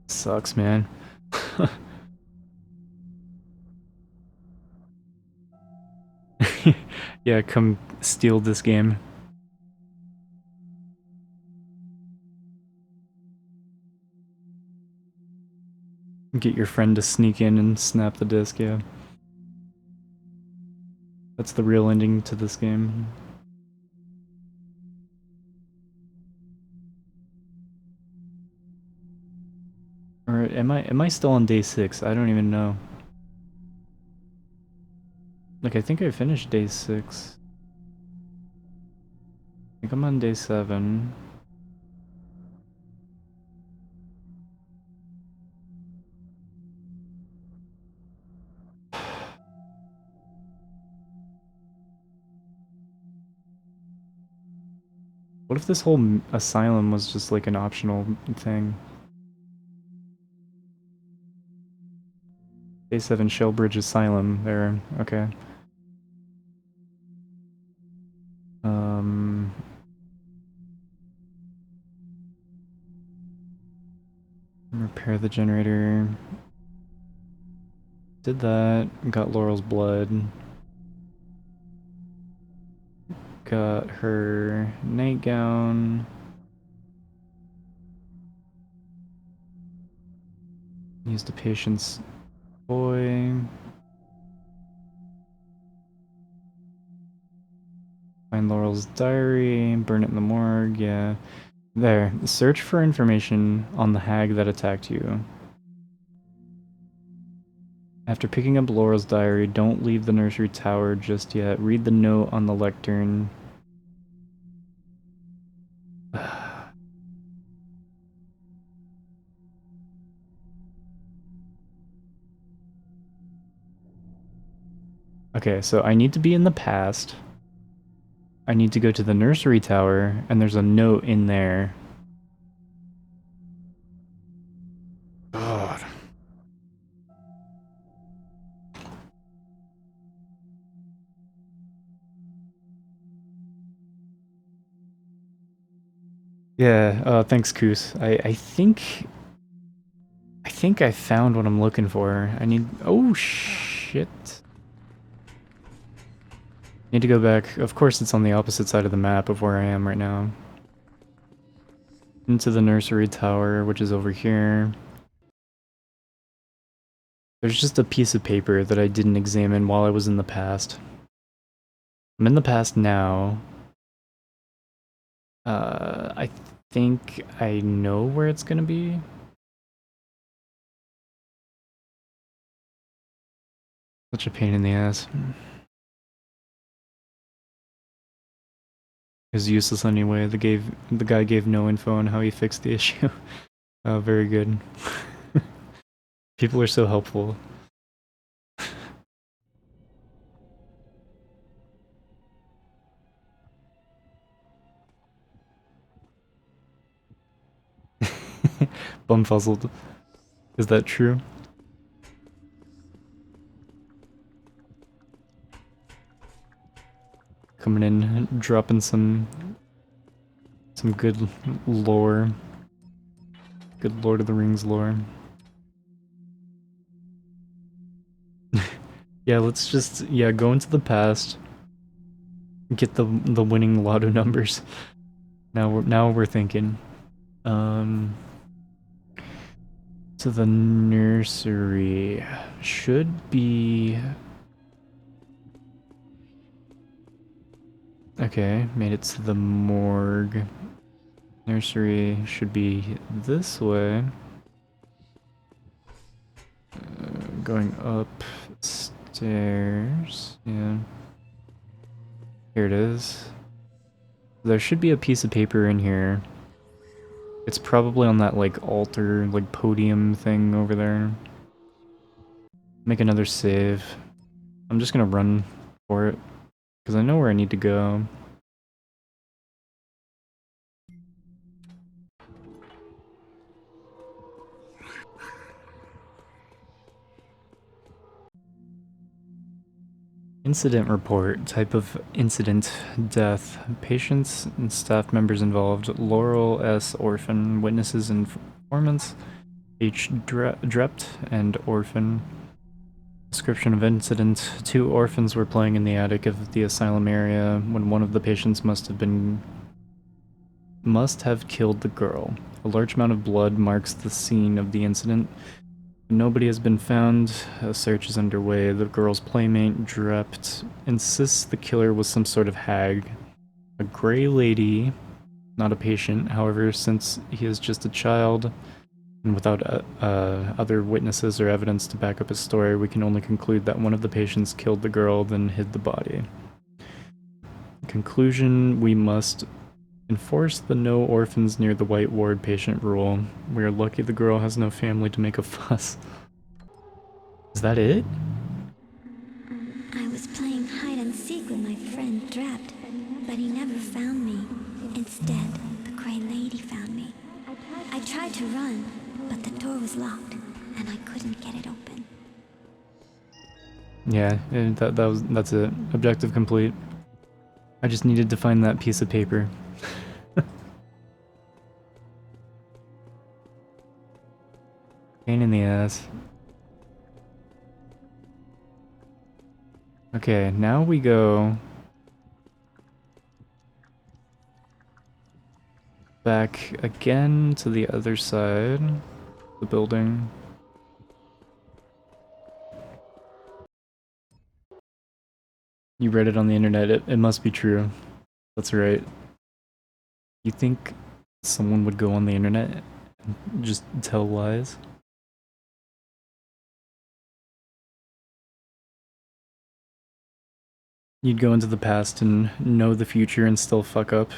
Sucks, man. Yeah, come steal this game. Get your friend to sneak in and snap the disc, yeah. That's the real ending to this game. Or am I still on day 6? I don't even know. Like, I think I finished day 6. I think I'm on day 7. What if this whole asylum was just like an optional thing? Day 7 Shellbridge Asylum there, okay. Repair the generator. Did that. Got Laurel's blood. Got her nightgown. Used the patient's boy. Find Laurel's diary. Burn it in the morgue. Yeah. There. Search for information on the hag that attacked you. After picking up Laurel's diary, don't leave the nursery tower just yet. Read the note on the lectern. Okay, so I need to be in the past. I need to go to the nursery tower, and there's a note in there. God. Yeah, thanks, Koos. I think I found what I'm looking for. I need... Oh, shit. Need to go back. Of course, it's on the opposite side of the map of where I am right now. Into the nursery tower, which is over here. There's just a piece of paper that I didn't examine while I was in the past. I'm in the past now. I think I know where it's gonna be. Such a pain in the ass. Is useless anyway. The guy gave no info on how he fixed the issue. Oh, very good. People are so helpful. Bumfuzzled. Is that true? Coming in, dropping some good lore. Good Lord of the Rings lore. Yeah, let's just go into the past. Get the winning lotto numbers. Now we're thinking. To the nursery should be okay. Made it to the morgue. Nursery should be this way. Going up stairs. Yeah. Here it is. There should be a piece of paper in here. It's probably on that like altar, like podium thing over there. Make another save. I'm just gonna run for it because I know where I need to go. Incident report. Type of incident: death. Patients and staff members involved: Laurel S. orphan. Witnesses and informants: H. Drept and orphan. Description of incident: 2 orphans were playing in the attic of the asylum area when one of the patients must have killed the girl. A large amount of blood marks the scene of the incident. Nobody has been found. A search is underway. The girl's playmate, Drept, insists the killer was some sort of hag. A gray lady, not a patient. However, since he is just a child, and without other witnesses or evidence to back up his story, we can only conclude that one of the patients killed the girl, then hid the body. Conclusion: we must enforce the no orphans near the white ward patient rule. We are lucky the girl has no family to make a fuss. Is that it? I was playing hide and seek with my friend Drept, but he never found me. Instead, the gray lady found me. I tried to run, but the door was locked, and I couldn't get it open. Yeah, that's it. Objective complete. I just needed to find that piece of paper. Pain in the ass. Okay, now we go back again to the other side of the building. You read it on the internet, it must be true. That's right. You think someone would go on the internet and just tell lies? You'd go into the past and know the future and still fuck up.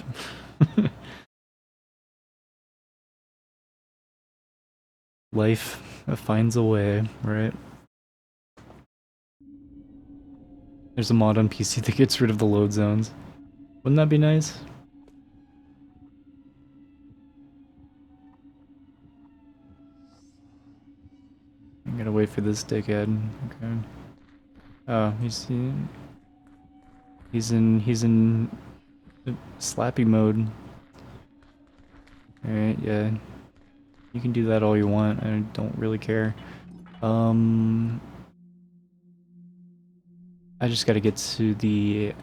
Life finds a way, right? There's a mod on PC that gets rid of the load zones. Wouldn't that be nice? I'm gonna wait for this dickhead. Okay. Oh, he's in slappy mode. Alright, yeah. You can do that all you want. I don't really care. I just gotta get to the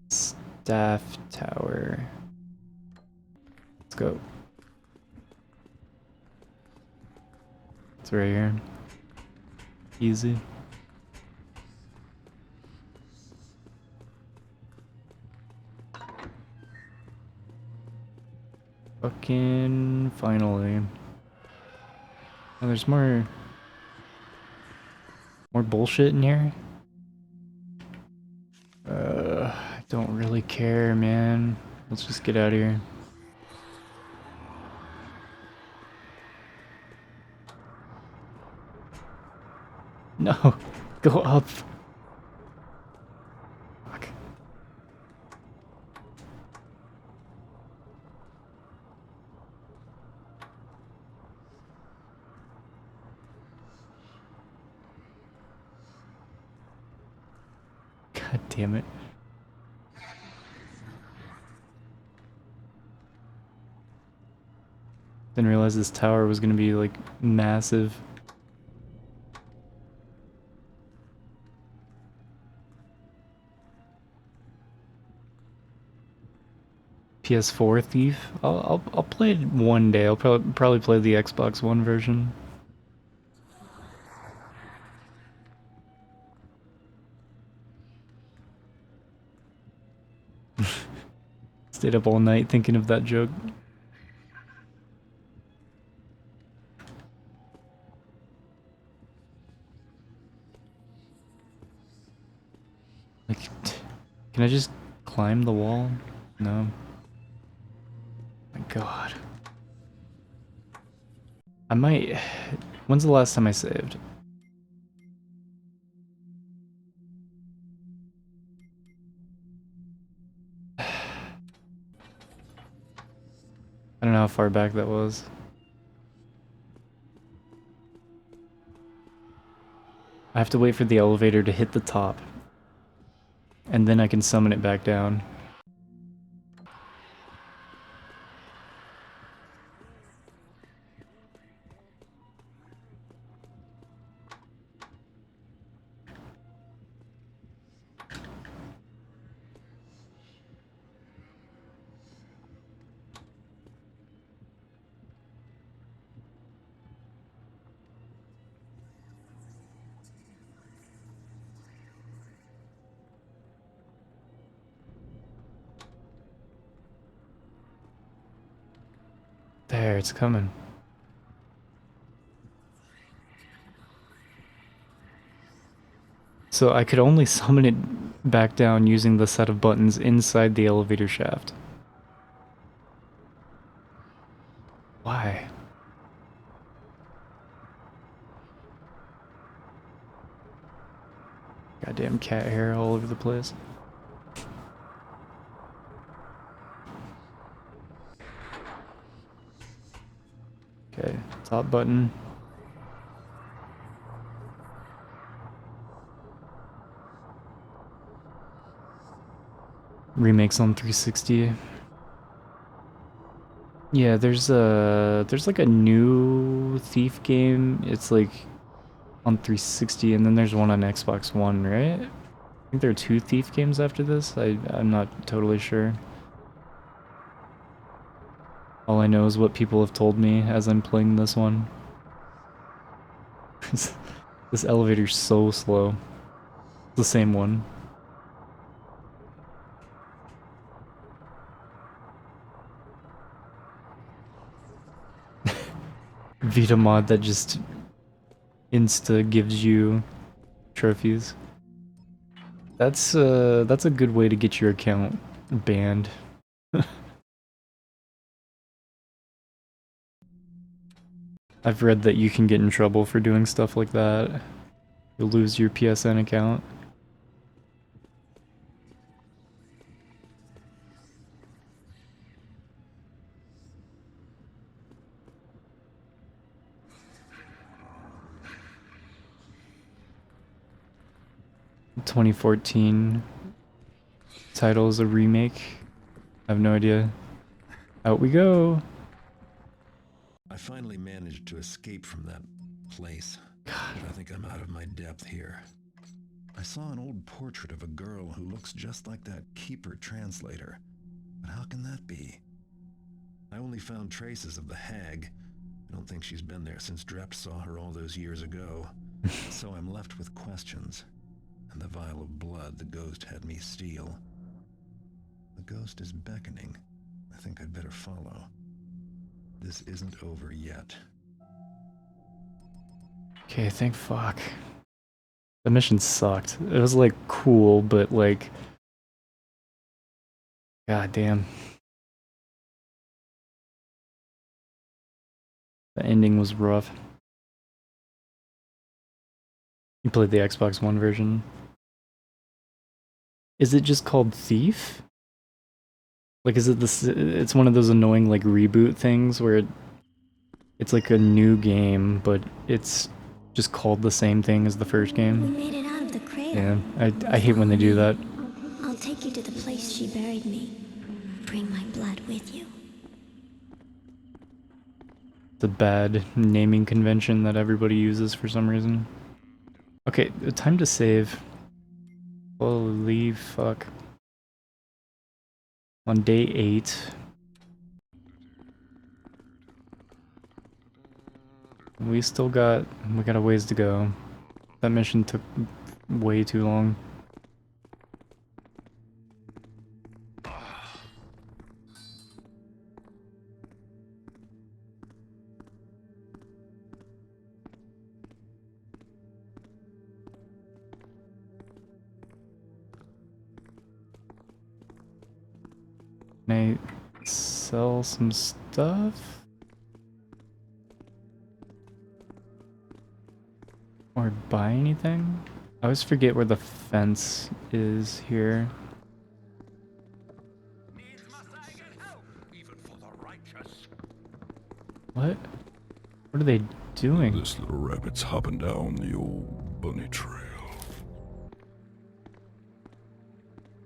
staff tower. Let's go. It's right here. Easy. Fucking finally. Oh, there's more. More bullshit in here? I don't really care, man. Let's just get out of here. No, go up. Fuck. God damn it. Didn't realize this tower was gonna be like massive. PS4 Thief. I'll play it one day. I'll probably play the Xbox One version. Stayed up all night thinking of that joke. Like, can I just climb the wall? No. My God. I might... When's the last time I saved? I don't know how far back that was. I have to wait for the elevator to hit the top. And then I can summon it back down. There, it's coming. So I could only summon it back down using the set of buttons inside the elevator shaft. Why? Goddamn cat hair all over the place. Okay, top button. Remakes on 360. Yeah, there's like a new Thief game. It's like on 360, and then there's one on Xbox One, right? I think there are 2 Thief games after this. I'm not totally sure. All I know is what people have told me as I'm playing this one. This elevator's so slow. It's the same one. Vita mod that just insta gives you trophies. That's a good way to get your account banned. I've read that you can get in trouble for doing stuff like that. You'll lose your PSN account. ...2014 title is a remake. I have no idea. Out we go! I finally managed to escape from that place. God. But I think I'm out of my depth here. I saw an old portrait of a girl who looks just like that Keeper translator. But how can that be? I only found traces of the hag. I don't think she's been there since Drept saw her all those years ago. So I'm left with questions. And the vial of blood the ghost had me steal. The ghost is beckoning. I think I'd better follow. This isn't over yet. Okay, thank fuck. The mission sucked. It was like cool, but like, god damn. The ending was rough. You played the Xbox One version. Is it just called Thief? Like, is it this? It's one of those annoying like reboot things where it's like a new game, but it's just called the same thing as the first We game. made it out of the cradle. Yeah, I hate when they do that. I'll take you to the place she buried me. Bring my blood with you. The bad naming convention that everybody uses for some reason. Okay, time to save. Holy fuck. On day 8. We got a ways to go. That mission took way too long. Can I sell some stuff? Or buy anything? I always forget where the fence is here. What? What are they doing? This little rabbit's hopping down the old bunny trail.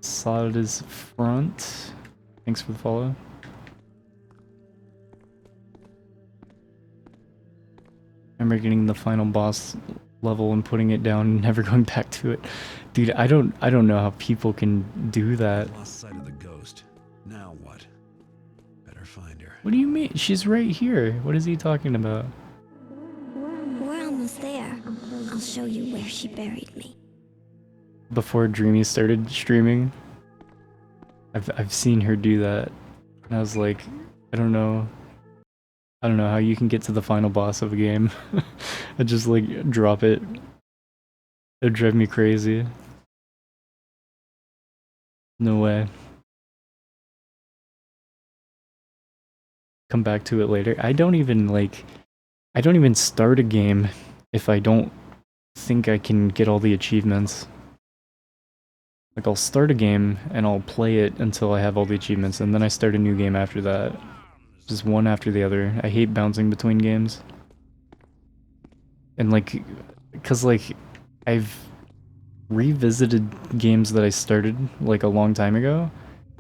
Solid as front. Thanks for the follow. I remember getting the final boss level and putting it down and never going back to it. Dude, I don't know how people can do that. Lost sight of the ghost. Now what? Better find her. What do you mean? She's right here. What is he talking about? We're almost there. I'll show you where she buried me. Before Dreamy started streaming, I've seen her do that. And I was like, I don't know how you can get to the final boss of a game. I just like drop it. It'd drive me crazy. No way. Come back to it later. I don't even start a game if I don't think I can get all the achievements. Like, I'll start a game and I'll play it until I have all the achievements, and then I start a new game after that. Just one after the other. I hate bouncing between games. And like, cause like, I've revisited games that I started like a long time ago,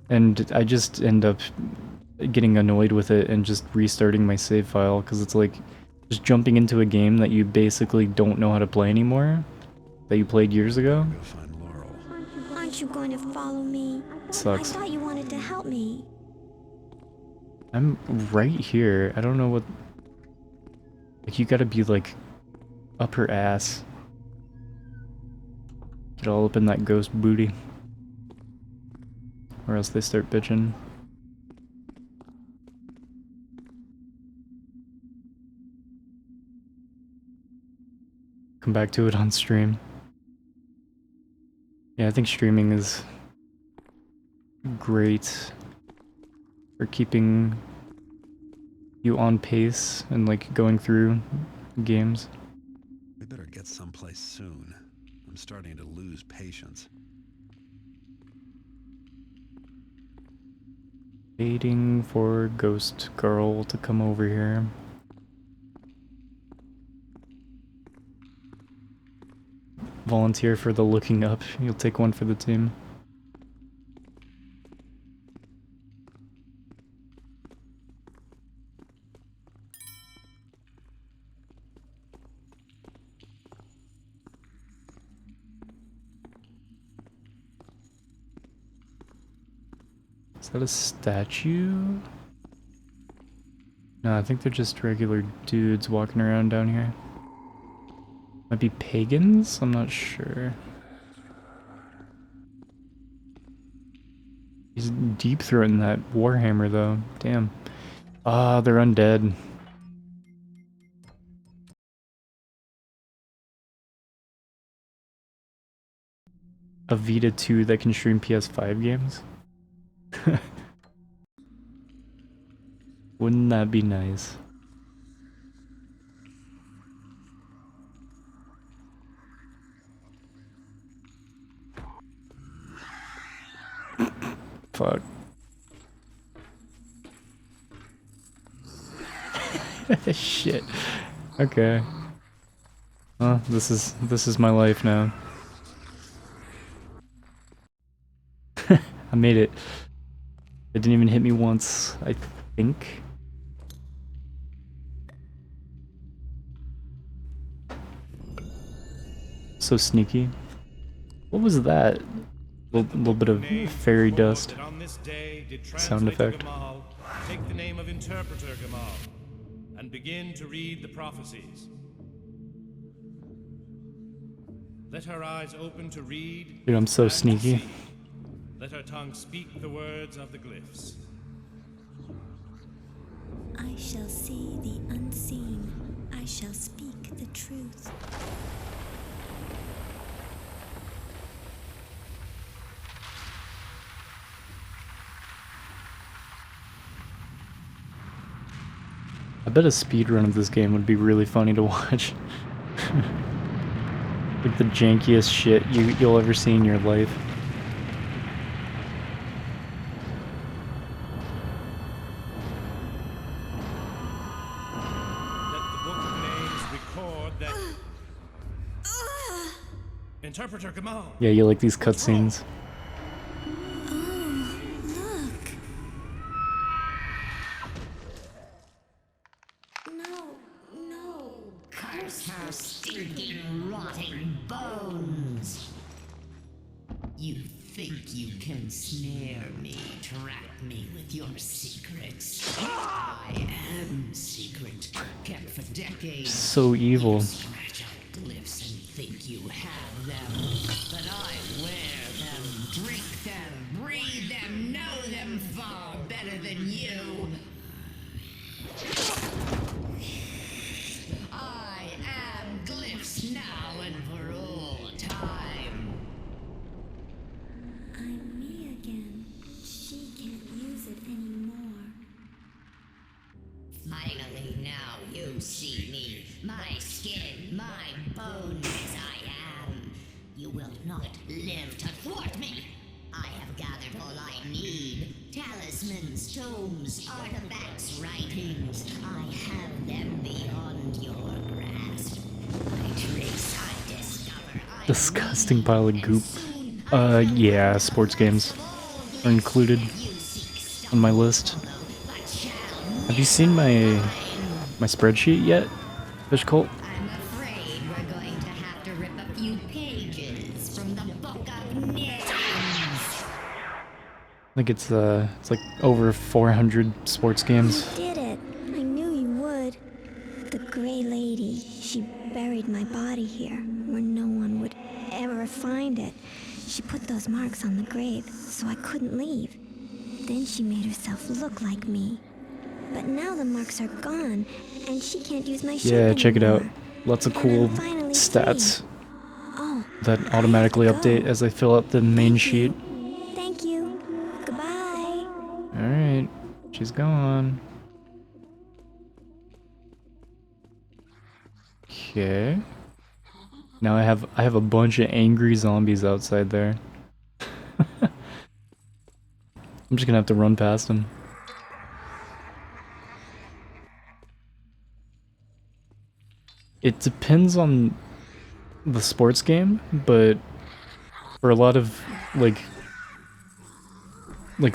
and I just end up getting annoyed with it and just restarting my save file, cause it's like, just jumping into a game that you basically don't know how to play anymore, that you played years ago. Aren't you going to follow me? Sucks. I thought you wanted to help me. I'm right here. I don't know what... Like, you gotta be, like, up her ass. Get all up in that ghost booty. Or else they start bitching. Come back to it on stream. Yeah, I think streaming is great for keeping you on pace and like going through games. We better get someplace soon. I'm starting to lose patience. Waiting for Ghost Girl to come over here. Volunteer for the looking up. You'll take one for the team. Is that a statue? No, I think they're just regular dudes walking around down here. Might be pagans? I'm not sure. He's deep throating that Warhammer though. Damn. Ah, they're undead. a Vita 2 that can stream PS5 games? Wouldn't that be nice? Fuck. Shit. Okay. Well, this is my life now. I made it. It didn't even hit me once, I think. So sneaky. What was that? Little bit of fairy dust On this day did sound translator effect. Gamal take the name of interpreter Gamal and begin to read the prophecies. Let her eyes open to read. Dude, I'm so and to sneaky. see. Let her tongue speak the words of the glyphs. I shall see the unseen. I shall speak the truth. I bet a speedrun of this game would be really funny to watch. Like the jankiest shit you'll ever see in your life. Let the book of names record that interpreter Gamal. Yeah, you like these cutscenes. Curse her stinking, rotting bones! You think you can snare me, trap me with your secrets? I am secret, kept for decades. So evil. Scratch out glyphs and think you have them, but I wear them, drink them, breathe them, know them far better than you. I am glyphs now and for all time. I'm me again. She can't use it anymore. Finally, now you see me. My skin, my bones as I am. You will not live to thwart me. I have gathered all I need. Talismans, tomes, artifacts, writings. I have them beyond your grasp. I trace, I discover, I Disgusting pile of goop. Yeah, sports games are included on my list. Have you seen my spreadsheet yet, Fish Cult? I'm afraid we're going to have to rip a few pages from the Book of Names. I think it's like over 400 sports games. You did it. I knew you would. The Gray Lady, she buried my body here, where no one would ever find it. She put those marks on the grave, so I couldn't leave. Then she made herself look like me. But now the marks are gone, and she can't use my ship Yeah, check it out. anymore. Lots of And cool I'm finally stats free. Oh, that automatically update as I fill out the main sheet. thank you. Goodbye. Alright, she's gone. Okay. Now I have a bunch of angry zombies outside there. I'm just gonna have to run past them. It depends on the sports game, but for a lot of like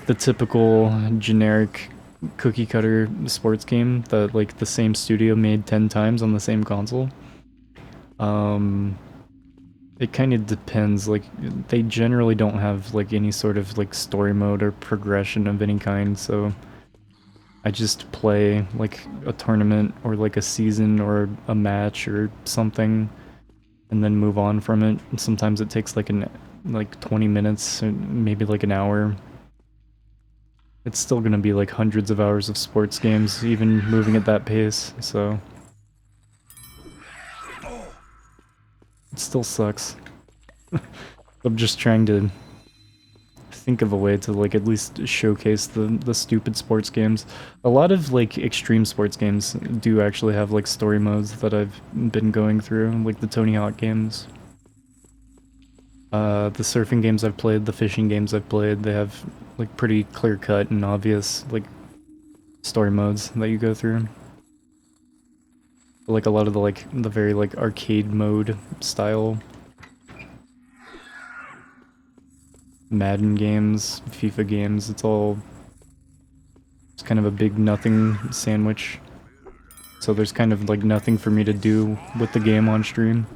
the typical generic cookie cutter sports game that like the same studio made 10 times on the same console, it kind of depends. Like they generally don't have like any sort of like story mode or progression of any kind, so I just play like a tournament or like a season or a match or something and then move on from it. And sometimes it takes like 20 minutes or maybe like an hour. It's still gonna be like hundreds of hours of sports games even moving at that pace, so it still sucks. I'm just trying to think of a way to like at least showcase the stupid sports games. A lot of like extreme sports games do actually have like story modes that I've been going through, like the Tony Hawk games. The surfing games I've played, the fishing games I've played, they have like pretty clear-cut and obvious like story modes that you go through. Like a lot of the very like arcade mode style Madden games, FIFA games, it's kind of a big nothing sandwich. So there's kind of like nothing for me to do with the game on stream.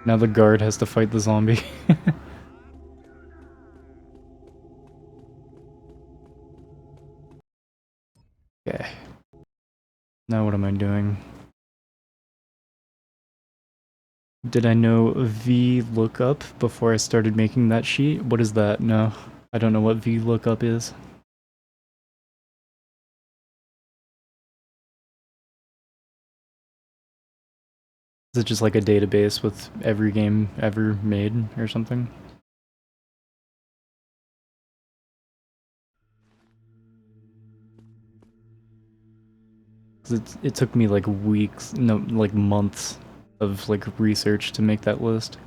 Now the guard has to fight the zombie. Okay. Now what am I doing? Did I know VLOOKUP before I started making that sheet? What is that? No, I don't know what VLOOKUP is. Is it just like a database with every game ever made or something? It took me like weeks, no, like months of like research to make that list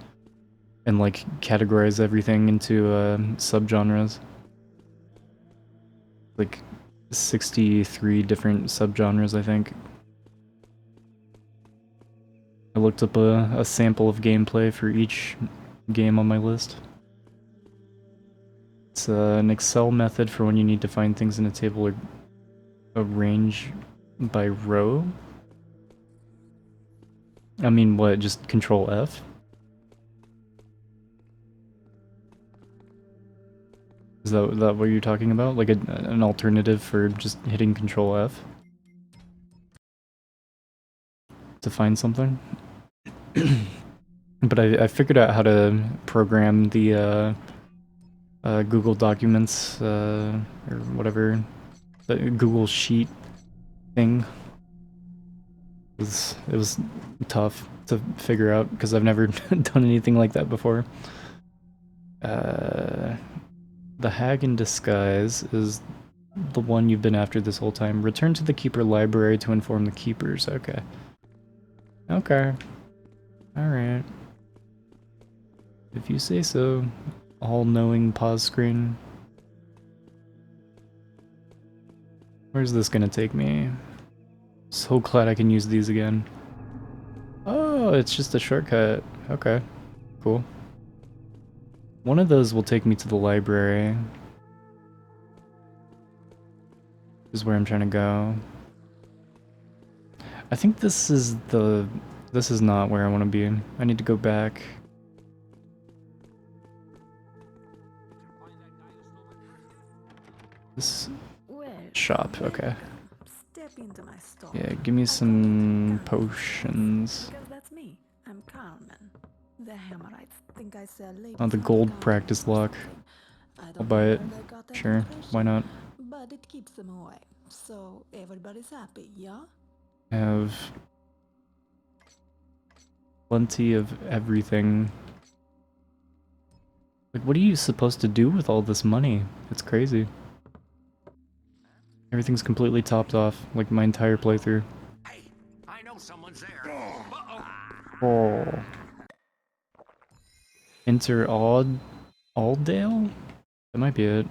and like categorize everything into subgenres. Like 63 different subgenres, I think. I looked up a sample of gameplay for each game on my list. It's an Excel method for when you need to find things in a table or arrange by row. I mean, what, just Control F? Is that what you're talking about? Like an alternative for just hitting Control F? To find something? But I figured out how to program the Google Documents, or whatever, the Google Sheet thing. It was tough to figure out because I've never done anything like that before. The Hag in Disguise is the one you've been after this whole time. Return to the Keeper Library to inform the Keepers. Okay. Okay. Alright. If you say so. All-knowing pause screen. Where's this gonna take me? So glad I can use these again. Oh, it's just a shortcut. Okay. Cool. One of those will take me to the library. This is where I'm trying to go. I think this is not where I want to be. I need to go back. This shop, okay. Step into my store. Yeah, give me some potions. Because that's me. I'm Carmen. The Hammerites think I sell Oh, the gold practice lock. I'll buy it. Sure, why not? But it keeps them away, so everybody's happy, yeah? I have plenty of everything. Like, what are you supposed to do with all this money? It's crazy. Everything's completely topped off, like my entire playthrough. Hey, I know someone's there. Oh. Enter Aldale? That might be it.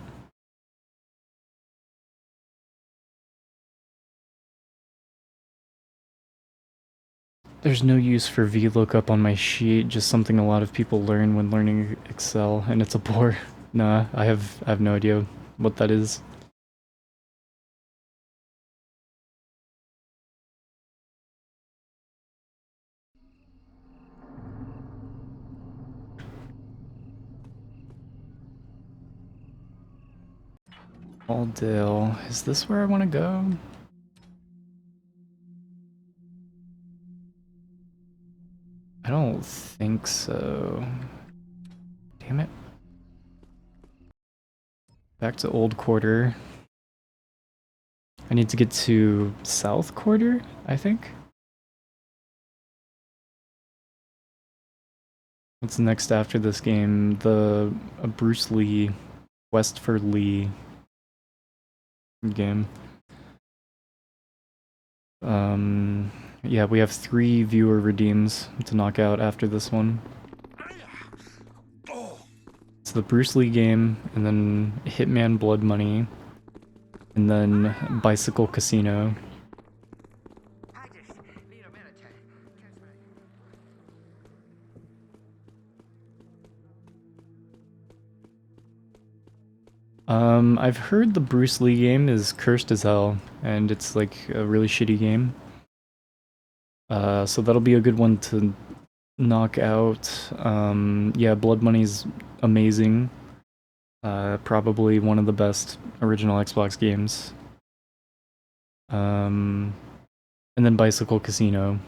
There's no use for VLOOKUP on my sheet, just something a lot of people learn when learning Excel, and it's a bore. Nah, I have no idea what that is. Aldale. Is this where I want to go? I don't think so. Damn it. Back to Old Quarter. I need to get to South Quarter, I think. What's next after this game? The Bruce Lee, Westford Lee game. Yeah, we have 3 viewer redeems to knock out after this one. It's the Bruce Lee game, and then Hitman Blood Money, and then Bicycle Casino. I've heard the Bruce Lee game is cursed as hell, and it's like a really shitty game. So that'll be a good one to knock out. Yeah, Blood Money's amazing. Probably one of the best original Xbox games. And then Bicycle Casino.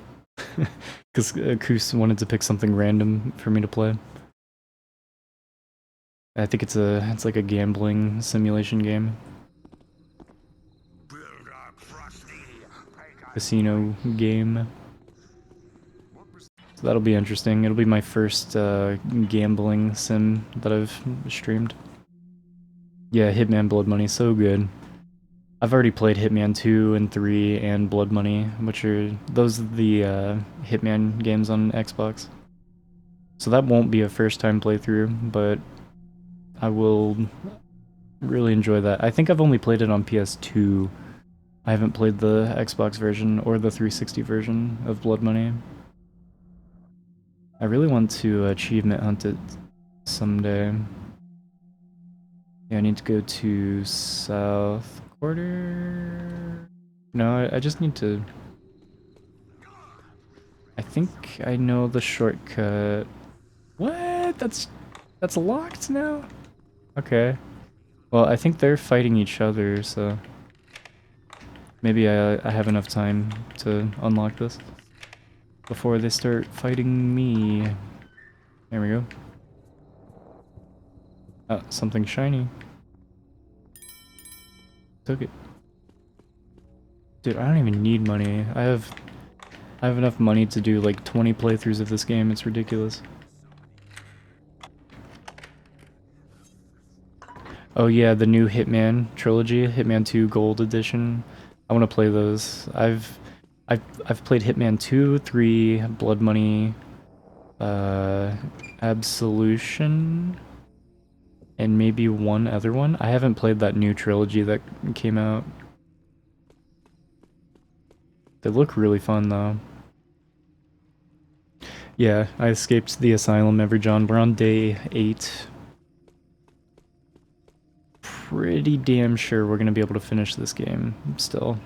Because Koos wanted to pick something random for me to play. I think it's like a gambling simulation game. Casino game. So that'll be interesting. It'll be my first gambling sim that I've streamed. Yeah, Hitman Blood Money, so good. I've already played Hitman 2 and 3 and Blood Money, which are those are the Hitman games on Xbox. So that won't be a first time playthrough, but I will really enjoy that. I think I've only played it on PS2. I haven't played the Xbox version or the 360 version of Blood Money. I really want to achievement hunt it someday. Yeah, I need to go to South Quarter. No, I just need to... I think I know the shortcut. What? That's locked now? Okay. Well, I think they're fighting each other, so... Maybe I have enough time to unlock this before they start fighting me. There we go. Oh, something shiny. Took it. Dude, I don't even need money. I have enough money to do like 20 playthroughs of this game. It's ridiculous. Oh yeah, the new Hitman trilogy, Hitman 2 Gold Edition. I want to play those. I've played Hitman 2, 3, Blood Money, Absolution, and maybe one other one. I haven't played that new trilogy that came out. They look really fun though. Yeah, I escaped the asylum, Everjohn. We're on day 8. Pretty damn sure we're gonna be able to finish this game still.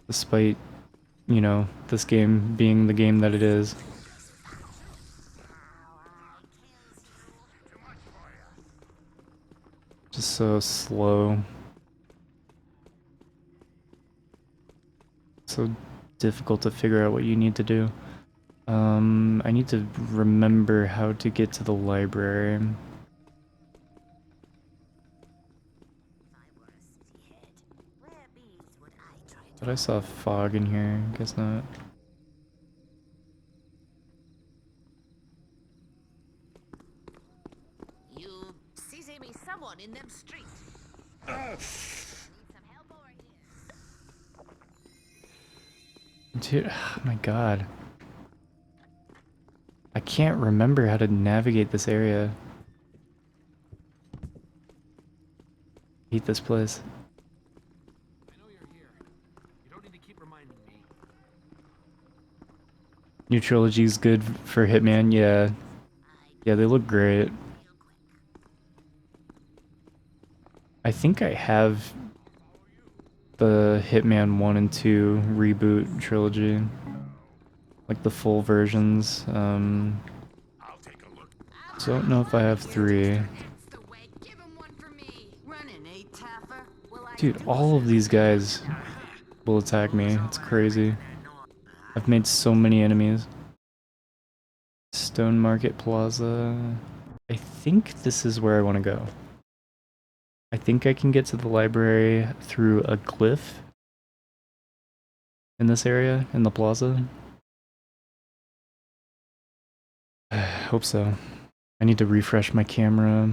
Despite, you know, this game being the game that it is. Just so slow. So difficult to figure out what you need to do. I need to remember how to get to the library. But I saw fog in here, guess not. You see me someone in them streets. Dude, oh my god. I can't remember how to navigate this area. I hate this place. New trilogy's good for Hitman, yeah. Yeah, they look great. I think I have the Hitman 1 and 2 reboot trilogy. Like the full versions. So I don't know if I have 3. Dude, all of these guys will attack me. It's crazy. I've made so many enemies. Stone Market Plaza. I think this is where I want to go. I think I can get to the library through a glyph in this area, in the plaza. Hope so. I need to refresh my camera.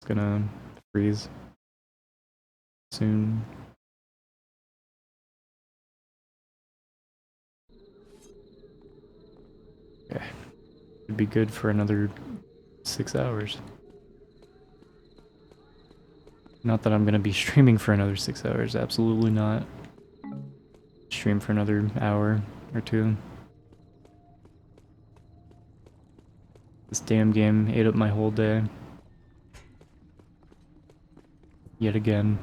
It's gonna freeze soon. Okay. Should be good for another 6 hours. Not that I'm gonna be streaming for another 6 hours, absolutely not. Stream for another hour or two. This damn game ate up my whole day. Yet again.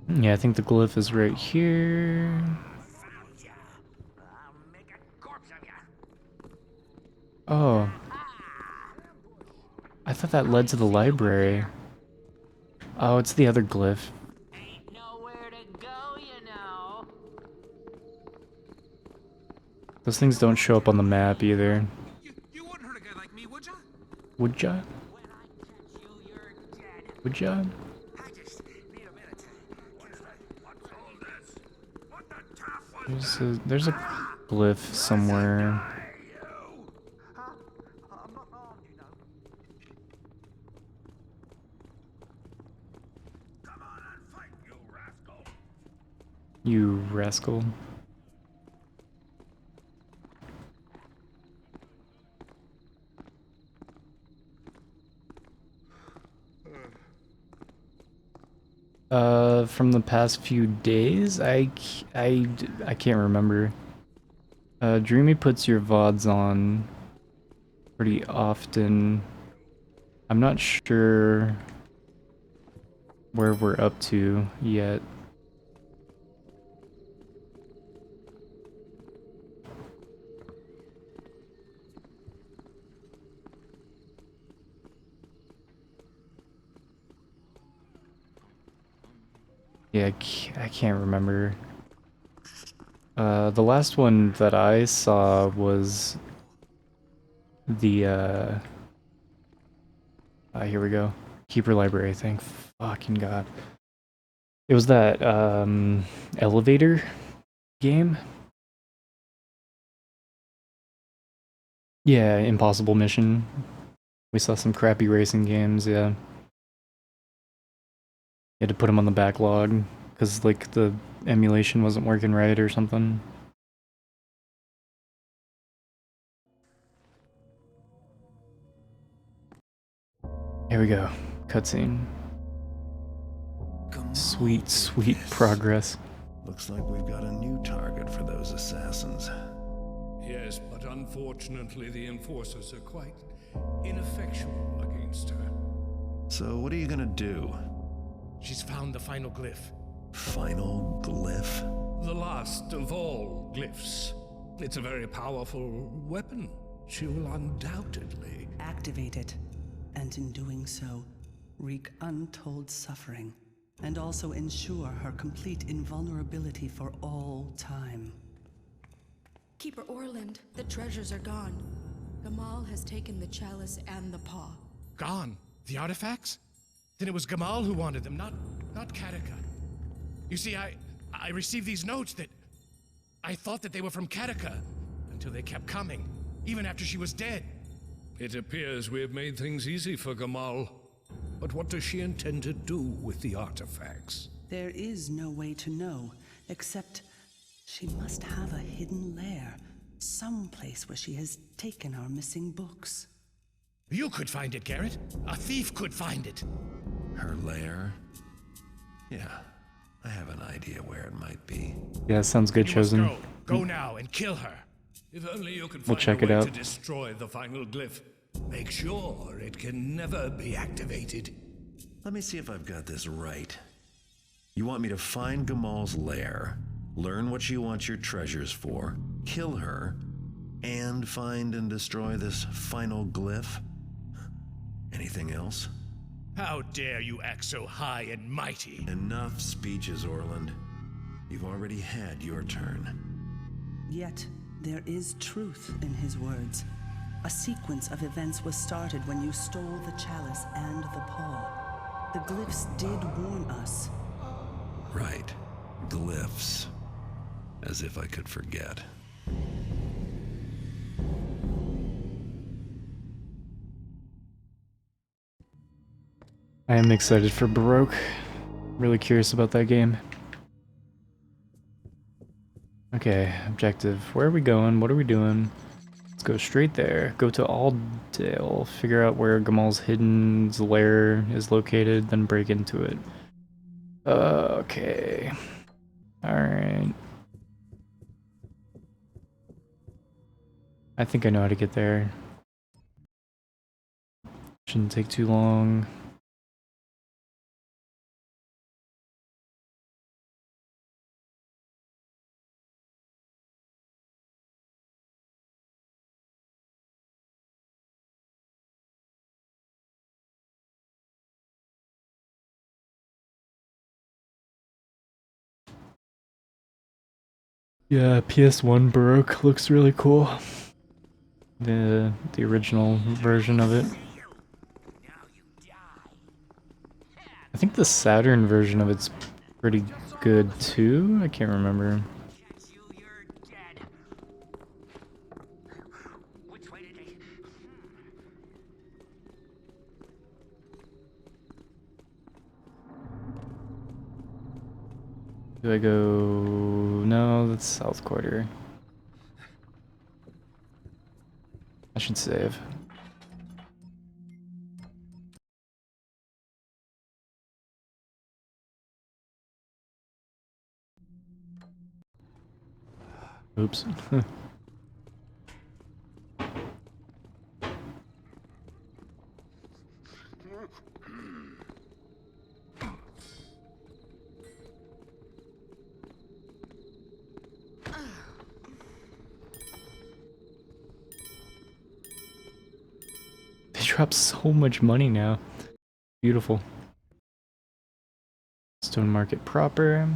Yeah, I think the glyph is right here. Oh. I thought that led to the library. Oh, it's the other glyph. Those things don't show up on the map either. You wouldn't hurt a guy like me, would ya? Would ya? Would ya? There's a glyph somewhere. You rascal. From the past few days, I can't remember. Dreamy puts your VODs on pretty often. I'm not sure where we're up to yet. Yeah, I can't remember. The last one that I saw was the here we go. Keeper Library, thank fucking god. It was that elevator game. Yeah, Impossible Mission. We saw some crappy racing games, yeah. You had to put them on the backlog because like the emulation wasn't working right or something. Here we go. Cutscene. Sweet, sweet progress. Looks like we've got a new target for those assassins. Yes, but unfortunately the enforcers are quite ineffectual against her. So what are you gonna do? She's found the final glyph. Final glyph? The last of all glyphs. It's a very powerful weapon. She will undoubtedly activate it, and in doing so, wreak untold suffering, and also ensure her complete invulnerability for all time. Keeper Orland, the treasures are gone. Gamal has taken the chalice and the paw. Gone? The artifacts? Then it was Gamal who wanted them, not Katika. You see, I received these notes that I thought that they were from Katika until they kept coming, even after she was dead. It appears we have made things easy for Gamal. But what does she intend to do with the artifacts? There is no way to know, except she must have a hidden lair, some place where she has taken our missing books. You could find it, Garrett. A thief could find it. Her lair? Yeah, I have an idea where it might be. Yeah, sounds good, Chosen. Go now and kill her. If only you could We'll find check a it way out. to destroy the final glyph. Make sure it can never be activated. Let me see if I've got this right. You want me to find Gamal's lair, learn what she wants your treasures for, kill her, and find and destroy this final glyph? Anything else? How dare you act so high and mighty? Enough speeches, Orland. You've already had your turn. Yet, there is truth in his words. A sequence of events was started when you stole the chalice and the paw. The glyphs did warn us. Right. Glyphs. As if I could forget. I am excited for Baroque. Really curious about that game. Okay, objective. Where are we going? What are we doing? Let's go straight there. Go to Aldale. Figure out where Gamal's hidden lair is located, then break into it. Okay. Alright. I think I know how to get there. Shouldn't take too long. Yeah, PS1 Baroque looks really cool. The original version of it. I think the Saturn version of it's pretty good too. I can't remember. Do I go? No, that's South Quarter. I should save. Oops. They drop so much money now. Beautiful. Stone Market proper.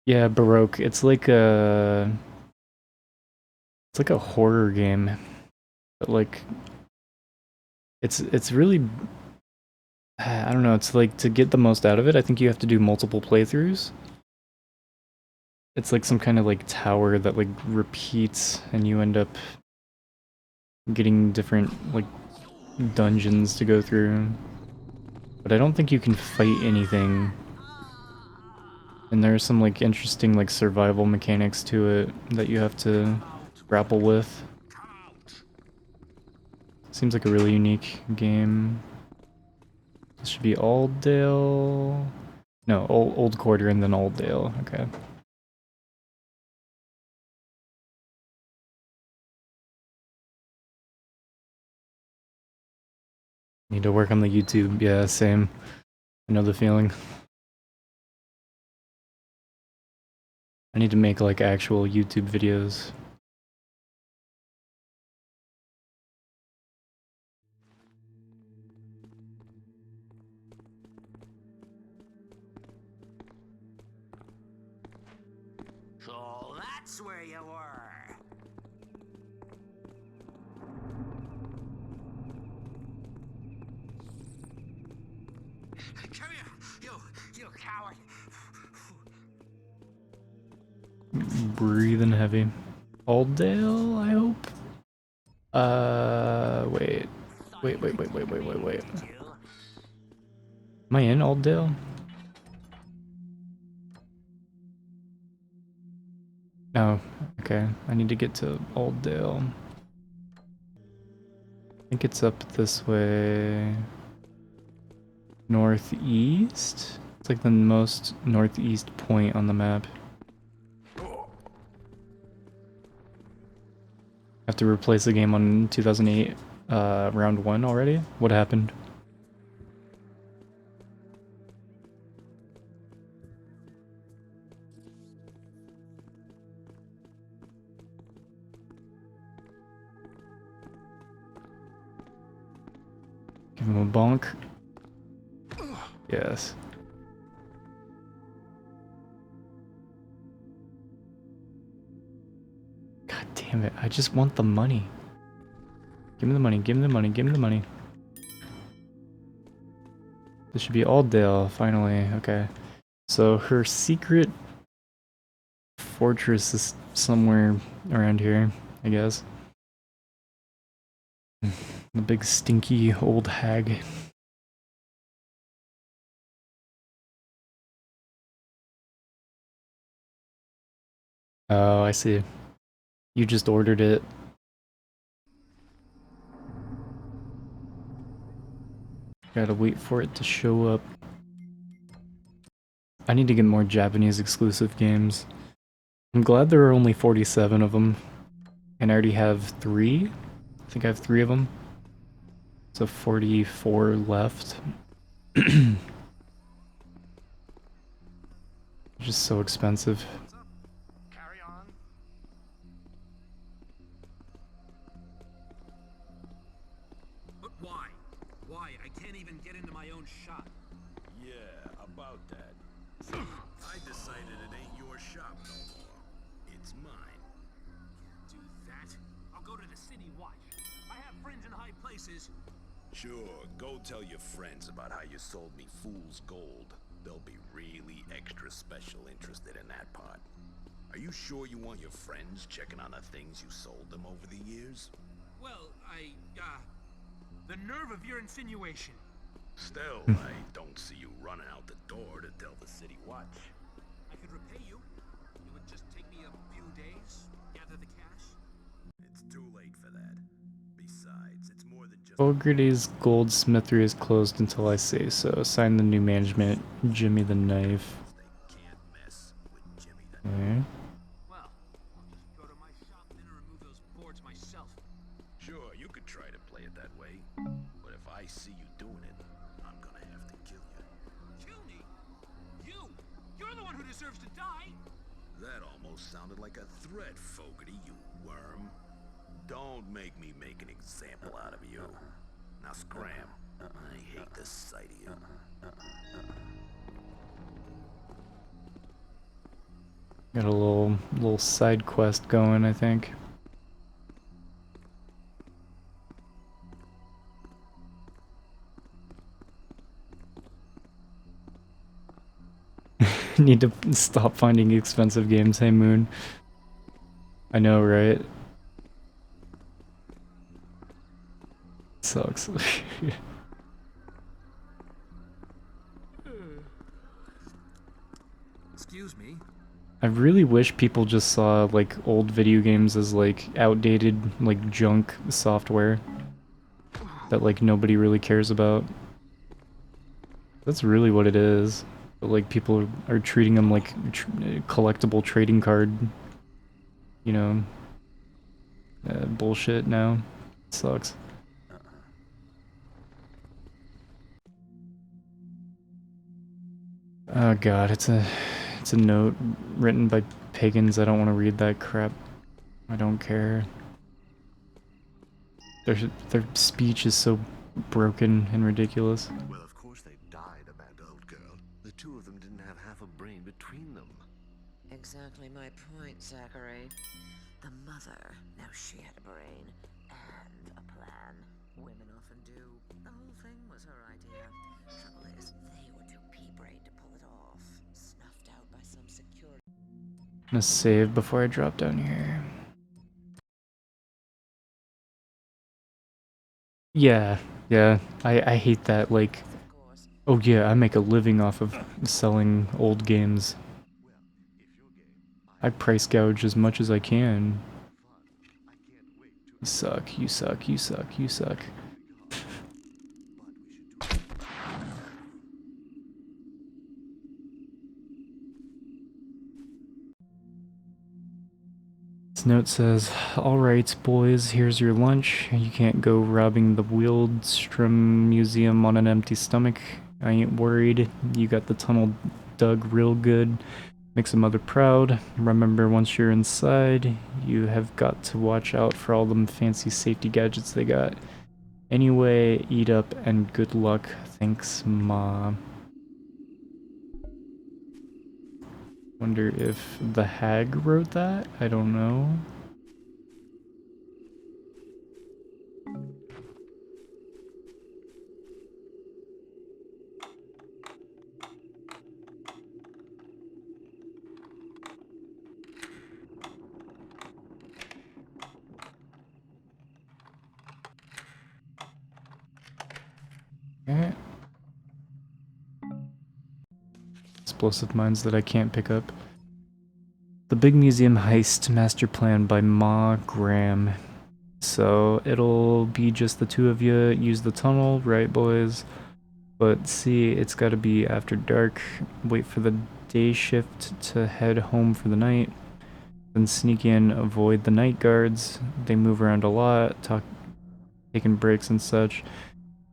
Yeah, Baroque. It's like a horror game. But like it's really, I don't know, it's like to get the most out of it, I think you have to do multiple playthroughs. It's like some kind of like tower that like repeats and you end up getting different like dungeons to go through. But I don't think you can fight anything. And there's some like interesting like survival mechanics to it that you have to grapple with. Seems like a really unique game. This should be Aldale. No, Old Quarter and then Aldale. Okay. Need to work on the YouTube. Yeah, same. I know the feeling. I need to make like actual YouTube videos. So that's where you were. Come here, you coward. Breathing heavy. Aldale, I hope? Wait. Wait. Am I in Aldale? No. Okay. I need to get to Aldale. I think it's up this way. Northeast? It's like the most northeast point on the map. Have to replace the game on 2008 round 1 already? What happened? Give him a bonk. Yes. God damn it, I just want the money. Give me the money, give me the money, give me the money. This should be Aldale, finally. Okay. So her secret fortress is somewhere around here, I guess. The big stinky old hag. Oh, I see. You just ordered it. Gotta wait for it to show up. I need to get more Japanese exclusive games. I'm glad there are only 47 of them. And I already have 3? I think I have 3 of them. So 44 left. Just so expensive. But why? Why? I can't even get into my own shop. Yeah, about that. I decided it ain't your shop no more. It's mine. Do that? I'll go to the city watch. I have friends in high places. Sure, go tell your friends about how you sold me fool's gold. They'll be really extra special interested in that part. Are you sure you want your friends checking on the things you sold them over the years? Well, the nerve of your insinuation. Still, I don't see you running out the door to tell the city watch. I could repay you. It would just take me a few days, gather the cash. It's too late for that. Besides, it's more than just... O'Grady's goldsmithery is closed until I say so. Sign the new management, Jimmy the Knife. Okay. Well, I'll just go to my shop then and remove those boards myself. Sure, you could try to play it that way. But if I see you doing it, I'm gonna have to kill you. Kill me? You? You're the one who deserves to die! That almost sounded like a threat, Fogarty, you worm. Don't make me make an example out of you. Now scram. I hate the sight of you. Got a little side quest going, I think. Need to stop finding expensive games, hey Moon. I know, right? Sucks. Excuse me. I really wish people just saw like old video games as like outdated, like junk software that like nobody really cares about. That's really what it is. But like people are treating them like collectible trading card, you know, bullshit now. It sucks. Oh god, it's a note written by pagans. I don't want to read that crap. I don't care. Their speech is so broken and ridiculous. Well, of course they died, a bad old girl. The two of them didn't have half a brain between them. Exactly my point, Zachary. The mother, now she had a brain and a plan. Women often do. The whole thing was her idea. Trouble is, they were too pea-brained to pull it off. Snuffed out by some security. I'm gonna save before I drop down here. Yeah, I hate that, like, oh yeah, I make a living off of selling old games. I price gouge as much as I can. You suck, you suck, you suck, you suck. This note says, alright boys, here's your lunch. You can't go robbing the Wildstrom Museum on an empty stomach. I ain't worried. You got the tunnel dug real good. Makes a mother proud. Remember, once you're inside, you have got to watch out for all them fancy safety gadgets they got. Anyway, eat up and good luck. Thanks, Ma. Wonder if the hag wrote that? I don't know. Okay. Explosive mines that I can't pick up. The Big Museum Heist Master Plan by Ma Graham. So it'll be just the two of you. Use the tunnel, right, boys? But see, it's gotta be after dark. Wait for the day shift to head home for the night. Then sneak in, avoid the night guards. They move around a lot, taking breaks and such.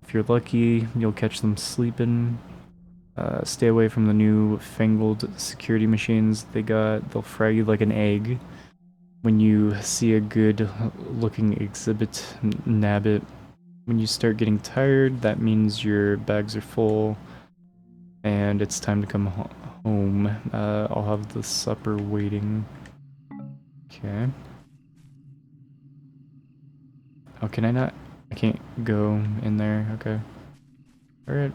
If you're lucky, you'll catch them sleeping. Stay away from the new fangled security machines they got. They'll fry you like an egg. When you see a good looking exhibit, nab it. When you start getting tired, that means your bags are full and it's time to come home. I'll have the supper waiting. Okay. Oh, can I not? I can't go in there. Okay. Alright.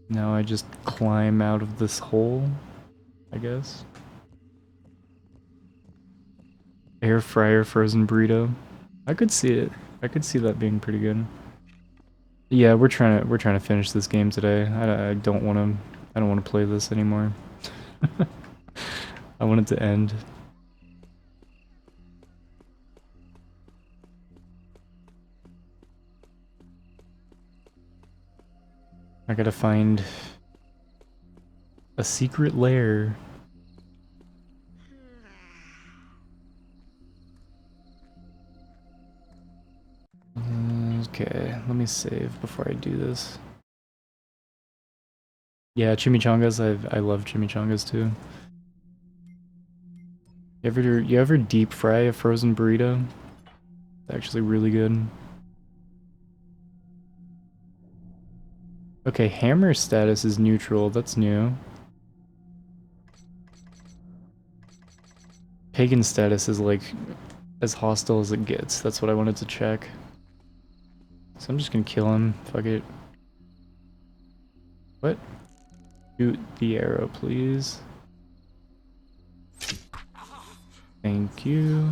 Now I just climb out of this hole, I guess. Air fryer frozen burrito. I could see it. I could see that being pretty good. Yeah, we're trying to finish this game today. I don't want to play this anymore. I want it to end. I gotta find a secret lair. Okay, let me save before I do this. Yeah, chimichangas. I love chimichangas too. You ever deep fry a frozen burrito? It's actually really good. Okay, hammer status is neutral. That's new. Pagan status is like as hostile as it gets. That's what I wanted to check. So I'm just gonna kill him. Fuck it. What? Shoot the arrow, please. Thank you.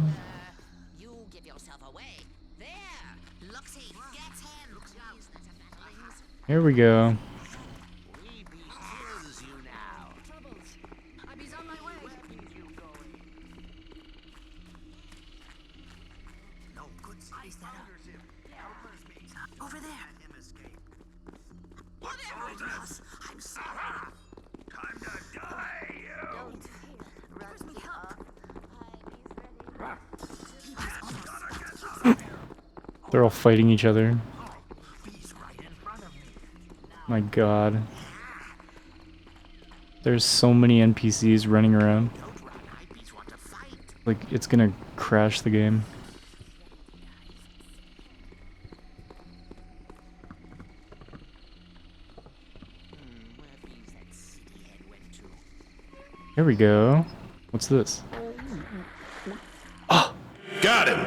Here we go. Over there. Whatever it is, I'm sorry. Time to die, you. Where's me help? They're all fighting each other. My god. There's so many NPCs running around. Like, it's gonna crash the game. Here we go. What's this? Got him!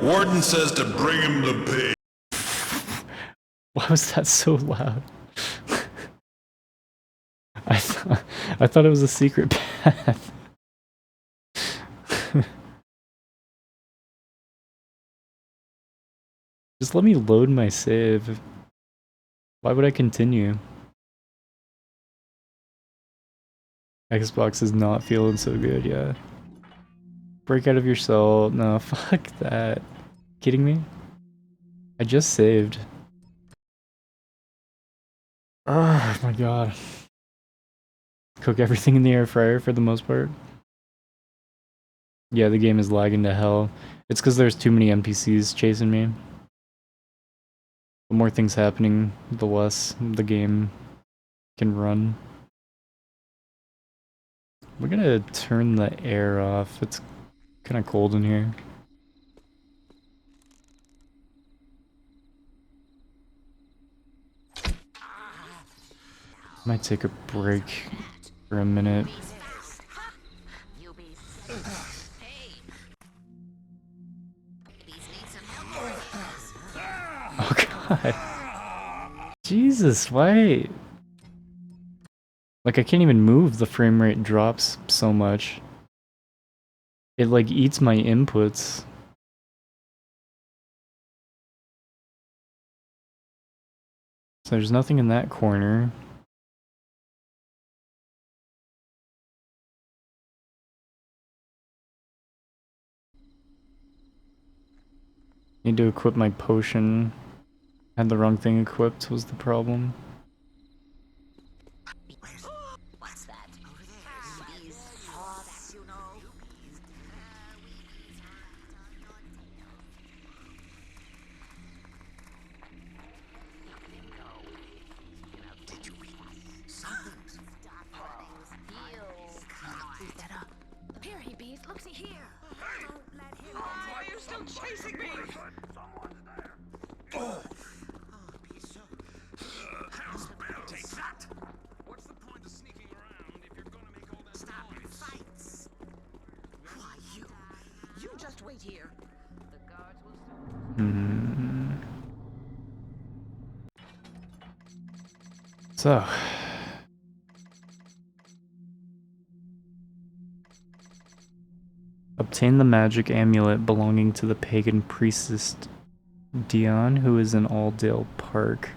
Warden says to bring him the pig. Why was that so loud? I thought it was a secret path. Just let me load my save. Why would I continue? Xbox is not feeling so good, yeah. Break out of your cell. No, fuck that. Kidding me? I just saved. Oh my god. Cook everything in the air fryer for the most part. Yeah, the game is lagging to hell. It's because there's too many NPCs chasing me. The more things happening, the less the game can run. We're gonna turn the air off. It's kind of cold in here. Might take a break for a minute. Oh god. Jesus, why? Like, I can't even move. The frame rate drops so much. It like eats my inputs. So there's nothing in that corner. Need to equip my potion. Had the wrong thing equipped was the problem. What's that? Over there. Bees. Oh, that you know. Did you read something's better. Here he bees, look-see here. Don't let him. Why are you still chasing me? Oh. Take that! What's the point of sneaking around if you're gonna make all that Stop noise? fights. Why, you just wait here. The guards will Hmm. So. Obtain the magic amulet belonging to the pagan priestess Dion, who is in Aldale Park.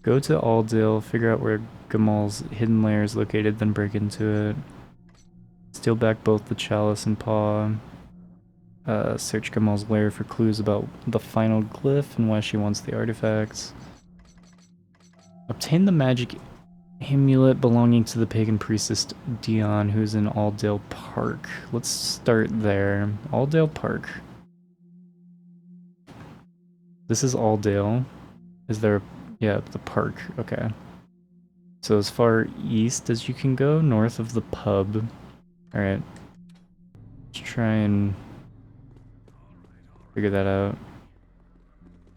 Go to Aldale, figure out where Gamal's hidden lair is located, then break into it. Steal back both the chalice and paw. Search Gamal's lair for clues about the final glyph and why she wants the artifacts. Obtain the magic amulet belonging to the pagan priestess Dion, who's in Aldale Park. Let's start there. Aldale Park. This is Aldale. Is there... yeah, the park. Okay. So as far east as you can go, north of the pub. Alright. Let's try and figure that out.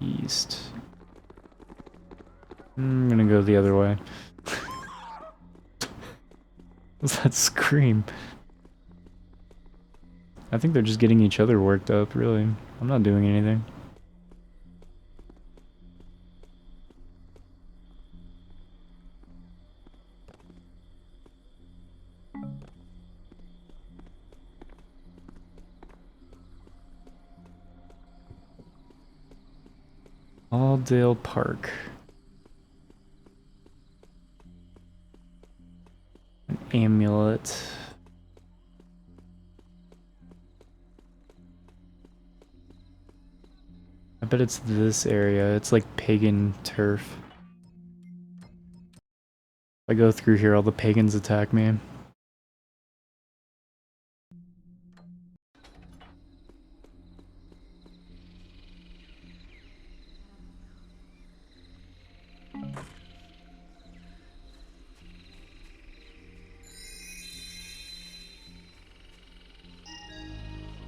East. I'm gonna go the other way. What's that scream? I think they're just getting each other worked up, really. I'm not doing anything. Aldale Park. An amulet. I bet it's this area. It's like pagan turf. If I go through here, all the pagans attack me.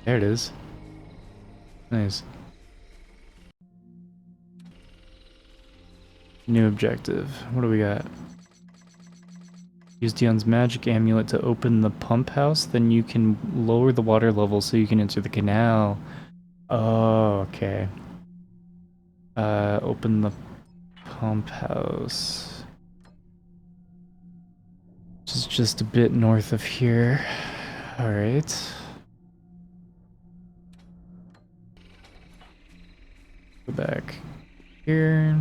There it is. Nice. New objective. What do we got? Use Dion's magic amulet to open the pump house, then you can lower the water level so you can enter the canal. Oh, okay. Open the pump house. Which is just a bit north of here. Alright. Go back here.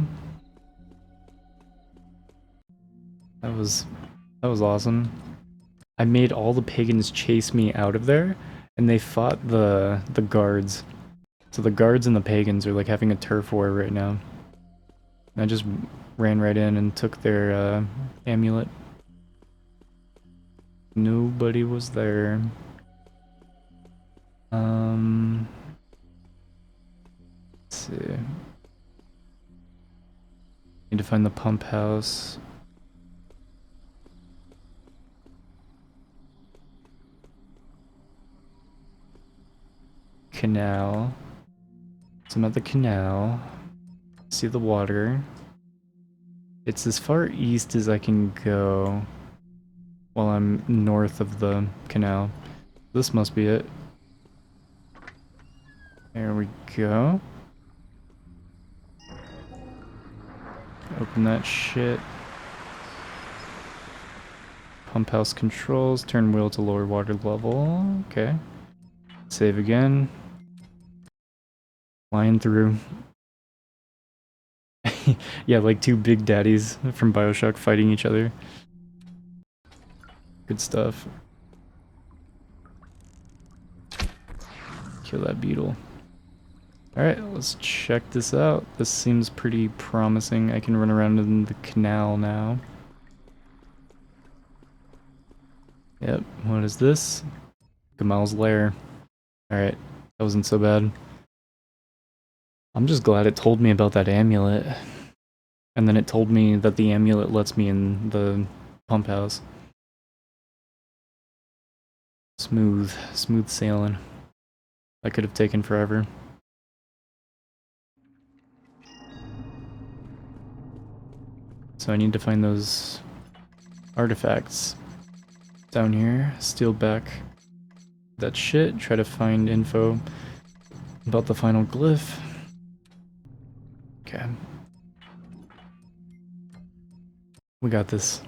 That was awesome. I made all the pagans chase me out of there, and they fought the guards. So the guards and the pagans are like having a turf war right now. And I just ran right in and took their amulet. Nobody was there. Let's see. Need to find the pump house. Canal. So I'm at the canal. See the water. It's as far east as I can go while I'm north of the canal. This must be it. There we go. Open that shit. Pump house controls. Turn wheel to lower water level. Okay. Save again. Flying through. Yeah, like two big daddies from BioShock fighting each other. Good stuff. Kill that beetle. Alright, let's check this out. This seems pretty promising. I can run around in the canal now. Yep, what is this? Gamal's lair. Alright, that wasn't so bad. I'm just glad it told me about that amulet. And then it told me that the amulet lets me in the pump house. Smooth sailing. That could have taken forever. So I need to find those artifacts down here, steal back that shit, try to find info about the final glyph. Okay. We got this.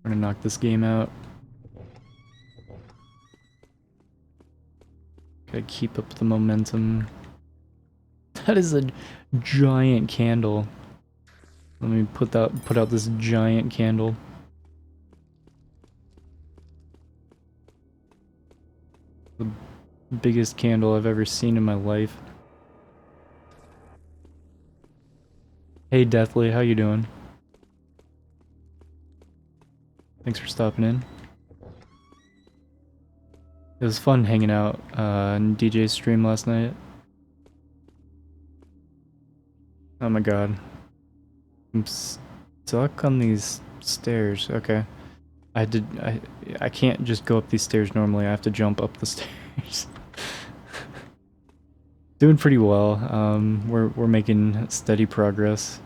We're gonna knock this game out. Gotta keep up the momentum. That is a giant candle. Let me put out this giant candle. The biggest candle I've ever seen in my life. Hey Deathly, how you doing? Thanks for stopping in. It was fun hanging out on DJ's stream last night. Oh my god. I'm stuck on these stairs. Okay. I can't just go up these stairs normally. I have to jump up the stairs. Doing pretty well. We're making steady progress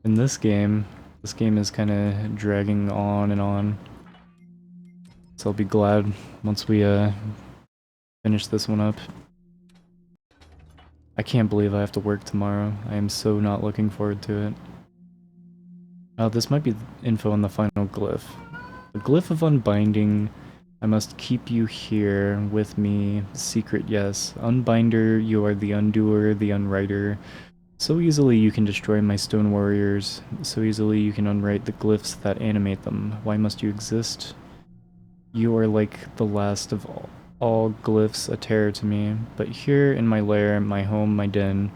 in this game. This game is kind of dragging on and on. So I'll be glad once we finish this one up. I can't believe I have to work tomorrow. I am so not looking forward to it. Oh, this might be info on the final glyph. The glyph of unbinding. I must keep you here with me. Secret, yes. Unbinder, you are the undoer, the unwriter. So easily you can destroy my stone warriors. So easily you can unwrite the glyphs that animate them. Why must you exist? You are like the last of all glyphs, a terror to me. But here in my lair, my home, my den,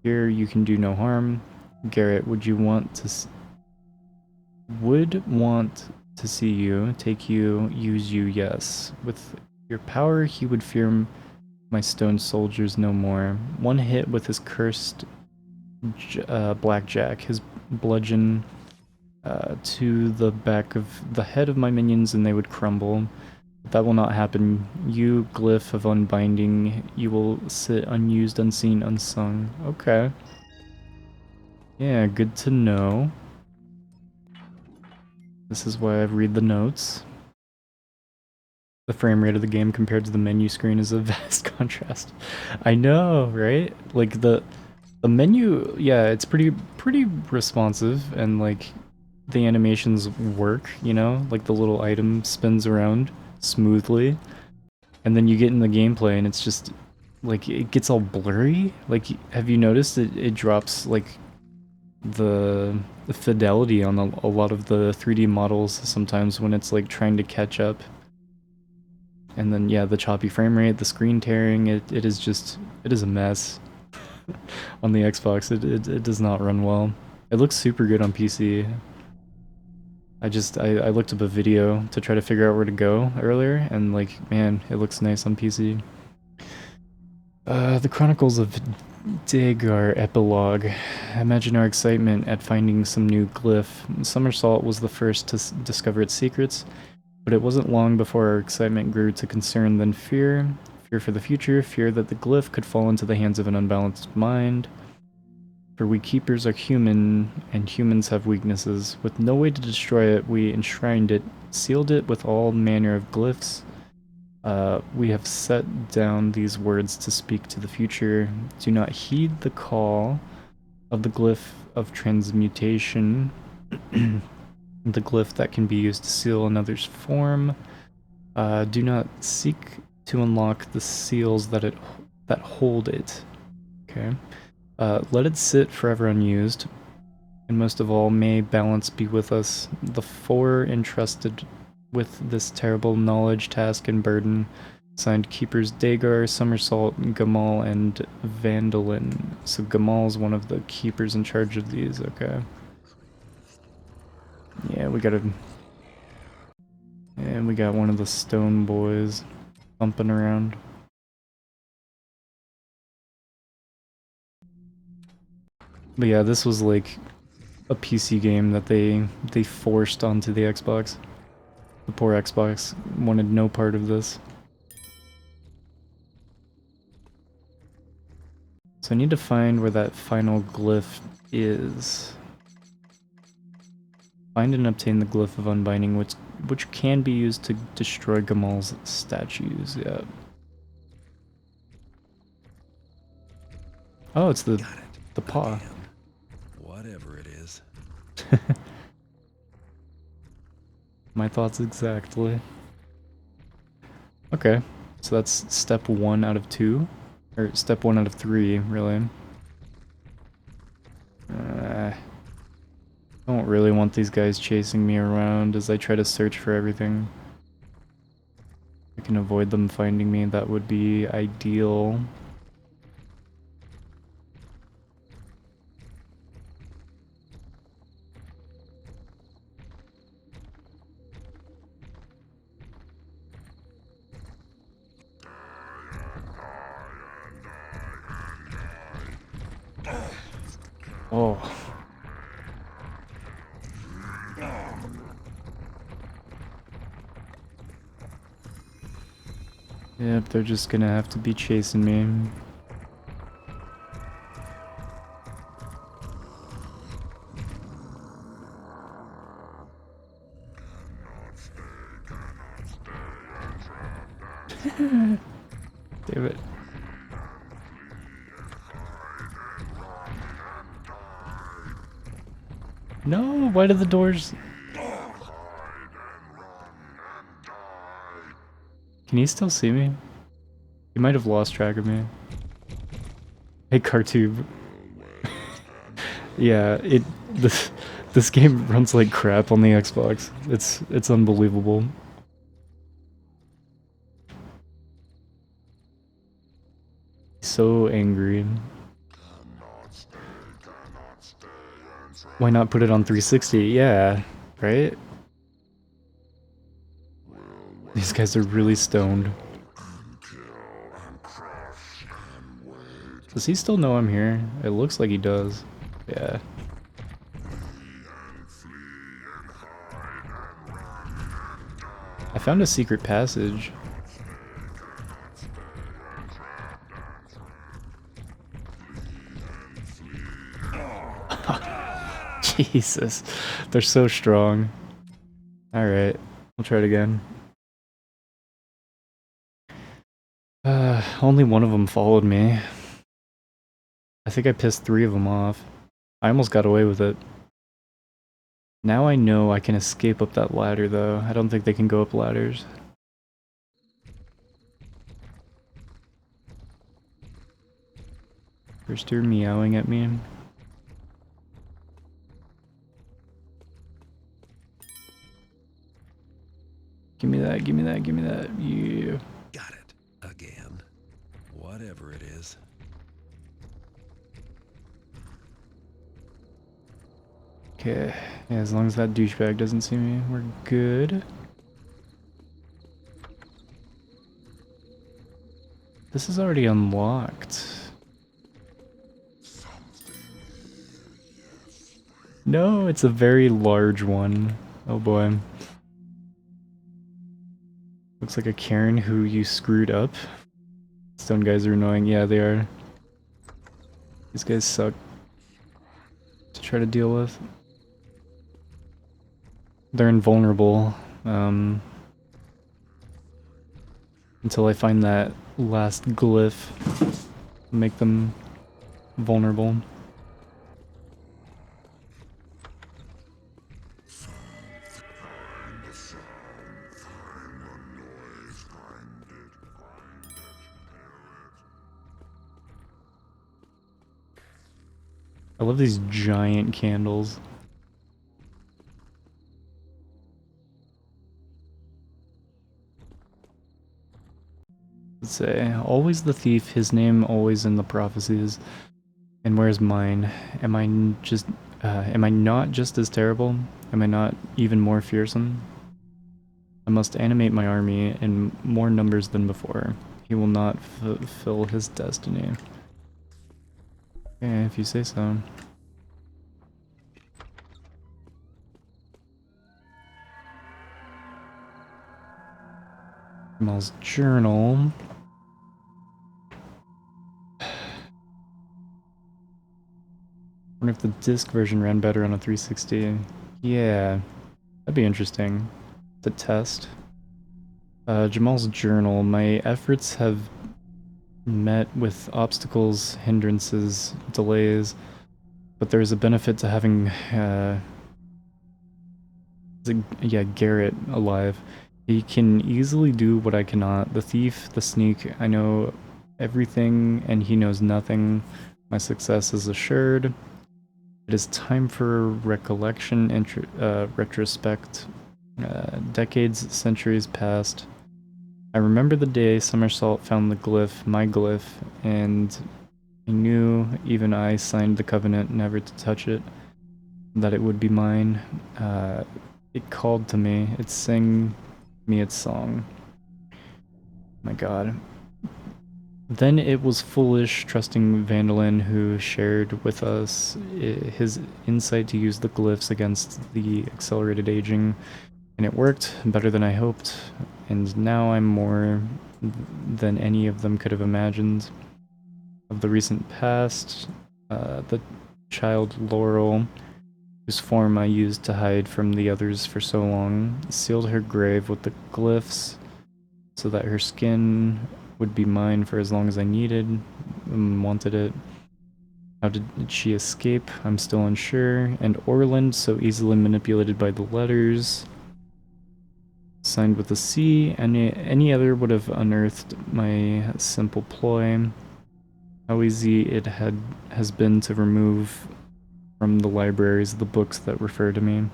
here you can do no harm. Garrett, would want to see you, take you, use you, yes. With your power, he would fear my stone soldiers no more. One hit with his cursed blackjack, his bludgeon to the back of the head of my minions and they would crumble. But that will not happen. You, glyph of unbinding, you will sit unused, unseen, unsung. Okay. Yeah, good to know. This is why I read the notes. The frame rate of the game compared to the menu screen is a vast contrast. I know, right? Like the menu, yeah, it's pretty responsive and like the animations work, you know? Like the little item spins around smoothly. And then you get in the gameplay and it's just like it gets all blurry. Like have you noticed it drops like the fidelity on a lot of the 3D models sometimes when it's like trying to catch up. And then yeah, the choppy frame rate, the screen tearing, it is a mess. On the Xbox, it does not run well. It looks super good on PC. I looked up a video to try to figure out where to go earlier, and like, man, it looks nice on PC. The Chronicles of Dagar Epilogue. Imagine our excitement at finding some new glyph. Somersault was the first to discover its secrets, but it wasn't long before our excitement grew to concern, then fear. Fear for the future, fear that the glyph could fall into the hands of an unbalanced mind. For we keepers are human, and humans have weaknesses. With no way to destroy it, we enshrined it, sealed it with all manner of glyphs. We have set down these words to speak to the future. Do not heed the call of the glyph of transmutation, the glyph that can be used to seal another's form. Do not seek to unlock the seals that hold it. Okay. Let it sit forever unused. And most of all, may balance be with us, the four entrusted with this terrible knowledge, task, and burden. Signed Keepers Dagar, Somersault, Gamal, and Vandalin. So Gamal's one of the keepers in charge of these, okay. Yeah, we got one of the stone boys bumping around. But yeah, this was like a PC game that they forced onto the Xbox. The poor Xbox wanted no part of this. So I need to find where that final glyph is. Find and obtain the glyph of unbinding, which can be used to destroy Gamal's statues. Yeah. Oh, it's the paw. Whatever it is. My thoughts exactly. Okay, so that's step 1 out of 2. Or step 1 out of 3, really. Don't really want these guys chasing me around as I try to search for everything. If I can avoid them finding me, that would be ideal. Oh. Yep, they're just gonna have to be chasing me. Damn it. No, why did the doors... Can he still see me? He might have lost track of me. Hey, Cartube. Yeah, this game runs like crap on the Xbox. It's unbelievable. So angry. Why not put it on 360? Yeah, right? These guys are really stoned. Does he still know I'm here? It looks like he does. Yeah. I found a secret passage. Jesus, they're so strong. Alright, we'll try it again. Only one of them followed me. I think I pissed 3 of them off. I almost got away with it. Now I know I can escape up that ladder though. I don't think they can go up ladders. First they're meowing at me. Give me that, give me that, give me that. Yeah. Got it. Again. Whatever it is. Okay, yeah, as long as that douchebag doesn't see me, we're good. This is already unlocked. No, it's a very large one. Oh boy. Looks like a Karen who you screwed up. Stone guys are annoying. Yeah, they are. These guys suck to try to deal with. They're invulnerable until I find that last glyph. Make them vulnerable. I love these giant candles. Let's say, always the thief, his name always in the prophecies. And where's mine? Am I not just as terrible? Am I not even more fearsome? I must animate my army in more numbers than before. He will not fulfill his destiny. Okay, if you say so. Gamal's journal. I wonder if the disc version ran better on a 360. Yeah, that'd be interesting to test. Jamal's journal. My efforts have met with obstacles, hindrances, delays, but there is a benefit to having Garrett alive. He can easily do what I cannot. The thief, the sneak, I know everything and he knows nothing. My success is assured. It is time for recollection and retrospect. Decades, centuries passed. I remember the day Somersault found the glyph, my glyph, and I knew, even I signed the covenant never to touch it, that it would be mine. It called to me, it sang me its song. My god. Then it was foolish trusting Vandalin, who shared with us his insight to use the glyphs against the accelerated aging, and it worked better than I hoped, and now I'm more than any of them could have imagined. Of the recent past, the child Laurel, whose form I used to hide from the others for so long, sealed her grave with the glyphs so that her skin would be mine for as long as I needed and wanted it. How did she escape? I'm still unsure. And Orland, so easily manipulated by the letters, signed with a C. Any other would have unearthed my simple ploy. How easy it has been to remove from the libraries the books that refer to me.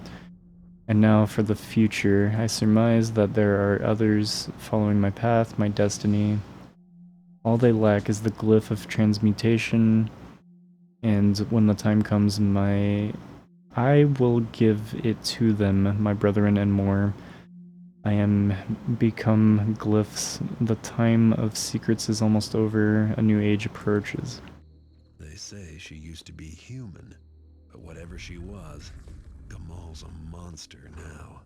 And now for the future, I surmise that there are others following my path, my destiny. All they lack is the glyph of transmutation, and when the time comes, I will give it to them, my brethren and more. I am become glyphs. The time of secrets is almost over. A new age approaches. They say she used to be human, but whatever she was, Gamal's a monster now.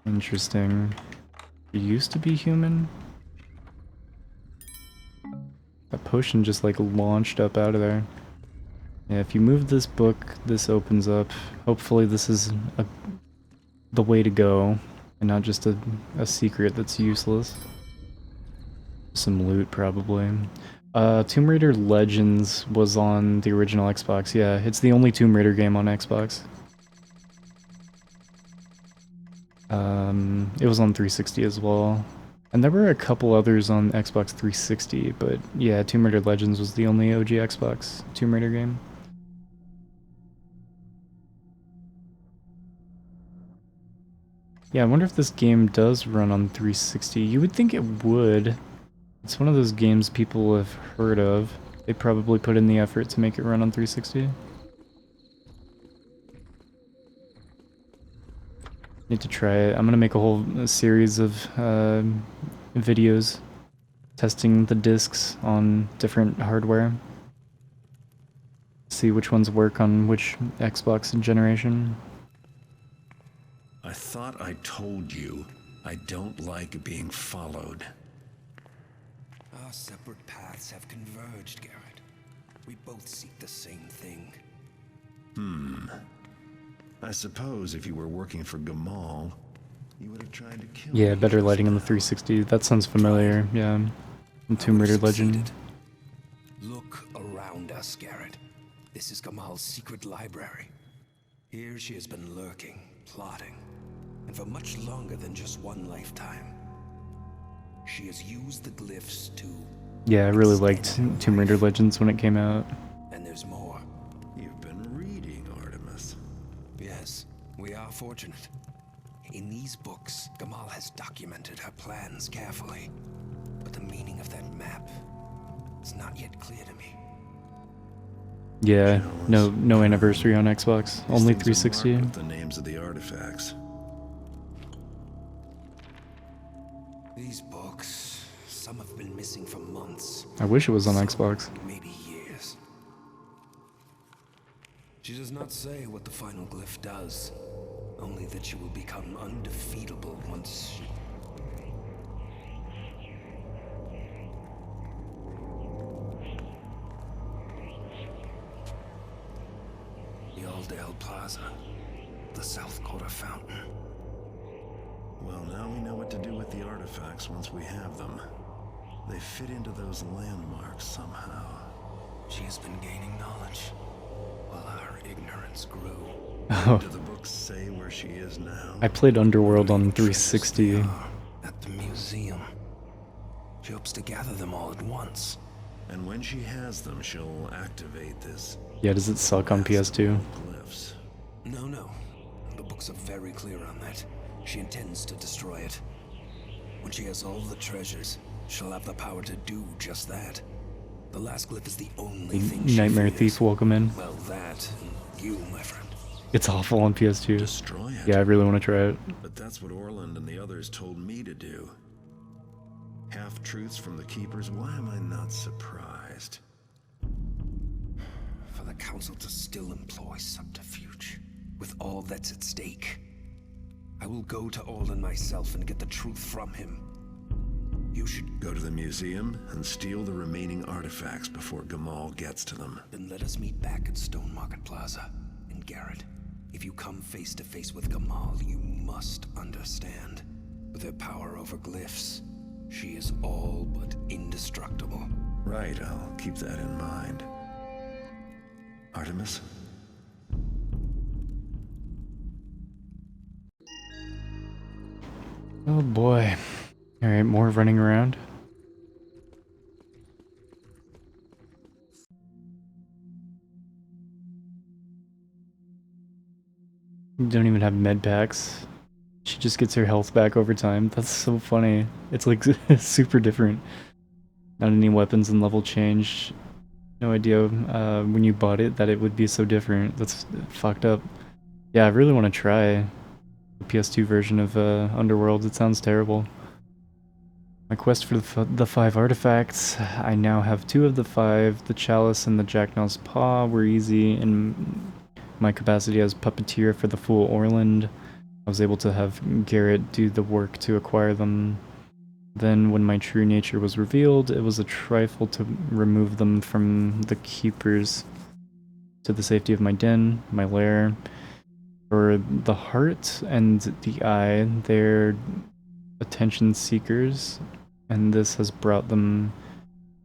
Interesting. She used to be human? That potion just like launched up out of there. Yeah, if you move this book, this opens up. Hopefully this is the way to go, and not just a secret that's useless. Some loot, probably. Tomb Raider Legends was on the original Xbox. Yeah, it's the only Tomb Raider game on Xbox. It was on 360 as well. And there were a couple others on Xbox 360, but yeah, Tomb Raider Legends was the only OG Xbox Tomb Raider game. Yeah, I wonder if this game does run on 360. You would think it would. It's one of those games people have heard of. They probably put in the effort to make it run on 360. Need to try it. I'm gonna make a whole series of videos testing the discs on different hardware. See which ones work on which Xbox generation. I thought I told you I don't like being followed. Our separate paths have converged, Garrett. We both seek the same thing. I suppose if you were working for Gamal, you would have tried to kill Yeah, me. better lighting on the 360. That sounds familiar. Yeah, in Tomb Raider Legend. Look around us, Garrett. This is Gamal's secret library. Here she has been lurking, plotting, and for much longer than just one lifetime. She has used the glyphs to Yeah, I really liked Tomb Raider Legends when it came out. And there's more. You've been reading, Artemis. Yes, we are fortunate. In these books, Gamal has documented her plans carefully. But the meaning of that map is not yet clear to me. Yeah, no anniversary on Xbox, These only things are 360. marked with the names of the artifacts. These books, some have been missing for months. I wish it was on Xbox. Maybe years. She does not say what the final glyph does, only that she will become undefeatable once she... The Aldale Plaza, the South Quarter Fountain. Well, now we know what to do with the artifacts once we have them. They fit into those landmarks somehow. She has been gaining knowledge, while our ignorance grew. Oh. Do the books say where she is now? I played Underworld on 360. At the museum. She hopes to gather them all at once. And when she has them, she'll activate this. Yeah, does it suck on PS2? Glyphs. No. The books are very clear on that. She intends to destroy it. When she has all the treasures, she'll have the power to do just that. The last glyph is the only thing she Nightmare fears. Thief, welcome in. Well, that, and you, my friend. It's awful on PS2. Destroy it. Yeah, I really want to try it. But that's what Orland and the others told me to do. Half-truths from the Keepers, why am I not surprised? For the Council to still employ subterfuge, with all that's at stake. I will go to Orland myself and get the truth from him. You should go to the museum and steal the remaining artifacts before Gamal gets to them. Then let us meet back at Stone Market Plaza. And Garrett, if you come face to face with Gamal, you must understand. With her power over glyphs, she is all but indestructible. Right, I'll keep that in mind. Artemis? Oh boy. Alright, more running around. Don't even have med packs. She just gets her health back over time. That's so funny. It's like super different. Not any weapons and level change. No idea when you bought it that it would be so different. That's fucked up. Yeah, I really want to try the PS2 version of Underworld. It sounds terrible. My quest for the 5 artifacts. I now have 2 of the 5. The Chalice and the Jacknaw's Paw were easy in my capacity as puppeteer for the Fool Orland. I was able to have Garrett do the work to acquire them. Then, when my true nature was revealed, it was a trifle to remove them from the Keepers to the safety of my den, my lair. For the heart and the eye, they're attention seekers, and this has brought them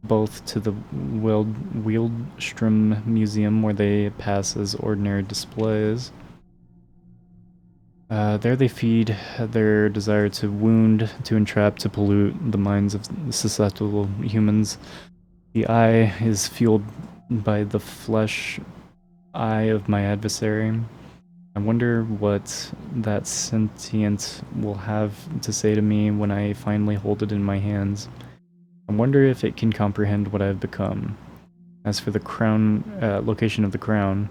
both to the Wieldstrom Museum, where they pass as ordinary displays. There they feed their desire to wound, to entrap, to pollute the minds of susceptible humans. The eye is fueled by the flesh eye of my adversary. I wonder what that sentient will have to say to me when I finally hold it in my hands. I wonder if it can comprehend what I've become. As for the crown, location of the crown,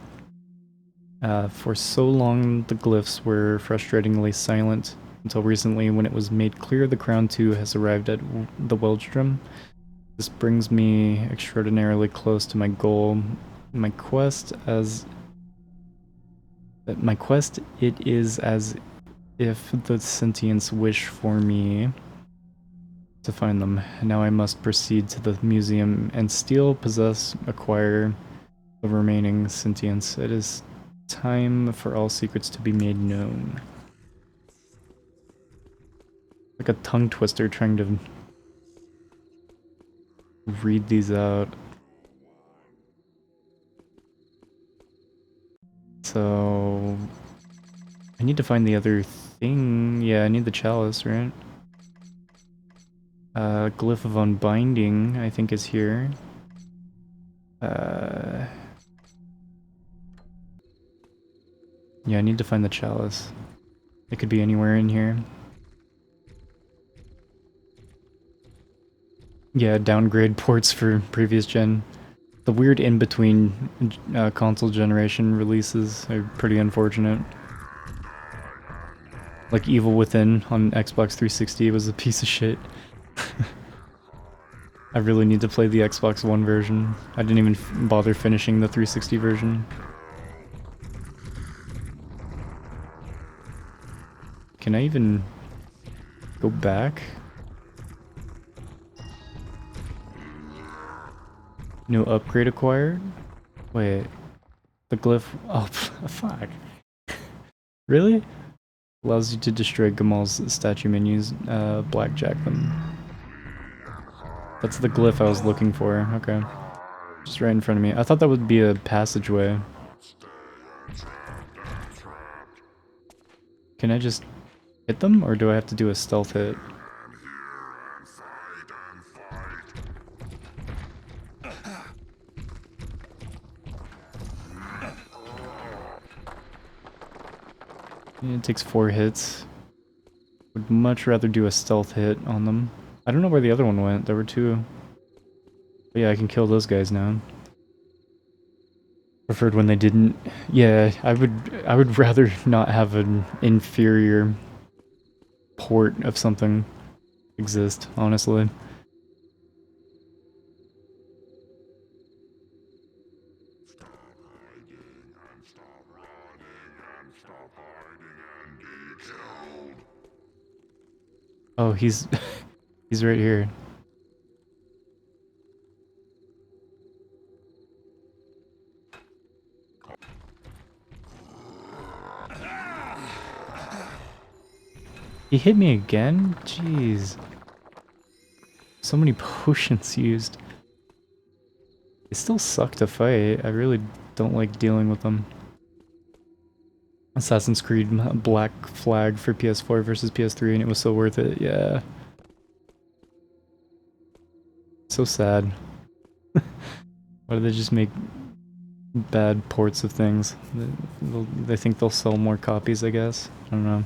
for so long the glyphs were frustratingly silent, until recently when it was made clear the crown too has arrived at the Wieldstrom. This brings me extraordinarily close to my goal. My quest, it is as if the sentients wish for me to find them. Now I must proceed to the museum and steal, possess, acquire the remaining sentients. It is time for all secrets to be made known. Like a tongue twister trying to read these out. So I need to find the other thing. Yeah, I need the chalice, right? Glyph of Unbinding, I think, is here. Yeah, I need to find the chalice. It could be anywhere in here. Yeah, downgrade ports for previous gen. The weird in-between console generation releases are pretty unfortunate. Like Evil Within on Xbox 360 was a piece of shit. I really need to play the Xbox One version. I didn't even bother finishing the 360 version. Can I even go back? No upgrade acquired? Wait. The glyph... Oh, fuck. Really? Allows you to destroy Gamal's statue menus, blackjack them. That's the glyph I was looking for, okay. Just right in front of me. I thought that would be a passageway. Can I just hit them, or do I have to do a stealth hit? It takes 4 hits. Would much rather do a stealth hit on them. I don't know where the other one went. There were 2. But yeah, I can kill those guys now. Preferred when they didn't. Yeah, I would rather not have an inferior port of something exist, honestly. Oh, he's right here. He hit me again? Jeez. So many potions used. They still suck to fight. I really don't like dealing with them. Assassin's Creed Black Flag for PS4 versus PS3, and it was so worth it, yeah. So sad. Why do they just make bad ports of things? They think they'll sell more copies, I guess. I don't know.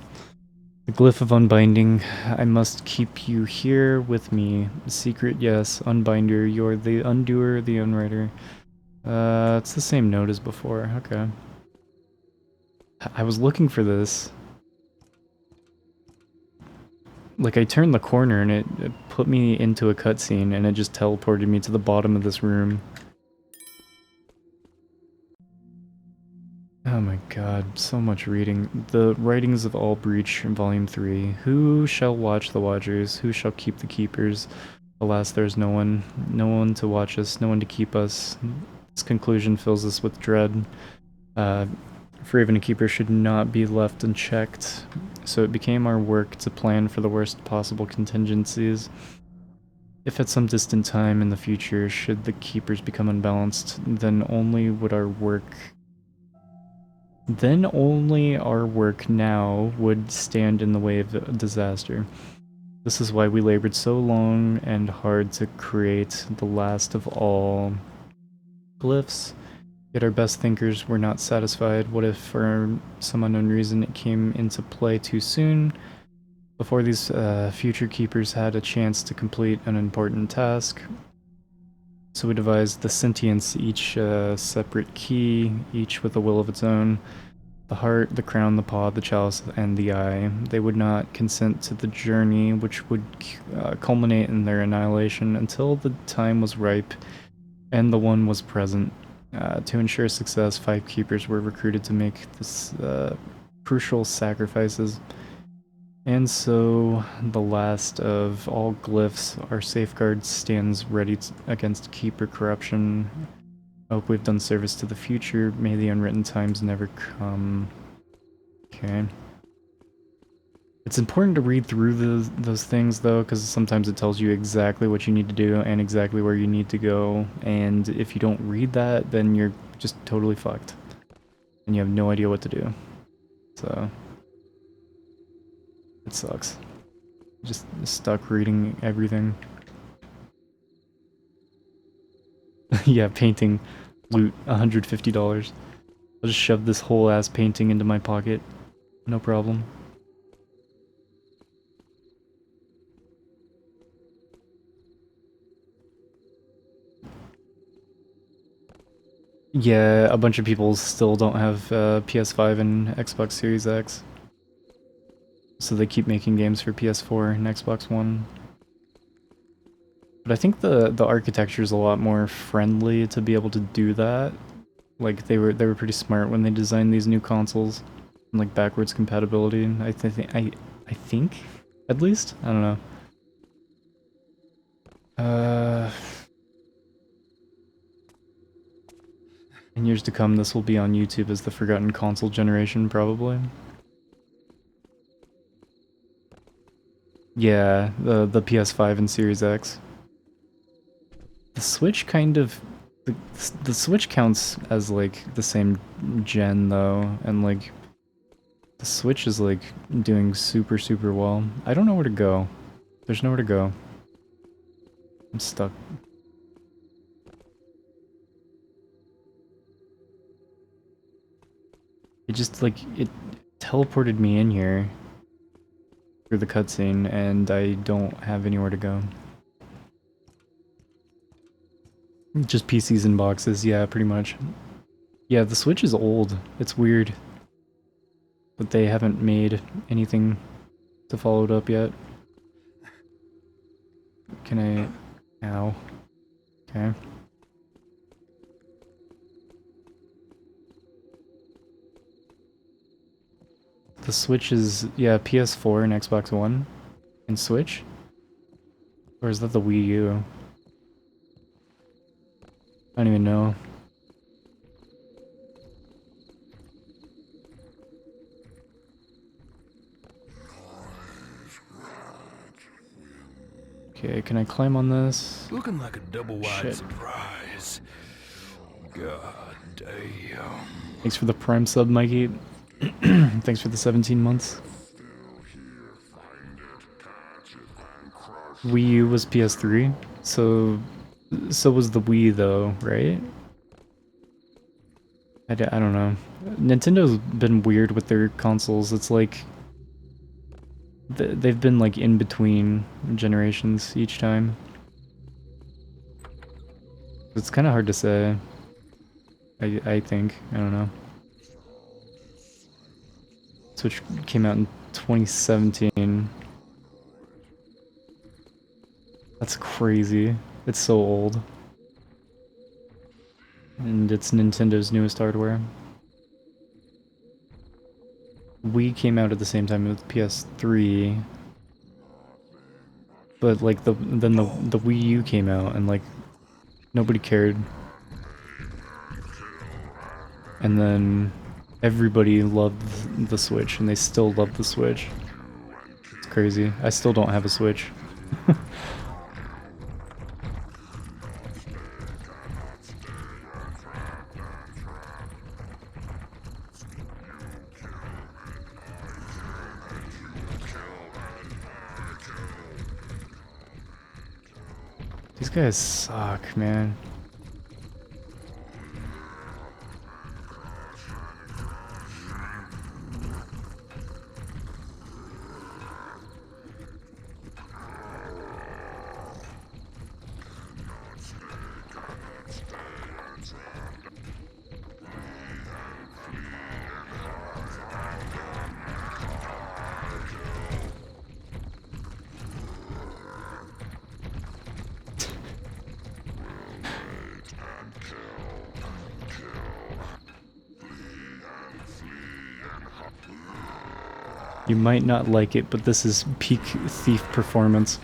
The Glyph of Unbinding. I must keep you here with me. Secret, yes. Unbinder, you're the undoer, the unwriter. It's the same note as before, okay. I was looking for this. Like, I turned the corner and it put me into a cutscene and it just teleported me to the bottom of this room. Oh my god, so much reading. The Writings of Allbreach, Volume 3. Who shall watch the Watchers? Who shall keep the Keepers? Alas, there's no one. No one to watch us, no one to keep us. This conclusion fills us with dread. For even a keeper should not be left unchecked, so it became our work to plan for the worst possible contingencies. If at some distant time in the future should the keepers become unbalanced, then only our work now would stand in the way of a disaster. This is why we labored so long and hard to create the last of all glyphs. Yet our best thinkers were not satisfied. What if, for some unknown reason, it came into play too soon, before these future keepers had a chance to complete an important task? So we devised the sentience, each separate key, each with a will of its own. The heart, the crown, the paw, the chalice, and the eye. They would not consent to the journey, which would culminate in their annihilation until the time was ripe and the one was present. To ensure success, 5 keepers were recruited to make this crucial sacrifices. And so, the last of all glyphs, our safeguard, stands ready against keeper corruption. I hope we've done service to the future. May the unwritten times never come. Okay. It's important to read through those things, though, because sometimes it tells you exactly what you need to do and exactly where you need to go. And if you don't read that, then you're just totally fucked. And you have no idea what to do. So... it sucks. Just stuck reading everything. Yeah, painting. Loot, $150. I'll just shove this whole ass painting into my pocket. No problem. Yeah, a bunch of people still don't have PS5 and Xbox Series X. So they keep making games for PS4 and Xbox One. But I think the architecture is a lot more friendly to be able to do that. Like they were pretty smart when they designed these new consoles, and like backwards compatibility. I think at least, I don't know. In years to come, this will be on YouTube as the forgotten console generation, probably. Yeah, the PS5 and Series X. The Switch kind of... The Switch counts as, like, the same gen, though, and, like, the Switch is, like, doing super, super well. I don't know where to go. There's nowhere to go. I'm stuck. It just, like, it teleported me in here through the cutscene, and I don't have anywhere to go. Just PCs and boxes, yeah, pretty much. Yeah, the Switch is old. It's weird. But they haven't made anything to follow it up yet. Can I... Ow. Okay. The Switch is, yeah, PS4 and Xbox One and Switch? Or is that the Wii U? I don't even know. Okay, can I climb on this? Looking like a double-wide Shit. surprise. God damn. Thanks for the Prime sub, Mikey. Thanks for the 17 months. Wii U was PS3, so was the Wii though, right? I don't know. Nintendo's been weird with their consoles. It's like they've been like in between generations each time. It's kind of hard to say. I think. I don't know. Switch came out in 2017. That's crazy. It's so old. And it's Nintendo's newest hardware. Wii came out at the same time with PS3. But like then the Wii U came out and like nobody cared. And then everybody loved the Switch and they still love the Switch. It's crazy. I still don't have a Switch. These guys suck, man. You might not like it, but this is peak Thief performance.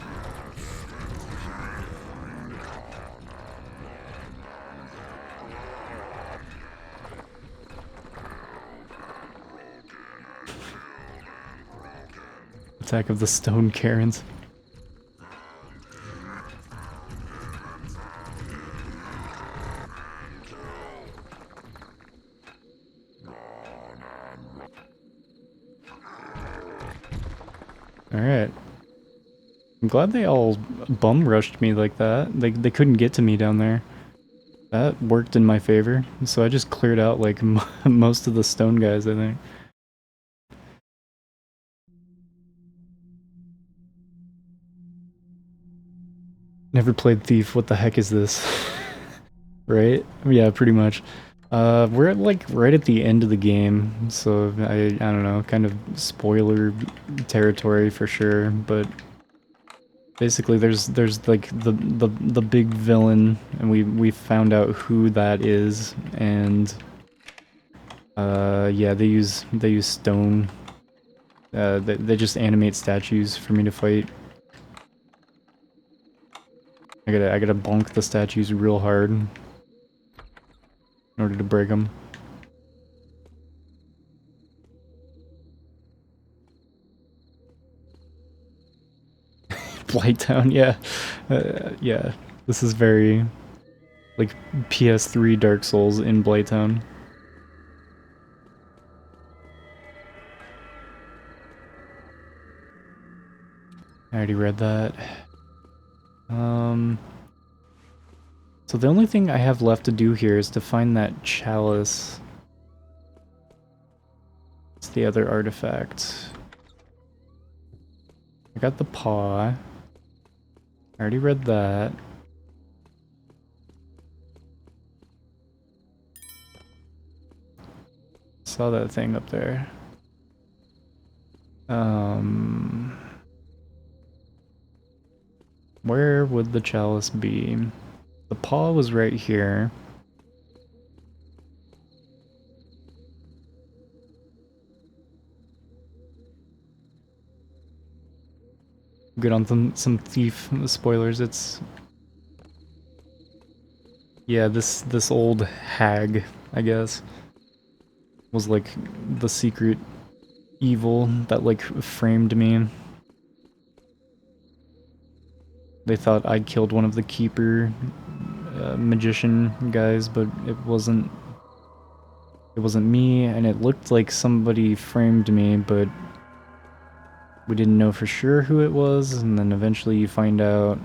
Attack of the Stone Karens. Alright. I'm glad they all bum rushed me like that. They couldn't get to me down there. That worked in my favor. So I just cleared out like most of the stone guys, I think. Never played Thief. What the heck is this? Right? Yeah, pretty much. We're at, like right at the end of the game, so I don't know, kind of spoiler territory for sure, but basically there's like the big villain, and we found out who that is, and yeah, they use stone. They just animate statues for me to fight. I gotta bonk the statues real hard in order to break them. Blighttown, yeah. Yeah, this is very like PS3 Dark Souls in Blighttown. I already read that. So the only thing I have left to do here is to find that chalice. It's the other artifact. I got the paw. I already read that. Saw that thing up there. Where would the chalice be? The paw was right here. Good on some Thief spoilers. It's yeah, this old hag, I guess, was like the secret evil that like framed me. They thought I killed one of the keeper magician guys, but it wasn't me, and it looked like somebody framed me, but we didn't know for sure who it was, and then eventually you find out.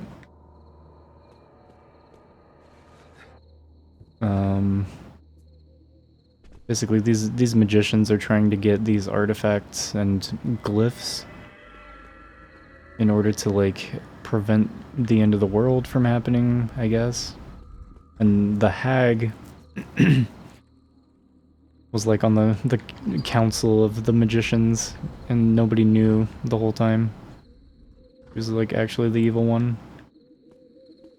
Basically these magicians are trying to get these artifacts and glyphs in order to like prevent the end of the world from happening, I guess. And the hag was like on the council of the magicians, and nobody knew the whole time. He was like actually the evil one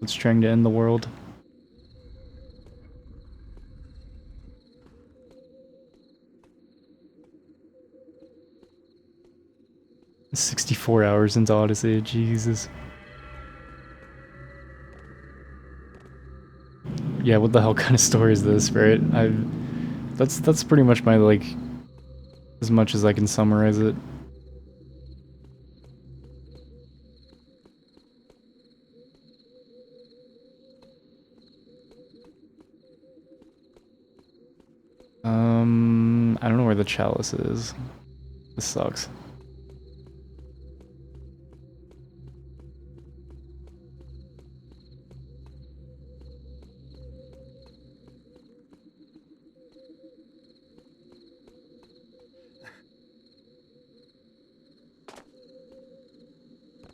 that's trying to end the world. "64 hours into Odyssey, Jesus." Yeah, what the hell kind of story is this, right? That's pretty much my, like, as much as I can summarize it. I don't know where the chalice is. This sucks.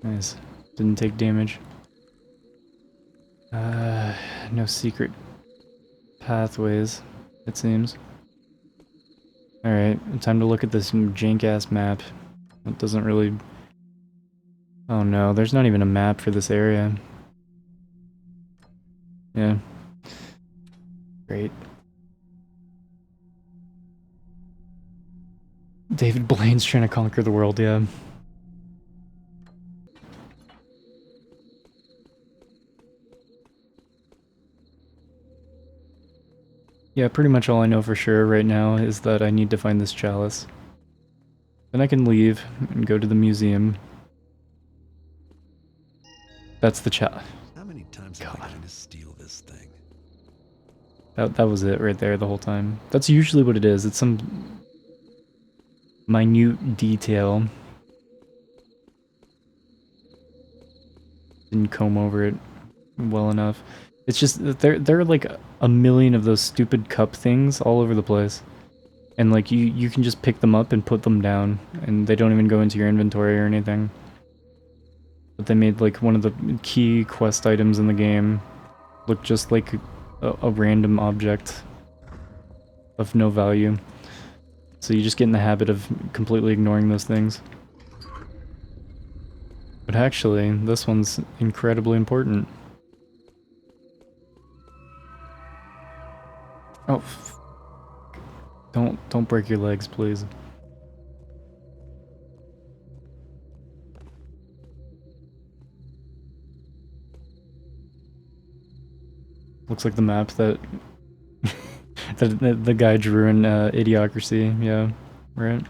Nice. Didn't take damage. No secret pathways, it seems. Alright, time to look at this jank-ass map. It doesn't really... Oh no, there's not even a map for this area. Yeah. Great. David Blaine's trying to conquer the world, yeah. Yeah, pretty much all I know for sure right now is that I need to find this chalice. Then I can leave and go to the museum. That's the chalice. How many times have I tried to steal this thing? That was it right there the whole time. That's usually what it is. It's some minute detail. didn't comb over it well enough. It's just that there are like a million of those stupid cup things all over the place. And like you can just pick them up and put them down, and they don't even go into your inventory or anything. But they made like one of the key quest items in the game look just like a random object of no value. So you just get in the habit of completely ignoring those things. But actually, this one's incredibly important. Oh, don't break your legs, please. Looks like the map that that the guy drew in Idiocracy. Yeah, right.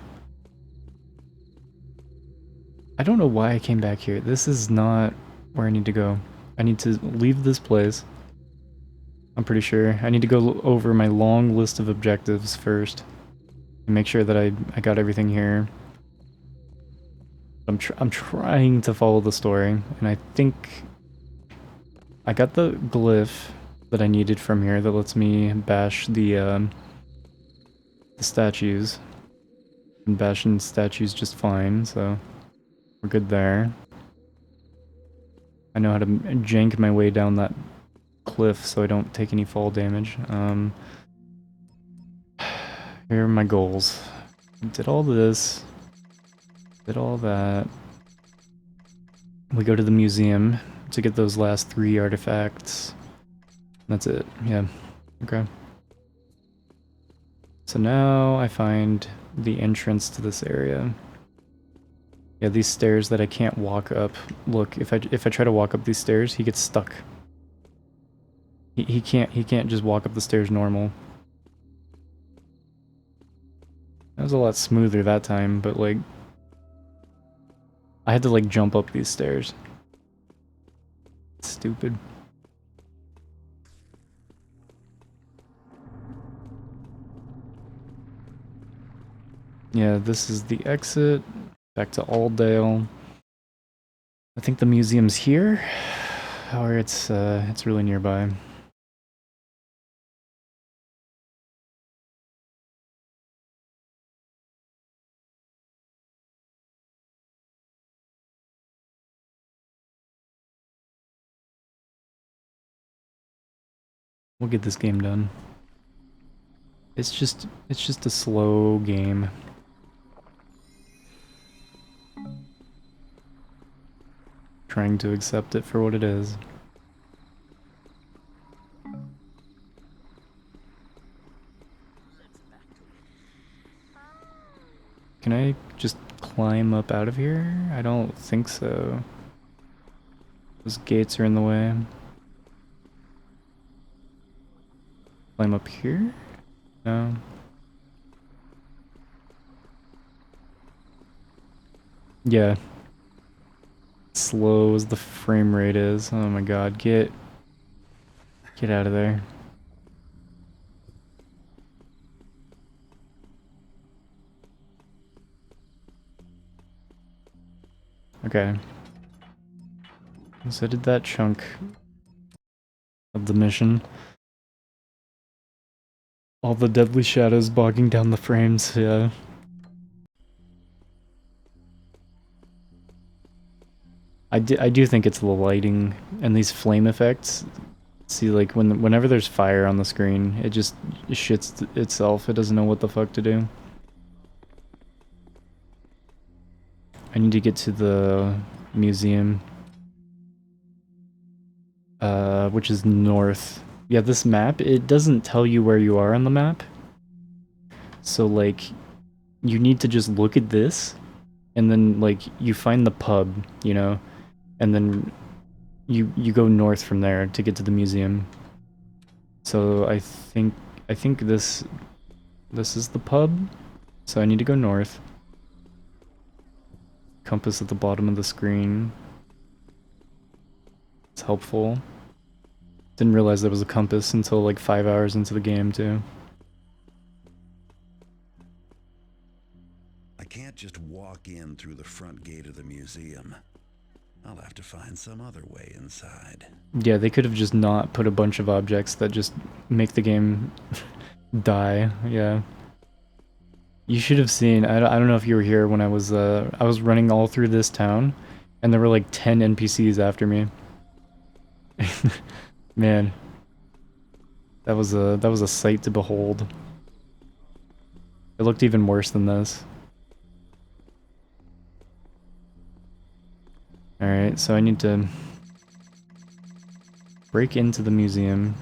I don't know why I came back here. This is not where I need to go. I need to leave this place. I'm pretty sure. I need to go over my long list of objectives first. And make sure that I got everything here. I'm trying to follow the story. And I think I got the glyph that I needed from here that lets me bash the statues. And bashing statues just fine, so we're good there. I know how to jank my way down that cliff so I don't take any fall damage. Here are my goals. Did all this. Did all that. We go to the museum to get those last 3 artifacts. That's it. Yeah. Okay. So now I find the entrance to this area. Yeah, these stairs that I can't walk up. Look, if I try to walk up these stairs, he gets stuck. He can't just walk up the stairs normal. That was a lot smoother that time, but like I had to like jump up these stairs. Stupid. Yeah, this is the exit. Back to Aldale. I think the museum's here, or it's really nearby. We'll get this game done. It's just a slow game. Trying to accept it for what it is. Can I just climb up out of here? I don't think so. Those gates are in the way. Climb up here? No. Yeah. Slow as the frame rate is. Oh my god, get out of there. Okay. So I did that chunk of the mission. All the deadly shadows bogging down the frames, yeah. I do think it's the lighting and these flame effects. See, like whenever there's fire on the screen, it just shits itself. It doesn't know what the fuck to do. I need to get to the museum, which is north. Yeah, this map, it doesn't tell you where you are on the map. So like, you need to just look at this, and then like you find the pub, you know, and then you go north from there to get to the museum. So I think this is the pub. So I need to go north. Compass at the bottom of the screen. It's helpful. Didn't realize there was a compass until like 5 hours into the game too. I can't just walk in through the front gate of the museum. I'll have to find some other way inside. Yeah, they could have just not put a bunch of objects that just make the game die. Yeah. You should have seen, I don't know if you were here when I was running all through this town, and there were like 10 NPCs after me. Man. That was a sight to behold. It looked even worse than this. Alright, so I need to break into the museum.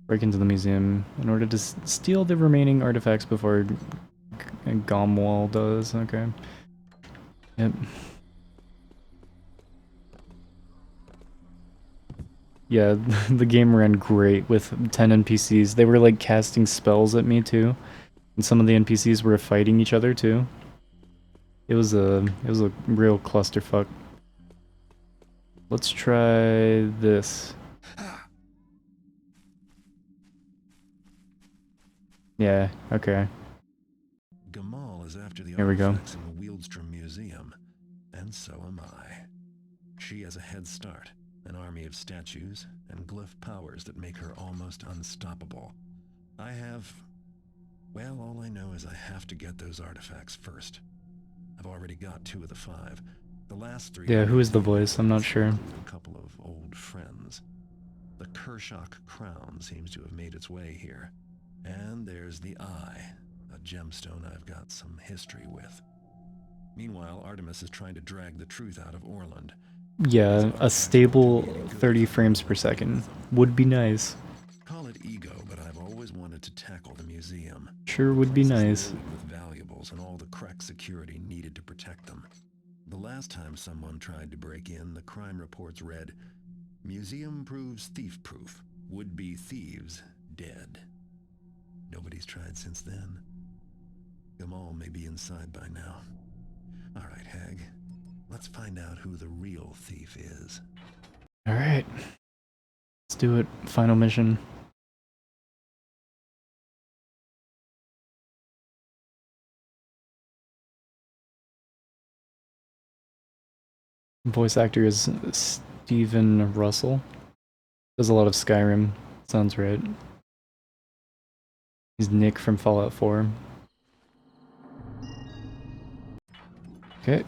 Break into the museum in order to steal the remaining artifacts before Gomwall does. Okay. Yep. Yeah, the game ran great with 10 NPCs. They were like casting spells at me too. And some of the NPCs were fighting each other too. It was a real clusterfuck. Let's try this. Yeah, okay. Gamal is after the Here we go. artifacts in the Wieldstrom Museum, and so am I. She has a head start, an army of statues and glyph powers that make her almost unstoppable. I have... well, all I know is I have to get those artifacts first. I've already got 2 of the 5. The last 3... Yeah, who is the voice? I'm not sure. A couple of old friends. The Kershak crown seems to have made its way here. And there's the Eye, a gemstone I've got some history with. Meanwhile, Artemis is trying to drag the truth out of Orland. Yeah, a stable 30 frames per second would be nice. Call it ego, but I've always wanted to tackle the museum. Sure would be nice. With valuables and all the crack security needed to protect them. The last time someone tried to break in, the crime reports read, "Museum proves thief-proof. Would-be thieves dead." Nobody's tried since then. Gamal may be inside by now. All right, Hag. Let's find out who the real thief is. Alright. Let's do it. Final mission. Voice actor is Steven Russell. Does a lot of Skyrim. Sounds right. He's Nick from Fallout 4. Okay.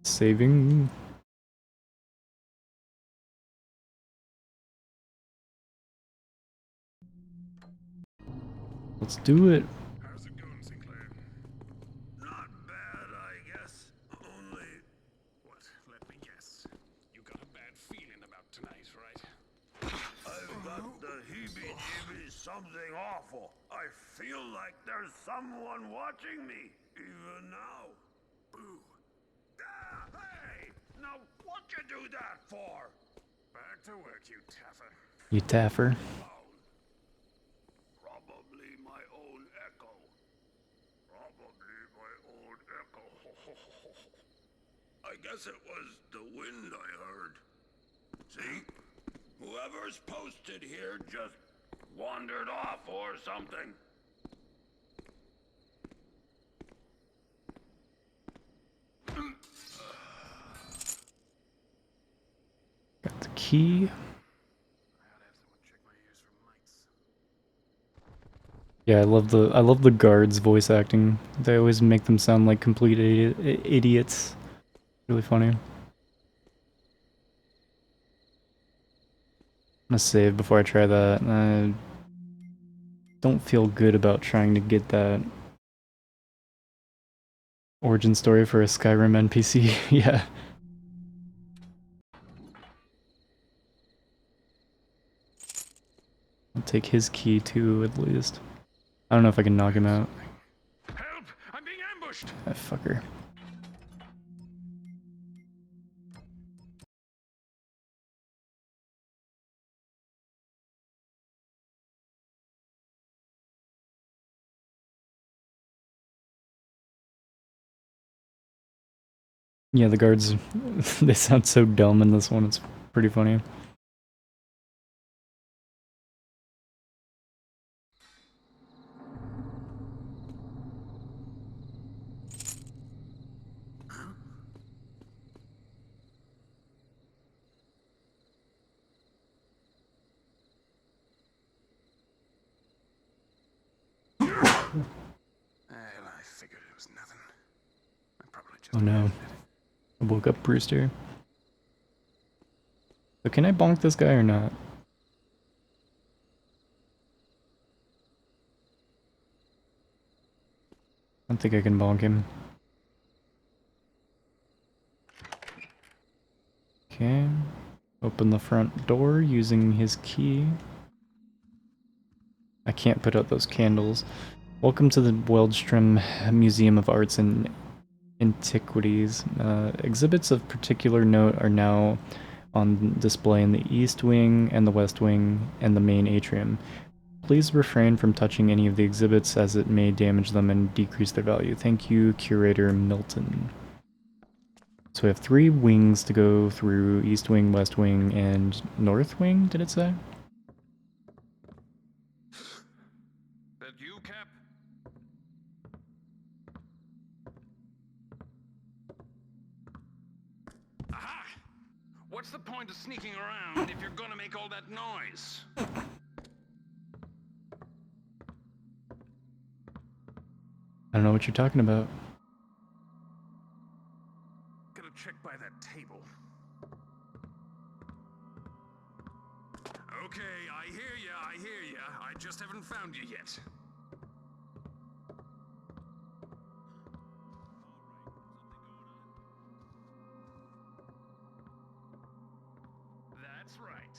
Saving. Let's do it. How's it going, Sinclair? Not bad, I guess. Only... What? Let me guess. You got a bad feeling about tonight, right? I've got the heebie-jeebies, something awful. I feel like there's someone watching me, even now. Boo. Ah, hey! Now what'd you do that for? Back to work, you taffer. You taffer. Probably my own echo. Probably my own echo. I guess it was the wind I heard. See? Whoever's posted here just wandered off or something. Got the key. Yeah, I love the guards' voice acting. They always make them sound like complete idiots. Really funny. I'm gonna save before I try that. I don't feel good about trying to get that origin story for a Skyrim NPC. Yeah. I'll take his key too, at least. I don't know if I can knock him out. Help! I'm being ambushed! That fucker. Yeah, the guards, they sound so dumb in this one, it's pretty funny. I figured it was nothing. I probably just Oh no. I woke up Brewster. So can I bonk this guy or not? I don't think I can bonk him. Okay. Open the front door using his key. I can't put out those candles. Welcome to the Weldstrom Museum of Arts and Antiquities. Exhibits of particular note are now on display in the East Wing and the West Wing and the main atrium. Please refrain from touching any of the exhibits as it may damage them and decrease their value. Thank you, Curator Milton. So we have 3 wings to go through: East Wing, West Wing, and North Wing, did it say? That you, Cap? Aha! What's the point of sneaking around if you're gonna make all that noise? I don't know what you're talking about. Gotta check by that table. Okay, I hear ya. I just haven't found you yet. That's right.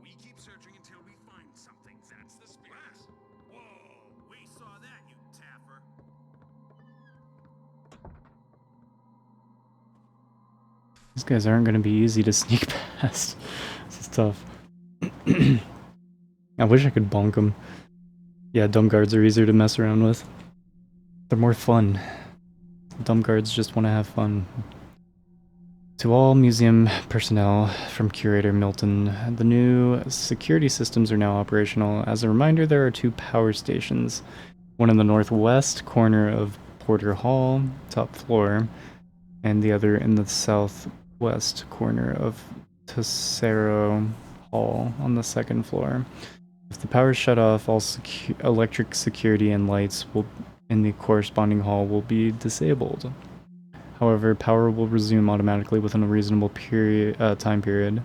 We keep searching until we find something. That's the spirit. Whoa, we saw that, you taffer. These guys aren't going to be easy to sneak past. This is tough. I wish I could bonk them. Yeah, dumb guards are easier to mess around with. They're more fun. Dumb guards just want to have fun. To all museum personnel from Curator Milton, the new security systems are now operational. As a reminder, there are 2 power stations. One in the northwest corner of Porter Hall, top floor, and the other in the southwest corner of Tesoro Hall on the 2nd floor. If the power is shut off, all electric security and lights in the corresponding hall will be disabled. However, power will resume automatically within a reasonable time period.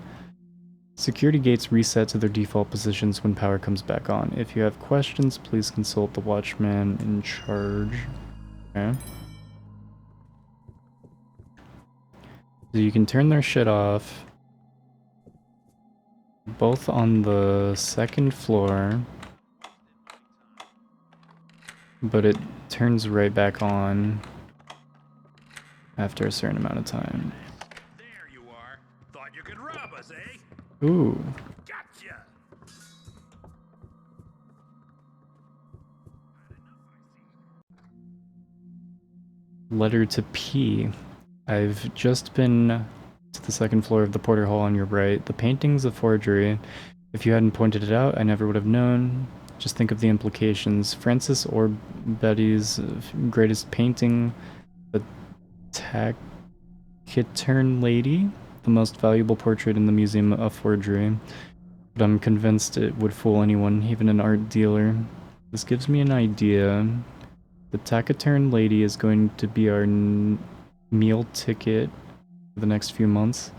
Security gates reset to their default positions when power comes back on. If you have questions, please consult the watchman in charge. Okay. So you can turn their shit off. Both on the 2nd floor. But it turns right back on after a certain amount of time. There you are. Thought you could rob us, eh? Ooh. Gotcha. Letter to P. I've just been to the 2nd floor of the Porter Hall on your right. The painting's a forgery. If you hadn't pointed it out, I never would have known. Just think of the implications. Francis Orbetti's greatest painting, the Taciturn Lady, the most valuable portrait in the Museum of Forgery. But I'm convinced it would fool anyone, even an art dealer. This gives me an idea. The Taciturn Lady is going to be our meal ticket for the next few months.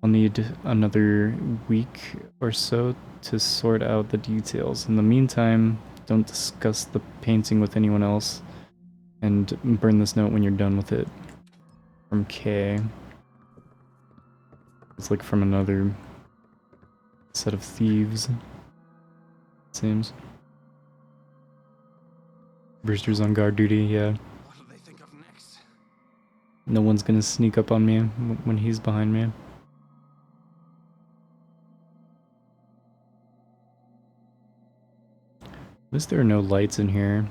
I'll need another week or so to sort out the details. In the meantime, don't discuss the painting with anyone else, and burn this note when you're done with it. From K. It's like from another set of thieves, it seems. Brewster's on guard duty, yeah. What'll they think of next? No one's gonna sneak up on me when he's behind me. At least there are no lights in here.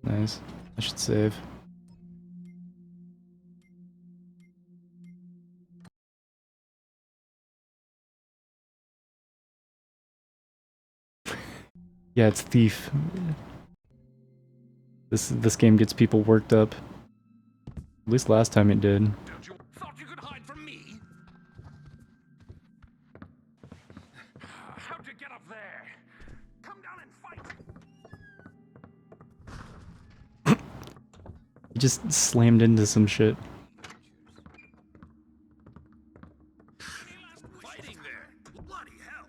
Nice. I should save. Yeah, it's Thief. This game gets people worked up. At least last time it did. Thought you could hide from me? How'd you get up there? Come down and fight! He just slammed into some shit. Fighting there! Bloody hell!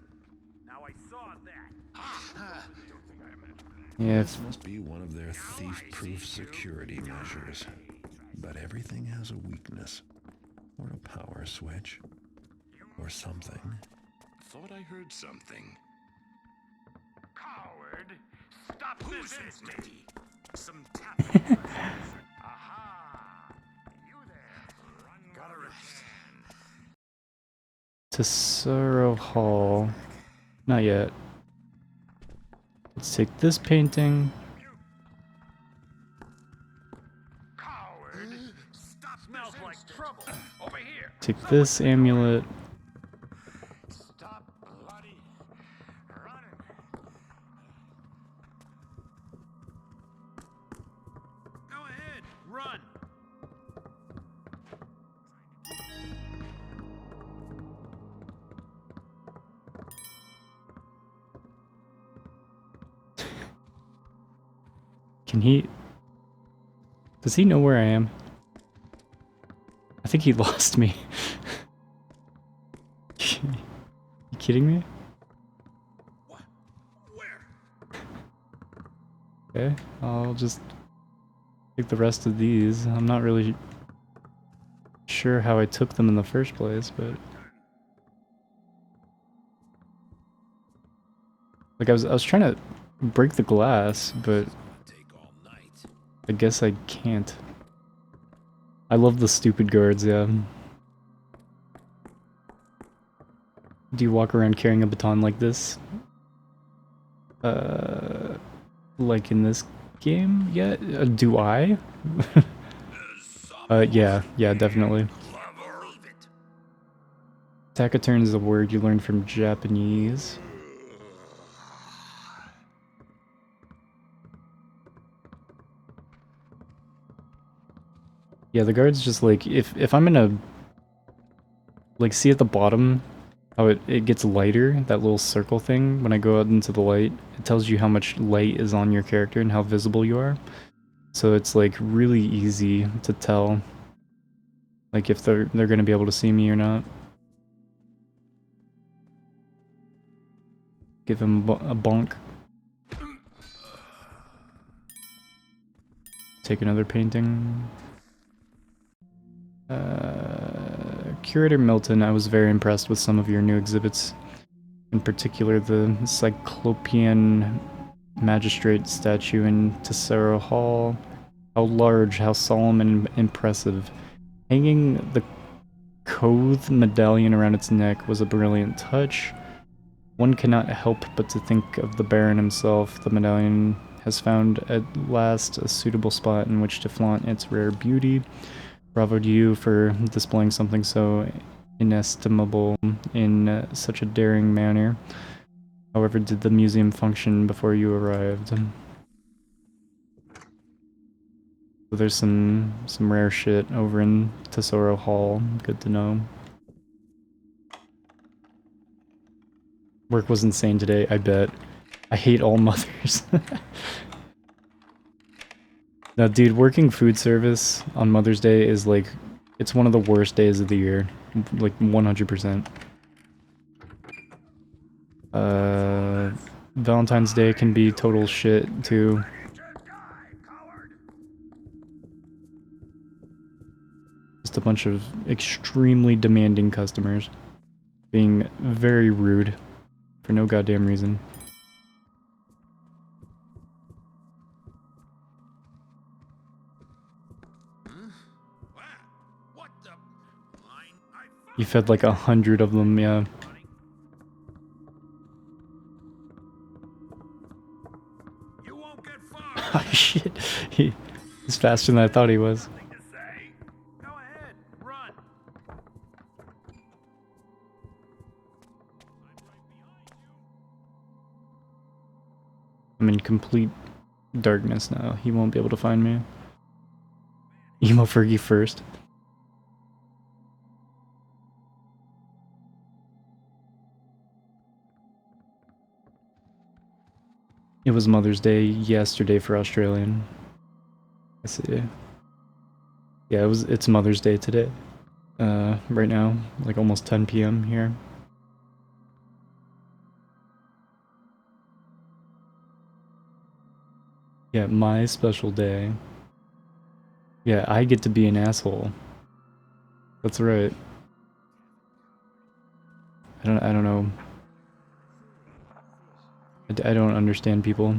Now I saw that. Yeah, This must be one of their thief-proof security measures. But everything has a weakness. Or a power switch. Or something. Thought I heard something. Coward! Stop resisting! Some tapping. Aha! You there! Run. Gotta rest. Tesoro Hall. Not yet. Let's take this painting. Coward! Stop! Smells like trouble. Over here. Take this amulet. Stop bloody running. Go ahead, run. Can he... Does he know where I am? I think he lost me. You kidding me? Okay, I'll just take the rest of these. I'm not really sure how I took them in the first place, but... Like, I was trying to break the glass, but... I guess I can't. I love the stupid guards, yeah. Do you walk around carrying a baton like this? Like in this game yet? Do I? Yeah, definitely. Taciturn is a word you learn from Japanese. Yeah, the guards just like, if I'm gonna, like, see at the bottom how it gets lighter, that little circle thing, when I go out into the light, it tells you how much light is on your character and how visible you are. So it's like really easy to tell, like, if they're gonna be able to see me or not. Give him a bonk. Take another painting. Curator Milton, I was very impressed with some of your new exhibits. In particular, the Cyclopean Magistrate statue in Tesoro Hall. How large, how solemn and impressive. Hanging the Koth medallion around its neck was a brilliant touch. One cannot help but to think of the Baron himself. The medallion has found at last a suitable spot in which to flaunt its rare beauty. Bravo to you for displaying something so inestimable in such a daring manner. However, did the museum function before you arrived? So there's some rare shit over in Tesoro Hall. Good to know. Work was insane today, I bet. I hate all mothers. No, dude, working food service on Mother's Day is like, it's one of the worst days of the year. Like, 100%. Valentine's Day can be total shit, too. Just a bunch of extremely demanding customers. Being very rude. For no goddamn reason. You fed like 100 of them, yeah. Oh shit, he's faster than I thought he was. I'm in complete darkness now. He won't be able to find me. Emo Fergie first. It was Mother's Day yesterday for Australian. I see. Yeah, it's Mother's Day today. Right now, like almost 10 p.m. here. Yeah, my special day. Yeah, I get to be an asshole. That's right. I don't know. I don't understand people.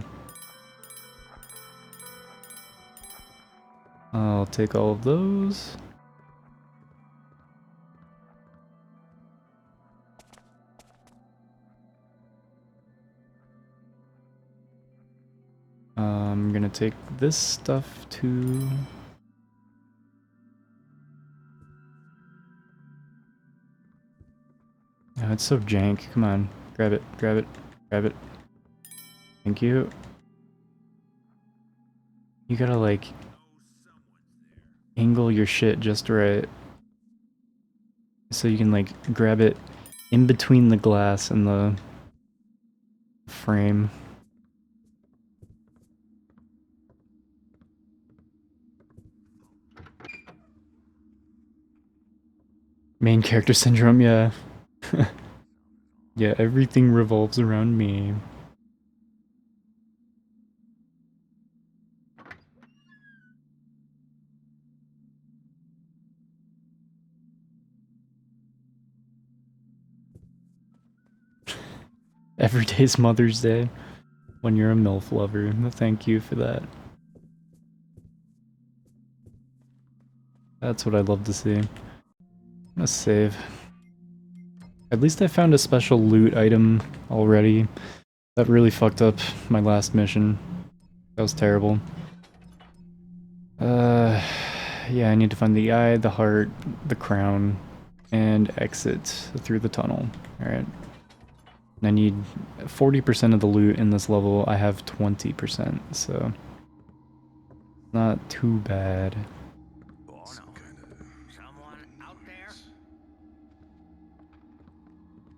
I'll take all of those. I'm gonna take this stuff too. Oh, it's so jank. Come on. Grab it, grab it, grab it. Thank you. You gotta like angle your shit just right. So you can like grab it in between the glass and the frame. Main character syndrome, yeah. Yeah, everything revolves around me. Every day's Mother's Day when you're a MILF lover. Thank you for that. That's what I love to see. I'm gonna save. At least I found a special loot item already. That really fucked up my last mission. That was terrible. Yeah, I need to find the eye, the heart, the crown, and exit through the tunnel. Alright. I need 40% of the loot in this level. I have 20%, so not too bad.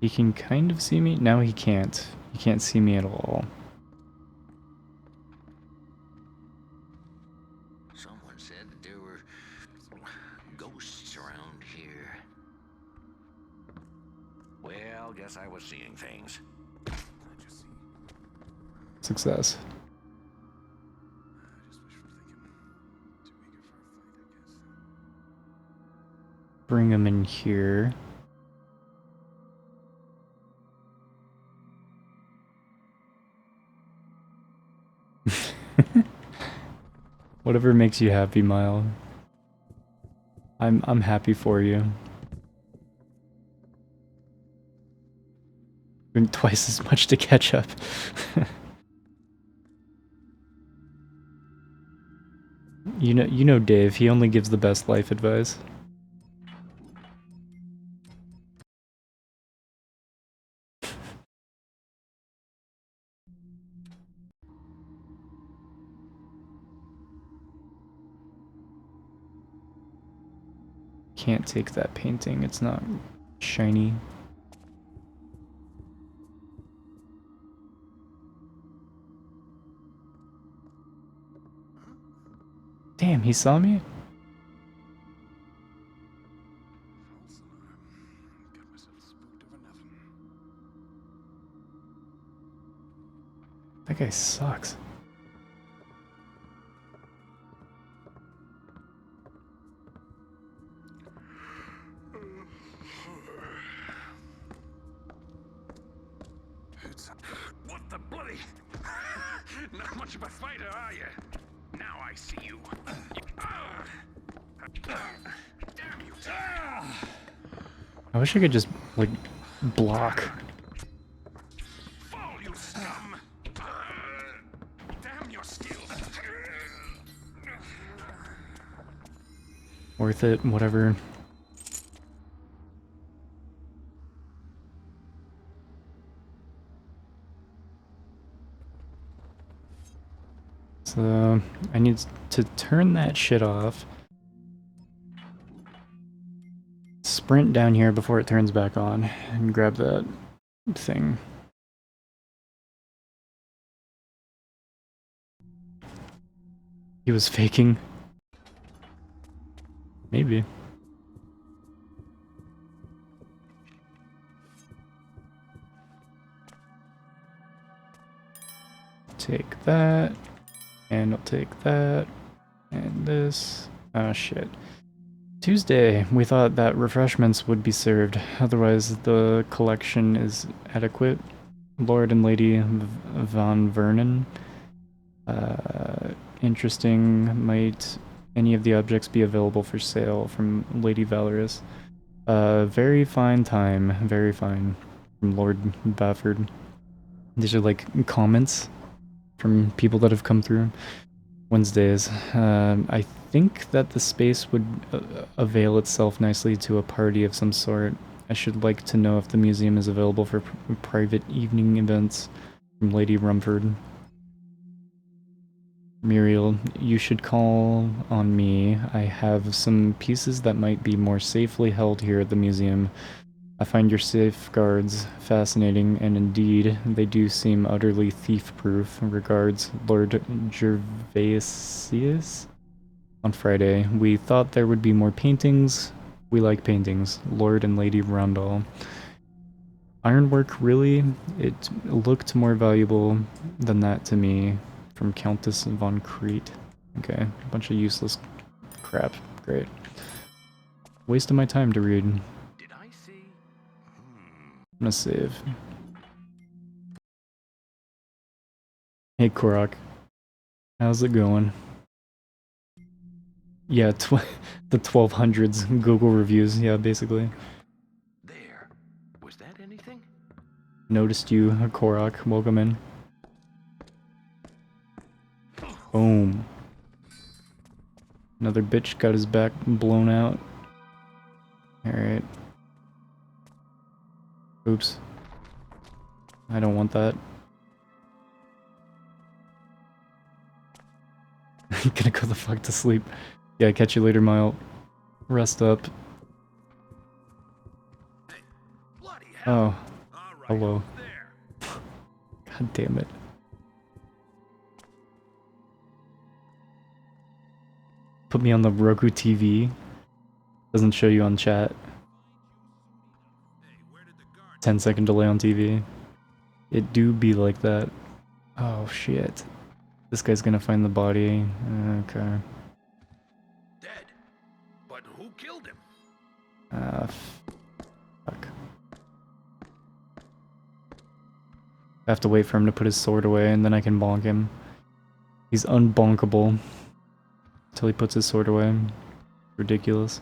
He can kind of see me. Now he can't. He can't see me at all. Someone said that there were ghosts around here. Well, guess I was seeing things. Success. Bring him in here. Whatever makes you happy, Mile. I'm happy for you. Doing twice as much to catch up. You know Dave, he only gives the best life advice. Can't take that painting, it's not shiny. Damn, he saw me? That guy sucks. What the bloody? Not much of a fighter, are you? Now I see you. Damn you! I wish I could just, like, block. Fall, you scum! Damn your skills! Worth it, whatever. So, I need to turn that shit off. Sprint down here before it turns back on and grab that thing. He was faking. Maybe. Take that, and I'll take that, and this. Oh shit. Tuesday, we thought that refreshments would be served, otherwise the collection is adequate. Lord and Lady Von Vernon. Interesting. Might any of the objects be available for sale from Lady Valorous? Very fine time. Very fine. From Lord Bafford. These are like comments from people that have come through. Wednesdays. I think that the space would avail itself nicely to a party of some sort. I should like to know if the museum is available for private evening events. From Lady Rumford. Muriel, you should call on me. I have some pieces that might be more safely held here at the museum. I find your safeguards fascinating, and indeed, they do seem utterly thief-proof. Regards, Lord Gervasius? On Friday, we thought there would be more paintings. We like paintings. Lord and Lady Rondall. Ironwork, really? It looked more valuable than that to me. From Countess von Crete. Okay, a bunch of useless crap. Great. Waste of my time to read. I'm gonna save. Hey Korok. How's it going? Yeah, the 1200s Google reviews, yeah, basically. There. Was that anything? Noticed you, Korok. Welcome in. Boom. Another bitch got his back blown out. Alright. Oops. I don't want that. I'm gonna go the fuck to sleep. Yeah, catch you later, Mile. Rest up. Oh. Hello. God damn it. Put me on the Roku TV. Doesn't show you on chat. 10-second delay on TV. It do be like that. Oh shit. This guy's gonna find the body. Okay. Dead. But who killed him? Fuck. I have to wait for him to put his sword away and then I can bonk him. He's unbonkable. Until he puts his sword away. Ridiculous.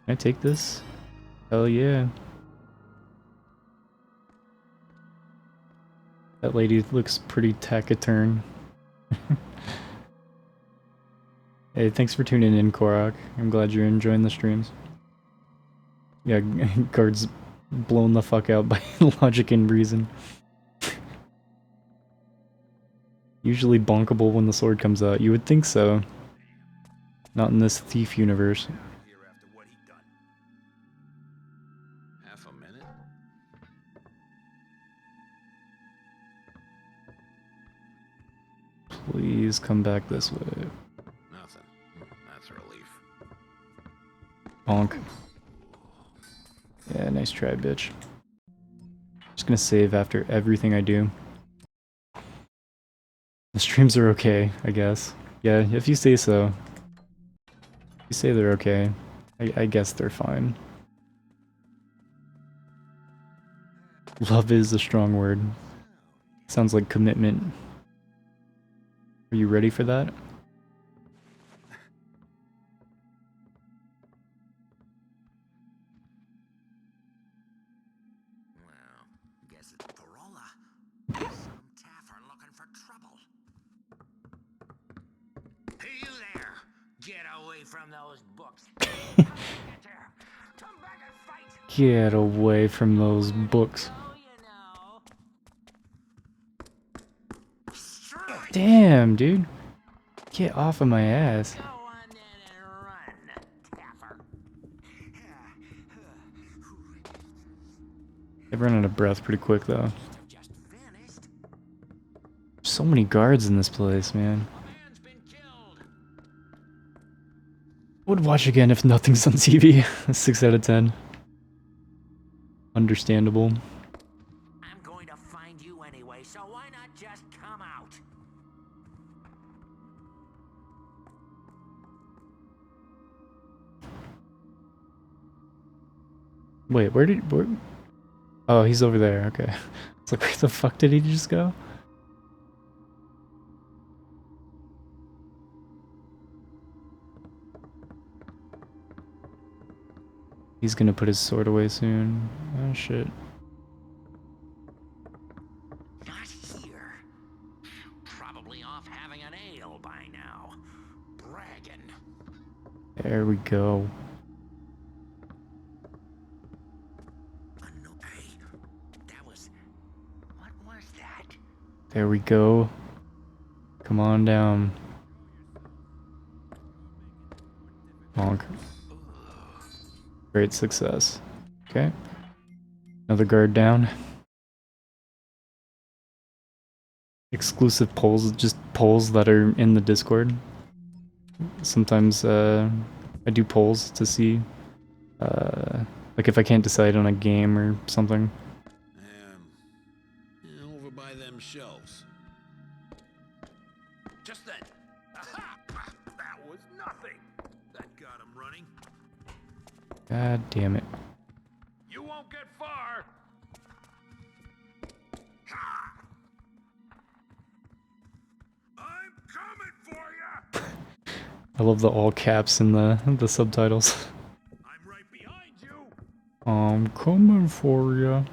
Can I take this? Hell yeah. That lady looks pretty taciturn. Hey, thanks for tuning in, Korok. I'm glad you're enjoying the streams. Yeah, guards blown the fuck out by logic and reason. Usually bonkable when the sword comes out. You would think so. Not in this thief universe. Half a minute? Please come back this way. Nothing. That's a relief. Bonk. Yeah, nice try, bitch. Just gonna save after everything I do. The streams are okay, I guess. Yeah, if you say so. If you say they're okay, I guess they're fine. Love is a strong word. Sounds like commitment. Are you ready for that? Guess it's Corolla. Some taffer looking for trouble. Hey, you there! Get away from those books. Get there. Come back and fight. Get away from those books. Damn, dude. Get off of my ass. They run out of breath pretty quick, though. So many guards in this place, man. would watch again if nothing's on TV. 6 out of 10. Understandable. I'm going to find you anyway, so why not just come out? Wait, where? Oh, he's over there. Okay. It's like, where the fuck did he just go? He's gonna put his sword away soon. Oh shit. Not here. Probably off having an ale by now. Bragging. There we go. There we go. Come on down. Bonk. Great success. Okay. Another guard down. Exclusive polls, just polls that are in the Discord. Sometimes I do polls to see like if I can't decide on a game or something. Over by them shelves. Just then. Aha! That was nothing. That got him running. God damn it. You won't get far. I'm coming for you. I love the all caps in the subtitles. I'm right behind you. I'm coming for ya.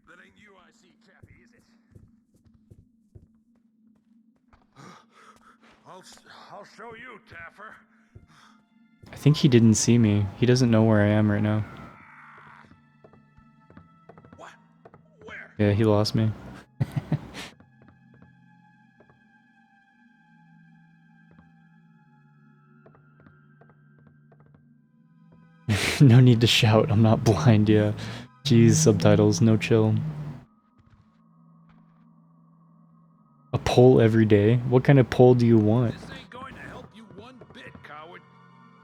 That ain't you I see, Cappy, is it? I'll show you, Taffer. I think he didn't see me. He doesn't know where I am right now. What? Where? Yeah, he lost me. No need to shout, I'm not blind, yeah. Jeez, subtitles, no chill. A poll every day? What kind of poll do you want? This ain't going to help you one bit, coward.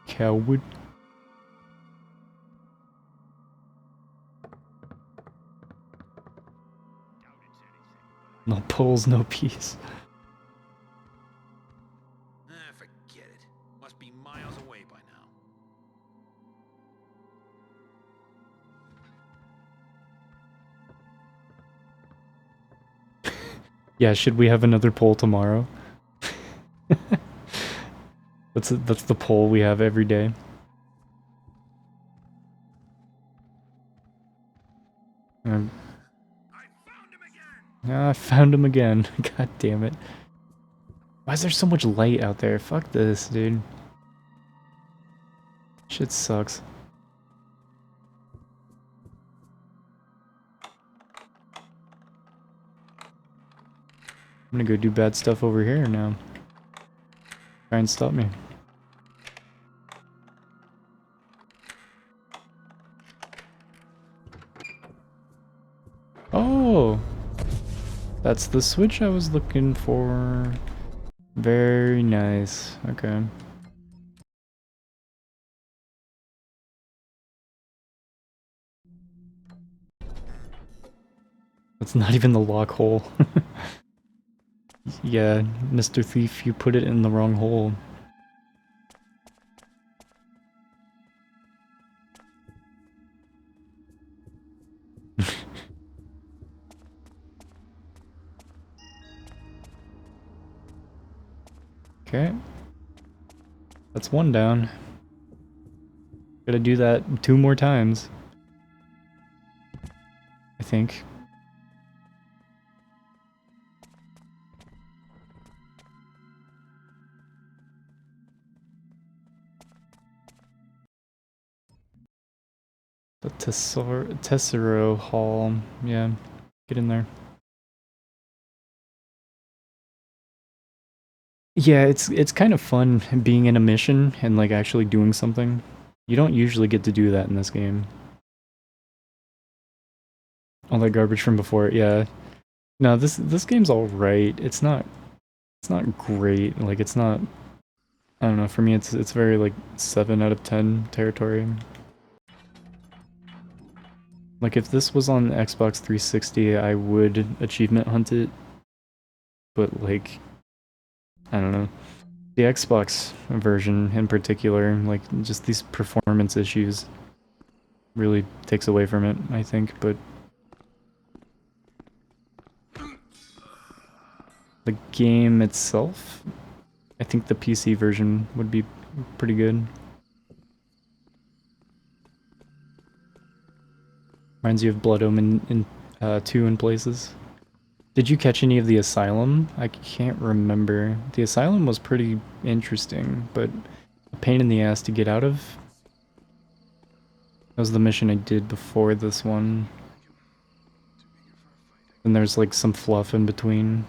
Coward? No polls, no peace. Forget it. Must be miles away by now. Yeah, should we have another poll tomorrow? That's the poll we have every day. I found him again. God damn it. Why is there so much light out there? Fuck this, dude. Shit sucks. I'm gonna go do bad stuff over here now. Try and stop me. Oh! That's the switch I was looking for. Very nice. Okay. That's not even the lock hole. Yeah, Mr. Thief, you put it in the wrong hole. Okay. That's one down. Gotta do that 2 more times. I think. The Tessero Hall. Yeah, get in there. Yeah, it's kind of fun being in a mission and like actually doing something. You don't usually get to do that in this game. All that garbage from before, yeah. No, this game's all right. It's not great. Like it's not I don't know, for me it's very like 7 out of 10 territory. Like if this was on Xbox 360, I would achievement hunt it. But like, I don't know. The Xbox version in particular, like just these performance issues really takes away from it, I think, but the game itself, I think the PC version would be pretty good. Reminds you of Blood Omen 2 in places. Did you catch any of the Asylum? I can't remember. The Asylum was pretty interesting, but a pain in the ass to get out of. That was the mission I did before this one. And there's like some fluff in between.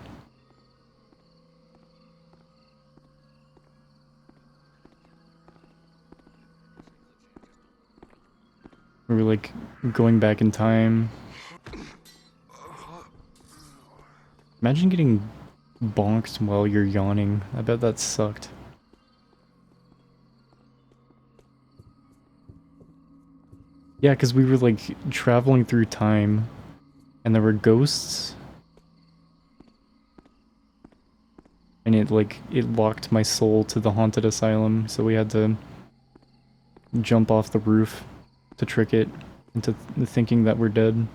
We were like going back in time. Imagine getting bonked while you're yawning. I bet that sucked. Yeah, because we were like traveling through time and there were ghosts. And it locked my soul to the haunted asylum, so we had to jump off the roof to trick it into thinking that we're dead.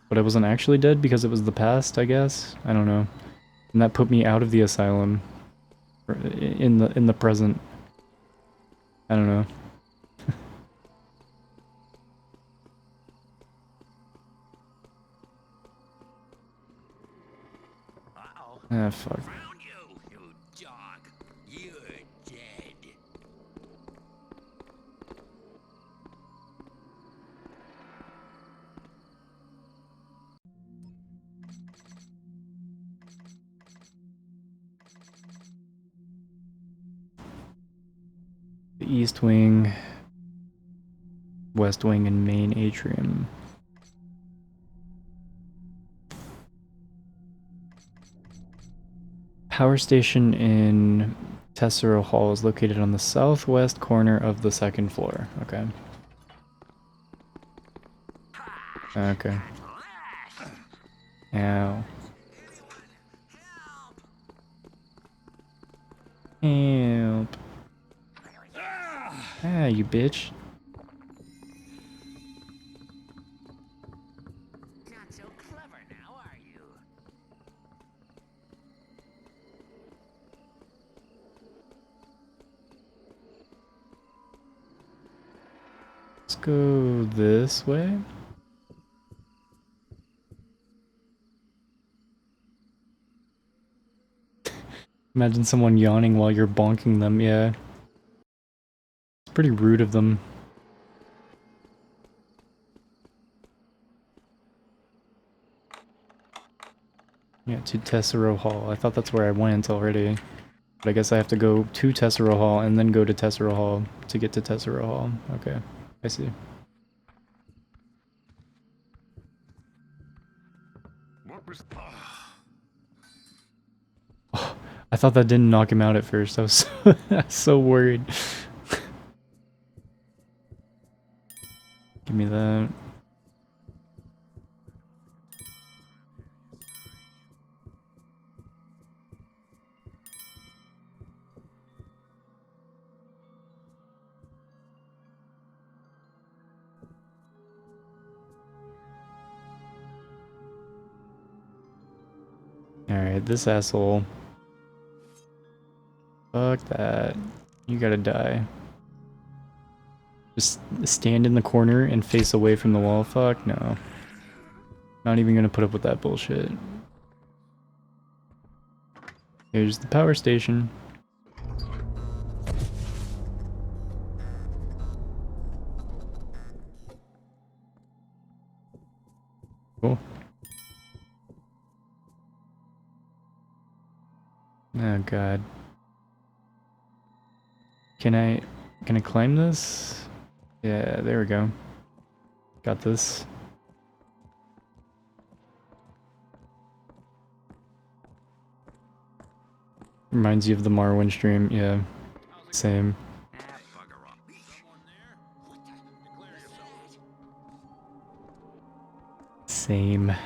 But I wasn't actually dead because it was the past, I guess. I don't know. And that put me out of the asylum in the present. I don't know. Ah, fuck. The East Wing, West Wing, and Main Atrium. Power station in Tessero Hall is located on the southwest corner of the second floor. Okay. Okay. Ow. Help. Ah, you bitch. Not so clever now, are you? Let's go this way. Imagine someone yawning while you're bonking them, yeah. It's pretty rude of them. Yeah, to Tessero Hall. I thought that's where I went already. But I guess I have to go to Tessero Hall and then go to Tessero Hall to get to Tessero Hall. Okay, I see. What was... Oh, I thought that didn't knock him out at first. I was so worried. Give me that. Alright, this asshole. Fuck that. You gotta die. Just stand in the corner and face away from the wall. Fuck no. Not even gonna put up with that bullshit. Here's the power station. Cool. Oh god. Can I climb this? Yeah, there we go. Got this. Reminds you of the Morrowind stream, yeah. Same. Same. At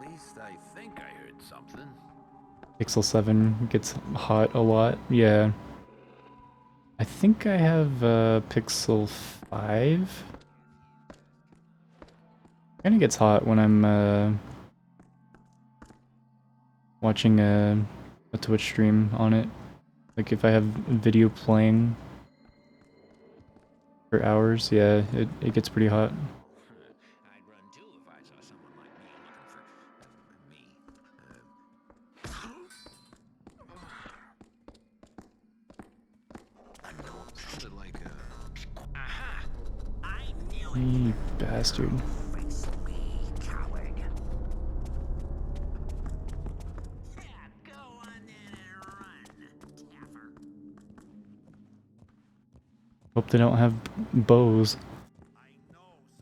least I think I heard something. Pixel 7 gets hot a lot, yeah. I think I have Pixel 5. Kinda gets hot when I'm watching a Twitch stream on it. Like if I have video playing for hours, yeah, it gets pretty hot. You bastard. Hope they don't have bows.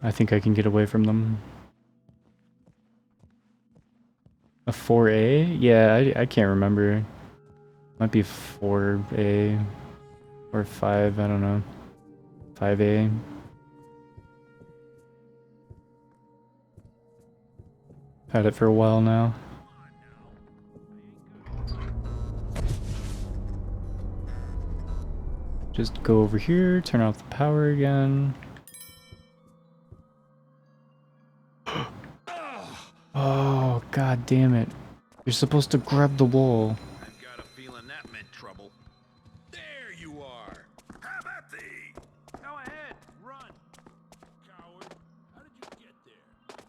I think I can get away from them. A 4A? Yeah, I can't remember. Might be 4A or 5, I don't know. 5A. Had it for a while now. Just go over here, turn off the power again. Oh, god damn it. You're supposed to grab the wall. I've got a feeling that meant trouble. There you are. How about thee? Go ahead, run. Coward. How did you get there?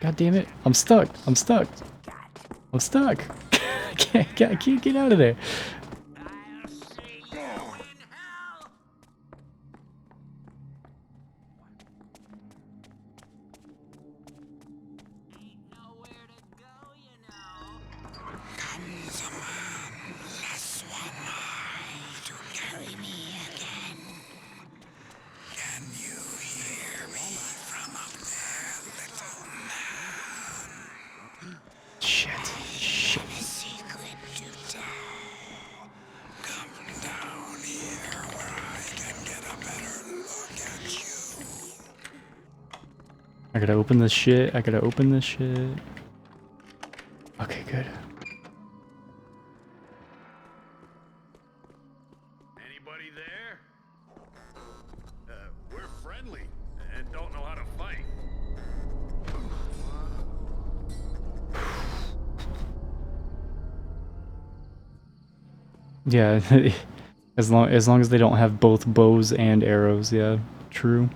God damn it. I'm stuck. I'm stuck. I'm stuck. I can't get out of there. I gotta open this shit. I gotta open this shit. Okay, good. Anybody there? We're friendly and don't know how to fight. Yeah, as long as they don't have both bows and arrows, yeah, true.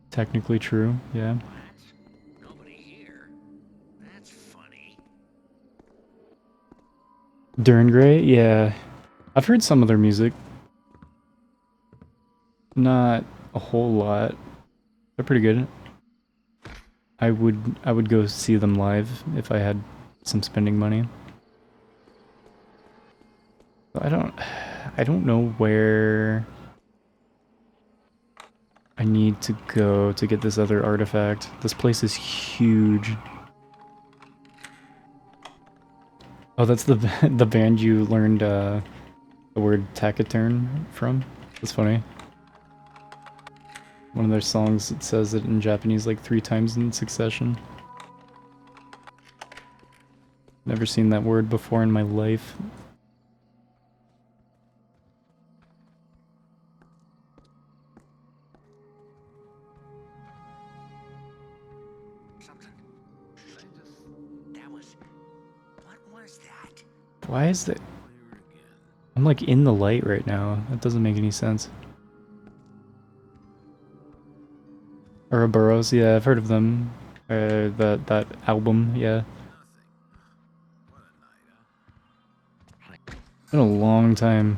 Technically true, yeah. Duran Gray, yeah. I've heard some of their music. Not a whole lot. They're pretty good. I would go see them live if I had some spending money. I don't know where I need to go to get this other artifact. This place is huge. Oh, that's the band you learned the word taciturn from? That's funny. One of their songs, it says it in Japanese like 3 times in succession. Never seen that word before in my life. Why is that? I'm like in the light right now. That doesn't make any sense. Ouroboros, yeah, I've heard of them. That album, yeah. It's been a long time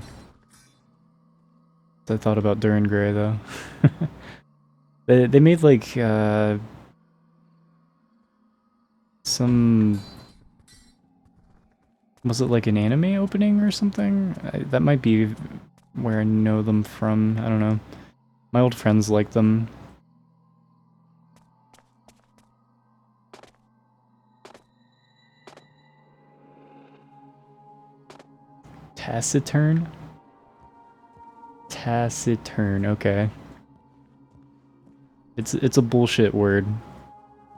since I thought about Duran Gray though. They made like some. Was it like an anime opening or something? That might be where I know them from. I don't know. My old friends like them. Taciturn? Taciturn, okay. It's a bullshit word.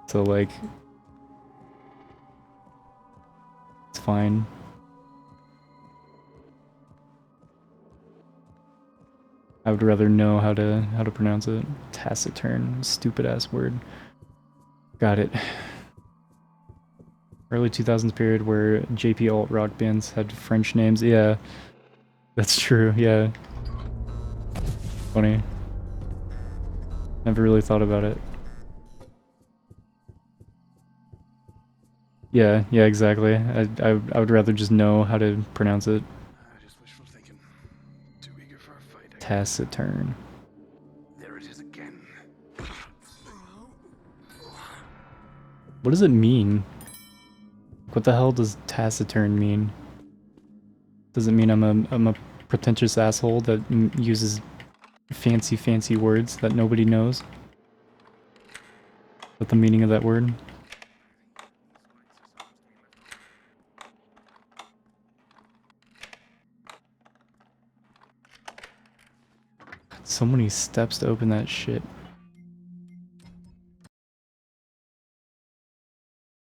So like it's fine. I would rather know how to pronounce it. Taciturn, stupid ass word. Got it. Early 2000s period where JP alt rock bands had French names. Yeah, that's true. Yeah. Funny. Never really thought about it. Yeah, yeah, exactly. I would rather just know how to pronounce it. Taciturn. There it is again. What does it mean? What the hell does taciturn mean? Does it mean I'm a pretentious asshole that uses fancy words that nobody knows? What the meaning of that word? So many steps to open that shit.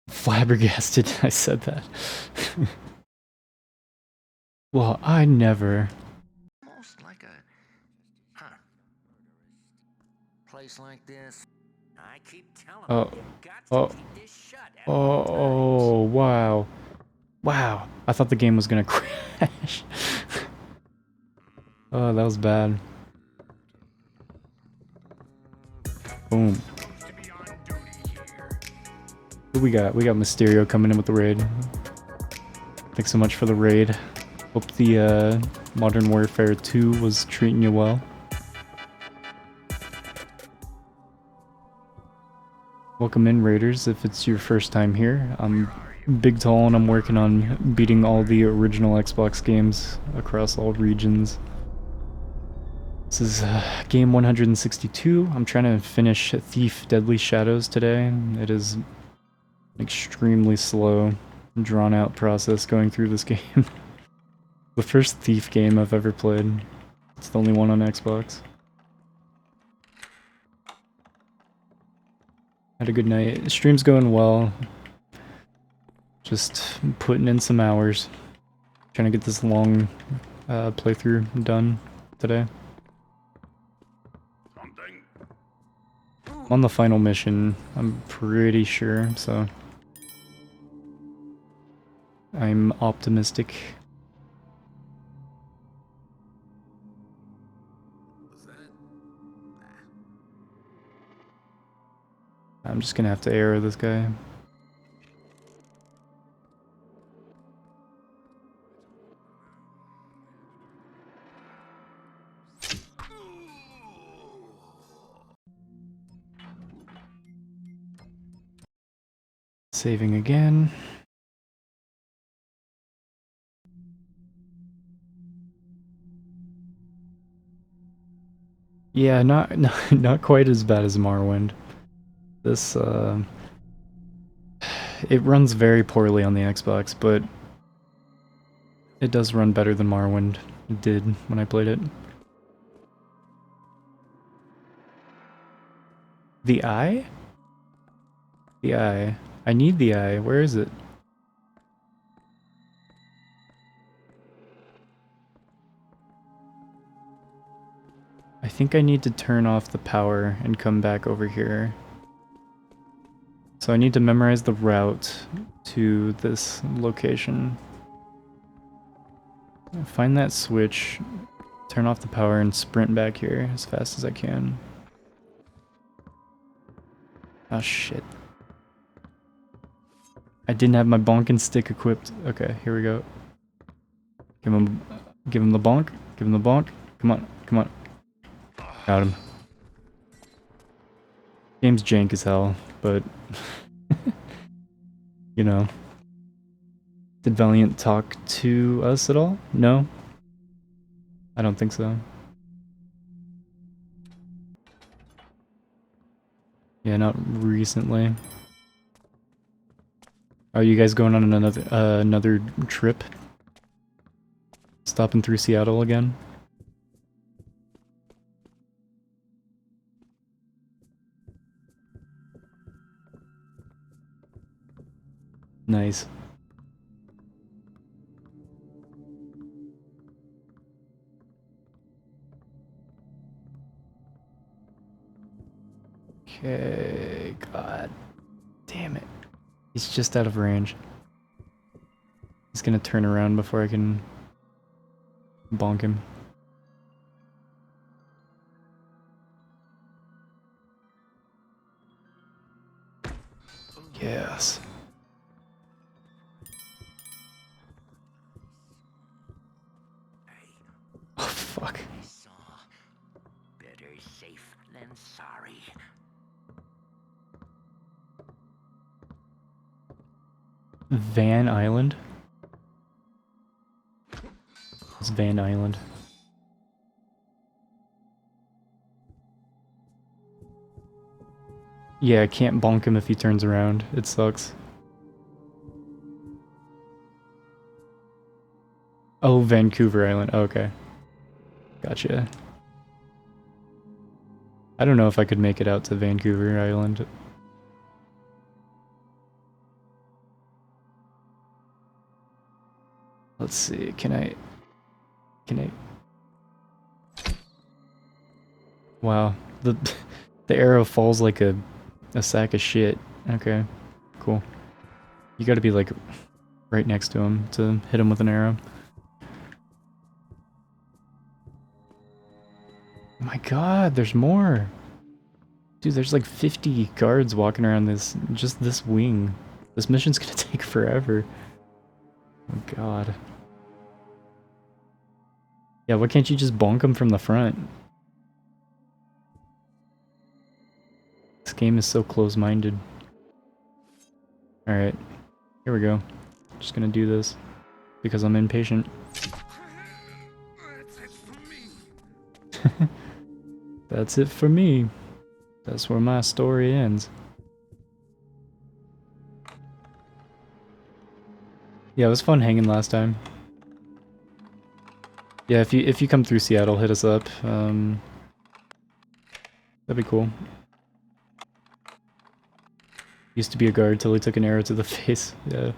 Flabbergasted, I said that. Well, I never. Almost like a... Huh. Place like this. I keep telling you, Oh, wow. Wow, I thought the game was gonna crash. Oh, that was bad. Boom. Who we got? We got Mysterio coming in with the raid. Thanks so much for the raid. Hope the Modern Warfare 2 was treating you well. Welcome in, Raiders, if it's your first time here. I'm Big Tall and I'm working on beating all the original Xbox games across all regions. This is game 162. I'm trying to finish Thief Deadly Shadows today. It is an extremely slow, drawn-out process going through this game. The first Thief game I've ever played. It's the only one on Xbox. Had a good night. Stream's going well. Just putting in some hours. Trying to get this long playthrough done today. I'm on the final mission, I'm pretty sure, so I'm optimistic. I'm just gonna have to arrow this guy. Saving again. Yeah, not quite as bad as Morrowind. This it runs very poorly on the Xbox, but it does run better than Morrowind did when I played it. The eye? The eye. I need the eye. Where is it? I think I need to turn off the power and come back over here. So I need to memorize the route to this location. Find that switch, turn off the power, and sprint back here as fast as I can. Oh shit. I didn't have my bonking stick equipped. Okay, here we go. Give him the bonk. Give him the bonk. Come on, come on. Got him. Game's jank as hell, but you know. Did Valiant talk to us at all? No? I don't think so. Yeah, not recently. Are you guys going on another trip? Stopping through Seattle again. Nice. Okay, god damn it. He's just out of range. He's gonna turn around before I can bonk him. Yes. Oh, fuck. Better safe than sorry. Van Island? It's Van Island. Yeah, I can't bonk him if he turns around. It sucks. Oh, Vancouver Island. Okay. Gotcha. I don't know if I could make it out to Vancouver Island. Let's see, can I... Wow, the arrow falls like a sack of shit. Okay, cool. You gotta be like right next to him to hit him with an arrow. Oh my god, there's more! Dude, there's like 50 guards walking around just this wing. This mission's gonna take forever. Oh god. Yeah, why can't you just bonk him from the front? This game is so close-minded. Alright, here we go. Just gonna do this because I'm impatient. That's it for me. That's where my story ends. Yeah, it was fun hanging last time. Yeah, if you come through Seattle, hit us up. That'd be cool. Used to be a guard till he took an arrow to the face. Yeah.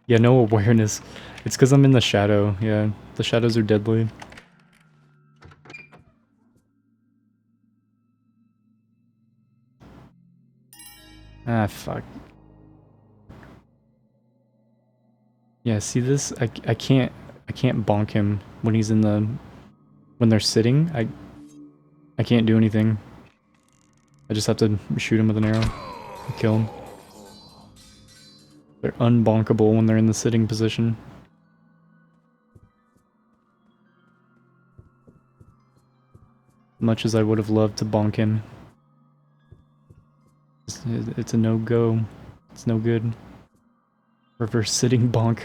Yeah, no awareness. It's because I'm in the shadow. Yeah, the shadows are deadly. Ah, fuck. Yeah, see this? I can't bonk him when he's in when they're sitting. I can't do anything. I just have to shoot him with an arrow and kill him. They're unbonkable when they're in the sitting position. Much as I would have loved to bonk him. It's a no-go. It's no good. Reverse sitting bonk.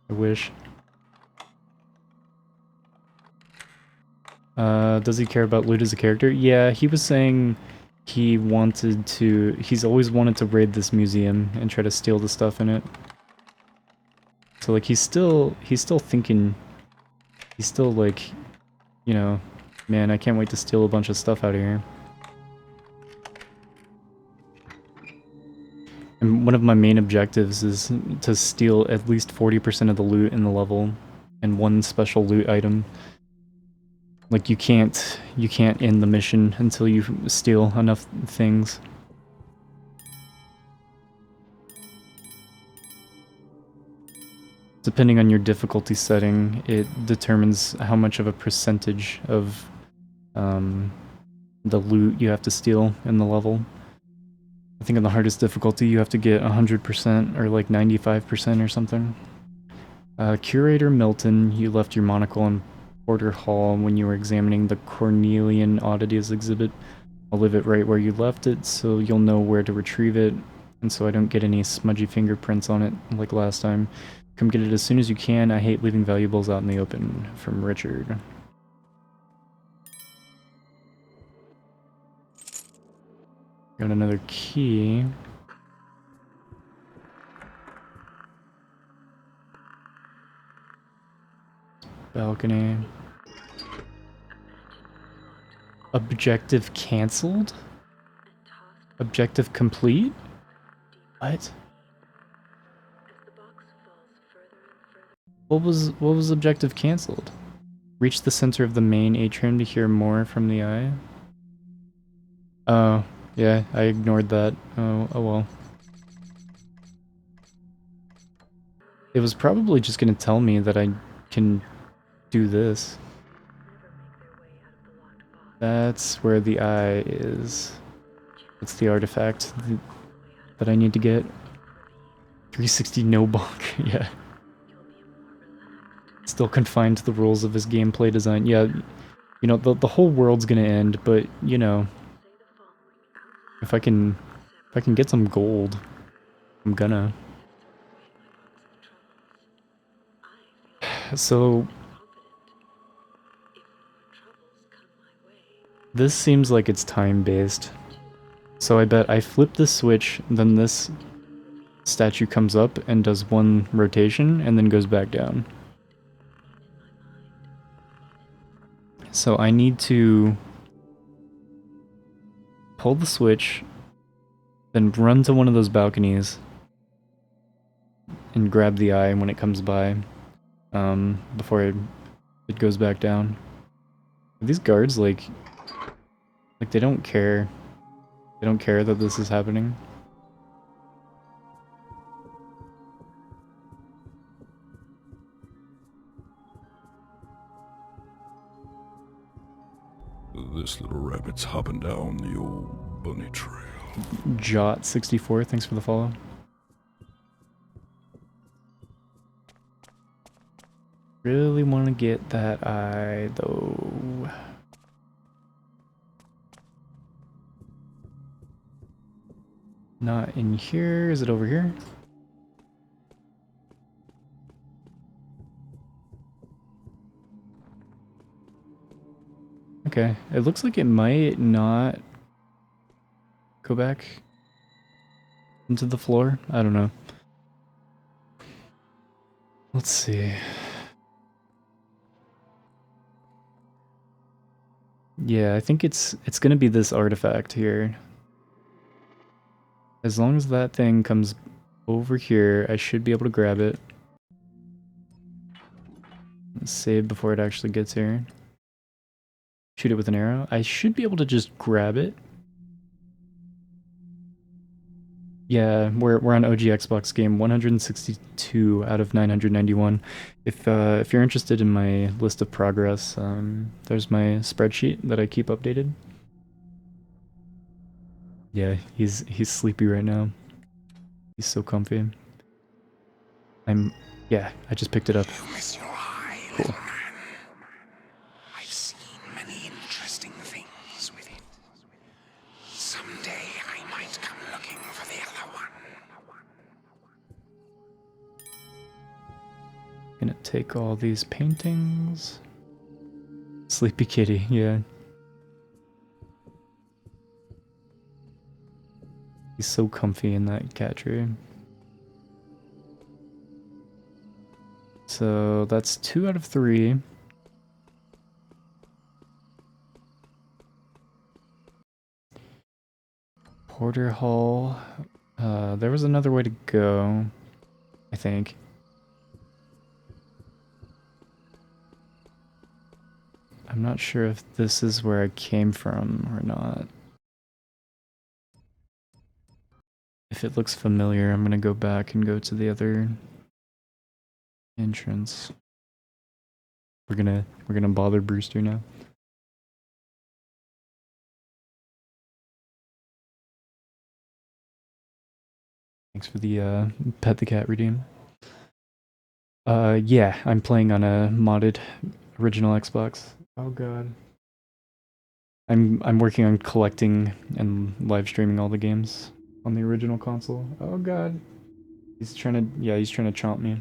I wish. Does he care about loot as a character? Yeah, he was saying he's always wanted to raid this museum and try to steal the stuff in it. So like he's still thinking, he's still like, you know, man, I can't wait to steal a bunch of stuff out of here. And one of my main objectives is to steal at least 40% of the loot in the level and one special loot item. Like you can't end the mission until you steal enough things. Depending on your difficulty setting, it determines how much of a percentage of the loot you have to steal in the level. I think on the hardest difficulty you have to get 100% or like 95% or something. Curator Milton, you left your monocle in Porter Hall when you were examining the Cornelian Oddities exhibit. I'll leave it right where you left it so you'll know where to retrieve it and so I don't get any smudgy fingerprints on it like last time. Come get it as soon as you can. I hate leaving valuables out in the open. From Richard. Got another key. Balcony. Objective cancelled? Objective complete? What? What was objective cancelled? Reach the center of the main atrium to hear more from the eye. Oh, yeah, I ignored that. Oh well. It was probably just gonna tell me that I can do this. That's where the eye is. That's the artifact that I need to get. 360 no bonk, yeah. Still confined to the rules of his gameplay design. Yeah, you know, the whole world's gonna end, but, you know, if I can get some gold, I'm gonna. So this seems like it's time-based. So I bet I flip the switch, then this statue comes up and does one rotation and then goes back down. So I need to pull the switch, then run to one of those balconies and grab the eye when it comes by, before it goes back down. These guards, like they don't care. They don't care that this is happening. This little rabbit's hopping down the old bunny trail. Jot64, thanks for the follow. Really want to get that eye, though. Not in here. Is it over here? Okay, it looks like it might not go back into the floor. I don't know. Let's see. Yeah, I think it's gonna be this artifact here. As long as that thing comes over here, I should be able to grab it. Let's save before it actually gets here. Shoot it with an arrow. I should be able to just grab it. Yeah, we're on OG Xbox game 162 out of 991. If you're interested in my list of progress, there's my spreadsheet that I keep updated. Yeah, he's sleepy right now. He's so comfy. Yeah, I just picked it up. You miss your eye, cool. little man. I've seen many interesting things with it. Someday I might come looking for the other one. Gonna take all these paintings. Sleepy kitty, yeah. He's so comfy in that cat tree. So that's 2 out of 3. Porter Hall. There was another way to go, I think. I'm not sure if this is where I came from or not. If it looks familiar, I'm gonna go back and go to the other entrance. We're gonna bother Brewster now. Thanks for the pet the cat redeem. Yeah, I'm playing on a modded original Xbox. Oh god. I'm working on collecting and live streaming all the games on the original console. Oh god. He's trying to chomp me.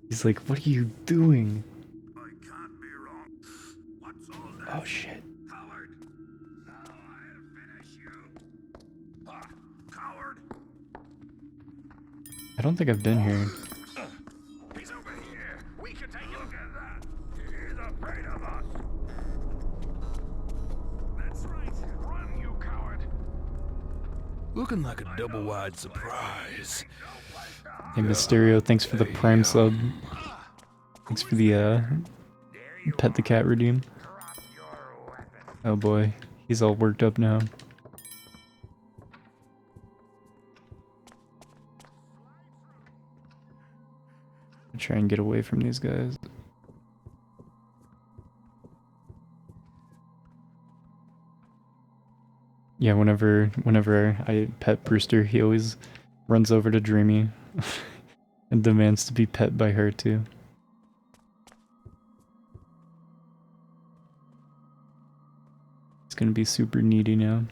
He's like, what are you doing? I can't be wrong. What's all that? Oh shit. Coward! Now I'll finish you! Ah, coward! I don't think I've been here. He's over here! We can take a look at that! He's afraid of us! That's right! Run, you coward! Looking like a double-wide surprise. Hey Mysterio, thanks for the Prime sub. Thanks for the Pet the Cat redeem. Oh boy, he's all worked up now. Try and get away from these guys. Yeah, whenever I pet Brewster, he always runs over to Dreamy and demands to be pet by her too. He's gonna be super needy now.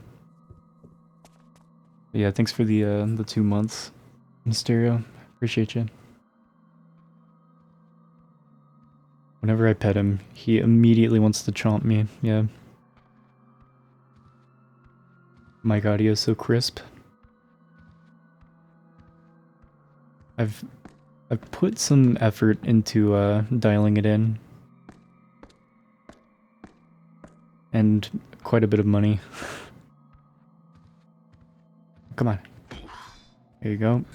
But yeah, thanks for the 2 months, Mysterio. Appreciate you. Whenever I pet him, he immediately wants to chomp me. Yeah. Mic audio is so crisp. I've put some effort into dialing it in. And quite a bit of money. Come on. There you go.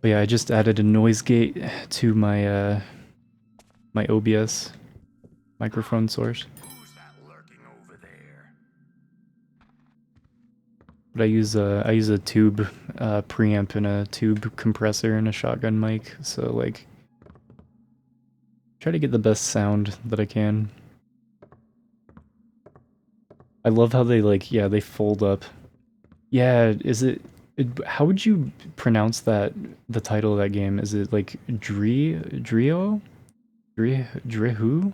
But yeah, I just added a noise gate to my my OBS microphone source. But I use a tube preamp and a tube compressor and a shotgun mic, so like try to get the best sound that I can. I love how they like, yeah, they fold up. Yeah, is it how would you pronounce that, the title of that game? Is it like Drio? Drehu?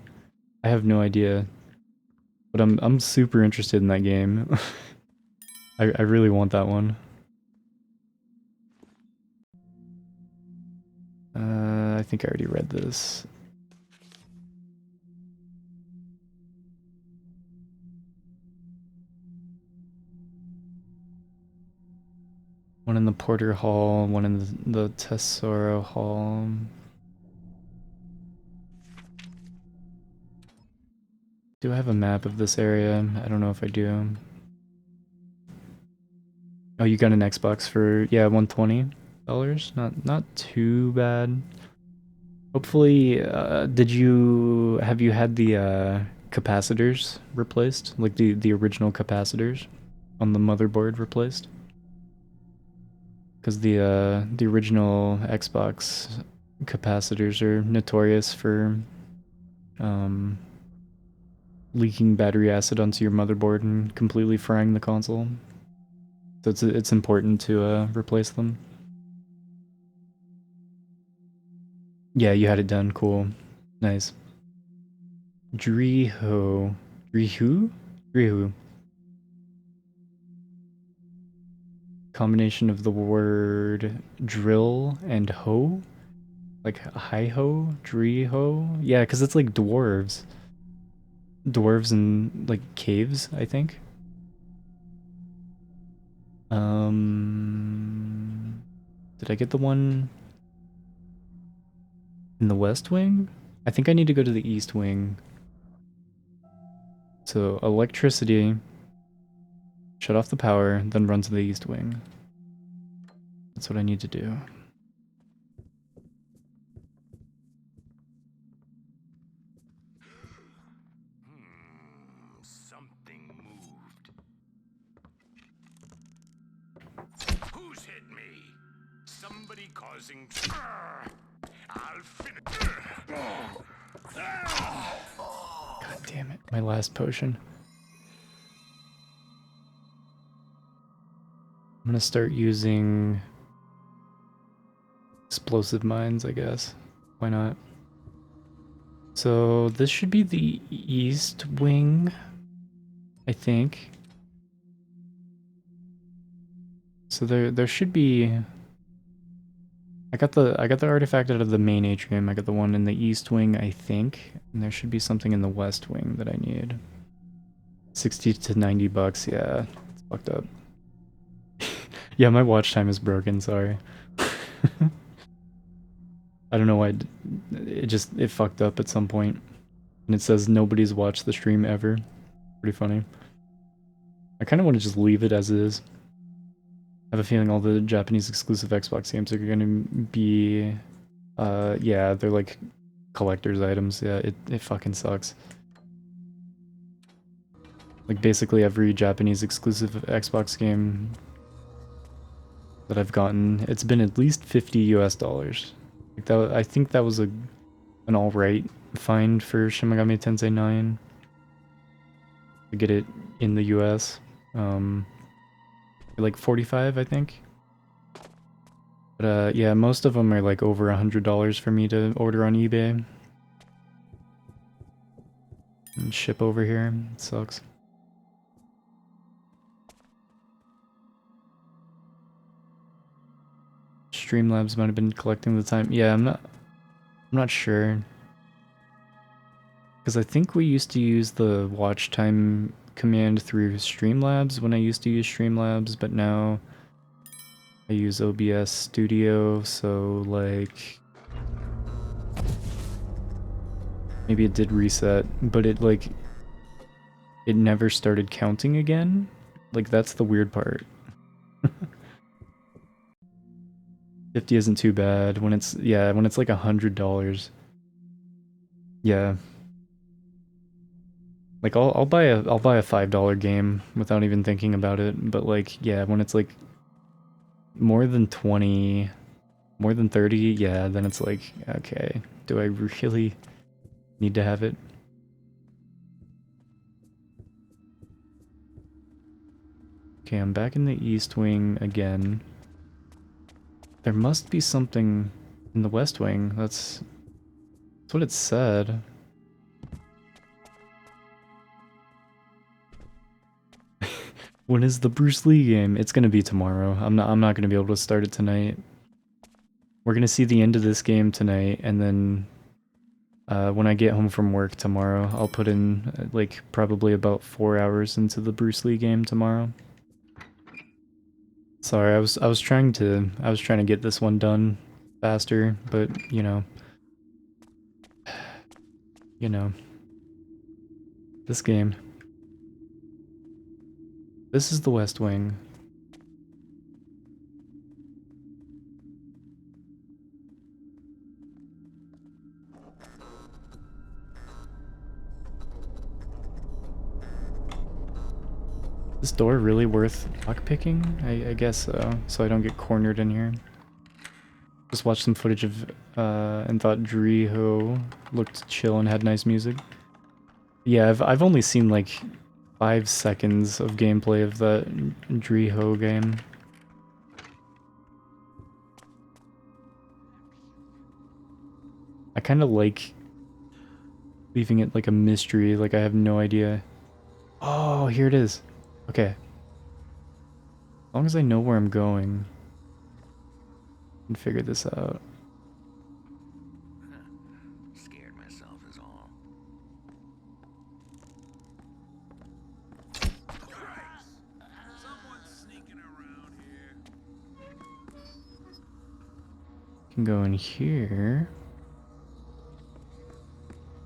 I have no idea. But I'm super interested in that game. I really want that one. I think I already read this. One in the Porter Hall, one in the Tesoro Hall. Do I have a map of this area? I don't know if I do. Oh, you got an Xbox for, yeah, $120? Not too bad. Hopefully, have you had the capacitors replaced? Like the original capacitors on the motherboard replaced? Because the original Xbox capacitors are notorious for leaking battery acid onto your motherboard and completely frying the console. So it's important to replace them. Yeah, you had it done. Cool. Nice. Driho. Drihu? Drihu. Combination of the word drill and ho? Like hi-ho? Driho? Yeah, because it's like dwarves. Dwarves in like caves, I think. Did I get the one in the West Wing? I think I need to go to the East Wing. So electricity, shut off the power, then run to the East Wing. That's what I need to do. Something moved. Who's hit me? Somebody causing. I'll finish. God damn it, my last potion. I'm gonna start using explosive mines, I guess. Why not? So this should be the East Wing, I think. So there should be I got the artifact out of the main atrium. I got the one in the east wing, I think. And there should be something in the west wing that I need. 60 to 90 bucks, yeah. It's fucked up. Yeah, my watch time is broken, sorry. I don't know why it fucked up at some point. And it says nobody's watched the stream ever. Pretty funny. I kind of want to just leave it as is. I have a feeling all the Japanese exclusive Xbox games are going to be, yeah, they're like collector's items. Yeah, it fucking sucks. Like basically every Japanese exclusive Xbox game that I've gotten, it's been at least $50 US. Like that, I think that was an alright find for Shin Megami Tensei 9 to get it in the US. Like 45, I think. But yeah, most of them are like over $100 for me to order on eBay and ship over here. It sucks. Streamlabs might have been collecting the time. Yeah, I'm not sure. Because I think we used to use the watch time command through Streamlabs when I used to use Streamlabs, but now I use OBS Studio, so like maybe it did reset, but it never started counting again. Like that's the weird part. 50 isn't too bad when it's like $100. Yeah. Like I'll buy a $5 game without even thinking about it, but like yeah, when it's like more than 20, more than 30, yeah, then it's like okay, do I really need to have it? Okay, I'm back in the East Wing again. There must be something in the West Wing. That's what it said. When is the Bruce Lee game? It's gonna be tomorrow. I'm not gonna be able to start it tonight. We're gonna see the end of this game tonight, and then when I get home from work tomorrow, I'll put in like probably about 4 hours into the Bruce Lee game tomorrow. Sorry, I was trying to get this one done faster, but you know, this game. This is the West Wing. Is this door really worth lockpicking? I guess so, so I don't get cornered in here. Just watched some footage of and thought Driho looked chill and had nice music. Yeah, I've only seen like 5 seconds of gameplay of that Driho game. I kind of like leaving it like a mystery, like I have no idea. Oh, here it is. Okay. As long as I know where I'm going, I can figure this out. Scared myself is all. Can go in here.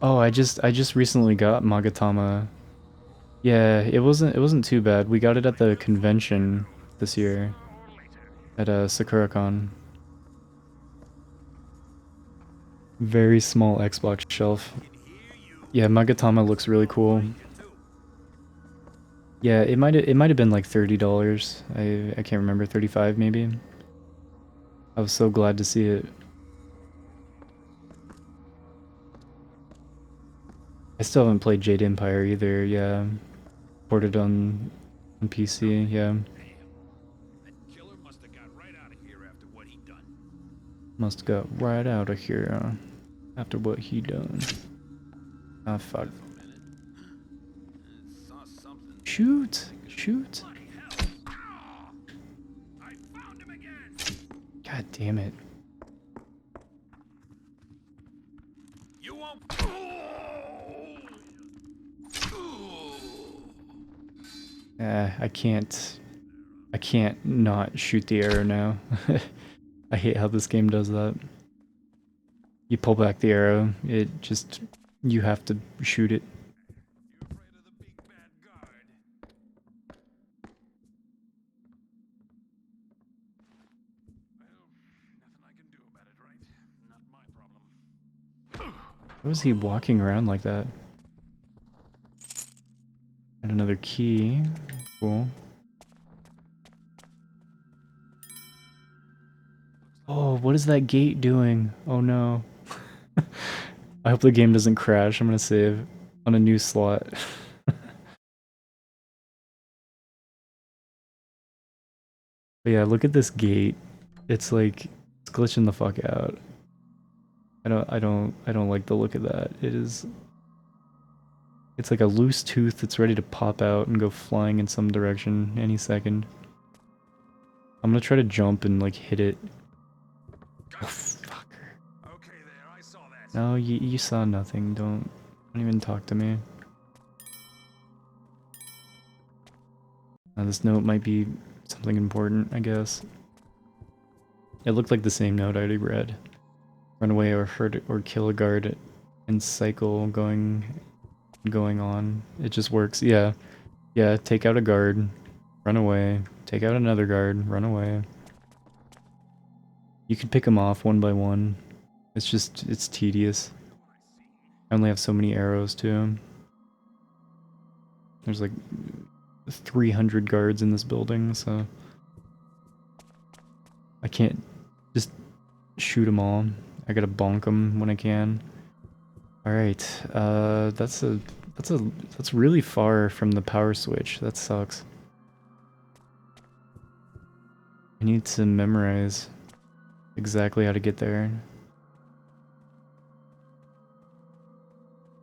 Oh, I just recently got Magatama. Yeah, it wasn't too bad. We got it at the convention this year at SakuraCon. Very small Xbox shelf. Yeah, Magatama looks really cool. Yeah, it might have been like $30. I can't remember, 35 maybe. I was so glad to see it. I still haven't played Jade Empire either, yeah. Ported on PC, yeah. Must got right out of here after what he done. Ah, fuck. Shoot! Shoot! God damn it. I can't not shoot the arrow now. I hate how this game does that. You pull back the arrow, you have to shoot it. Why was he walking around like that? And another key. Cool. Oh, what is that gate doing? Oh no. I hope the game doesn't crash. I'm gonna save on a new slot. But yeah, look at this gate. It's like it's glitching the fuck out. I don't like the look of that. It's like a loose tooth that's ready to pop out and go flying in some direction any second. I'm gonna try to jump and like hit it. Oh, fucker. No, you saw nothing. Don't even talk to me. This note might be something important, I guess. It looked like the same note I already read. Run away or hurt or kill a guard and cycle going on. It just works. Yeah. Yeah, take out a guard, run away, take out another guard, run away. You can pick them off one by one. It's tedious. I only have so many arrows too. There's like 300 guards in this building, so I can't just shoot them all. I gotta bonk them when I can. All right, that's really far from the power switch. That sucks. I need to memorize exactly how to get there.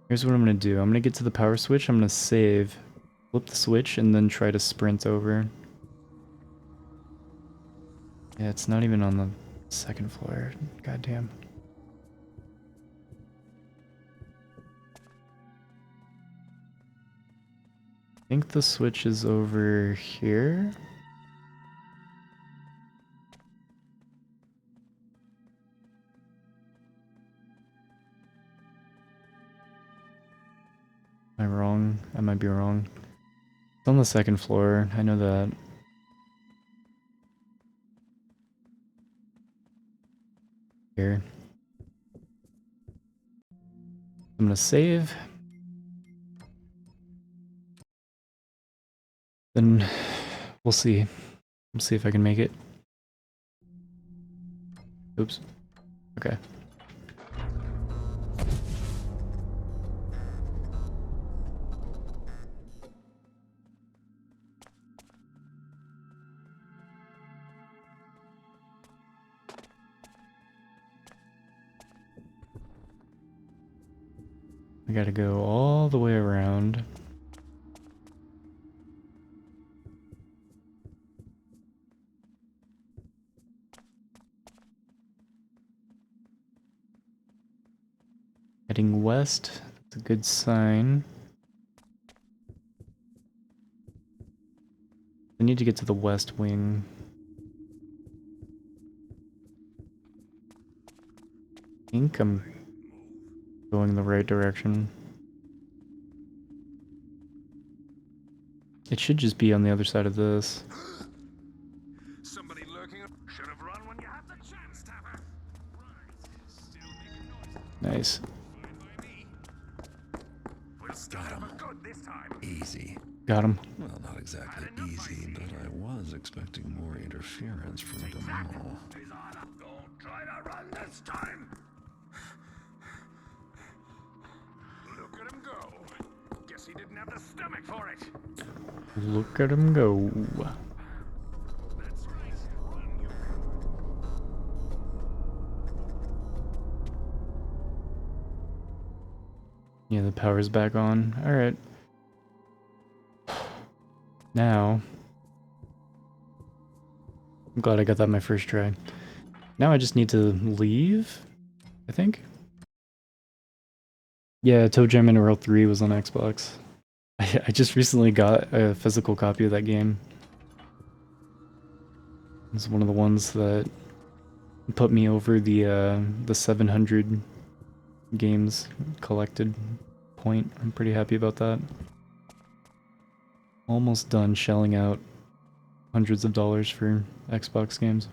Here's what I'm gonna do. I'm gonna get to the power switch. I'm gonna save, flip the switch, and then try to sprint over. Yeah, it's not even on the second floor. Goddamn. I think the switch is over here. Am I wrong? I might be wrong. It's on the second floor. I know that. Here. I'm gonna save. Then we'll see. We'll see if I can make it. Oops. Okay. I gotta go all the way around. Heading west, that's a good sign. I need to get to the west wing. I think I'm going the right direction. It should just be on the other side of this. Somebody lurking. Should have run when you had the chance, Tapper. Nice. Got him. Easy. Got him. Well, not exactly easy, but I was expecting more interference from Gamal. Don't try to run this time. Look at him go. Guess he didn't have the stomach for it. Look at him go. That's right. Yeah, the power's back on. Alright. Now, I'm glad I got that my first try. Now I just need to leave, I think. Yeah, ToeJam and Earl 3 was on Xbox. I just recently got a physical copy of that game. It's one of the ones that put me over the 700 games collected point. I'm pretty happy about that. Almost done shelling out hundreds of dollars for Xbox games.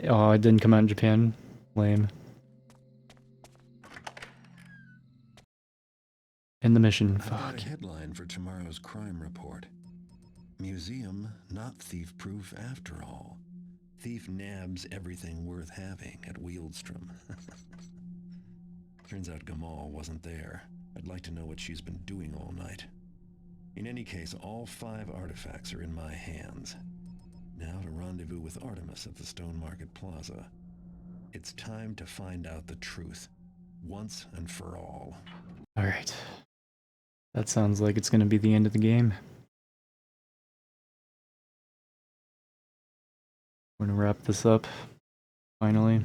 Oh, it didn't come out in Japan. Lame. In the mission. I've got Fuck. a headline for tomorrow's crime report. Museum not thief-proof after all. Thief nabs everything worth having at Wieldstrom. Turns out Gamal wasn't there. I'd like to know what she's been doing all night. In any case, all 5 artifacts are in my hands. Now to rendezvous with Artemis at the Stone Market Plaza. It's time to find out the truth, once and for all. Alright. That sounds like it's gonna be the end of the game. We're gonna wrap this up, finally.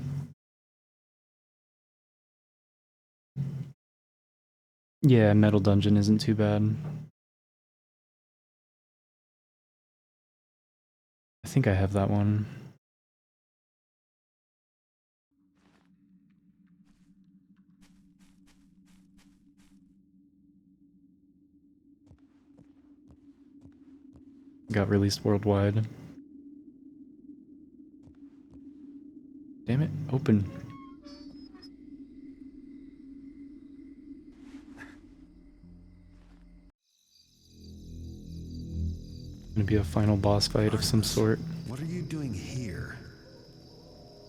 Yeah, Metal Dungeon isn't too bad. I think I have that one. Got released worldwide. Damn it, open. Gonna be a final boss fight of some sort. What are you doing here?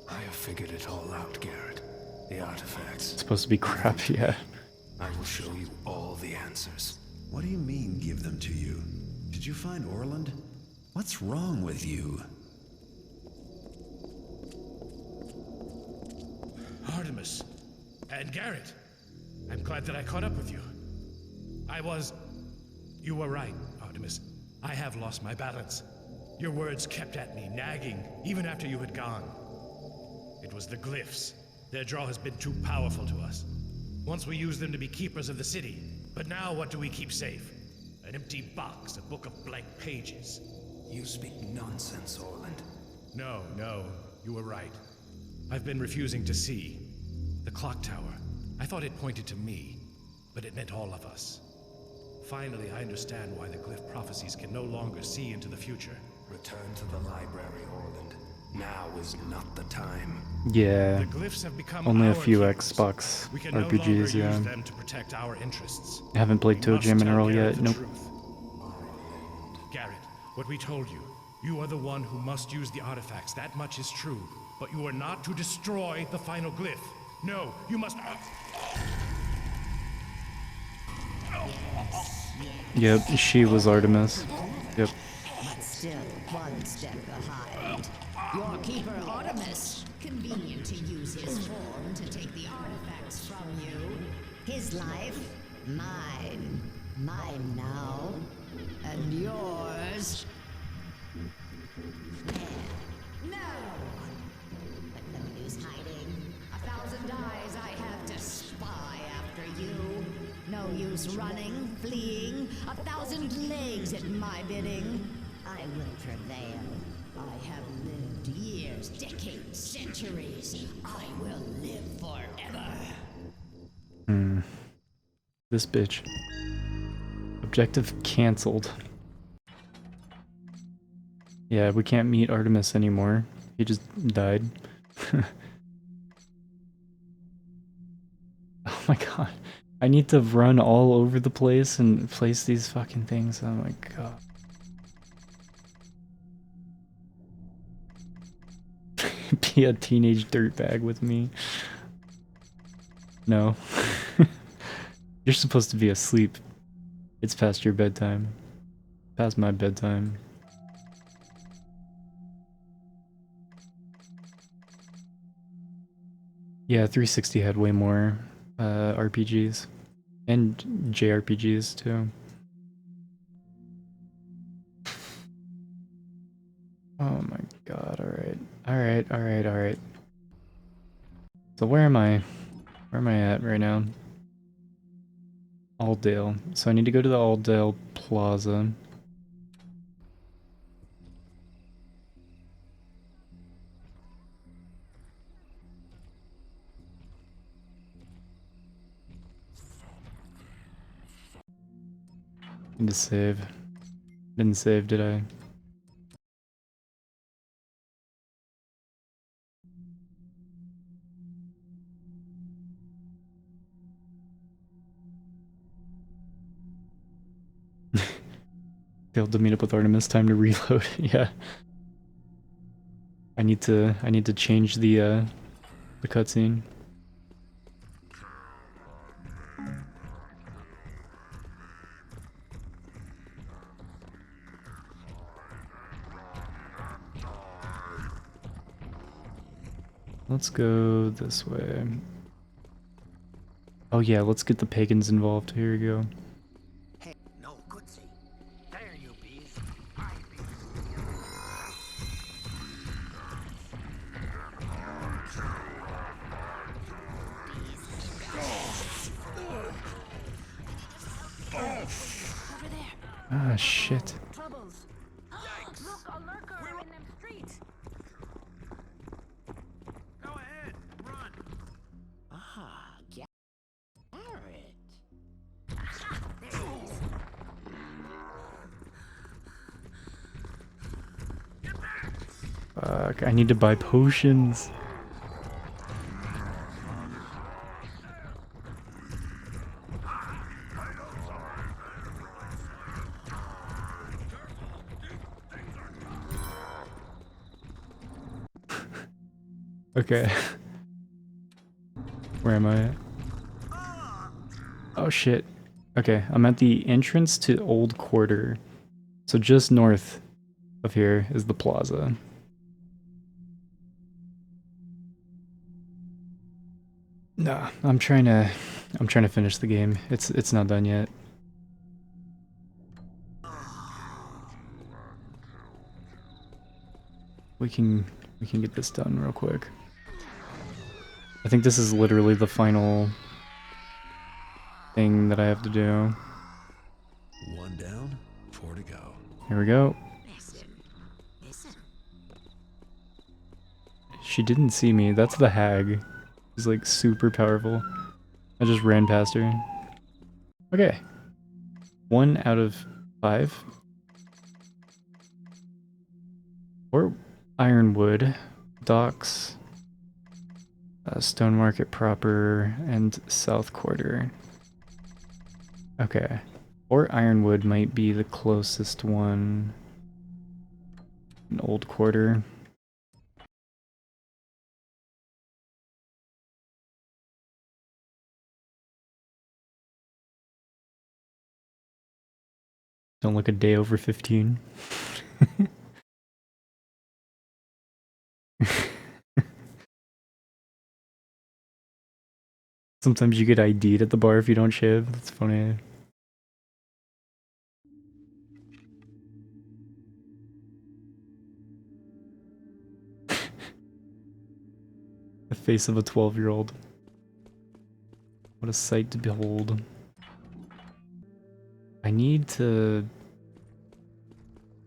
I have figured it all out, Garrett. The artifacts. It's supposed to be crap, yeah. I will show you all the answers. What do you mean, give them to you? Did you find Orland? What's wrong with you? Artemis. And Garrett. I'm glad that I caught up with you. You were right, Artemis. I have lost my balance. Your words kept at me, nagging, even after you had gone. It was the glyphs. Their draw has been too powerful to us. Once we used them to be keepers of the city, but now what do we keep safe? An empty box, a book of blank pages. You speak nonsense, Orland. No, you were right. I've been refusing to see. The clock tower. I thought it pointed to me, but it meant all of us. Finally, I understand why the glyph prophecies can no longer see into the future. Return to the library, Orland. Now is not the time. Yeah. The glyphs have become Only a our few keepers. Xbox We can no RPGs, longer yeah. use them to protect our interests. I haven't played We Toe must Jam and tell Earl Garrett yet. the Nope. truth. Garrett, what we told you. You are the one who must use the artifacts. That much is true. But you are not to destroy the final glyph. No, you must... Yep, she was Artemis. Yep. But still one step behind. Your keeper Artemis. Convenient to use his form to take the artifacts from you. His life, mine. Mine now. And yours. No! But no use hiding. 1,000 eyes I have to spy after you. No use running, fleeing. 1,000 legs at my bidding. I will prevail. I have lived years, decades, centuries. I will live forever. This bitch. Objective cancelled. Yeah, we can't meet Artemis anymore. He just died. Oh my god. I need to run all over the place and place these fucking things. Oh my god. Be a teenage dirtbag with me. No. You're supposed to be asleep. It's past your bedtime. Past my bedtime. Yeah, 360 had way more RPGs. And JRPGs too. Oh my god, alright. So where am I? Where am I at right now? Aldale. So I need to go to the Aldale Plaza. Need to save. Didn't save, did I? Failed to meet up with Artemis. Time to reload. Yeah. I need to change the cutscene. Let's go this way. Oh yeah, let's get the pagans involved. Here we go. Hey, no goodsie. There you bees. Ah, shit. Troubles. Yikes. Look, a lurker in them streets. Go ahead, run. Ah, Garrett. Aha, there he is. Fuck, I need to buy potions. Okay. Where am I at? Oh shit. Okay, I'm at the entrance to Old Quarter. So just north of here is the plaza. Nah, I'm trying to finish the game. It's not done yet. We can get this done real quick. I think this is literally the final thing that I have to do. 1 down, 4 to go. Here we go. Listen. Listen. She didn't see me. That's the hag. She's like super powerful. I just ran past her. Okay. 1 out of 5. Or Ironwood, Docks, Stone Market proper, and South Quarter. Okay. Or Ironwood might be the closest one. An Old Quarter. Don't look a day over 15. Sometimes you get ID'd at the bar if you don't shave. That's funny. The face of a 12-year-old. What a sight to behold. I need to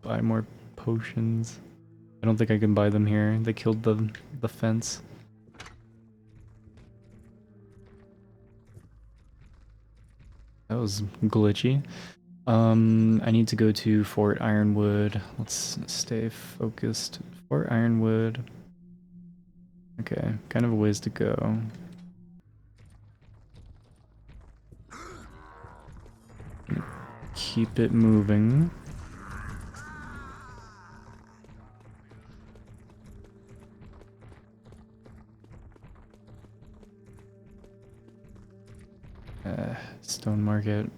buy more potions. I don't think I can buy them here. They killed the fence. That was glitchy. I need to go to Fort Ironwood. Let's stay focused. Fort Ironwood. Okay, kind of a ways to go. Keep it moving. Stone Market.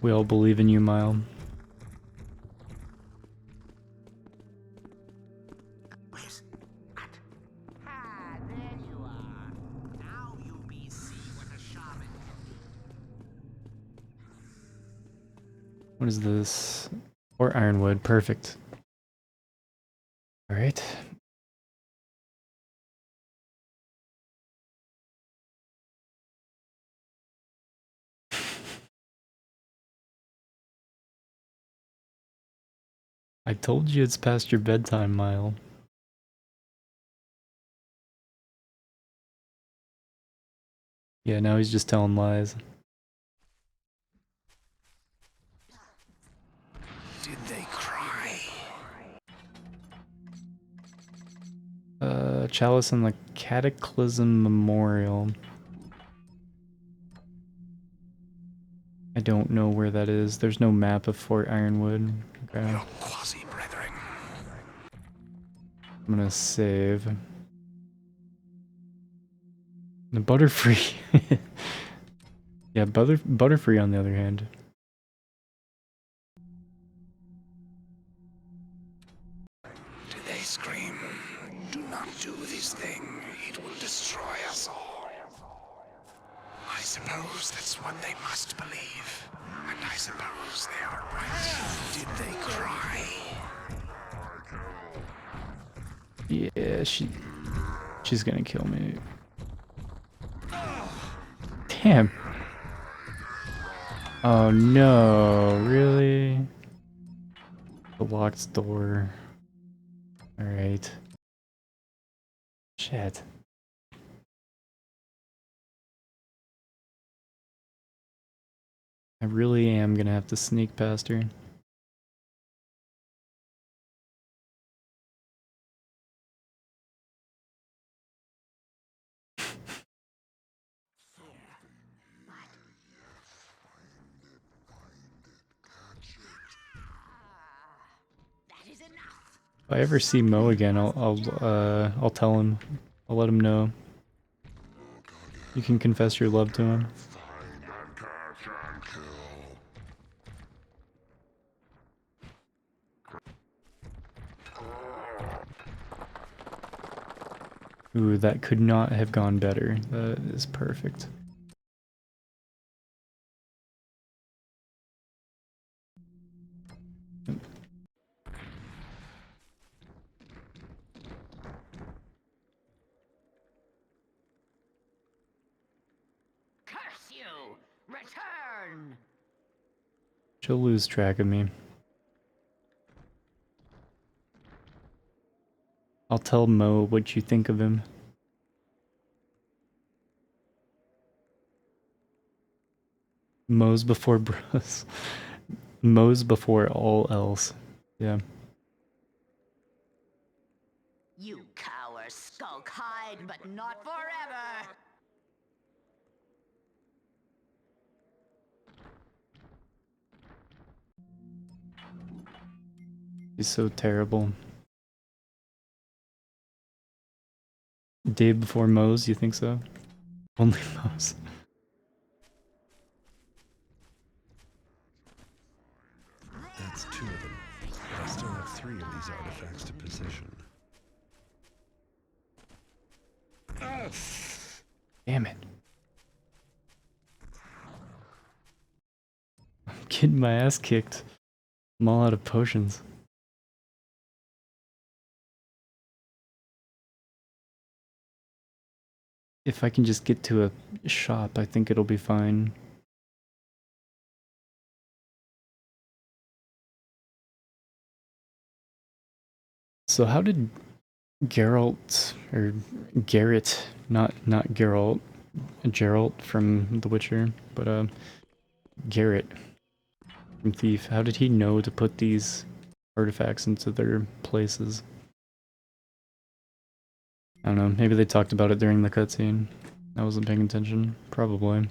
We all believe in you, Mile. Ah, there you are. Now you be see what a shaman can do. What is this? Or Ironwood, perfect. Alright. I told you it's past your bedtime, Mile. Yeah, now he's just telling lies. Did they cry? Chalice and the Cataclysm Memorial. I don't know where that is. There's no map of Fort Ironwood. Okay. Your quasi-brethren. I'm gonna save. The Butterfree. Yeah, Butterfree on the other hand. Did they scream? Do not do this thing. It will destroy us all. I suppose that's what they must believe. And I suppose they are right. Did they cry? Yeah, she's gonna kill me. Damn. Oh no, really? The locked door. Alright. Shit. I really am gonna have to sneak past her. If I ever see Mo again, I'll tell him. I'll let him know. You can confess your love to him. Ooh, that could not have gone better. That is perfect. Curse you! Return! She'll lose track of me. I'll tell Mo what you think of him. Mo's before bros. Mo's before all else. Yeah. You cowards skulk hide, but not forever! He's so terrible. Day before Mo's, you think so? Only Mo's. That's 2 of them. But I still have 3 of these artifacts to position. Damn it. I'm getting my ass kicked. I'm all out of potions. If I can just get to a shop, I think it'll be fine. So how did Geralt, or Garrett, not Geralt, Geralt from The Witcher, but Garrett from Thief, how did he know to put these artifacts into their places? I don't know, maybe they talked about it during the cutscene. I wasn't paying attention. Probably.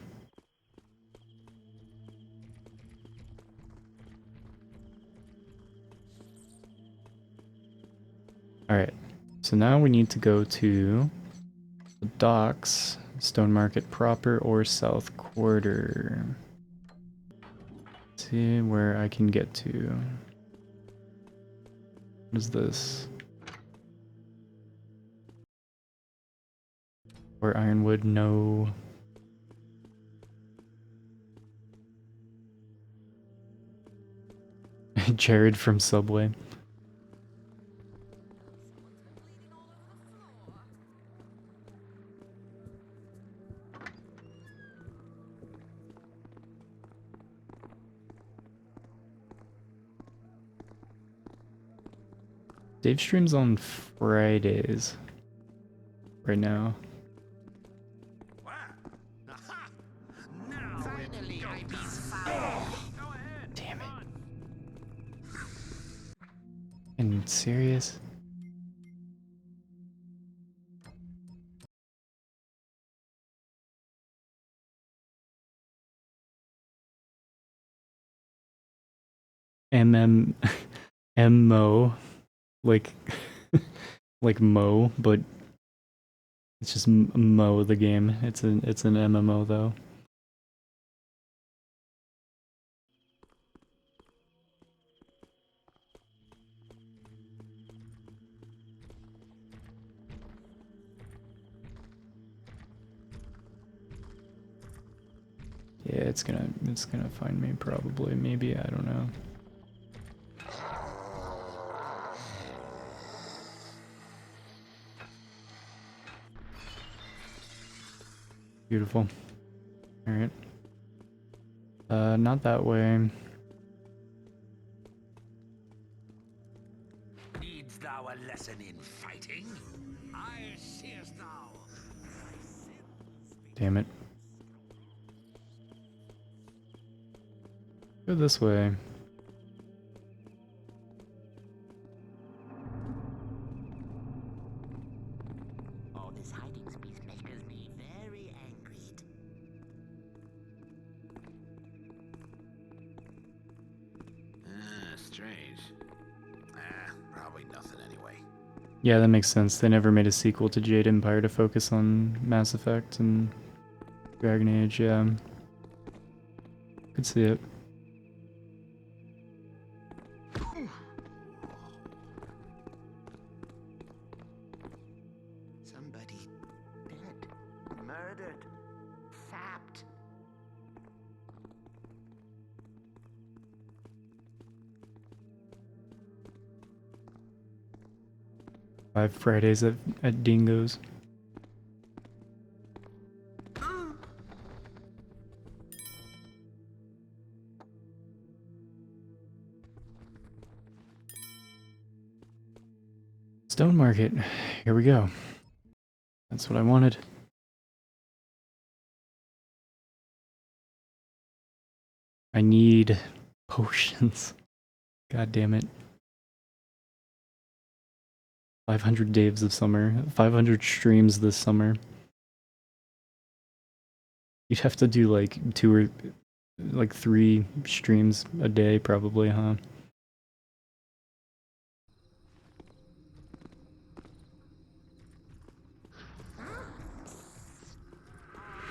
Alright, so now we need to go to the docks, Stone Market proper or South Quarter. See where I can get to. What is this? Or Ironwood, no. Jared from Subway. Dave streams on Fridays right now. Damn it. And serious? MMO, like like Mo, but it's just Mo the game. It's an MMO though. Yeah, it's gonna find me probably. Maybe, I don't know. Beautiful. Alright. Not that way. Needs thou a lesson in fighting? I seest thou. Damn it. Go this way. Oh, this hiding space makes me very angry. Strange. Probably nothing anyway. Yeah, that makes sense. They never made a sequel to Jade Empire to focus on Mass Effect and Dragon Age, yeah. Could see it. Somebody dead, murdered, sapped. 5 Fridays at Dingo's. Stone Market. Here we go. That's what I wanted. I need potions. God damn it. 500 days of summer. 500 streams this summer. You'd have to do like 3 streams a day probably, huh?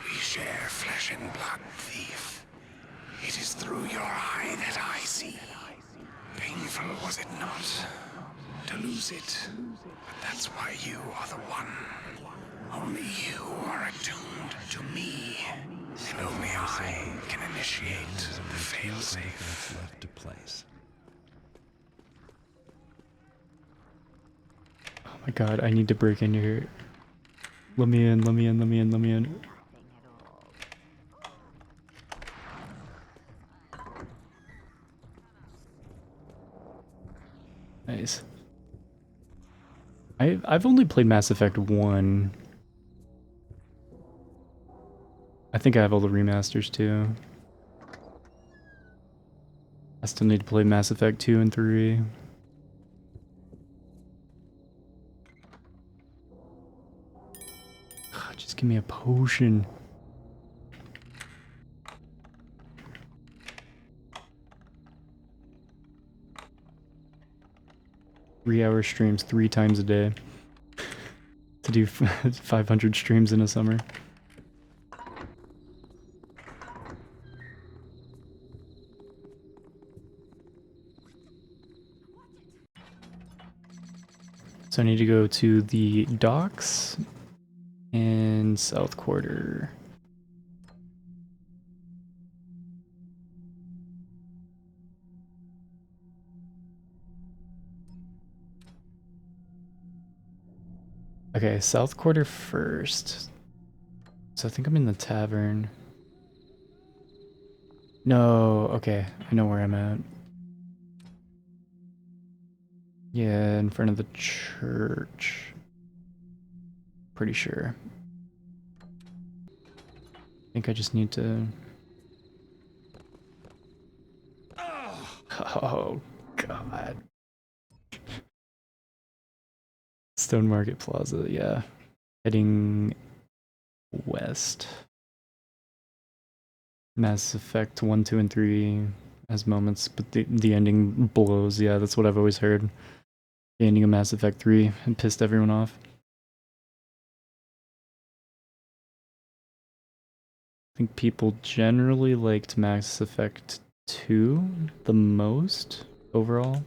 We share flesh and blood, thief. It is through your eye that I see. Painful, was it not? To lose it. But that's why you are the one. Only you are attuned to me. And only I can initiate the failsafe. Left to place. Oh my god, I need to break into here. Let me in, let me in, let me in, let me in. Nice. I've only played Mass Effect 1. I think I have all the remasters too. I still need to play Mass Effect 2 and 3. God, just give me a potion. Three-hour streams 3 times a day to do 500 streams in a summer. So I need to go to the docks and South Quarter. Okay, South Quarter first. So I think I'm in the tavern. No, okay, I know where I'm at. Yeah, in front of the church. Pretty sure. I think I just need to... Oh, God. Stone Market Plaza, yeah. Heading west. Mass Effect 1, 2, and 3 has moments, but the ending blows. Yeah, that's what I've always heard. The ending of Mass Effect 3 and pissed everyone off. I think people generally liked Mass Effect 2 the most overall.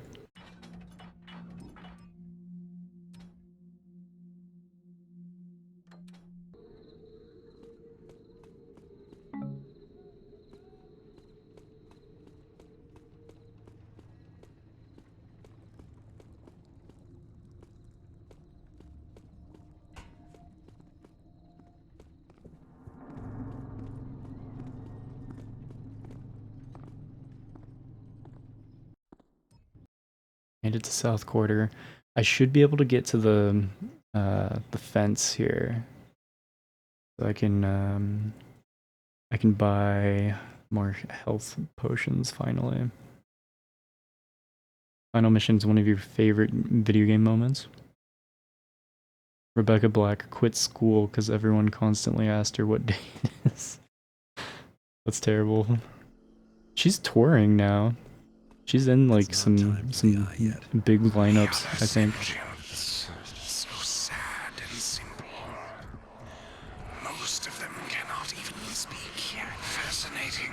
Made it to South Quarter. I should be able to get to the fence here, so I can buy more health potions finally. Final mission is one of your favorite video game moments. Rebecca Black quit school because everyone constantly asked her what day it is. That's terrible. She's touring now. She's in like some big lineups, I think. So sad and simple. Most of them cannot even speak. Fascinating.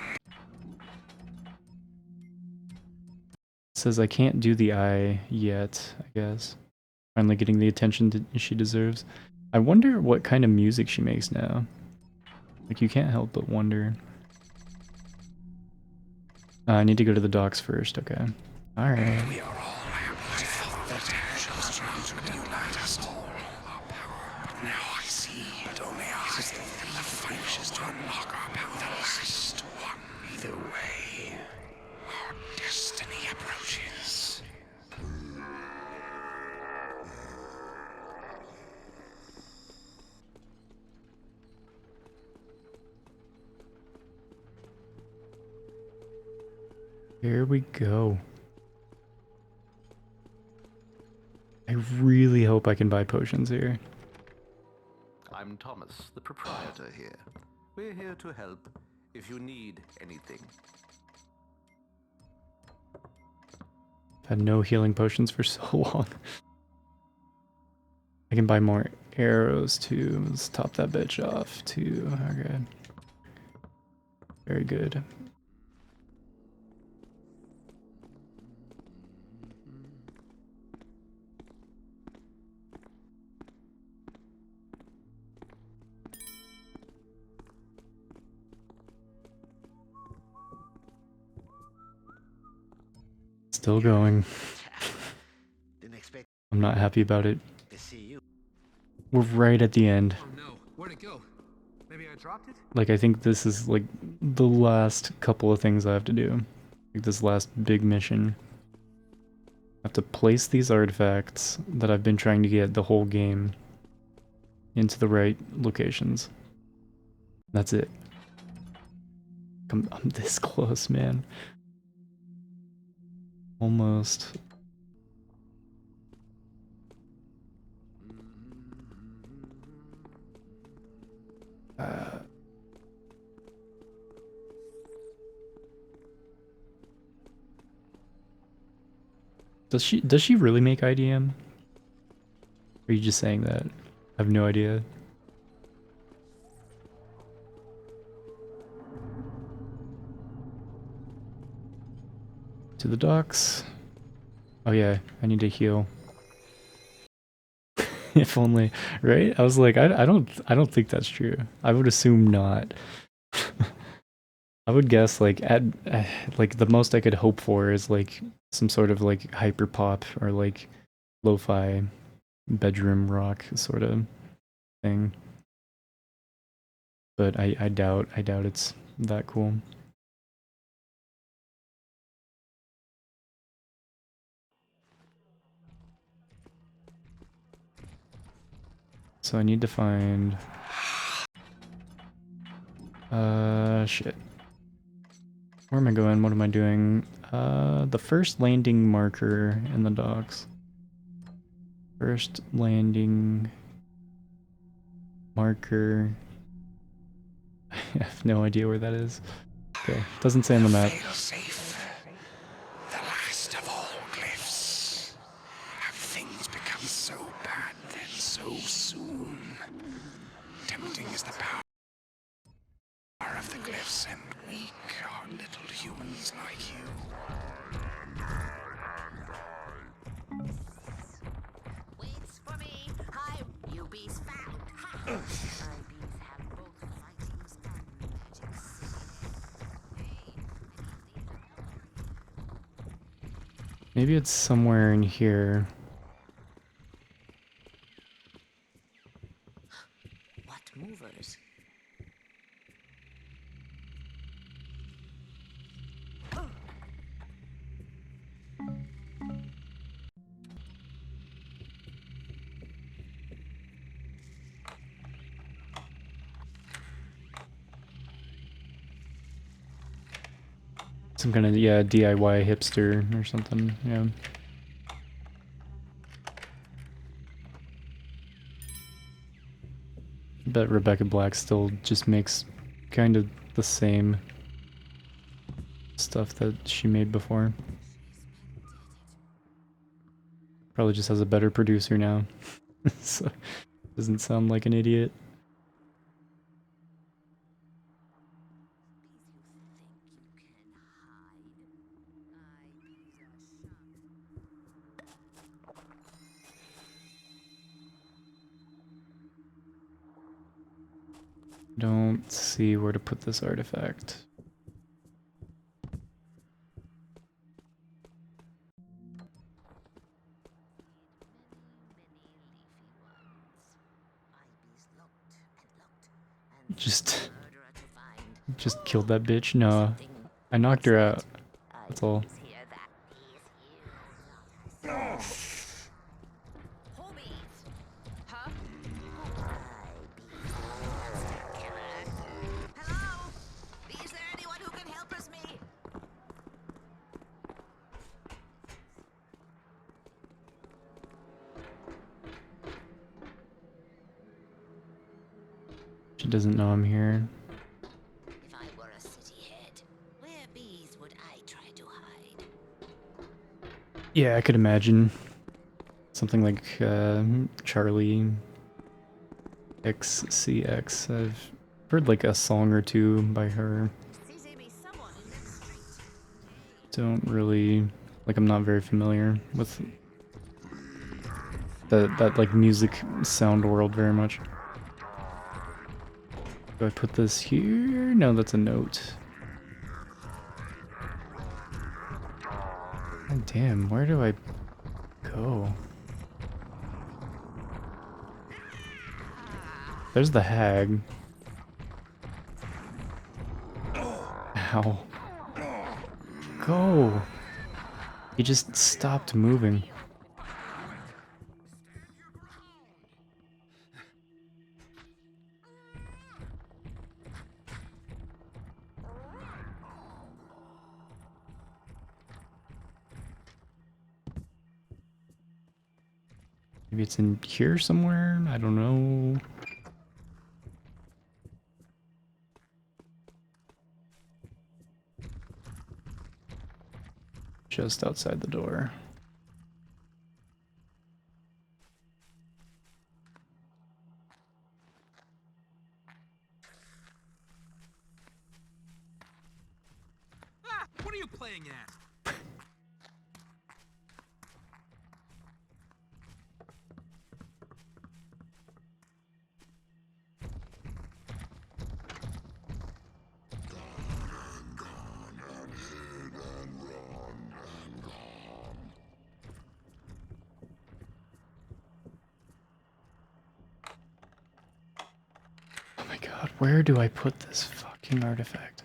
It says I can't do the eye yet, I guess. Finally getting the attention she deserves. I wonder what kind of music she makes now. Like, you can't help but wonder. I need to go to the docks first, okay. Alright. We are all I thought that angels would unite us all. Our power. But now I see that only I am the finest to unlock our power. The last one. Either way, our destiny approaches. Here we go. I really hope I can buy potions here. I'm Thomas, the proprietor here. We're here to help if you need anything. I've had no healing potions for so long. I can buy more arrows too. Let's top that bitch off too. Okay. Very good. Still going. I'm not happy about it. We're right at the end. Oh no, where'd it go? Maybe I dropped it? Like, I think this is like the last couple of things I have to do. Like this last big mission. I have to place these artifacts that I've been trying to get the whole game into the right locations. That's it. I'm this close, man. Almost. Does she really make IDM? Or are you just saying that? I have no idea. To the docks. Oh yeah, I need to heal. If only, right? I was like, I don't think that's true. I would assume not. I would guess like like the most I could hope for is like some sort of like hyper pop or like lo-fi bedroom rock sort of thing. But I doubt it's that cool. So I need to find... shit. Where am I going? What am I doing? The first landing marker in the docks. First landing marker. I have no idea where that is. Okay, doesn't say on the map. Failsafe. The last of all glyphs. Have things become so bad then so soon? Tempting is the power of the glyphs, and weak are little humans like you. Waits for me. Hi, you bees found. Ha! My bees have both fightings and magics. Maybe it's somewhere in here. What movers? Some kind of, yeah, DIY hipster or something, yeah. Bet Rebecca Black still just makes kind of the same stuff that she made before. Probably just has a better producer now. So, doesn't sound like an idiot. Don't see where to put this artifact. Just killed that bitch? No. I knocked her out. That's all. Is there anyone who can help us, me? She doesn't know I'm here. If I were a city head, where bees would I try to hide? Yeah, I could imagine. Something like Charlie XCX. I've heard like a song or two by her. Don't really, like, I'm not very familiar with that like music sound world very much. Do I put this here? No, that's a note. God damn, where do I go? There's the hag. Ow. Go! He just stopped moving. Maybe it's in here somewhere? I don't know. Just outside the door. Ah, what are you playing at? Oh my god, where do I put this fucking artifact?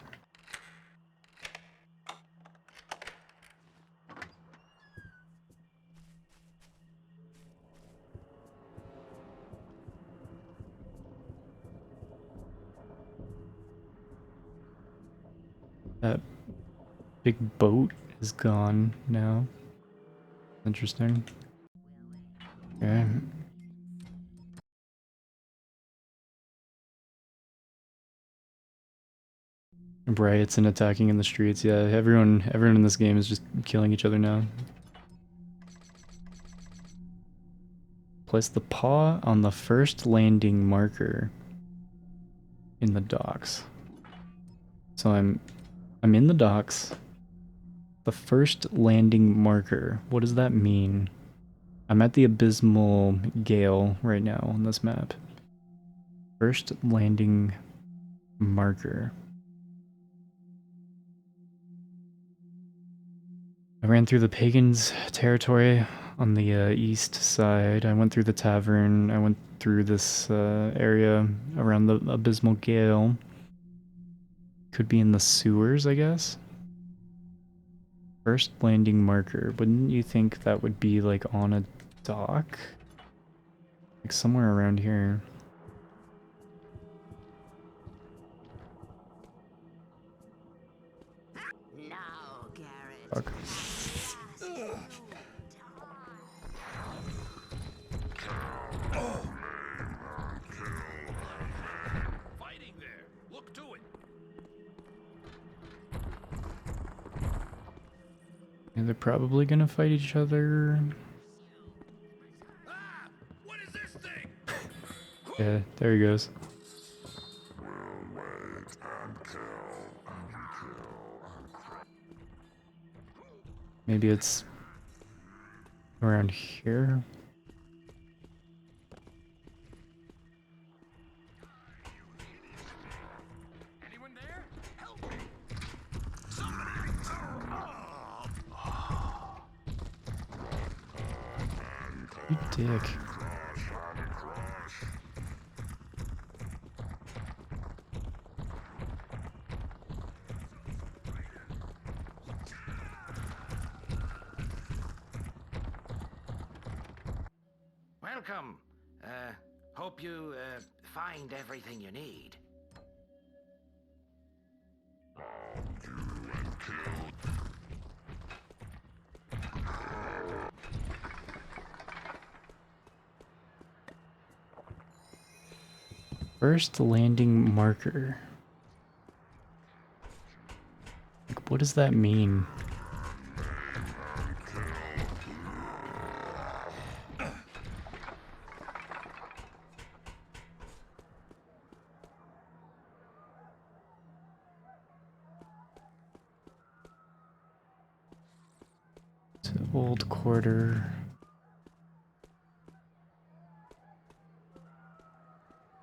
That big boat is gone now. Interesting. Okay. Riots and attacking in the streets. Yeah, everyone in this game is just killing each other now. Place the paw on the first landing marker in the docks. So I'm in the docks. The first landing marker. What does that mean? I'm at the Abysmal Gale right now on this map. First landing marker. I ran through the Pagans' territory on the east side. I went through the tavern. I went through this area around the Abysmal Gale. Could be in the sewers, I guess. First landing marker. Wouldn't you think that would be like on a dock? Like somewhere around here. Now, Garrett. Fuck. Fighting there. Look to it. And they're probably gonna fight each other. What is this thing? Yeah, there he goes. Maybe it's around here. Anyone there? Help me. You dick. Welcome. Hope you find everything you need. First landing marker. Like, what does that mean? To old quarter.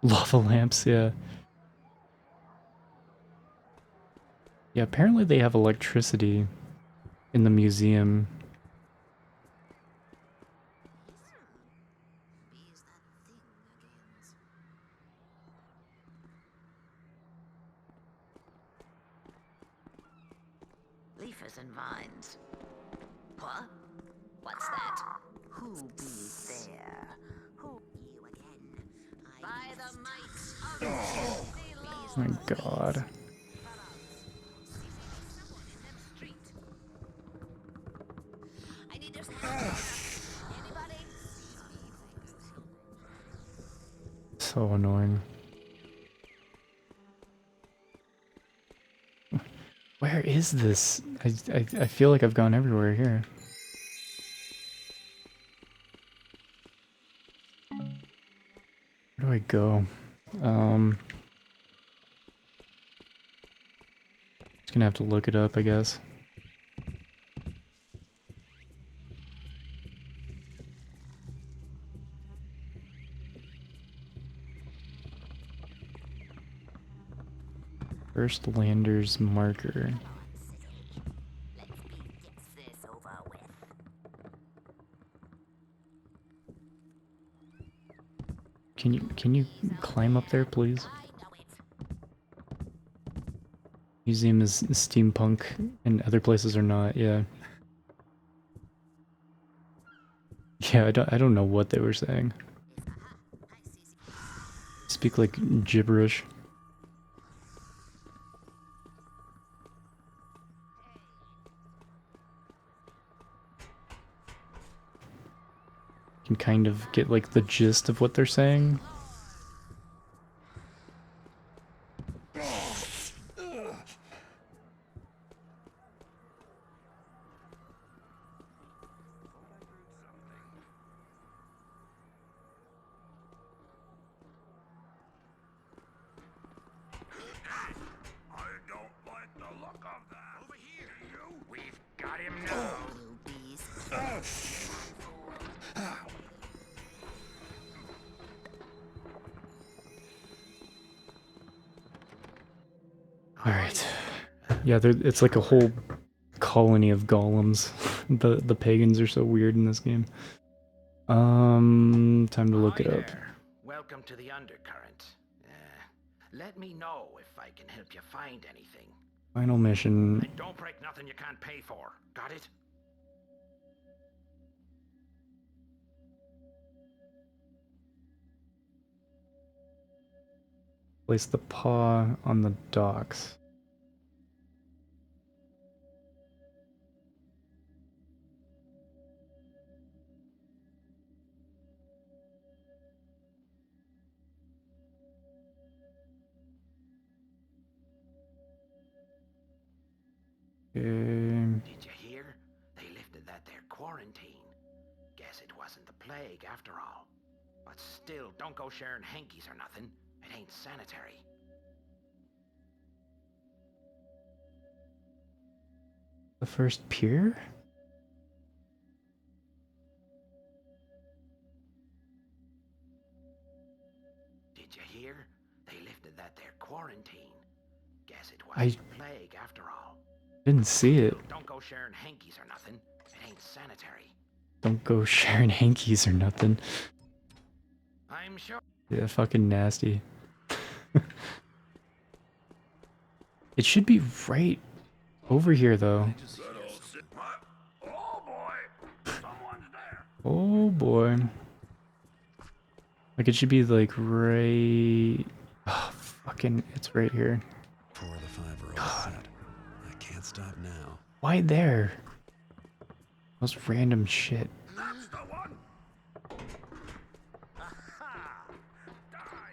Lava lamps, yeah. Yeah, apparently they have electricity in the museum. Leafers and vines. What? What's that? Who be there? Who you again? By the might of Oh my god. I need your help. Anybody? So annoying. Where is this? I feel like I've gone everywhere here. Where do I go? Just gonna have to look it up, I guess. First lander's marker. Can you climb up there, please? Museum is steampunk and other places are not, yeah. Yeah, I don't know what they were saying. Speak like gibberish. can kind of get like the gist of what they're saying. Alright. Yeah, it's like a whole colony of golems. The pagans are so weird in this game. Time to look it up. Welcome to the undercurrent. Let me know if I can help you find anything. Final mission. And don't break nothing you can't pay for. Got it? Place the paw on the docks. Did you hear? They lifted that there quarantine. Guess it wasn't the plague after all. But still, don't go sharing hankies or nothing. It ain't sanitary. The first pier? Did you hear? They lifted that there quarantine. Guess it wasn't the plague after all. Didn't see it. Don't go sharing hankies or nothing. It ain't sanitary. Don't go sharing hankies or nothing. I'm sure. Yeah, fucking nasty. It should be right over here, though. Oh boy. Like, it should be like right... Oh, fucking, it's right here. Pour the 5-year-old set. I can't stop now. Why there? Most random shit.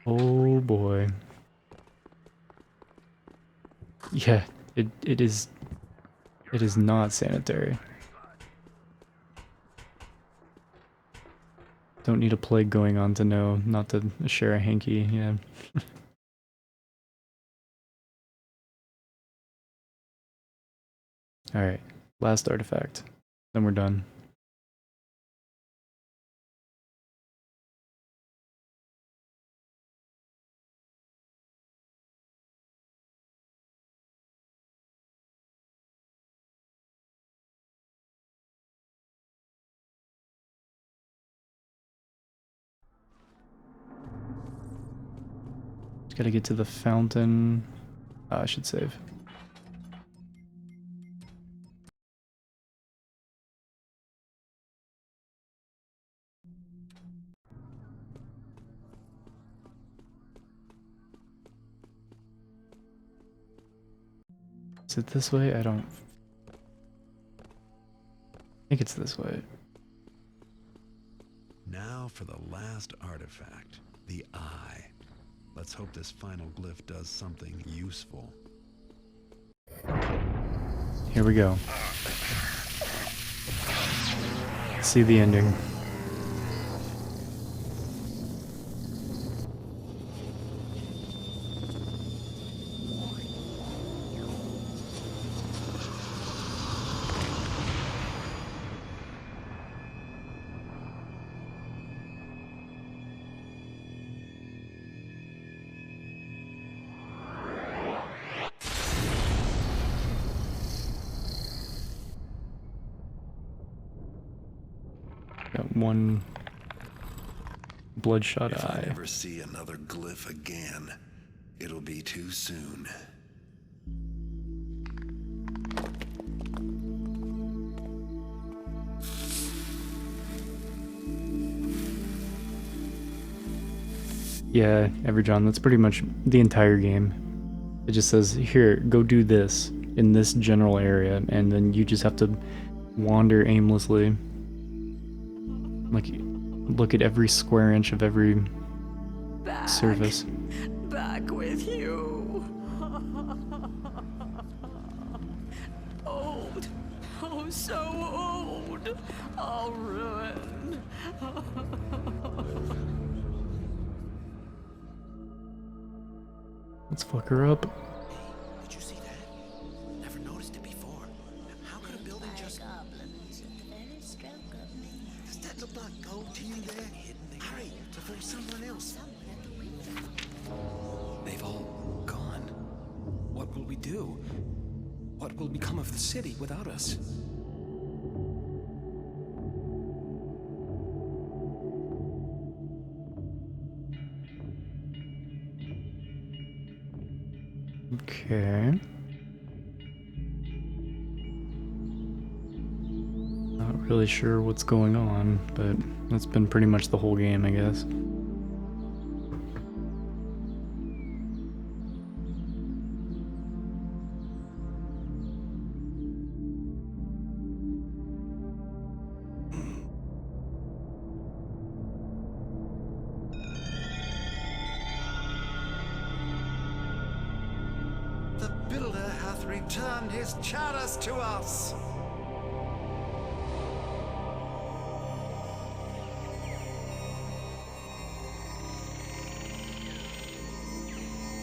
Oh boy. Yeah, it is not sanitary. Don't need a plague going on to know not to share a hanky, yeah. Alright, last artifact. Then we're done. Just gotta get to the fountain. I should save. Is it this way? I think it's this way. Now for the last artifact, the eye. Let's hope this final glyph does something useful. Here we go. See the ending. Got one bloodshot If I eye. never see another glyph again, it'll be too soon. Yeah, Everjohn, that's pretty much the entire game. It just says, here, go do this in this general area, and then you just have to wander aimlessly. Like, look at every square inch of every surface. Back with you. Old. Oh, so old. All ruined. Let's fuck her up. Did you see that? Never noticed it before. How could a building just... Goblins at the very stroke of me. Does that look like gold to you there? Hurry, before someone else... They've all gone. What will we do? What will become of the city without us? Okay. Not really sure what's going on, but that's been pretty much the whole game, I guess. The Builder hath returned his chalice to us!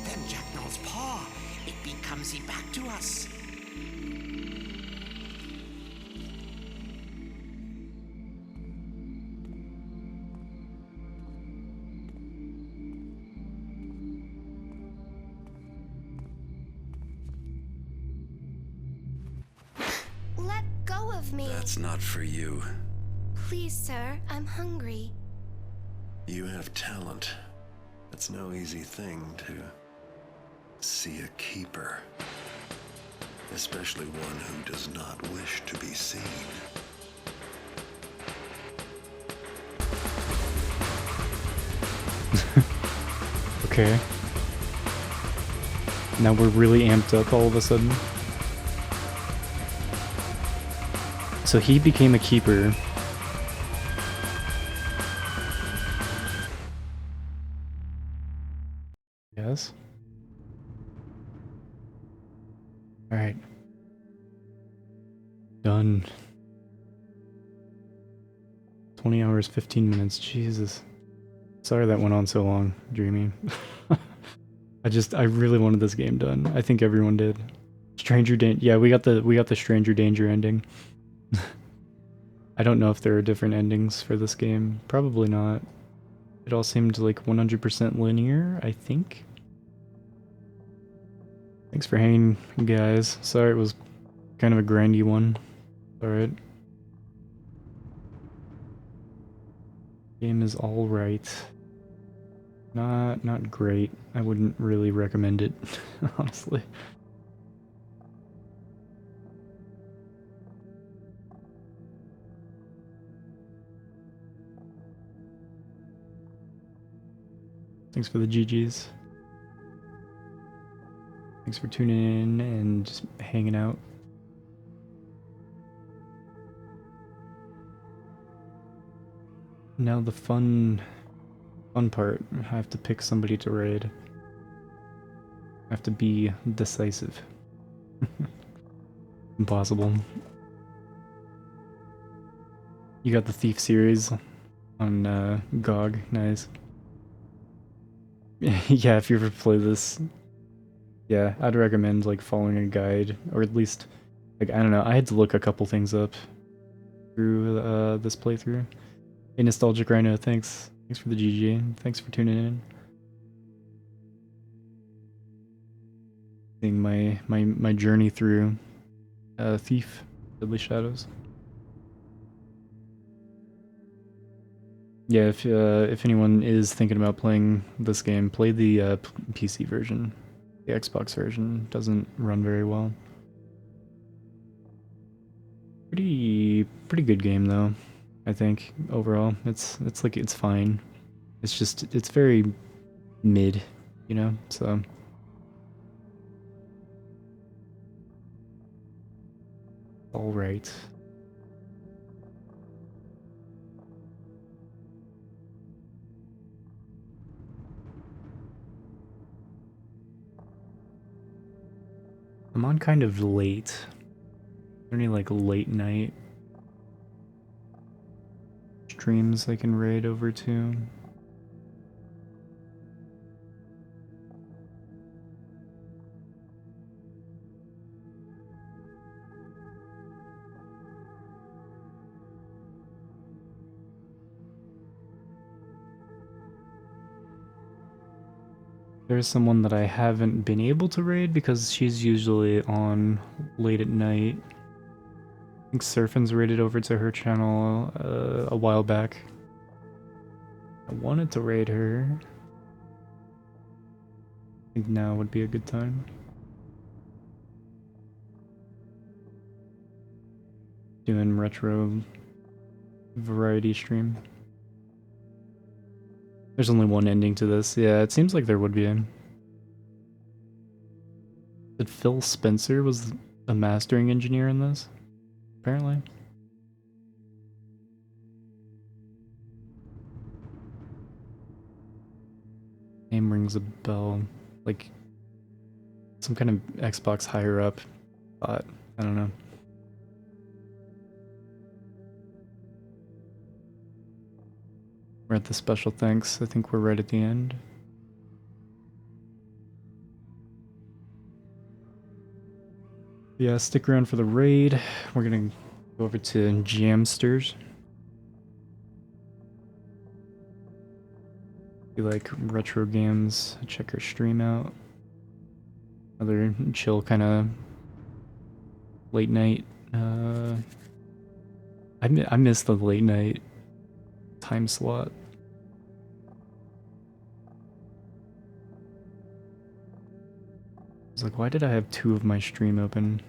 Then Jacknall's paw, it becomes he back to us. Let go of me. That's not for you. Please, sir, I'm hungry. You have talent. It's no easy thing to see a keeper. Especially one who does not wish to be seen. Okay. Now we're really amped up all of a sudden. So he became a keeper. Yes. Alright. Done. 20 hours, 15 minutes. Jesus. Sorry that went on so long, Dreamy. I really wanted this game done. I think everyone did. Stranger Danger. Yeah, we got the Stranger Danger ending. I don't know if there are different endings for this game. Probably not. It all seemed like 100% linear, I think. Thanks for hanging, guys. Sorry it was kind of a grindy one. Alright. Game is alright. Not great. I wouldn't really recommend it, honestly. Thanks for the GGs. Thanks for tuning in and just hanging out. Now the fun part. I have to pick somebody to raid. I have to be decisive. Impossible. You got the Thief series on GOG. Nice. Yeah, if you ever play this, yeah, I'd recommend like following a guide, or at least, like, I don't know, I had to look a couple things up through this playthrough. Hey, Nostalgic Rhino, thanks for the GG, thanks for tuning in. Seeing my journey through Thief, Deadly Shadows. Yeah, if anyone is thinking about playing this game, play the PC version. The Xbox version doesn't run very well. Pretty good game though, I think overall. It's fine. It's just it's very mid, you know. So all right. I'm on kind of late. Is there any like late night streams I can raid over to? There's someone that I haven't been able to raid because she's usually on late at night. I think Surfin's raided over to her channel a while back. I wanted to raid her. I think now would be a good time. Doing retro variety stream. There's only one ending to this. Yeah, it seems like there would be. That Phil Spencer was a mastering engineer in this, apparently. Name rings a bell. Like some kind of Xbox higher up bot. I don't know. We're at the special thanks. I think we're right at the end. Yeah, stick around for the raid. We're gonna go over to Jamsters. If you like retro games, check her stream out. Another chill kind of late night. I miss the late night time slot. I was like, why did I have two of my stream open?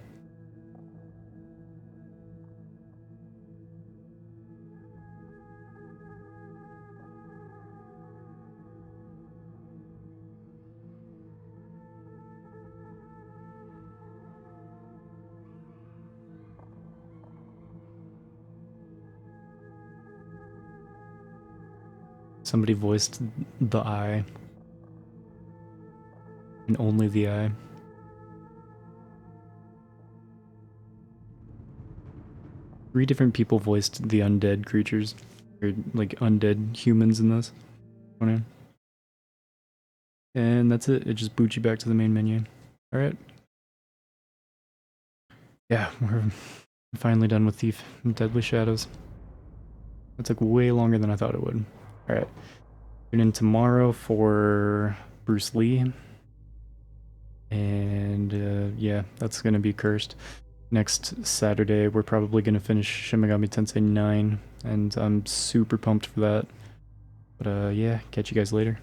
Somebody voiced the eye. And only the eye. Three different people voiced the undead creatures. Or like undead humans in this. And that's it. It just boots you back to the main menu. Alright. Yeah, we're finally done with Thief and Deadly Shadows. That took way longer than I thought it would. Alright. Tune in tomorrow for Bruce Lee. And yeah, that's gonna be cursed. Next Saturday, we're probably gonna finish Shin Megami Tensei 9, and I'm super pumped for that. But yeah, catch you guys later.